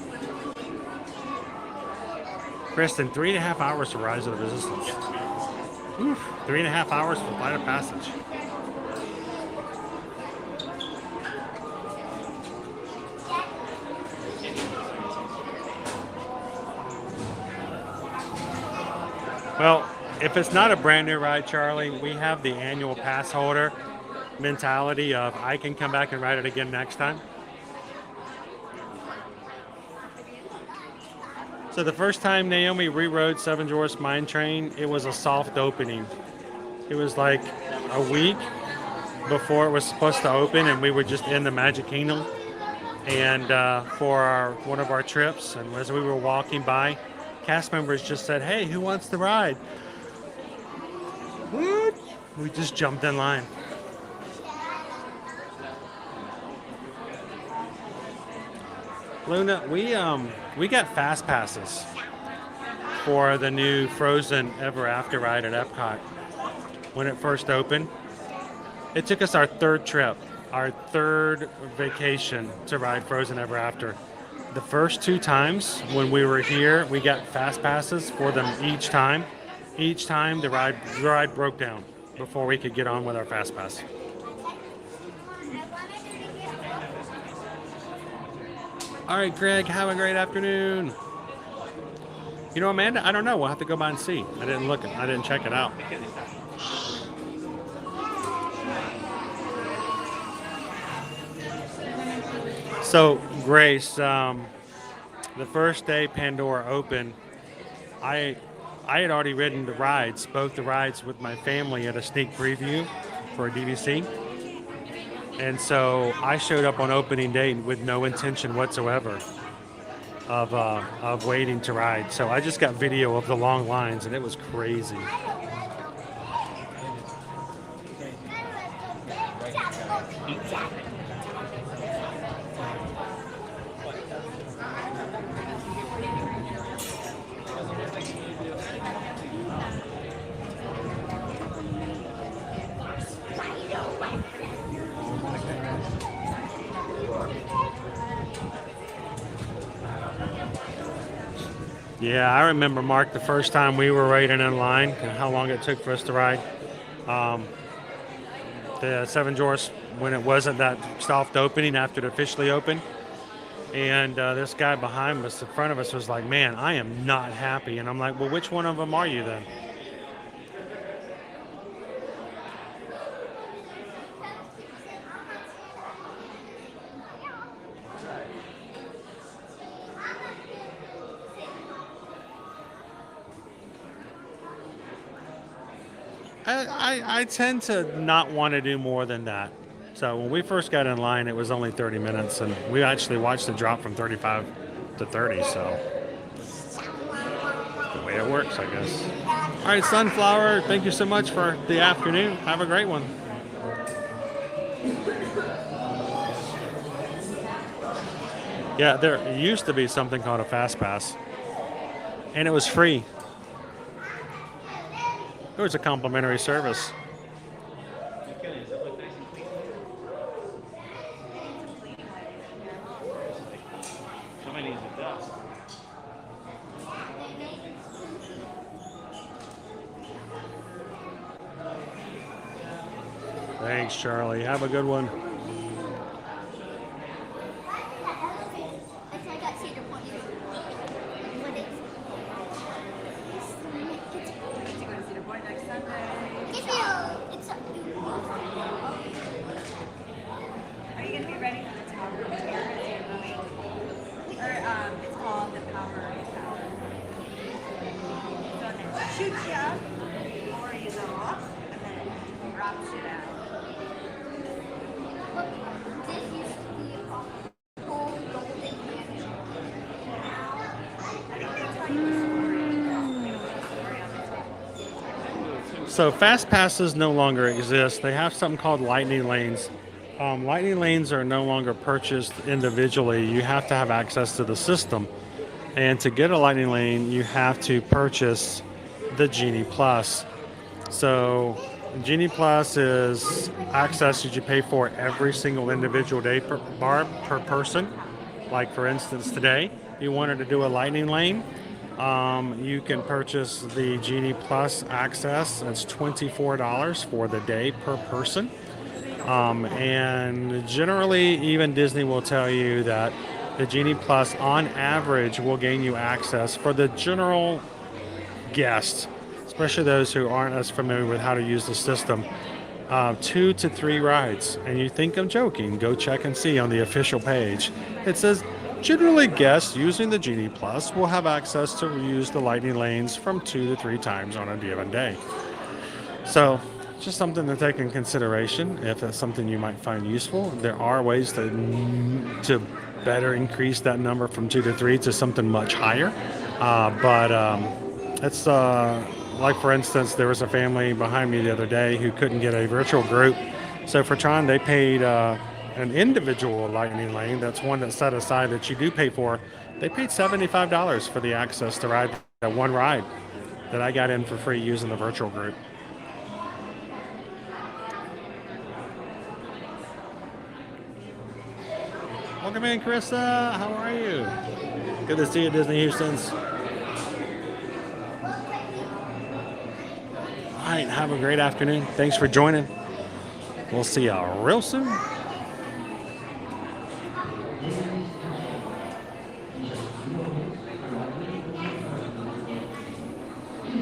Kristen, 3.5 hours for Rise of the Resistance. Oof, 3.5 hours for Flight of Passage. Well, if it's not a brand new ride, Charlie, we have the annual pass holder mentality of I can come back and ride it again next time. So the first time Naomi rerode Seven Dwarfs Mine Train, it was a soft opening. It was like a week before it was supposed to open, and we were just in the Magic Kingdom and for one of our trips. And as we were walking by, cast members just said, "Hey, who wants to ride?" What? We just jumped in line. Luna, we got fast passes for the new Frozen Ever After ride at Epcot when it first opened. It took us our third trip, our third vacation to ride Frozen Ever After. The first 2 times when we were here, we got fast passes for them each time. Each time the ride broke down before we could get on with our fast pass. All right, Greg, have a great afternoon. You know, Amanda, I don't know. We'll have to go by and see. I didn't check it out. So, Grace, the first day Pandora opened, I had already ridden the rides, both the rides with my family at a sneak preview for a DVC. And so I showed up on opening day with no intention whatsoever of waiting to ride. So I just got video of the long lines, and it was crazy. Yeah, I remember, Mark, the first time we were waiting in line and how long it took for us to ride. The Seven Dwarfs, when it wasn't that soft opening after it officially opened. And this guy behind us, in front of us, was like, "Man, I am not happy." And I'm like, "Well, which one of them are you then?" I tend to not want to do more than that. So when we first got in line, it was only 30 minutes, and we actually watched it drop from 35 to 30, so the way it works, I guess. All right, Sunflower, thank you so much for the afternoon. Have a great one. Yeah, there used to be something called a Fast Pass, and it was free. It was a complimentary service. Thanks, Charlie. Have a good one. So fast passes no longer exist. They have something called lightning lanes. Lightning lanes are no longer purchased individually. You have to have access to the system. And to get a lightning lane, you have to purchase the Genie Plus. So Genie Plus is access that you pay for every single individual day per person. Like for instance, today, you wanted to do a lightning lane. You can purchase the Genie Plus access. It's $24 for the day per person. And generally, even Disney will tell you that the Genie Plus, on average, will gain you access for the general guest, especially those who aren't as familiar with how to use the system, 2 to 3 rides. And you think I'm joking, go check and see on the official page. It says, generally guests using the Genie Plus will have access to use the lightning lanes from 2 to 3 times on a given day. So just something to take in consideration if that's something you might find useful. There are ways to better increase that number from 2 to 3 to something much higher. But it's like, for instance, there was a family behind me the other day who couldn't get a virtual group. So for Tron, they paid an individual lightning lane. That's one that's set aside that you do pay for. They paid $75 for the access to ride that one ride that I got in for free using the virtual group. Welcome in, Carissa. How are you? Good to see you, Disney Houston's. All right, have a great afternoon. Thanks for joining. We'll see you real soon.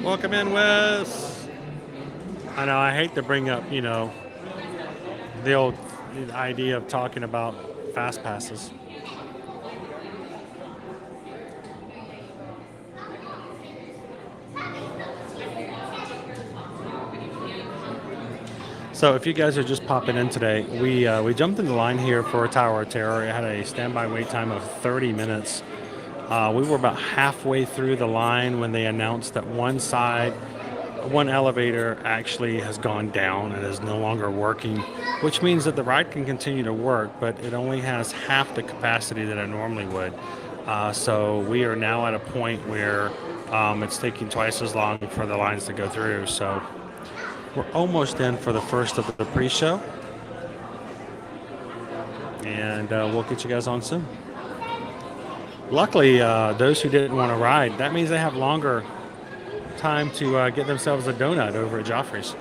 Welcome in, Wes. I know I hate to bring up, the old idea of talking about fast passes. So if you guys are just popping in today, we jumped in the line here for Tower of Terror. It had a standby wait time of 30 minutes. We were about halfway through the line when they announced that one elevator actually has gone down and is no longer working, which means that the ride can continue to work, but it only has half the capacity that it normally would. So we are now at a point where it's taking twice as long for the lines to go through. So we're almost in for the first of the pre-show, and we'll get you guys on soon. Luckily, those who didn't want to ride, that means they have longer time to get themselves a donut over at Joffrey's.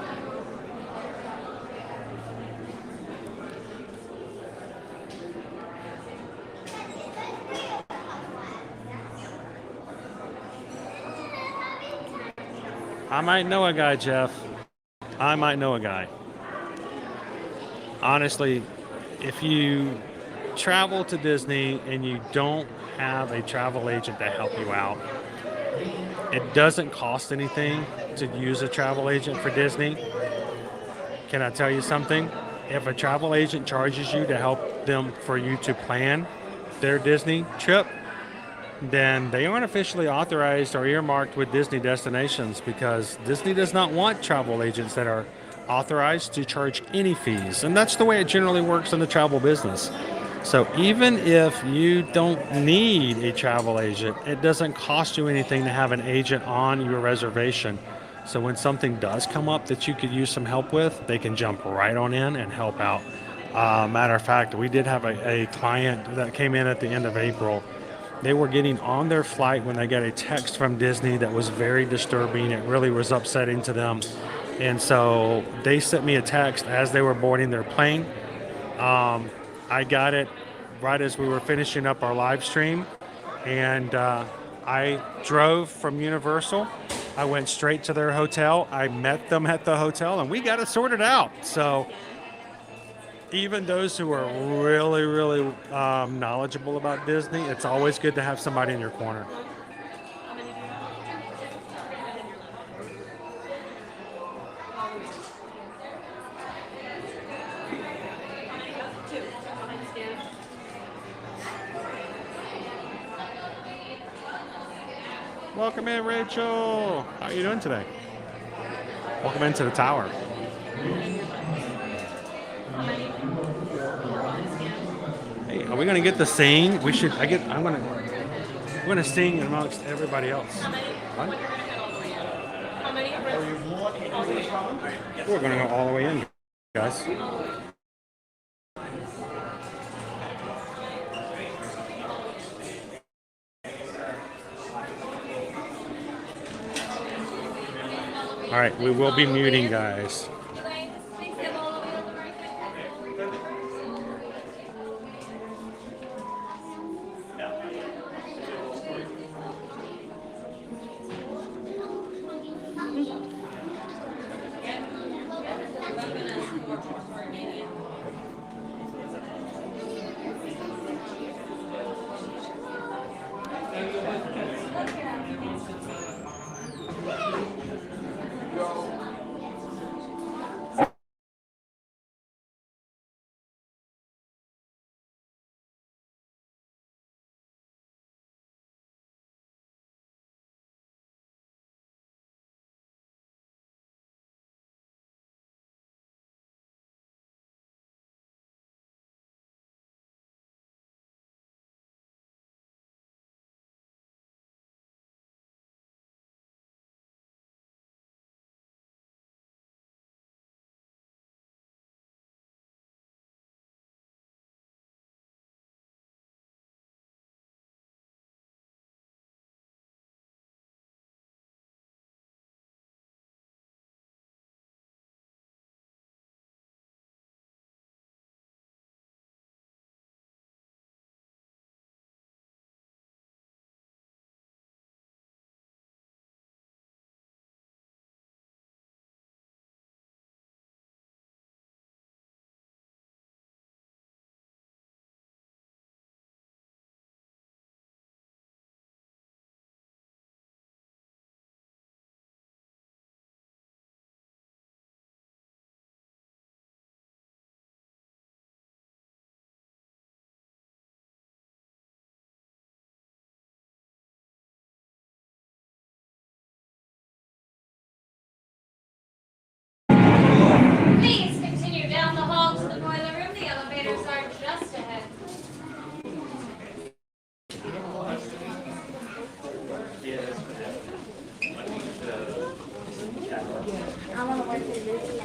I might know a guy, Jeff. I might know a guy. Honestly, if you travel to Disney and you don't have a travel agent to help you out, it doesn't cost anything to use a travel agent for Disney. Can I tell you something? If a travel agent charges you to help them for you to plan their Disney trip, then they aren't officially authorized or earmarked with Disney destinations, because Disney does not want travel agents that are authorized to charge any fees. And that's the way it generally works in the travel business. So even if you don't need a travel agent, it doesn't cost you anything to have an agent on your reservation. So when something does come up that you could use some help with, they can jump right on in and help out. Matter of fact, we did have a client that came in at the end of April. They were getting on their flight when they got a text from Disney that was very disturbing. It really was upsetting to them. And so they sent me a text as they were boarding their plane. I got it right as we were finishing up our live stream. And I drove from Universal. I went straight to their hotel. I met them at the hotel and we got it sorted out. So even those who are really, really knowledgeable about Disney, it's always good to have somebody in your corner. Welcome in, Rachel. How are you doing today? Welcome into the tower. Hey, are we gonna get to sing? We should. I'm gonna sing amongst everybody else. What? How many? We're going to go all the way in, guys. All right, we will be muting, guys. Please continue down the hall to the boiler room. The elevators are just ahead. I want to work with this.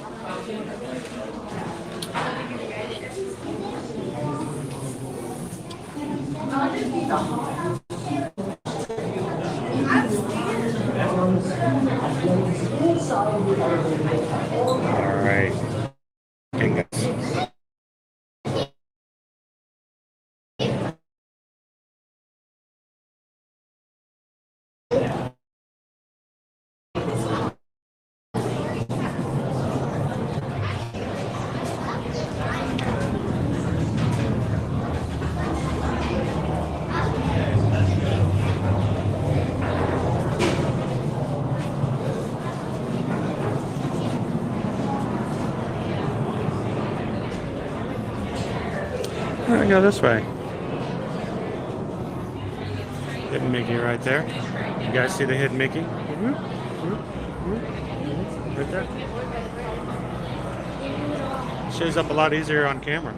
All right. All right, go this way. Hidden Mickey right there. You guys see the hidden Mickey? Right there. Shows up a lot easier on camera.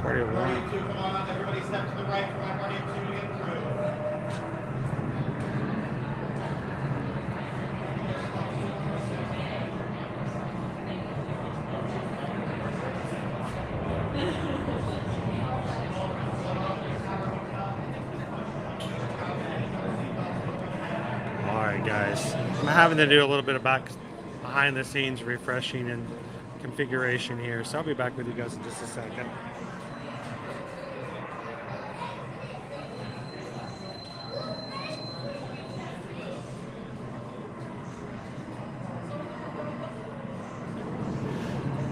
Party of one. Come on, everybody step to the right for my party of two to get through. All right, guys. I'm having to do a little bit of behind the scenes refreshing and configuration here, so I'll be back with you guys in just a second.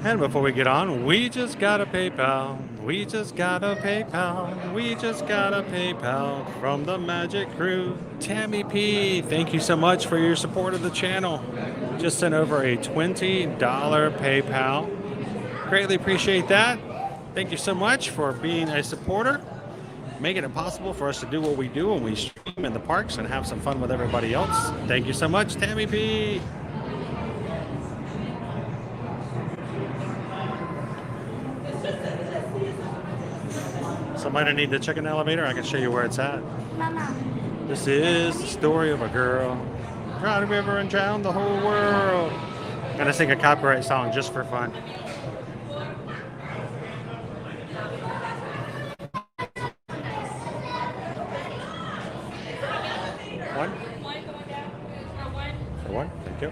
And before we get on, we just got a PayPal. We just got a PayPal. We just got a PayPal from the Magic Crew. Tammy P, thank you so much for your support of the channel. just sent over a $20 PayPal. Greatly appreciate that. Thank you so much for being a supporter, making it possible for us to do what we do when we stream in the parks and have some fun with everybody else. Thank you so much, Tammy P. Somebody need to check an elevator? I can show you where it's at. Mama. This is the story of a girl drowned a river and drowned the whole world. I'm gonna sing a copyright song just for fun. One? For one? Thank you.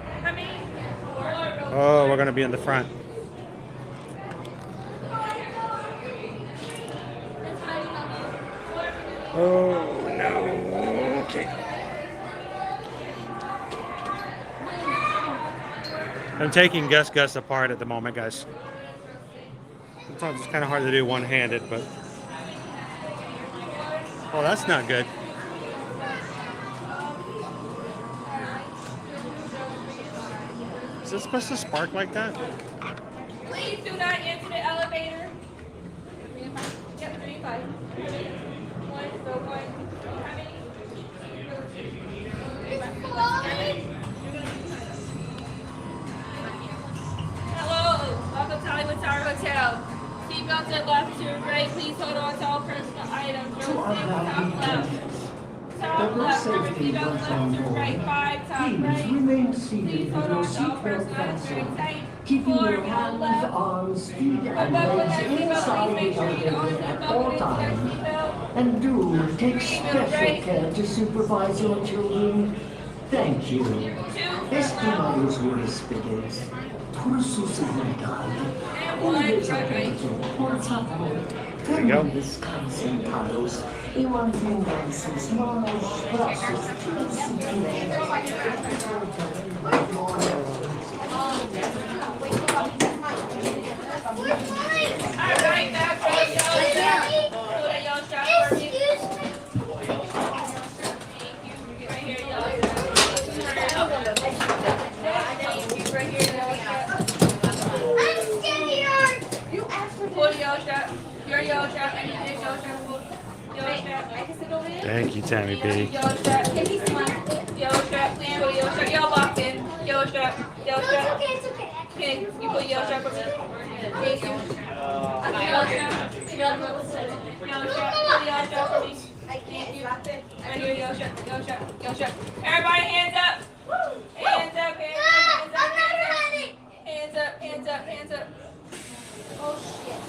Oh, we're gonna be in the front. Oh no. Okay. I'm taking Gus apart at the moment, guys. Sometimes it's kind of hard to do one-handed, but oh, that's not good. Is this supposed to spark like that? Please do not enter the elevator. Yep, 3, 5. One, so one. How many? Hello, welcome to Hollywood Tower Hotel. Seatbelts are left to right. Please hold on to all personal items. Top left. Top left. Remember, seatbelts left to right. 5, top right. Remain seated Please with hold your on to all seatbelt personal items very fastened, tight. keeping Floor, your hands, left. arms, feet, and Above with that legs inside seatbelt, please make the sure you don't elevator at buckle all into that times. seatbelt. And do take Seatbelt special right. care to supervise your children. Thank you. Estimados huéspedes, por su seguridad, por favor, pueden descansar sentados y mantengan sus manos, brazos y cinturones. Alright, back right, y'all. Hold on, y'all, stop for me. Right here, y'all. Right here, y'all. I'm scared. You asked for Hold y'all strap. Your y'all strap. I need this y'all strap. Y'all strap. I can sit over there. Thank you, Tammy P. Y'all strap. Y'all strap. Please hold y'all strap. Y'all locked in. Y'all strap. Y'all strap. It's okay. Okay, you put y'all strap for me. Thank you. Y'all strap. Y'all strap. Put y'all strap for me. Thank you. Right here, y'all strap. Y'all strap. Y'all strap. Everybody, hands up. Hands up. Hands up. Hands up. Hands up. Hands up. Oh shit.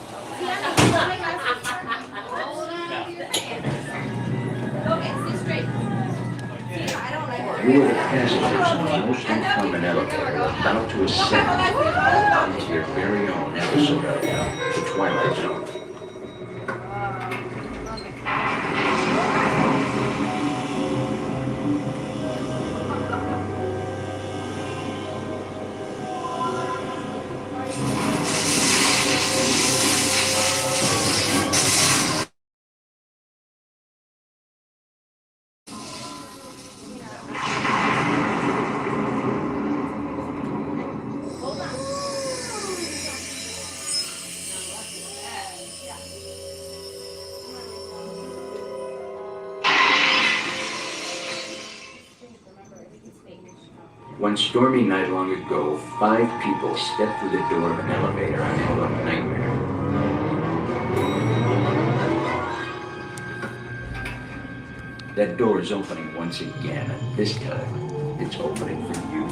Okay, sit straight. I don't like You are the passengers on the most uncommon elevator about to ascend into your very own episode of The Twilight Zone. One stormy night long ago, 5 people stepped through the door of an elevator and held up a nightmare. That door is opening once again, and this time, it's opening for you.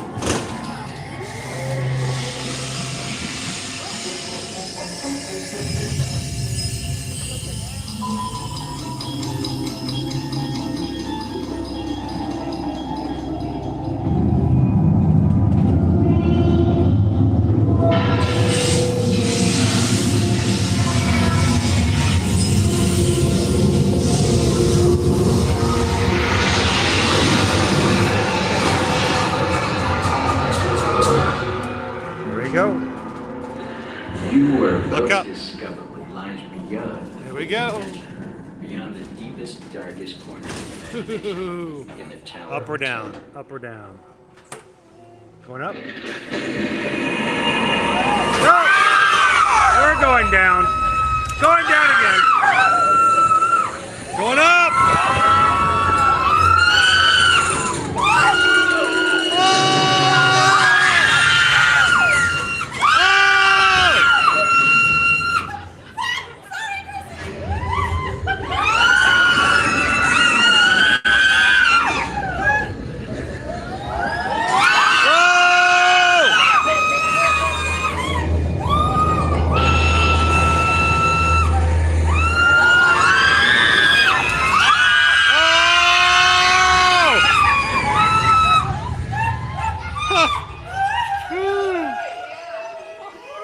You are Look up. Discover what lies beyond. Here we go. Beyond the deepest, darkest corners of imagination. In the tower. Up or down? Up or down? Going up. No! We're going down. Going down again. Going up.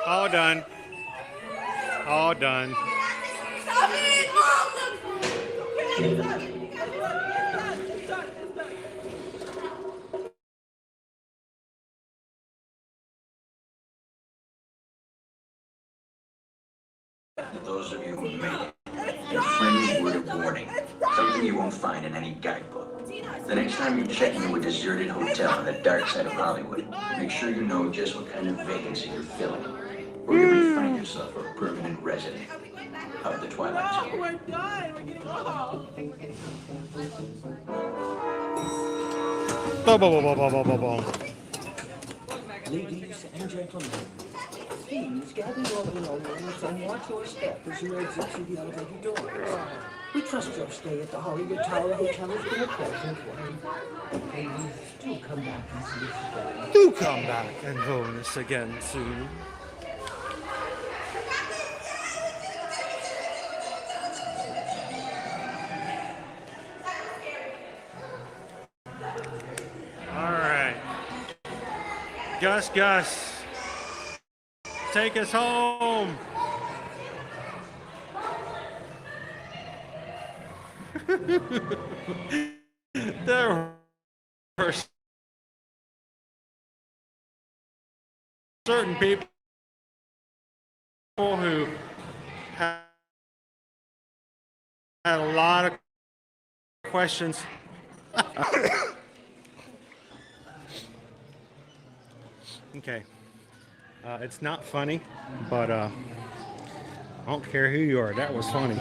All done. All done. Those of you who made it, a friendly word of warning. Something you won't find in any guidebook. The next time you check into a deserted hotel on the dark side of Hollywood, make sure you know just what kind of vacancy you're filling. Or you may find yourself a permanent resident of the Twilight Zone. We're done. We're getting off. Ladies and gentlemen, please gather your belongings and watch your step as you exit through the elevator doors. We trust your stay at the Hollywood Tower Hotel has been a pleasant one. Please do come back and see us again. Do come back and join us again soon. All right. Gus, take us home. There were certain people who had a lot of questions. Okay. It's not funny, but I don't care who you are. That was funny.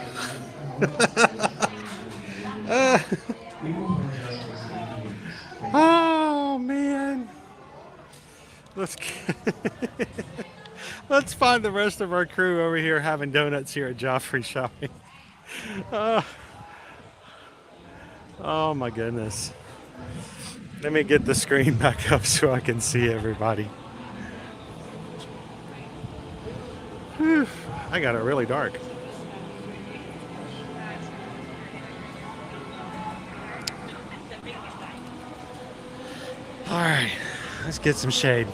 Oh man. Let's find the rest of our crew over here having donuts here at Joffrey Shopping. Oh my goodness. Let me get the screen back up so I can see everybody. Whew, I got it really dark. All right, let's get some shade.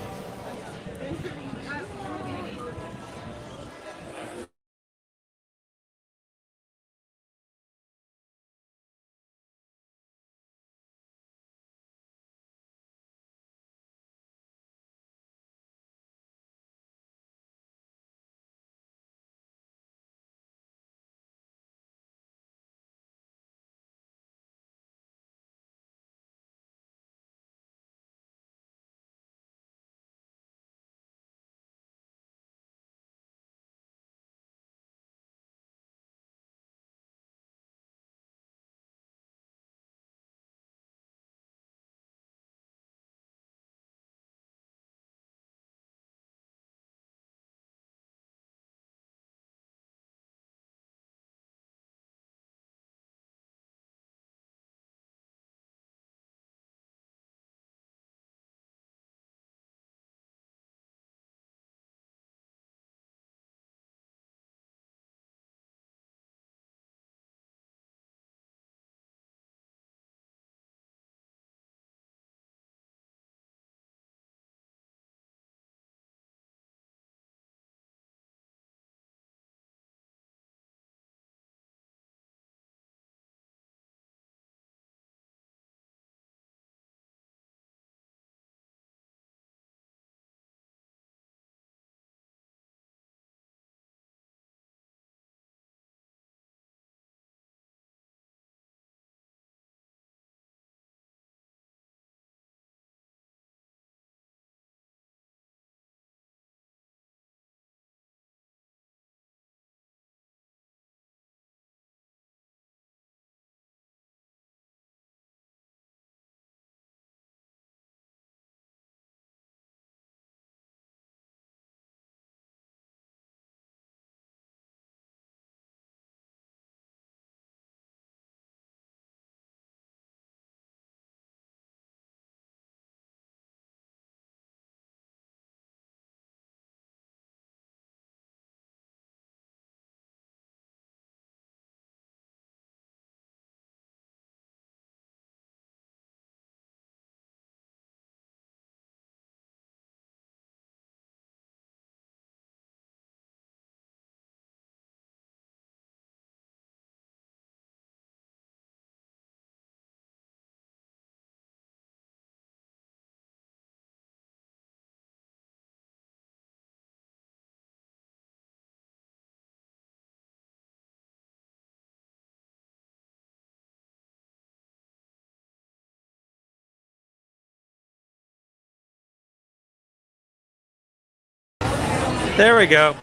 There we go.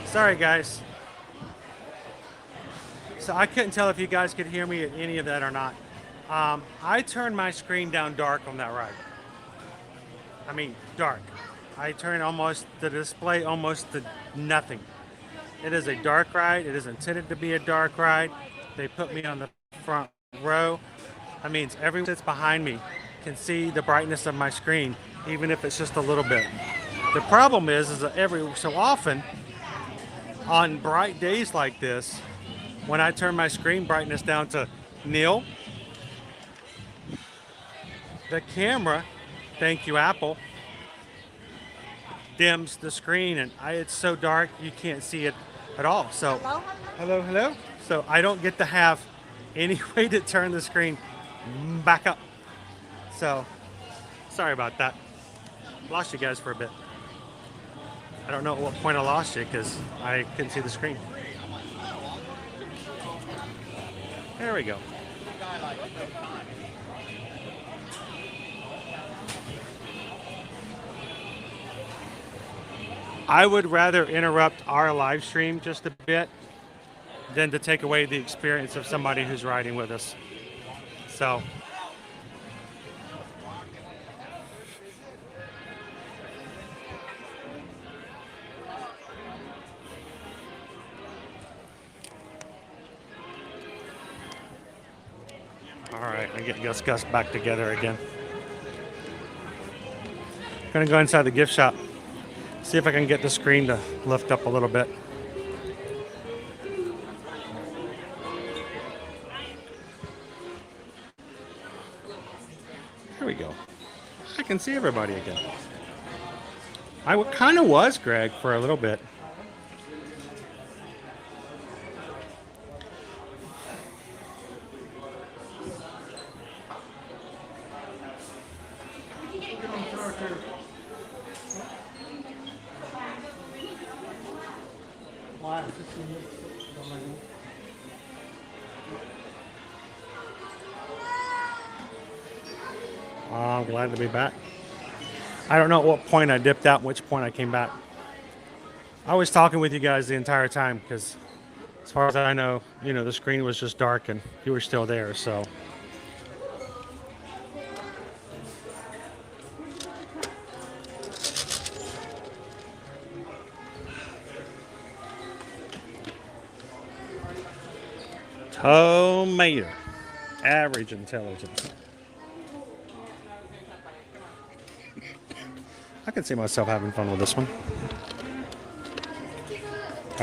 Sorry, guys. So I couldn't tell if you guys could hear me at any of that or not. I turned my screen down dark on that ride. I mean, dark. I turned the display almost to nothing. It is a dark ride. It is intended to be a dark ride. They put me on the front row. That means everyone that's behind me can see the brightness of my screen, even if it's just a little bit. The problem is that every so often, on bright days like this, when I turn my screen brightness down to nil, the camera, thank you Apple, dims the screen, and it's so dark you can't see it at all. So, hello. So I don't get to have any way to turn the screen back up. So, sorry about that. Lost you guys for a bit. I don't know at what point I lost you because I couldn't see the screen. There we go. I would rather interrupt our live stream just a bit than to take away the experience of somebody who's riding with us. So. All right, I get Gus back together again. I'm gonna go inside the gift shop. See if I can get the screen to lift up a little bit. Here we go. I can see everybody again. I kind of was Greg for a little bit. I'm glad to be back. I don't know at what point I dipped out and which point I came back. I was talking with you guys the entire time because as far as I know, the screen was just dark and you were still there, so. Tomato. Average intelligence. I can see myself having fun with this one.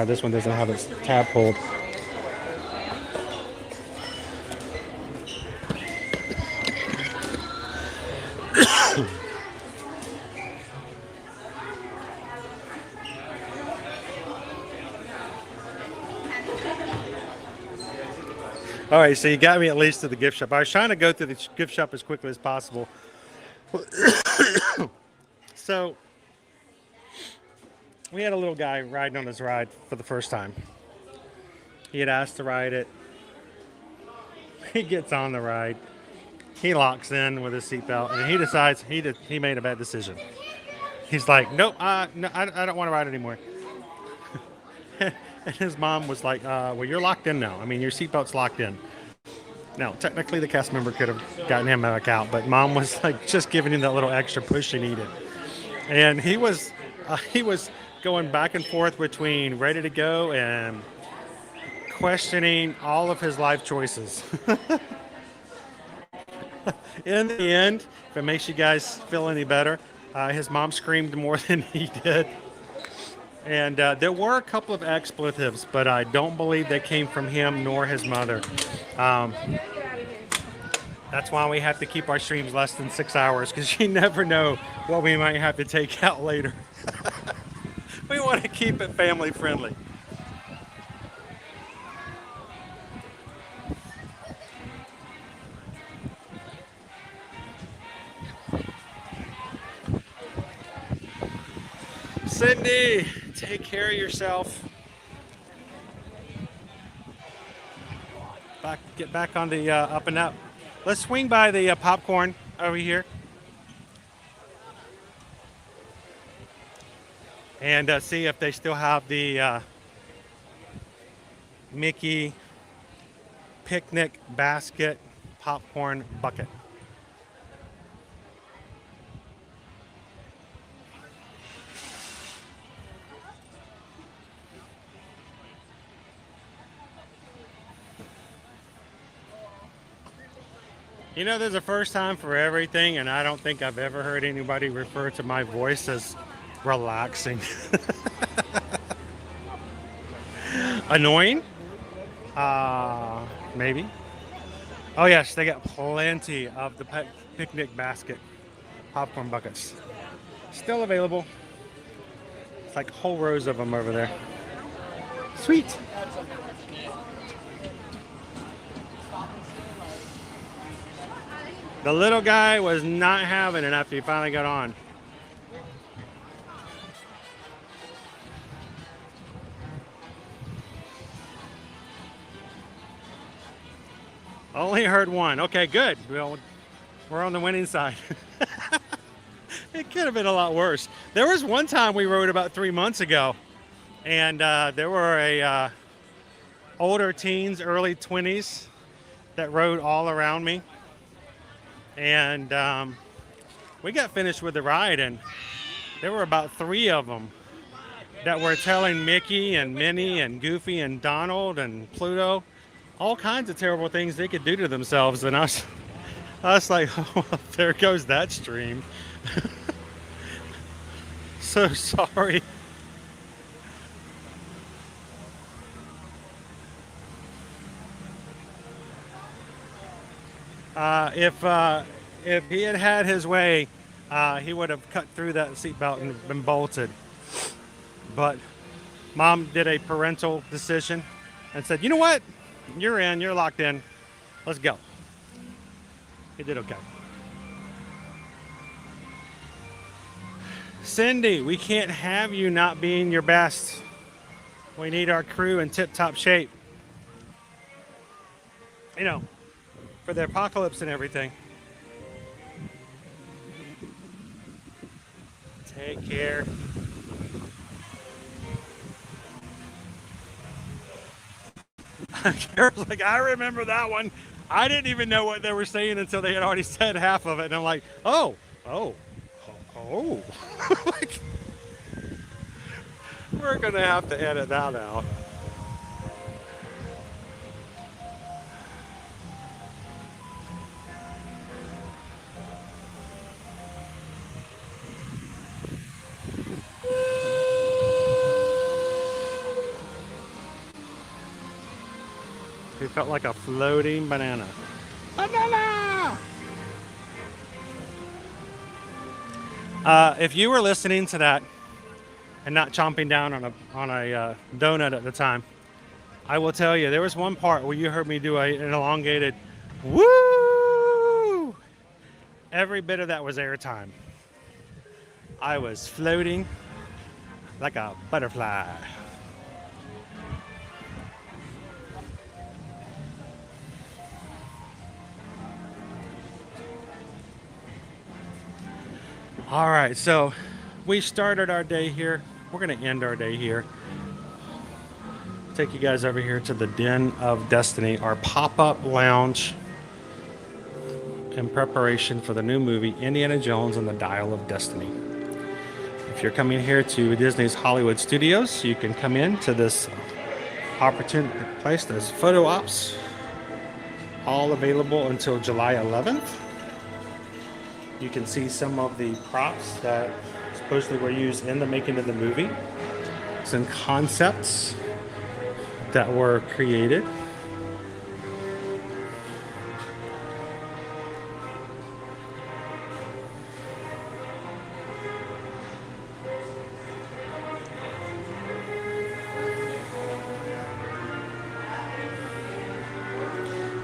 This one doesn't have its tab pulled. All right, so you got me at least to the gift shop. I was trying to go through the gift shop as quickly as possible. So, we had a little guy riding on his ride for the first time. He had asked to ride it. He gets on the ride. He locks in with his seatbelt, and he decides he made a bad decision. He's like, nope, no, I don't want to ride anymore. And his mom was like, well, you're locked in now. I mean, your seatbelt's locked in. Now, technically, the cast member could have gotten him back out, but mom was like just giving him that little extra push he needed. And he was going back and forth between ready to go and questioning all of his life choices. In the end, if it makes you guys feel any better, his mom screamed more than he did. And there were a couple of expletives, but I don't believe they came from him nor his mother. That's why we have to keep our streams less than 6 hours, because you never know what we might have to take out later. We want to keep it family friendly. Cindy, take care of yourself. Get back on the up and up. Let's swing by the popcorn over here. and see if they still have the Mickey picnic basket popcorn bucket. You know, there's a first time for everything, and I don't think I've ever heard anybody refer to my voice as relaxing. Annoying? Maybe. Oh yes, they got plenty of the picnic basket popcorn buckets. Still available. It's like whole rows of them over there. Sweet. The little guy was not having it after he finally got on. Only heard one. Okay, good. Well, we're on the winning side. It could have been a lot worse. There was one time we rode about 3 months ago, and there were older teens, early 20s, that rode all around me. And we got finished with the ride, and there were about 3 of them that were telling Mickey and Minnie and Goofy and Donald and Pluto all kinds of terrible things they could do to themselves. And I was like, oh, there goes that stream. So sorry. If he had had his way, he would have cut through that seatbelt and been bolted. But Mom did a parental decision and said, you know what? You're in, you're locked in. Let's go. He did okay. Cindy, we can't have you not being your best. We need our crew in tip-top shape. You know, for the apocalypse and everything. Take care. Carol's like, I remember that one. I didn't even know what they were saying until they had already said half of it. And I'm like, oh. Like, we're going to have to edit that out. He felt like a floating banana. Banana! If you were listening to that and not chomping down on a donut at the time, I will tell you, there was one part where you heard me do an elongated woo! Every bit of that was airtime. I was floating like a butterfly. All right, so we started our day here. We're going to end our day here. Take you guys over here to the Den of Destiny, our pop-up lounge in preparation for the new movie Indiana Jones and the Dial of Destiny. If you're coming here to Disney's Hollywood Studios, you can come in to this opportunity place. There's photo ops, all available until July 11th. You can see some of the props that supposedly were used in the making of the movie. Some concepts that were created.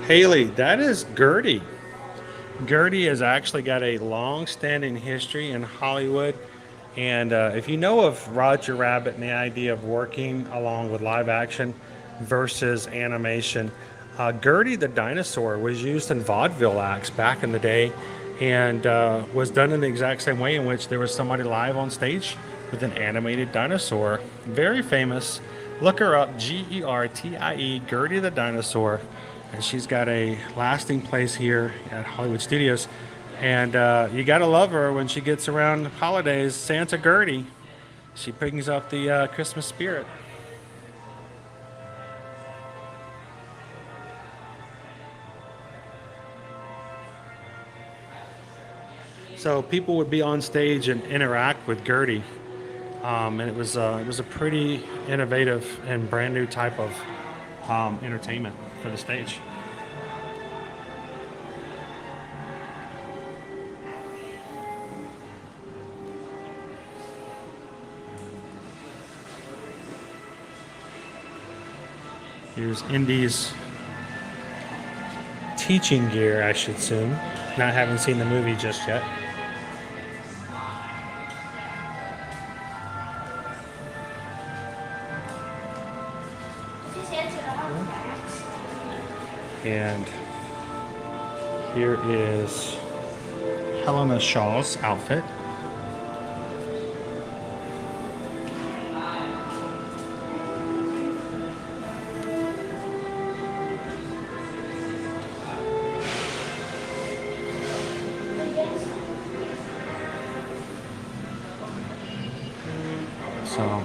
Haley, that is Gertie. Gertie has actually got a long-standing history in Hollywood, and if you know of Roger Rabbit and the idea of working along with live action versus animation, Gertie the dinosaur was used in vaudeville acts back in the day, and was done in the exact same way, in which there was somebody live on stage with an animated dinosaur. Very famous. Look her up, Gertie, Gertie the Dinosaur. And she's got a lasting place here at Hollywood Studios. And you gotta love her when she gets around the holidays. Santa Gertie. She brings up the Christmas spirit. So people would be on stage and interact with Gertie, and it was a pretty innovative and brand new type of entertainment for the stage. Here's Indy's teaching gear, I should assume. Not having seen the movie just yet. And here is Helena Shaw's outfit. So,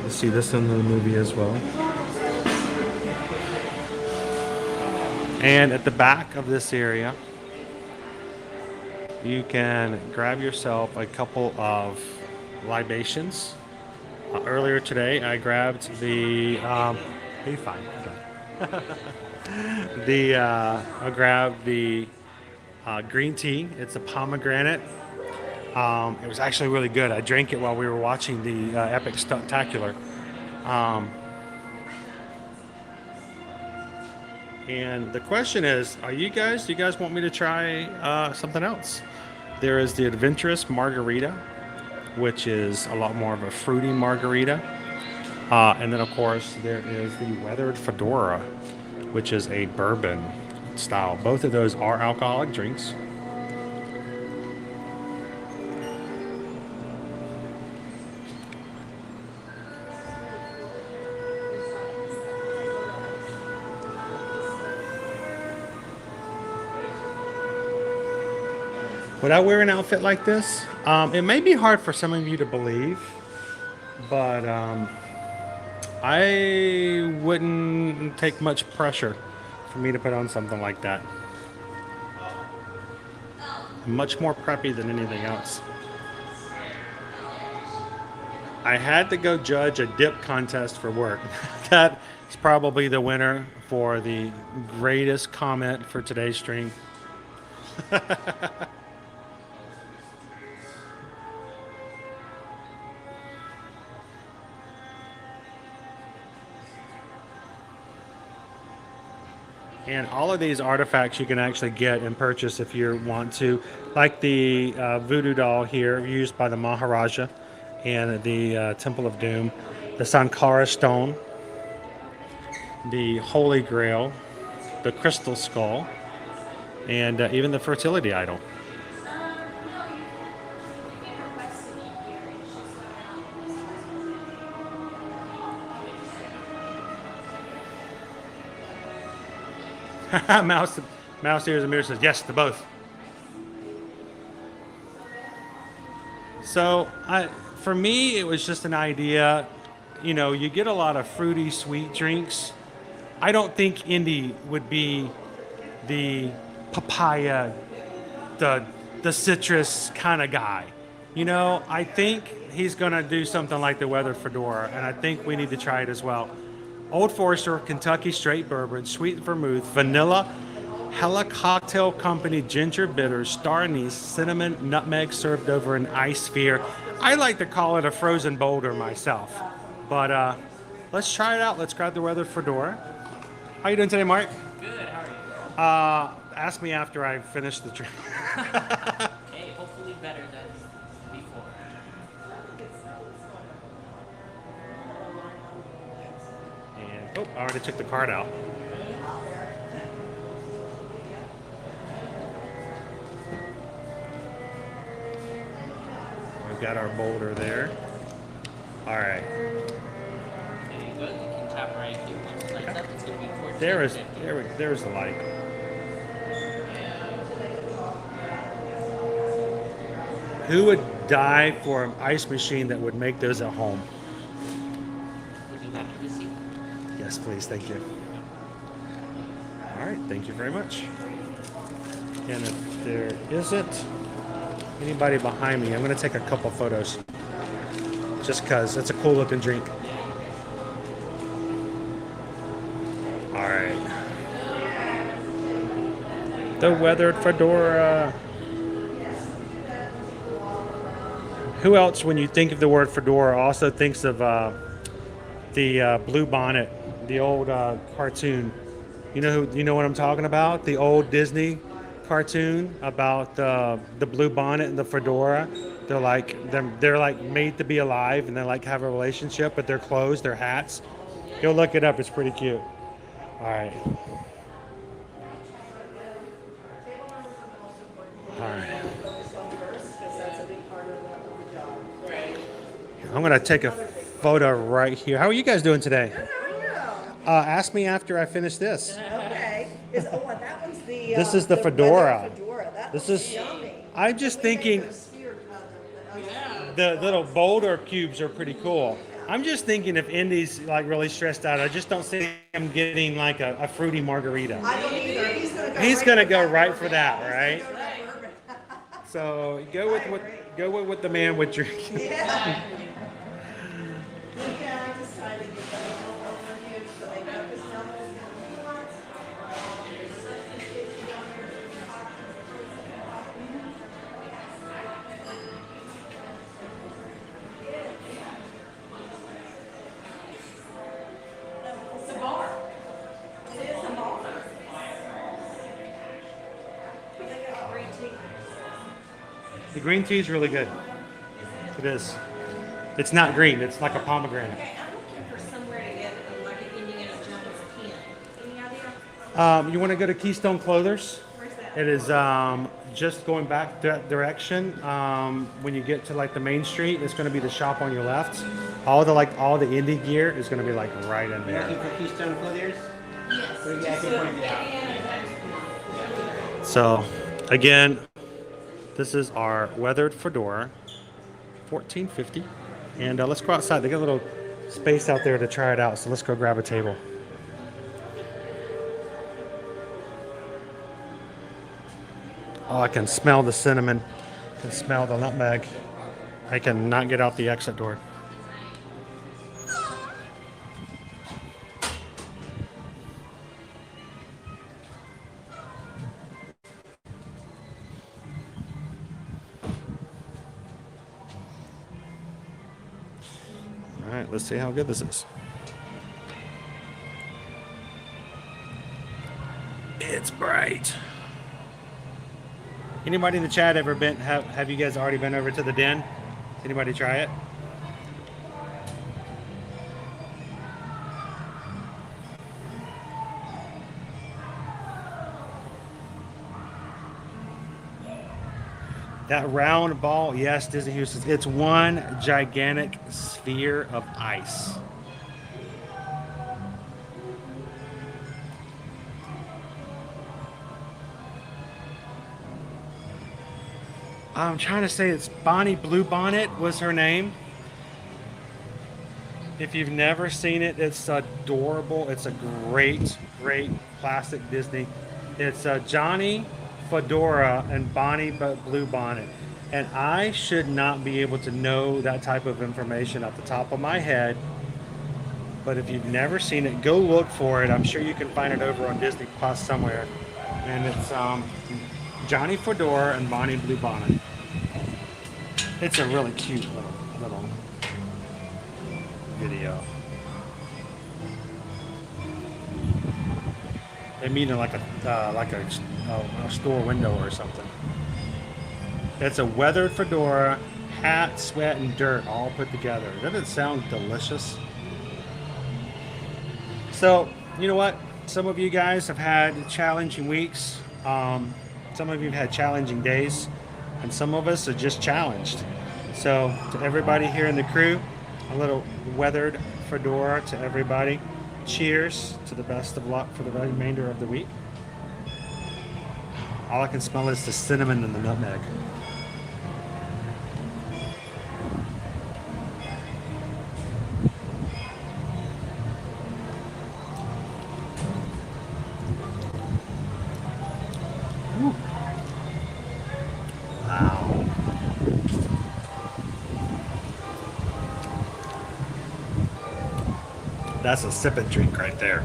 you see this in the movie as well. And at the back of this area, you can grab yourself a couple of libations. Earlier today, I grabbed the. Be fine. I grabbed the green tea. It's a pomegranate. It was actually really good. I drank it while we were watching the Epic Stuntacular. And the question is, do you guys want me to try something else? There is the Adventurous Margarita, which is a lot more of a fruity margarita. And then, of course, there is the Weathered Fedora, which is a bourbon style. Both of those are alcoholic drinks. Would I wear an outfit like this? It may be hard for some of you to believe, but I wouldn't take much pressure for me to put on something like that. I'm much more preppy than anything else. I had to go judge a dip contest for work. That is probably the winner for the greatest comment for today's stream. And all of these artifacts you can actually get and purchase if you want to, like the voodoo doll here used by the Maharaja and the Temple of Doom, the Sankara stone, the Holy Grail, the crystal skull, and even the fertility idol. Mouse ears and mirror says yes to both. So for me, it was just an idea. You know, you get a lot of fruity, sweet drinks. I don't think Indy would be the papaya, the citrus kind of guy. You know, I think he's gonna do something like the Weathered Fedora, and I think we need to try it as well. Old Forester, Kentucky Straight Bourbon, Sweet Vermouth, Vanilla, Hella Cocktail Company, Ginger Bitters, Star Anise, Cinnamon, Nutmeg served over an ice sphere. I like to call it a frozen boulder myself. But let's try it out. Let's grab the Weathered Fedora. How you doing today, Mark? Good, how are you? Ask me after I finish the drink. Hey, hopefully better than before. And, oh, I already took the card out. We got our boulder there. All right. There you go. You can tap right here. Once it lights up, it's going to be 14. There's the light. Who would die for an ice machine that would make those at home? Would you like to see? Yes, please. Thank you. All right. Thank you very much. And if there isn't anybody behind me, I'm going to take a couple photos. Just because it's a cool looking drink. All right. The weathered fedora. Who else, when you think of the word fedora, also thinks of the Blue Bonnet, the old cartoon? You know what I'm talking about? The old Disney cartoon about the Blue Bonnet and the fedora. They're like made to be alive, and they like have a relationship, but their clothes, their hats. Go look it up. It's pretty cute. All right. All right. I'm gonna take a photo right here. How are you guys doing today? Ask me after I finish this. Okay. That one's the. This is the fedora. That This looks is. yummy. I'm just thinking. The little boulder cubes are pretty cool. I'm just thinking if Indy's like really stressed out, I just don't see him getting like a fruity margarita. I don't either. He's gonna go right for that, right? So go with what the man would drink. Yeah. I decided to get that over here so they got this number. It's a bar. It is a bar. They got green tea. The green tea is really good. It is. It's not green. It's like a pomegranate. Okay, I'm looking for somewhere to get like an Indiana Jones pin. Any idea? You want to go to Keystone Clothers? Where's that? It is just going back that direction. When you get to like the main street, it's going to be the shop on your left. All the indie gear is going to be like right in there. Looking for Keystone Clothers? Yes. So, again, this is our weathered fedora, $14.50, and let's go outside. They got a little space out there to try it out. So let's go grab a table. Oh, I can smell the cinnamon. I can smell the nutmeg. I cannot get out the exit door. All right, let's see how good this is. It's bright. Anybody in the chat ever been, have you guys already been over to the den? Anybody try it? That round ball, yes, Disney Houston. It's one gigantic sphere of ice. I'm trying to say it's Bonnie Bluebonnet was her name. If you've never seen it, it's adorable. It's a great, great classic Disney. It's Johnny Fedora and Bonnie Bluebonnet. And I should not be able to know that type of information off the top of my head. But if you've never seen it, go look for it. I'm sure you can find it over on Disney Plus somewhere. And it's Johnny Fedora and Bonnie Bluebonnet. It's a really cute little video. They meet in like a store window or something. It's a weathered fedora, hat, sweat, and dirt all put together. Doesn't it sound delicious? So, you know what? Some of you guys have had challenging weeks. Some of you have had challenging days. And some of us are just challenged. So to everybody here in the crew, a little weathered fedora to everybody. Cheers to the best of luck for the remainder of the week. All I can smell is the cinnamon and the nutmeg. Woo. Wow. That's a sip and drink right there.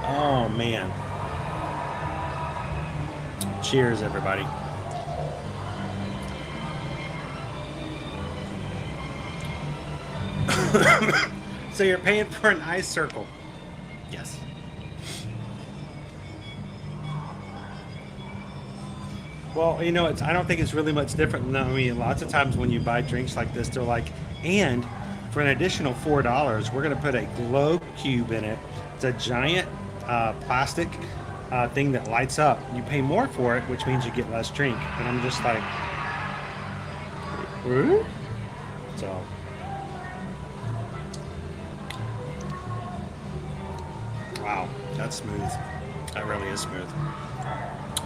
Oh man. Cheers, everybody. So you're paying for an ice circle? Yes. Well, you know, I don't think it's really much different. I mean, lots of times when you buy drinks like this, they're like, and for an additional $4, we're going to put a glow cube in it. It's a giant plastic thing that lights up. You pay more for it, which means you get less drink. And I'm just like, "Huh?" So. Wow, that's smooth. That really is smooth.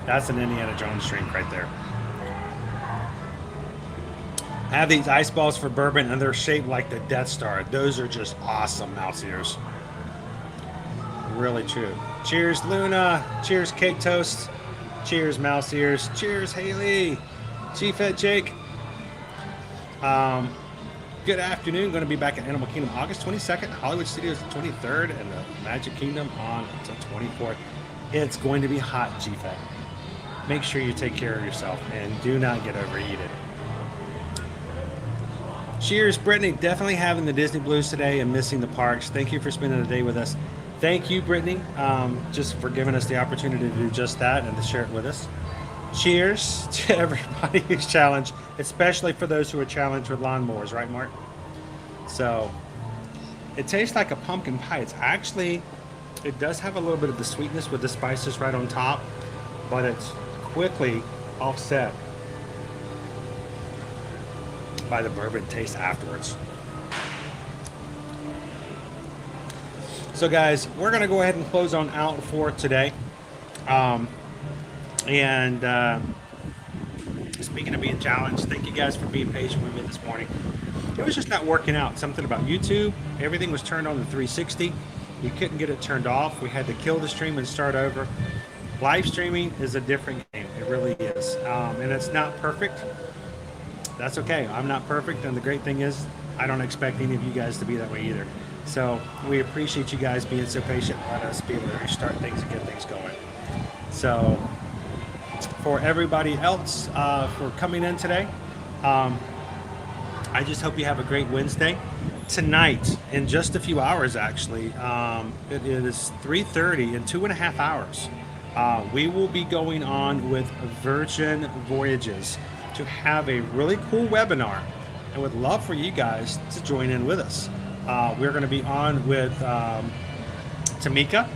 That's an Indiana Jones drink right there. I have these ice balls for bourbon, and they're shaped like the Death Star. Those are just awesome mouse ears. Really true. Cheers, Luna. Cheers, Cake Toast. Cheers, mouse ears. Cheers, Haley. Chief Ed Jake. Good afternoon. Going to be back at Animal Kingdom August 22nd, Hollywood Studios the 23rd, and the Magic Kingdom on the 24th. It's going to be hot, Chief Ed. Make sure you take care of yourself and do not get overheated. Cheers, Brittany. Definitely having the Disney blues today and missing the parks. Thank you for spending the day with us. Thank you, Brittany, just for giving us the opportunity to do just that and to share it with us. Cheers to everybody who's challenged, especially for those who are challenged with lawnmowers, right, Mark? So it tastes like a pumpkin pie. It's actually, it does have a little bit of the sweetness with the spices right on top, but it's quickly offset by the bourbon taste afterwards. So guys, we're gonna go ahead and close on out for today. Speaking of being challenged, thank you guys for being patient with me this morning. It was just not working out. Something about YouTube, everything was turned on to 360. We couldn't get it turned off. We had to kill the stream and start over. Live streaming is a different game. It really is. And it's not perfect. That's okay. I'm not perfect. And the great thing is, I don't expect any of you guys to be that way either. So we appreciate you guys being so patient. Let us be able to restart things and get things going. So for everybody else for coming in today, I just hope you have a great Wednesday. Tonight, in just a few hours actually, it is 3:30 in 2.5 hours. We will be going on with Virgin Voyages to have a really cool webinar, and would love for you guys to join in with us. We're going to be on with Tamika.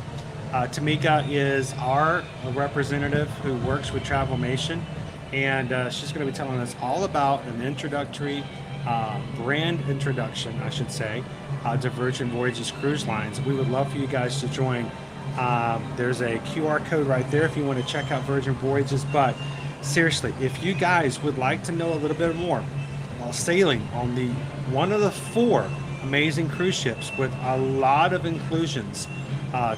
Tamika is our representative who works with Travelmation, and she's going to be telling us all about an introductory brand introduction, I should say, to Virgin Voyages Cruise Lines. We would love for you guys to join. There's a QR code right there if you want to check out Virgin Voyages. But seriously, if you guys would like to know a little bit more while sailing on the one of the 4 amazing cruise ships with a lot of inclusions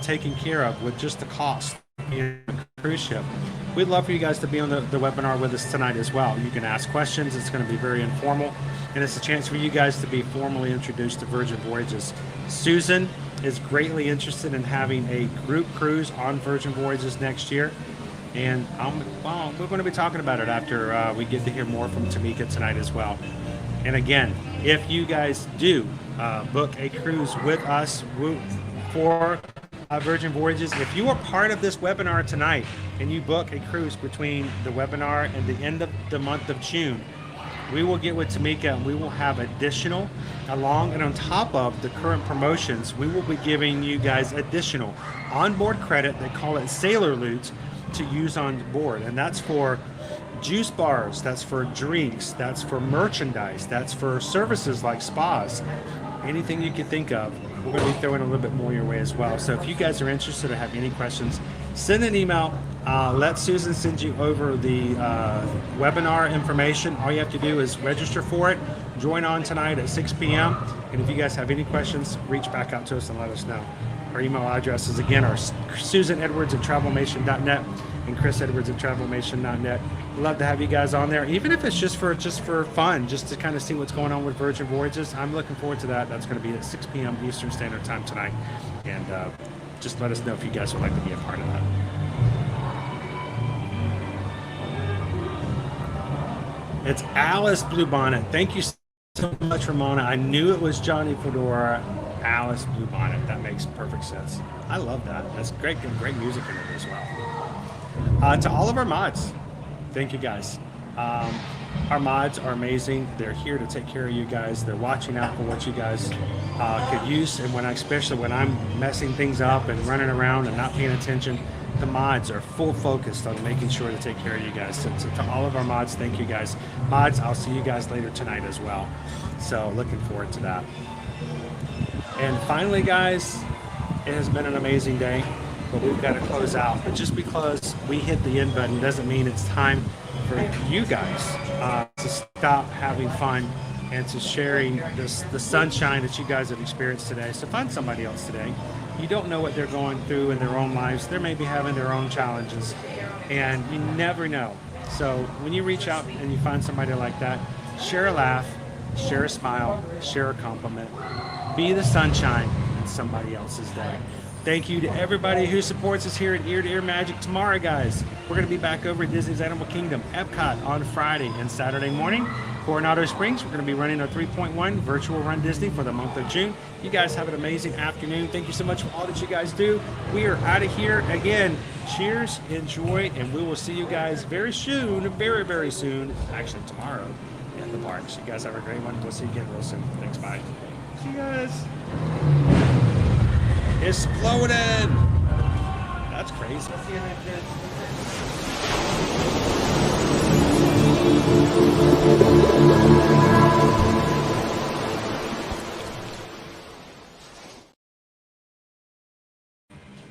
taken care of with just the cost in a cruise ship, we'd love for you guys to be on the webinar with us tonight as well. You can ask questions. It's going to be very informal, and it's a chance for you guys to be formally introduced to Virgin Voyages. Susan is greatly interested in having a group cruise on Virgin Voyages next year, and we're going to be talking about it after we get to hear more from Tamika tonight as well. And again, if you guys do book a cruise with us for Virgin Voyages, if you are part of this webinar tonight and you book a cruise between the webinar and the end of the month of June, we will get with Tamika and we will have additional along and on top of the current promotions. We will be giving you guys additional onboard credit. They call it sailor loot to use on board, and that's for juice bars, that's for drinks, that's for merchandise, that's for services like spas, anything you could think of. We're going to be throwing a little bit more your way as well. So if you guys are interested or have any questions, send an email. Let Susan send you over the webinar information. All you have to do is register for it. Join on tonight at 6 p.m. And if you guys have any questions, reach back out to us and let us know. Our email addresses again are susanedwards@travelmation.net and chrisedwards@travelmation.net. We'd love to have you guys on there, even if it's just for fun, just to kind of see what's going on with Virgin Voyages. I'm looking forward to that. That's going to be at 6 p.m. Eastern Standard Time tonight. And just let us know if you guys would like to be a part of that. It's Alice Bluebonnet. Thank you so much, Ramona. I knew it was Johnny Fedora. Alice Bluebonnet. That makes perfect sense. I love that. That's great music in it as well. To all of our mods, thank you guys. Our mods are amazing. They're here to take care of you guys. They're watching out for what you guys could use. And especially when I'm messing things up and running around and not paying attention, the mods are full focused on making sure to take care of you guys. So to all of our mods, thank you guys. Mods, I'll see you guys later tonight as well. So looking forward to that. And finally, guys, it has been an amazing day, but we've got to close out. But just because we hit the end button doesn't mean it's time for you guys to stop having fun and to sharing the sunshine that you guys have experienced today. So find somebody else today. You don't know what they're going through in their own lives. They may be having their own challenges, and you never know. So when you reach out and you find somebody like that, share a laugh, share a smile, share a compliment. Be the sunshine in somebody else's day. Thank you to everybody who supports us here at Ear to Ear Magic. Tomorrow, guys, we're going to be back over at Disney's Animal Kingdom, Epcot, on Friday and Saturday morning. Coronado Springs, we're going to be running our 3.1 virtual Run Disney for the month of June. You guys have an amazing afternoon. Thank you so much for all that you guys do. We are out of here. Again, cheers, enjoy, and we will see you guys very soon, very, very soon, actually tomorrow at the parks. You guys have a great one. We'll see you again real soon. Thanks, bye. See you guys. Exploded! That's crazy.